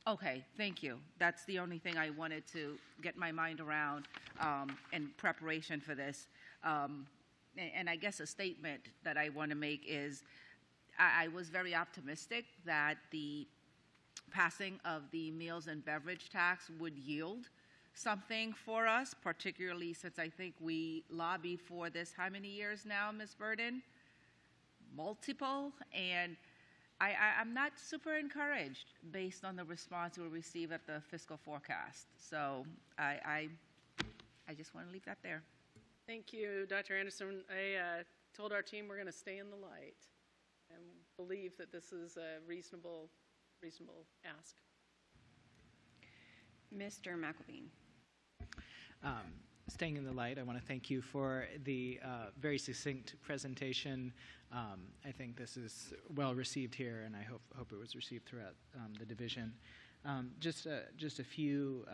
S18: Okay, thank you. That's the only thing I wanted to get my mind around in preparation for this. And I guess a statement that I want to make is I was very optimistic that the passing of the meals and beverage tax would yield something for us, particularly since I think we lobbied for this how many years now, Ms. Burden? Multiple. And I'm not super encouraged based on the response we received at the fiscal forecast. So I just want to leave that there.
S8: Thank you, Dr. Anderson. I told our team we're going to stay in the light and believe that this is a reasonable ask.
S5: Mr. McElveen.
S22: Staying in the light, I want to thank you for the very succinct presentation. I think this is well received here, and I hope it was received throughout the division. Just a few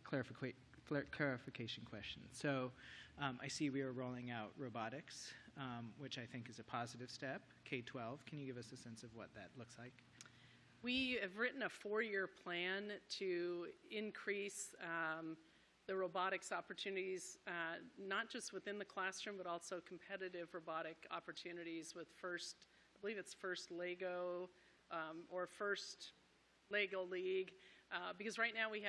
S22: clarification questions. So I see we are rolling out robotics, which I think is a positive step. K-12, can you give us a sense of what that looks like?
S8: We have written a 4-year plan to increase the robotics opportunities, not just within the classroom, but also competitive robotic opportunities with first, I believe it's first Lego or first Lego League, because right now we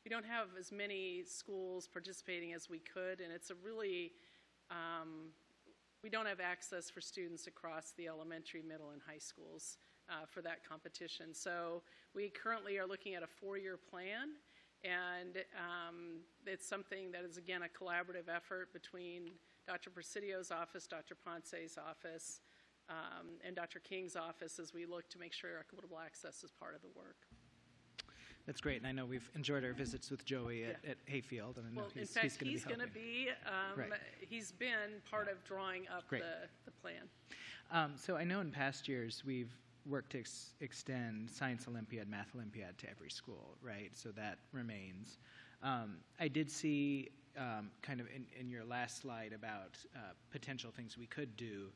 S8: don't have as many schools participating as we could, and it's a really, we don't have access for students across the elementary, middle, and high schools for that competition. So we currently are looking at a 4-year plan, and it's something that is, again, a collaborative effort between Dr. Presidio's office, Dr. Ponce's office, and Dr. King's office as we look to make sure equitable access is part of the work.
S22: That's great, and I know we've enjoyed our visits with Joey at Hayfield, and I know
S8: in fact, he's going to be,
S22: Right.
S8: he's been part of drawing up the plan.
S22: So I know in past years we've worked to extend Science Olympiad, Math Olympiad to every school, right? So that remains. I did see kind of in your last slide about potential things we could do.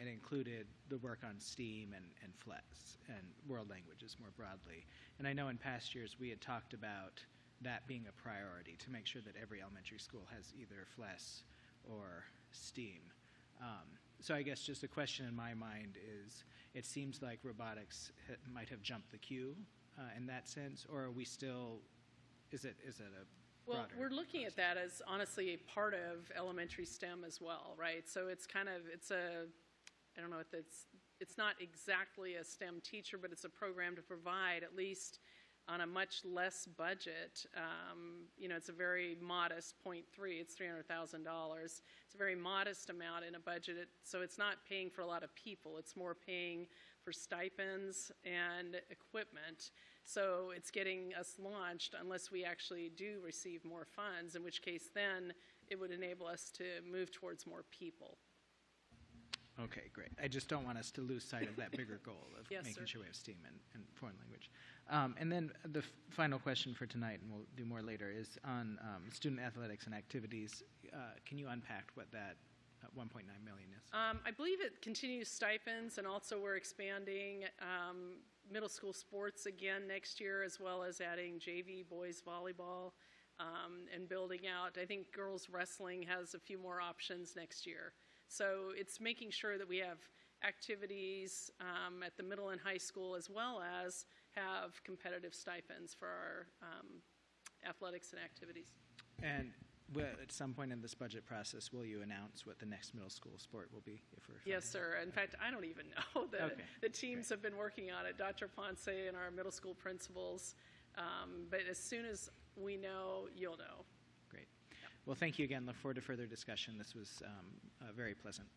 S22: It included the work on STEAM and FLES and world languages more broadly. And I know in past years we had talked about that being a priority to make sure that every elementary school has either FLES or STEAM. So I guess just a question in my mind is, it seems like robotics might have jumped the queue in that sense, or are we still, is it a
S8: Well, we're looking at that as honestly a part of elementary STEM as well, right? So it's kind of, I don't know if it's not exactly a STEM teacher, but it's a program to provide, at least on a much less budget. It's a very modest 0.3, it's $300,000. It's a very modest amount in a budget, so it's not paying for a lot of people. It's more paying for stipends and equipment. So it's getting us launched unless we actually do receive more funds, in which case then it would enable us to move towards more people.
S22: Okay, great. I just don't want us to lose sight of that bigger goal of
S8: Yes,
S22: making
S8: sir.
S22: sure we have STEAM and foreign language. And then the final question for tonight, and we'll do more later, is on student athletics and activities. Can you unpack what that 1.9 million is?
S8: I believe it continues stipends, and also we're expanding middle school sports again next year, as well as adding JV boys volleyball and building out. I think girls wrestling has a few more options next year. So it's making sure that we have activities at the middle and high school, as well as have competitive stipends for our athletics and activities.
S22: And at some point in this budget process, will you announce what the next middle school sport will be?
S8: Yes, sir. In fact, I don't even know. The teams have been working on it, Dr. Ponce and our middle school principals. But as soon as we know, you'll know.
S22: Great. Well, thank you again. Look forward to further discussion. This was a very pleasant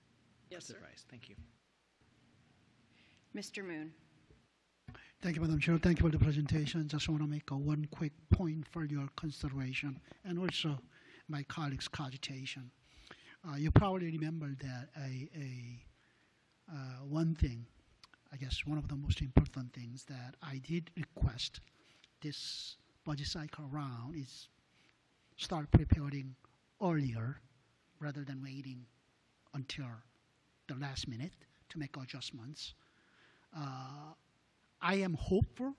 S22: surprise. Thank you.
S5: Mr. Moon.
S16: Thank you, Madam Chair. Thank you for the presentation. Just want to make one quick point for your consideration and also my colleagues' cogitation. You probably remember that one thing, I guess one of the most important things that I did request this budget cycle around is start preparing earlier rather than waiting until the last minute to make adjustments. I am hopeful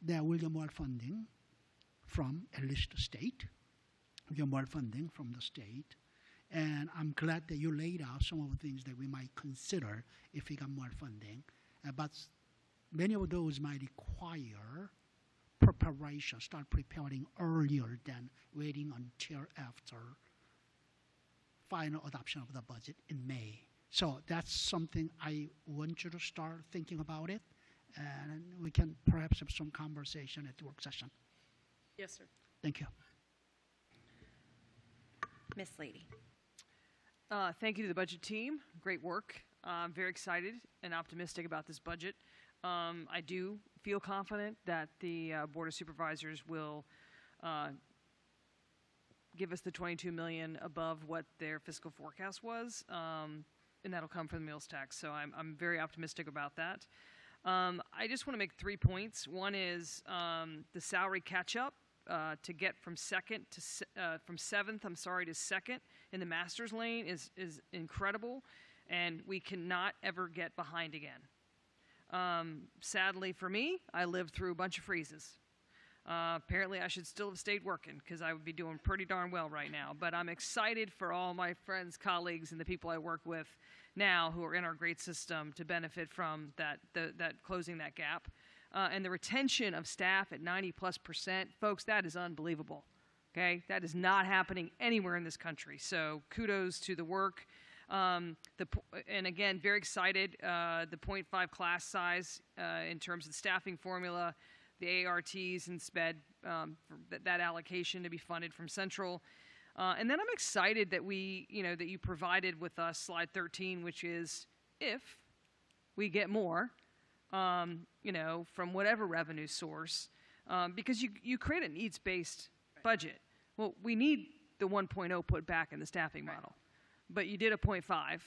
S16: there will be more funding from at least the state. Get more funding from the state, and I'm glad that you laid out some of the things that we might consider if we got more funding. But many of those might require preparation, start preparing earlier than waiting until after final adoption of the budget in May. So that's something I want you to start thinking about it, and we can perhaps have some conversation at the work session.
S8: Yes, sir.
S16: Thank you.
S5: Miss Lady.
S21: Thank you to the budget team. Great work. I'm very excited and optimistic about this budget. I do feel confident that the Board of Supervisors will give us the $22 million above what their fiscal forecast was, and that'll come from the meals tax. So I'm very optimistic about that. I just want to make 3 points. One is the salary catch-up. To get from seventh, to second in the master's lane is incredible, and we cannot ever get behind again. Sadly for me, I lived through a bunch of freezes. Apparently I should still have stayed working because I would be doing pretty darn well right now, but I'm excited for all my friends, colleagues, and the people I work with now who are in our great system to benefit from that closing that gap. And the retention of staff at 90+%, folks, that is unbelievable. Okay, that is not happening anywhere in this country. So kudos to the work. And again, very excited. The 0.5 class size in terms of the staffing formula, the ARTs and SPED, that allocation to be funded from Central. And then I'm excited that that you provided with us slide 13, which is if we get more. From whatever revenue source, because you create a needs-based budget. Well, we need the 1.0 put back in the staffing model, but you did a 0.5,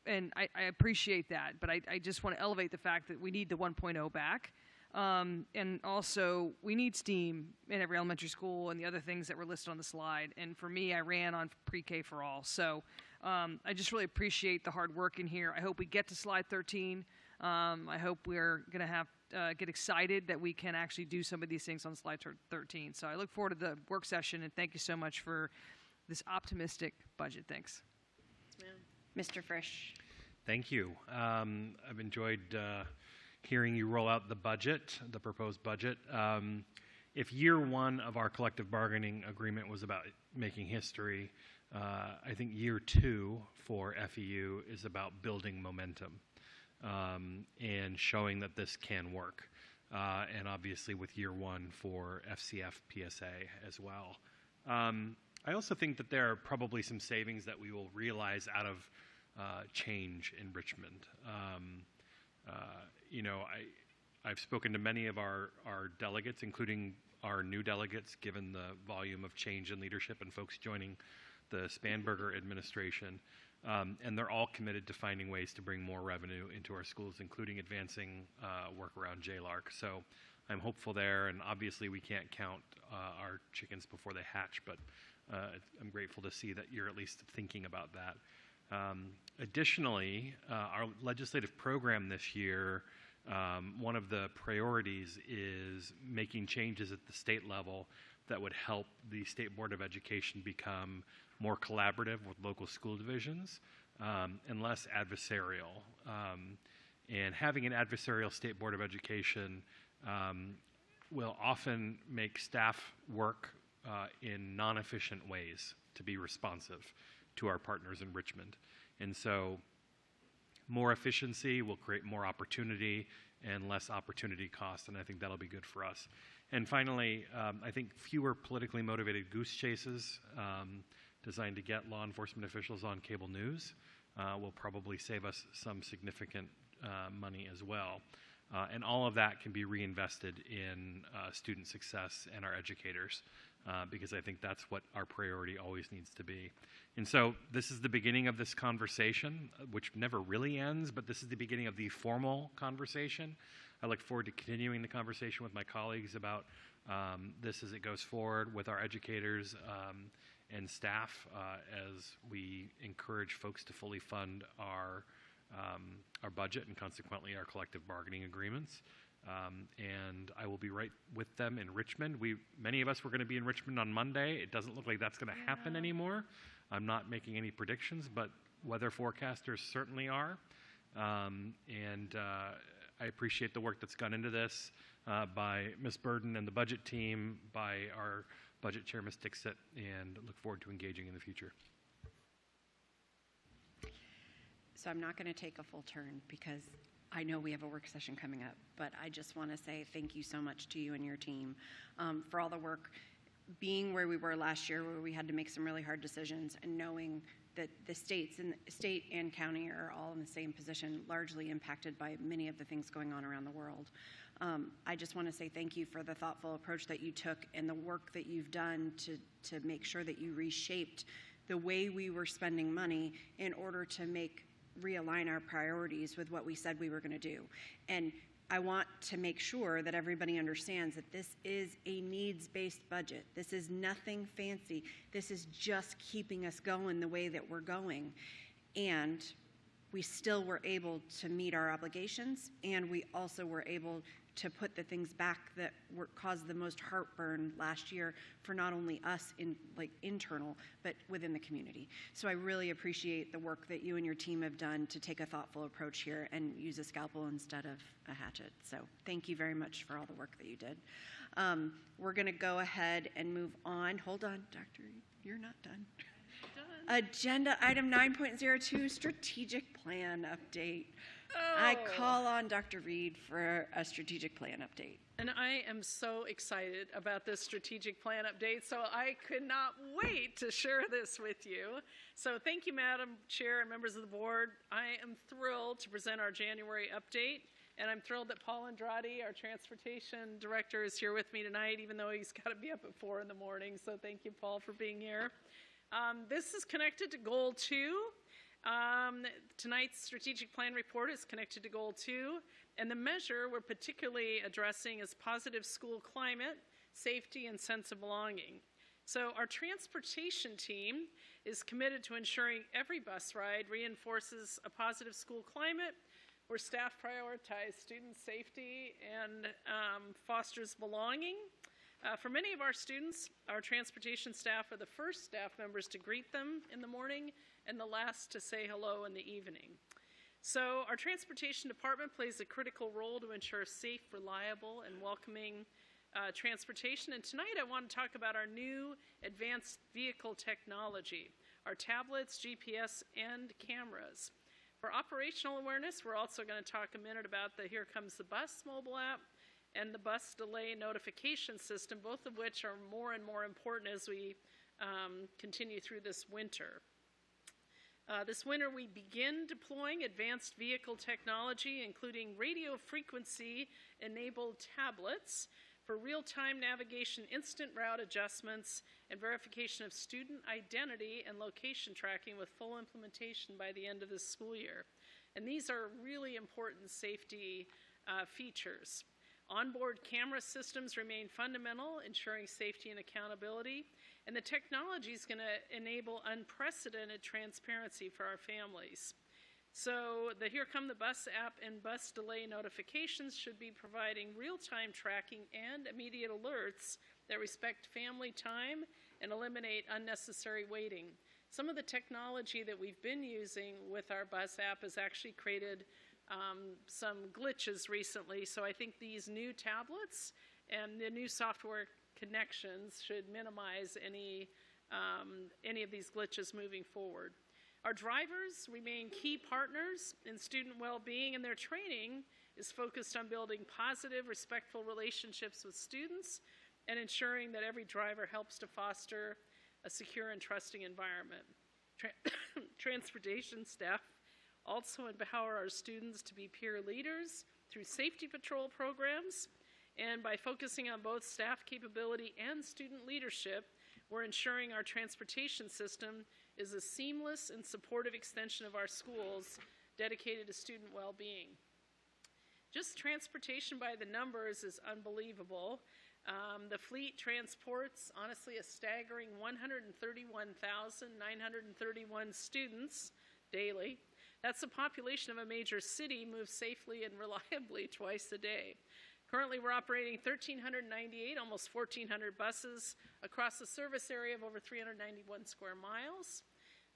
S21: and I appreciate that, but I just want to elevate the fact that we need the 1.0 back, and also we need STEAM in every elementary school and the other things that were listed on the slide, and for me, I ran on pre-K for all, so I just really appreciate the hard work in here. I hope we get to slide 13. I hope we're going to have get excited that we can actually do some of these things on slide 13. So I look forward to the work session, and thank you so much for this optimistic budget. Thanks.
S5: Mr. Frisch.
S7: Thank you. I've enjoyed hearing you roll out the budget, the proposed budget. If year one of our collective bargaining agreement was about making history, I think year two for FEU is about building momentum. And showing that this can work, and obviously with year one for FCPS as well. I also think that there are probably some savings that we will realize out of change in Richmond. I've spoken to many of our delegates, including our new delegates, given the volume of change in leadership and folks joining the Spanberger administration. And they're all committed to finding ways to bring more revenue into our schools, including advancing work around JLARC. So I'm hopeful there, and obviously we can't count our chickens before they hatch, but I'm grateful to see that you're at least thinking about that. Additionally, our legislative program this year one of the priorities is making changes at the state level that would help the State Board of Education become more collaborative with local school divisions and less adversarial. And having an adversarial State Board of Education will often make staff work in non-efficient ways to be responsive to our partners in Richmond. And so more efficiency will create more opportunity and less opportunity cost, and I think that'll be good for us. And finally, I think fewer politically motivated goose chases designed to get law enforcement officials on cable news will probably save us some significant money as well. And all of that can be reinvested in student success and our educators, because I think that's what our priority always needs to be. And so this is the beginning of this conversation, which never really ends, but this is the beginning of the formal conversation. I look forward to continuing the conversation with my colleagues about this as it goes forward with our educators and staff as we encourage folks to fully fund our budget and consequently our collective bargaining agreements. And I will be right with them in Richmond. Many of us were going to be in Richmond on Monday. It doesn't look like that's going to happen anymore. I'm not making any predictions, but weather forecasters certainly are. And I appreciate the work that's gone into this by Ms. Burden and the budget team, by our budget chair, Ms. Dixit, and look forward to engaging in the future.
S5: So I'm not going to take a full turn because I know we have a work session coming up, but I just want to say thank you so much to you and your team for all the work. Being where we were last year, where we had to make some really hard decisions, and knowing that the state and county are all in the same position, largely impacted by many of the things going on around the world. I just want to say thank you for the thoughtful approach that you took and the work that you've done to make sure that you reshaped the way we were spending money in order to realign our priorities with what we said we were going to do. And I want to make sure that everybody understands that this is a needs-based budget. This is nothing fancy. This is just keeping us going the way that we're going. And we still were able to meet our obligations, and we also were able to put the things back that caused the most heartburn last year for not only us internal, but within the community. So I really appreciate the work that you and your team have done to take a thoughtful approach here and use a scalpel instead of a hatchet. So thank you very much for all the work that you did. We're going to go ahead and move on. Hold on, Dr. Reed, you're not done. Agenda item 9.02, strategic plan update.
S17: Oh.
S5: I call on Dr. Reed for a strategic plan update.
S17: And I am so excited about this strategic plan update, so I could not wait to share this with you. So thank you, Madam Chair and members of the board. I am thrilled to present our January update, and I'm thrilled that Paul Andrade, our transportation director, is here with me tonight, even though he's got to be up at 4 in the morning. So thank you, Paul, for being here. This is connected to Goal 2. Tonight's strategic plan report is connected to Goal 2, and the measure we're particularly addressing is positive school climate, safety, and sense of belonging. So our transportation team is committed to ensuring every bus ride reinforces a positive school climate where staff prioritize student safety and fosters belonging. For many of our students, our transportation staff are the first staff members to greet them in the morning and the last to say hello in the evening. So our transportation department plays a critical role to ensure safe, reliable, and welcoming transportation. And tonight I want to talk about our new advanced vehicle technology, our tablets, GPS, and cameras. For operational awareness, we're also going to talk a minute about the Here Comes the Bus mobile app and the bus delay notification system, both of which are more and more important as we continue through this winter. This winter, we begin deploying advanced vehicle technology, including radio frequency-enabled tablets for real-time navigation, instant route adjustments, and verification of student identity and location tracking with full implementation by the end of this school year. And these are really important safety features. Onboard camera systems remain fundamental, ensuring safety and accountability, and the technology is going to enable unprecedented transparency for our families.
S3: So the Here Come the Bus app and bus delay notifications should be providing real-time tracking and immediate alerts that respect family time and eliminate unnecessary waiting. Some of the technology that we've been using with our bus app has actually created some glitches recently, so I think these new tablets and the new software connections should minimize any of these glitches moving forward. Our drivers remain key partners in student well-being, and their training is focused on building positive, respectful relationships with students and ensuring that every driver helps to foster a secure and trusting environment. Transportation staff also empower our students to be peer leaders through safety patrol programs, and by focusing on both staff capability and student leadership, we're ensuring our transportation system is a seamless and supportive extension of our schools dedicated to student well-being. Just transportation by the numbers is unbelievable. The fleet transports, honestly, a staggering 131,931 students daily. That's the population of a major city moved safely and reliably twice a day. Currently, we're operating 1,398, almost 1,400 buses across a service area of over 391 square miles.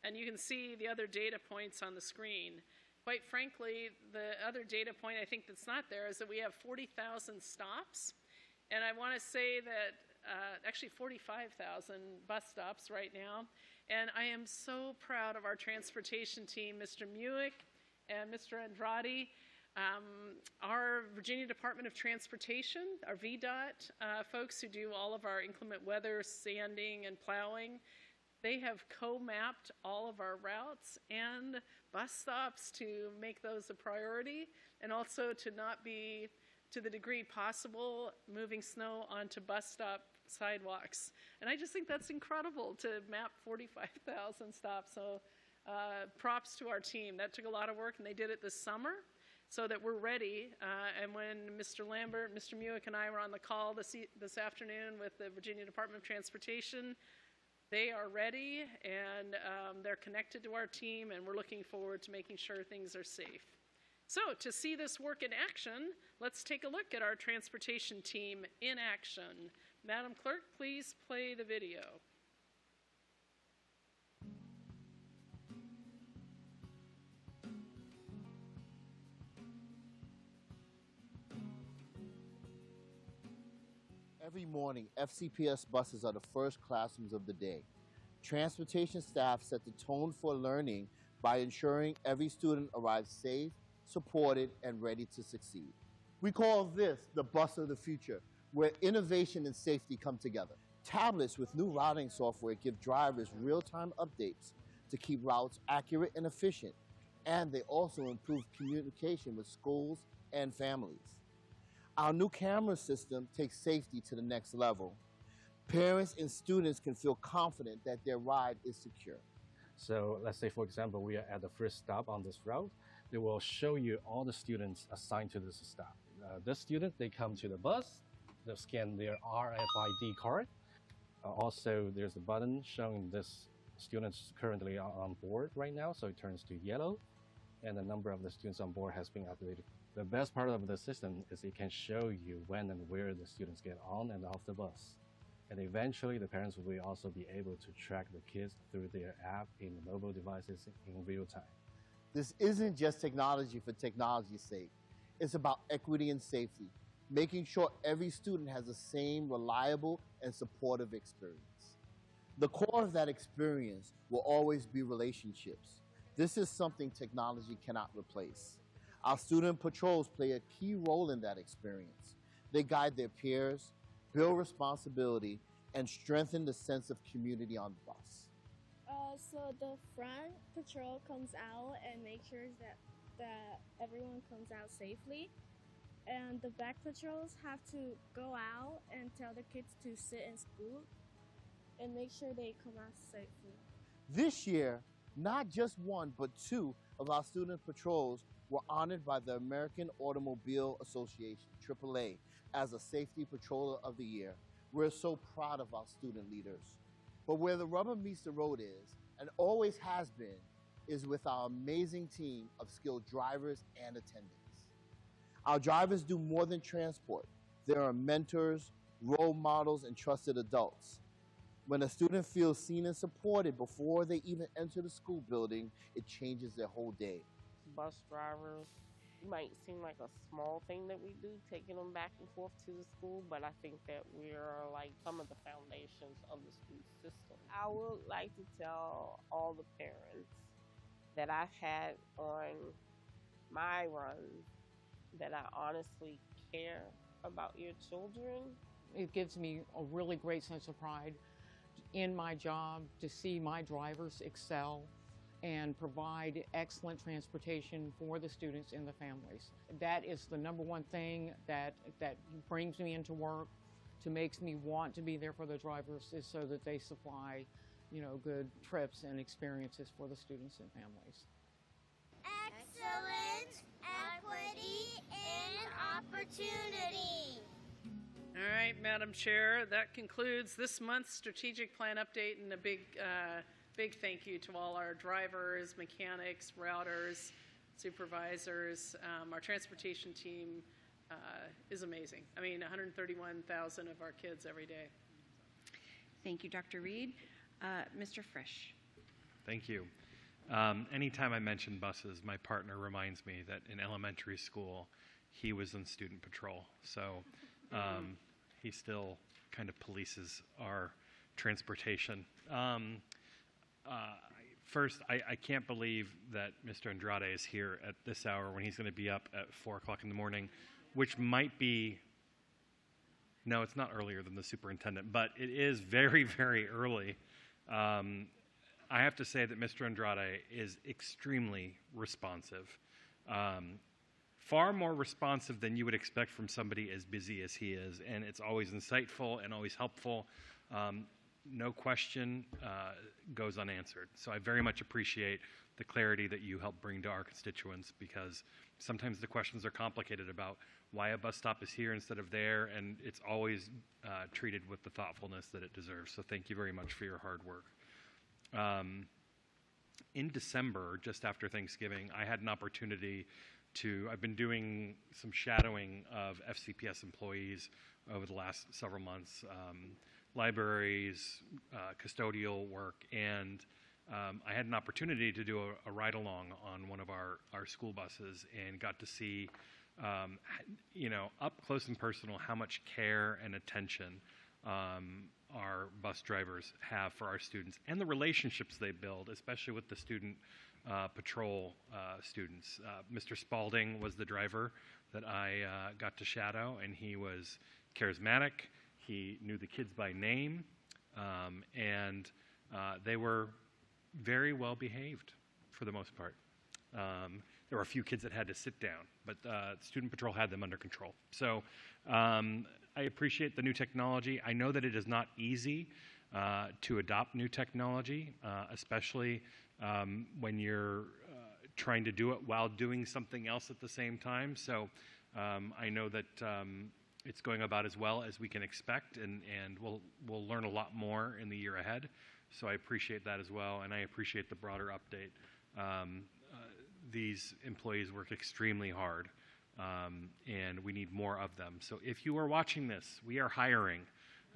S3: And you can see the other data points on the screen. Quite frankly, the other data point I think that's not there is that we have 40,000 stops. And I want to say that actually 45,000 bus stops right now. And I am so proud of our transportation team, Mr. Muick and Mr. Andrade. Our Virginia Department of Transportation, our VDOT folks who do all of our inclement weather, sanding, and plowing, they have co-mapped all of our routes and bus stops to make those a priority, and also to not be, to the degree possible, moving snow onto bus stop sidewalks. And I just think that's incredible to map 45,000 stops. So props to our team. That took a lot of work, and they did it this summer so that we're ready. And when Mr. Lambert, Mr. Muick, and I were on the call this afternoon with the Virginia Department of Transportation, they are ready, and they're connected to our team, and we're looking forward to making sure things are safe. So to see this work in action, let's take a look at our transportation team in action. Madam Clerk, please play the video.
S4: Every morning, FCPS buses are the first classrooms of the day. Transportation staff set the tone for learning by ensuring every student arrives safe, supported, and ready to succeed. We call this the bus of the future, where innovation and safety come together. Tablets with new routing software give drivers real-time updates to keep routes accurate and efficient, and they also improve communication with schools and families. Our new camera system takes safety to the next level. Parents and students can feel confident that their ride is secure.
S9: So let's say, for example, we are at the first stop on this route. They will show you all the students assigned to this stop. The student, they come to the bus, they scan their RFID card. Also, there's a button showing this students currently are on board right now, so it turns to yellow, and the number of the students on board has been updated. The best part of the system is it can show you when and where the students get on and off the bus. And eventually, the parents will also be able to track the kids through their app in mobile devices in real time.
S4: This isn't just technology for technology's sake. It's about equity and safety, making sure every student has the same reliable and supportive experience. The core of that experience will always be relationships. This is something technology cannot replace. Our student patrols play a key role in that experience. They guide their peers, build responsibility, and strengthen the sense of community on the bus.
S11: So the front patrol comes out and makes sure that everyone comes out safely. And the back patrols have to go out and tell the kids to sit and scoot and make sure they come out safely.
S4: This year, not just one, but two of our student patrols were honored by the American Automobile Association, AAA, as a Safety Patroller of the Year. We're so proud of our student leaders. But where the rubber meets the road is, and always has been, is with our amazing team of skilled drivers and attendants. Our drivers do more than transport. They are mentors, role models, and trusted adults. When a student feels seen and supported before they even enter the school building, it changes their whole day.
S2: Bus drivers, it might seem like a small thing that we do, taking them back and forth to the school, but I think that we're like some of the foundations of the school system. I would like to tell all the parents that I've had on my run that I honestly care about your children.
S12: It gives me a really great sense of pride in my job to see my drivers excel and provide excellent transportation for the students and the families. That is the number one thing that brings me into work, to makes me want to be there for the drivers, is so that they supply, good trips and experiences for the students and families.
S14: Excellence, equity, and opportunity.
S3: All right, Madam Chair, that concludes this month's strategic plan update, and a big thank you to all our drivers, mechanics, routers, supervisors. Our transportation team is amazing. I mean, 131,000 of our kids every day.
S5: Thank you, Dr. Reed. Mr. Frisch.
S7: Thank you. Anytime I mention buses, my partner reminds me that in elementary school, he was in student patrol. So he still kind of polices our transportation. First, I can't believe that Mr. Andrade is here at this hour when he's going to be up at 4 o'clock in the morning, which might be, no, it's not earlier than the superintendent, but it is very, very early. I have to say that Mr. Andrade is extremely responsive. Far more responsive than you would expect from somebody as busy as he is, and it's always insightful and always helpful. No question goes unanswered. So I very much appreciate the clarity that you help bring to our constituents, because sometimes the questions are complicated about why a bus stop is here instead of there, and it's always treated with the thoughtfulness that it deserves. So thank you very much for your hard work. In December, just after Thanksgiving, I had an opportunity I've been doing some shadowing of FCPS employees over the last several months, libraries, custodial work, and I had an opportunity to do a ride-along on one of our school buses, and got to see, up close and personal, how much care and attention our bus drivers have for our students, and the relationships they build, especially with the student patrol students. Mr. Spalding was the driver that I got to shadow, and he was charismatic. He knew the kids by name, and they were very well behaved for the most part. There were a few kids that had to sit down, but student patrol had them under control. So I appreciate the new technology. I know that it is not easy to adopt new technology, especially when you're trying to do it while doing something else at the same time. So I know that it's going about as well as we can expect, and we'll learn a lot more in the year ahead. So I appreciate that as well, and I appreciate the broader update. These employees work extremely hard, and we need more of them. So if you are watching this, we are hiring,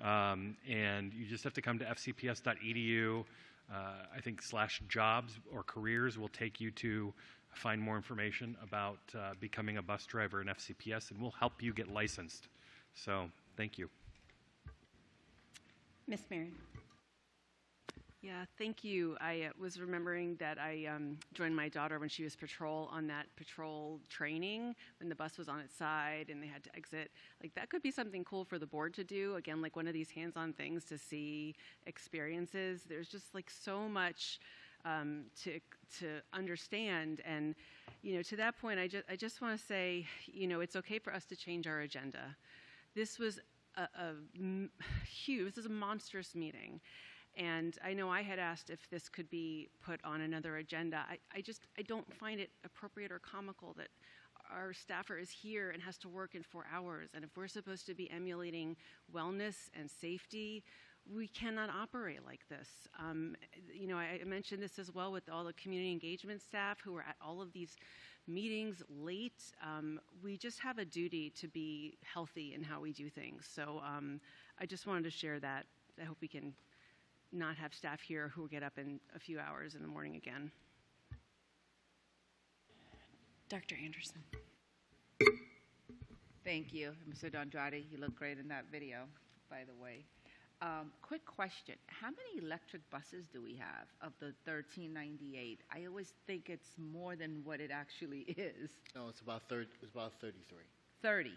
S7: and you just have to come to fcps.edu. I think /jobs or careers will take you to find more information about becoming a bus driver in FCPS, and we'll help you get licensed. So thank you.
S5: Miss Marion.
S20: Yeah, thank you. I was remembering that I joined my daughter when she was on that patrol training, when the bus was on its side and they had to exit. Like, that could be something cool for the board to do. Again, like one of these hands-on things to see experiences. There's just like so much to understand. And, to that point, I just want to say, it's okay for us to change our agenda. This was huge, this is a monstrous meeting. And I know I had asked if this could be put on another agenda. I don't find it appropriate or comical that our staffer is here and has to work in 4 hours. And if we're supposed to be emulating wellness and safety, we cannot operate like this. You know, I mentioned this as well with all the community engagement staff who are at all of these meetings late. We just have a duty to be healthy in how we do things. So I just wanted to share that. I hope we can not have staff here who will get up in a few hours in the morning again.
S5: Dr. Anderson.
S18: Thank you, Mr. Dondrade. You look great in that video, by the way. Quick question. How many electric buses do we have of the 1398? I always think it's more than what it actually is.
S4: No, it's about 30. It's about 33.
S18: 30.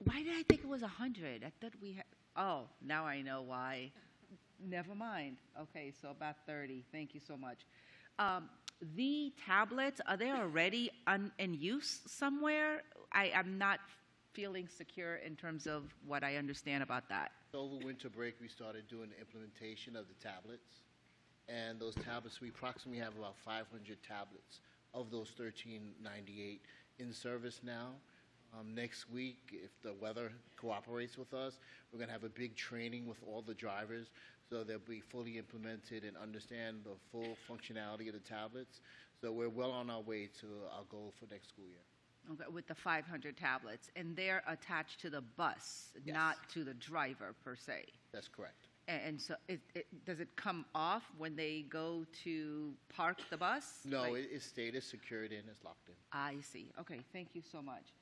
S18: Why did I think it was 100? I thought we had. Oh, now I know why. Never mind. Okay, so about 30. Thank you so much. The tablets, are they already in use somewhere? I'm not feeling secure in terms of what I understand about that.
S4: Over winter break, we started doing the implementation of the tablets. And those tablets, we approximately have about 500 tablets of those 1398 in service now. Next week, if the weather cooperates with us, we're going to have a big training with all the drivers so they'll be fully implemented and understand the full functionality of the tablets. So we're well on our way to our goal for next school year.
S18: Okay, with the 500 tablets, and they're attached to the bus,
S4: Yes.
S18: not to the driver per se.
S4: That's correct.
S18: And so, does it come off when they go to park the bus?
S4: No,
S18: Like-
S4: it's stayed, it's secured in, it's locked in.
S18: I see. Okay, thank you so much.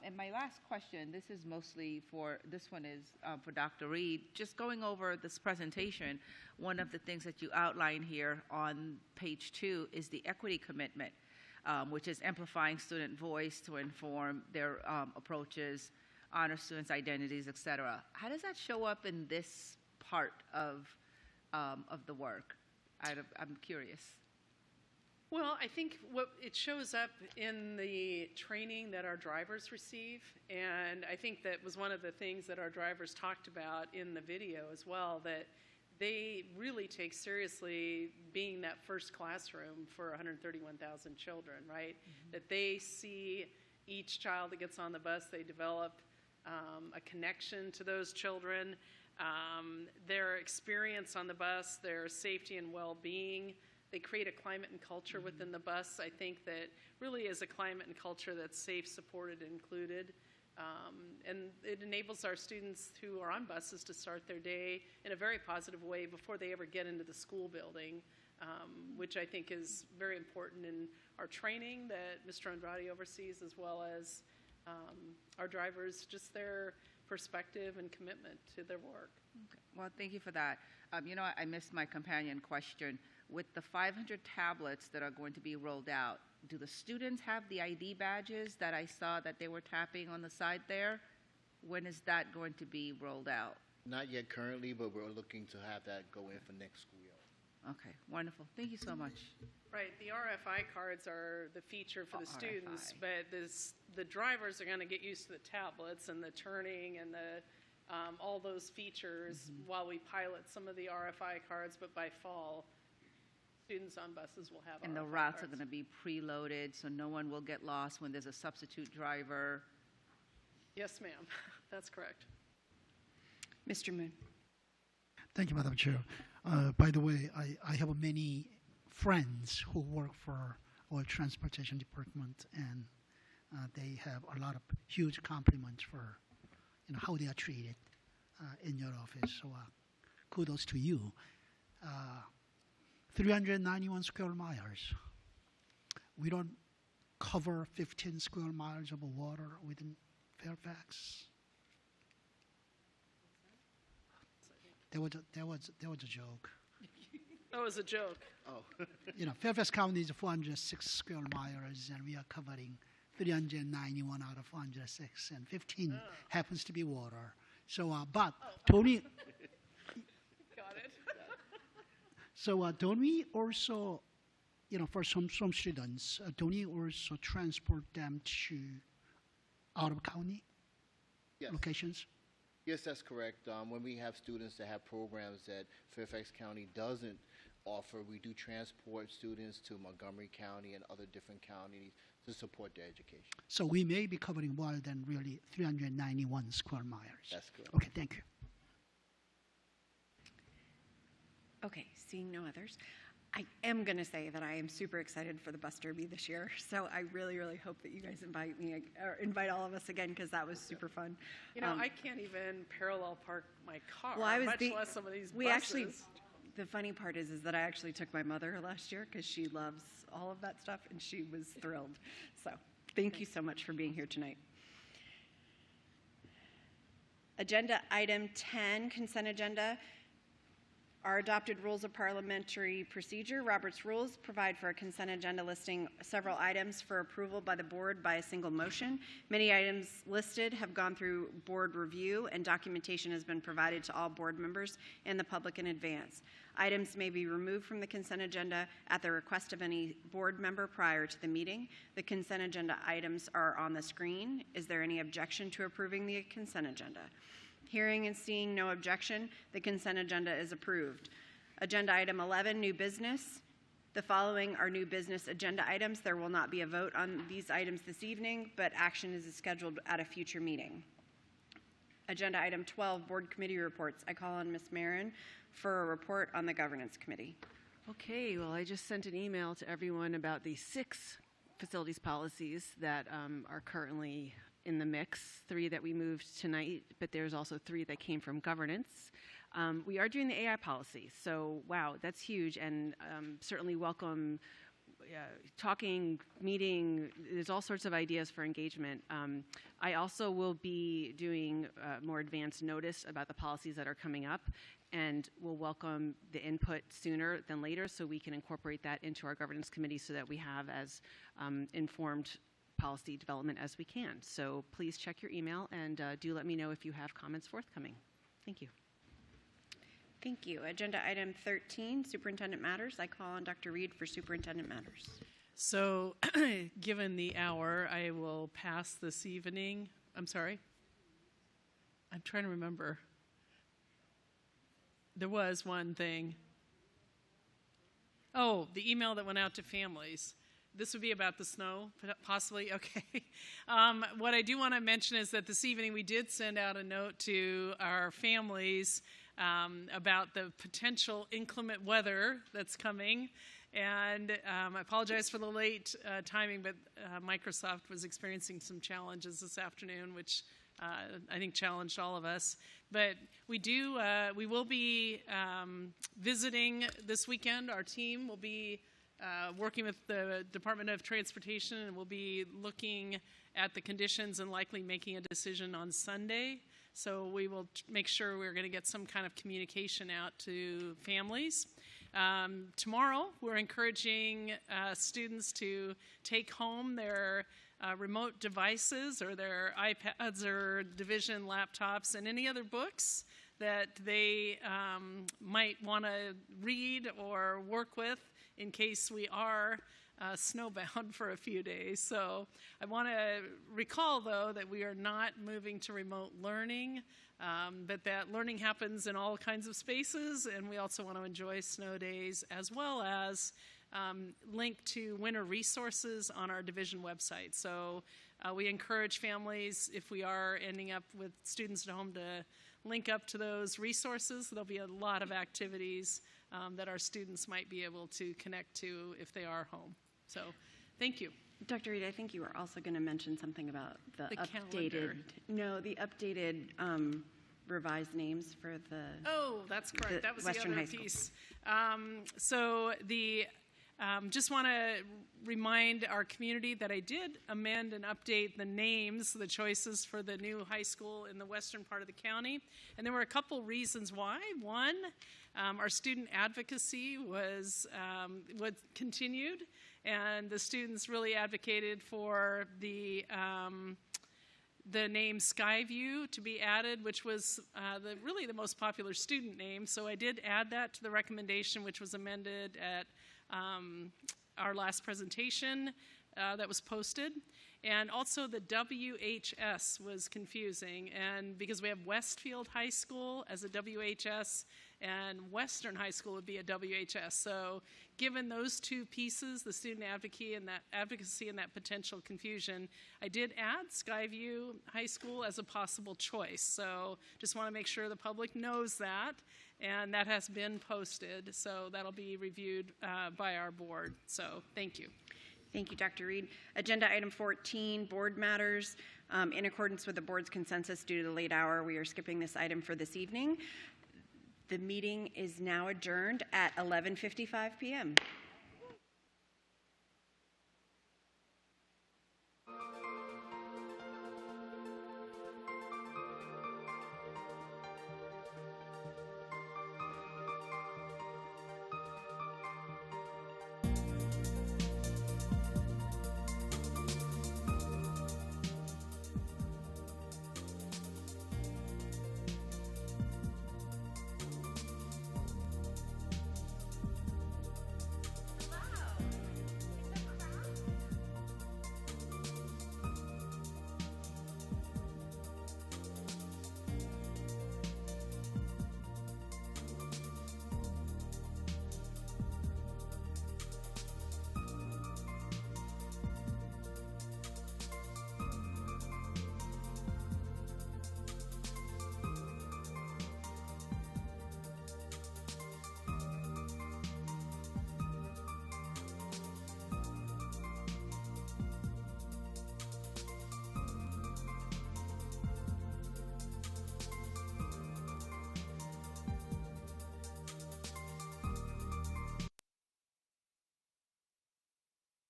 S18: And my last question, this is mostly for, this one is for Dr. Reed. Just going over this presentation, one of the things that you outline here on page 2 is the equity commitment, which is amplifying student voice to inform their approaches, honor students' identities, et cetera. How does that show up in this part of the work? I'm curious.
S3: Well, I think what it shows up in the training that our drivers receive, and I think that was one of the things that our drivers talked about in the video as well, that they really take seriously being that first classroom for 131,000 children, right? Mm-hmm. That they see each child that gets on the bus, they develop a connection to those children, their experience on the bus, their safety and well-being. They create a climate and culture within the bus. I think that really is a climate and culture that's safe, supported, and included. And it enables our students who are on buses to start their day in a very positive way before they ever get into the school building, which I think is very important in our training that Mr. Andrade oversees, as well as our drivers, just their perspective and commitment to their work.
S18: Okay. Well, thank you for that. You know, I missed my companion question. With the 500 tablets that are going to be rolled out, do the students have the ID badges that I saw that they were tapping on the side there? When is that going to be rolled out?
S4: Not yet currently, but we're looking to have that go in for next school year.
S18: Okay, wonderful. Thank you so much.
S3: Right, the RFI cards are the feature for the students,
S18: RFI.
S3: but the drivers are going to get used to the tablets and the turning and the all those features while we pilot some of the RFI cards, but by fall, students on buses will have
S18: And the
S3: RFI
S18: routes
S3: cards.
S18: are going to be preloaded, so no one will get lost when there's a substitute driver.
S3: Yes, ma'am, that's correct.
S5: Mr. Moon.
S16: Thank you, Madam Chair. By the way, I have many friends who work for our transportation department, and they have a lot of huge compliments for how they are treated in your office. So kudos to you. 391 square miles. We don't cover 15 square miles of water within Fairfax. There was a joke.
S3: That was a joke.
S4: Oh.
S16: Fairfax County is 406 square miles, and we are covering 391 out of 406, and 15 happens to be water. So, but Tony.
S3: Got it.
S16: So, don't we also, for some students, don't we also transport them to out of county locations?
S4: Yes, that's correct. When we have students that have programs that Fairfax County doesn't offer, we do transport students to Montgomery County and other different counties to support their education.
S16: So we may be covering more than really 391 square miles.
S4: That's correct.
S16: Okay, thank you.
S5: Okay, seeing no others. I am going to say that I am super excited for the bus derby this year, so I really, really hope that you guys invite me, or invite all of us again, because that was super fun.
S3: You know, I can't even parallel park my car,
S5: Well, I was
S3: much less some of these
S5: we
S3: buses.
S5: actually, the funny part is that I actually took my mother last year because she loves all of that stuff, and she was thrilled. So thank you so much for being here tonight. Agenda item 10, consent agenda. Our adopted rules of parliamentary procedure, Robert's rules, provide for a consent agenda listing several items for approval by the board by a single motion. Many items listed have gone through board review, and documentation has been provided to all board members and the public in advance. Items may be removed from the consent agenda at the request of any board member prior to the meeting. The consent agenda items are on the screen. Is there any objection to approving the consent agenda? Hearing and seeing no objection, the consent agenda is approved. Agenda item 11, new business. The following are new business agenda items. There will not be a vote on these items this evening, but action is scheduled at a future meeting. Agenda item 12, board committee reports. I call on Ms. Marin for a report on the governance committee.
S20: Okay, well, I just sent an email to everyone about the 6 facilities policies that are currently in the mix, 3 that we moved tonight, but there's also 3 that came from governance. We are doing the AI policy, so wow, that's huge, and certainly welcome talking, meeting, there's all sorts of ideas for engagement. I also will be doing more advanced notice about the policies that are coming up, and we'll welcome the input sooner than later so we can incorporate that into our governance committee so that we have as informed policy development as we can. So please check your email and do let me know if you have comments forthcoming. Thank you.
S5: Thank you. Agenda item 13, superintendent matters. I call on Dr. Reed for superintendent matters.
S17: So given the hour, I will pass this evening. I'm sorry? I'm trying to remember. There was one thing. Oh, the email that went out to families. This would be about the snow, possibly? Okay. What I do want to mention is that this evening we did send out a note to our families about the potential inclement weather that's coming. And I apologize for the late timing, but Microsoft was experiencing some challenges this afternoon, which I think challenged all of us. But we will be visiting this weekend. Our team will be working with the Department of Transportation, and we'll be looking at the conditions and likely making a decision on Sunday. So we will make sure we're going to get some kind of communication out to families. Tomorrow, we're encouraging students to take home their remote devices or their iPads or Division laptops and any other books that they might want to read or work with in case we are snowbound for a few days. So I want to recall, though, that we are not moving to remote learning, but that learning happens in all kinds of spaces, and we also want to enjoy snow days as well as link to winter resources on our division website. So we encourage families, if we are ending up with students at home, to link up to those resources. There'll be a lot of activities that our students might be able to connect to if they are home. So thank you.
S5: Dr. Reed, I think you were also going to mention something about the updated,
S17: calendar.
S5: the updated revised names for the
S17: Oh, that's correct. That was
S5: Western
S17: the
S5: High
S17: other
S5: School.
S17: piece. So the just want to remind our community that I did amend and update the names, the choices for the new high school in the western part of the county. And there were a couple reasons why. One, our student advocacy was continued, and the students really advocated for the name Skyview to be added, which was really the most popular student name. So I did add that to the recommendation, which was amended at our last presentation that was posted. And also the WHS was confusing, and because we have Westfield High School as a WHS and Western High School would be a WHS. So given those two pieces, the student advocacy and that potential confusion, I did add Skyview High School as a possible choice. So just want to make sure the public knows that.
S3: and that has been posted, so that'll be reviewed by our board. So thank you.
S1: Thank you, Dr. Reed. Agenda item 14, board matters. In accordance with the board's consensus due to the late hour, we are skipping this item for this evening. The meeting is now adjourned at 11:55 p.m.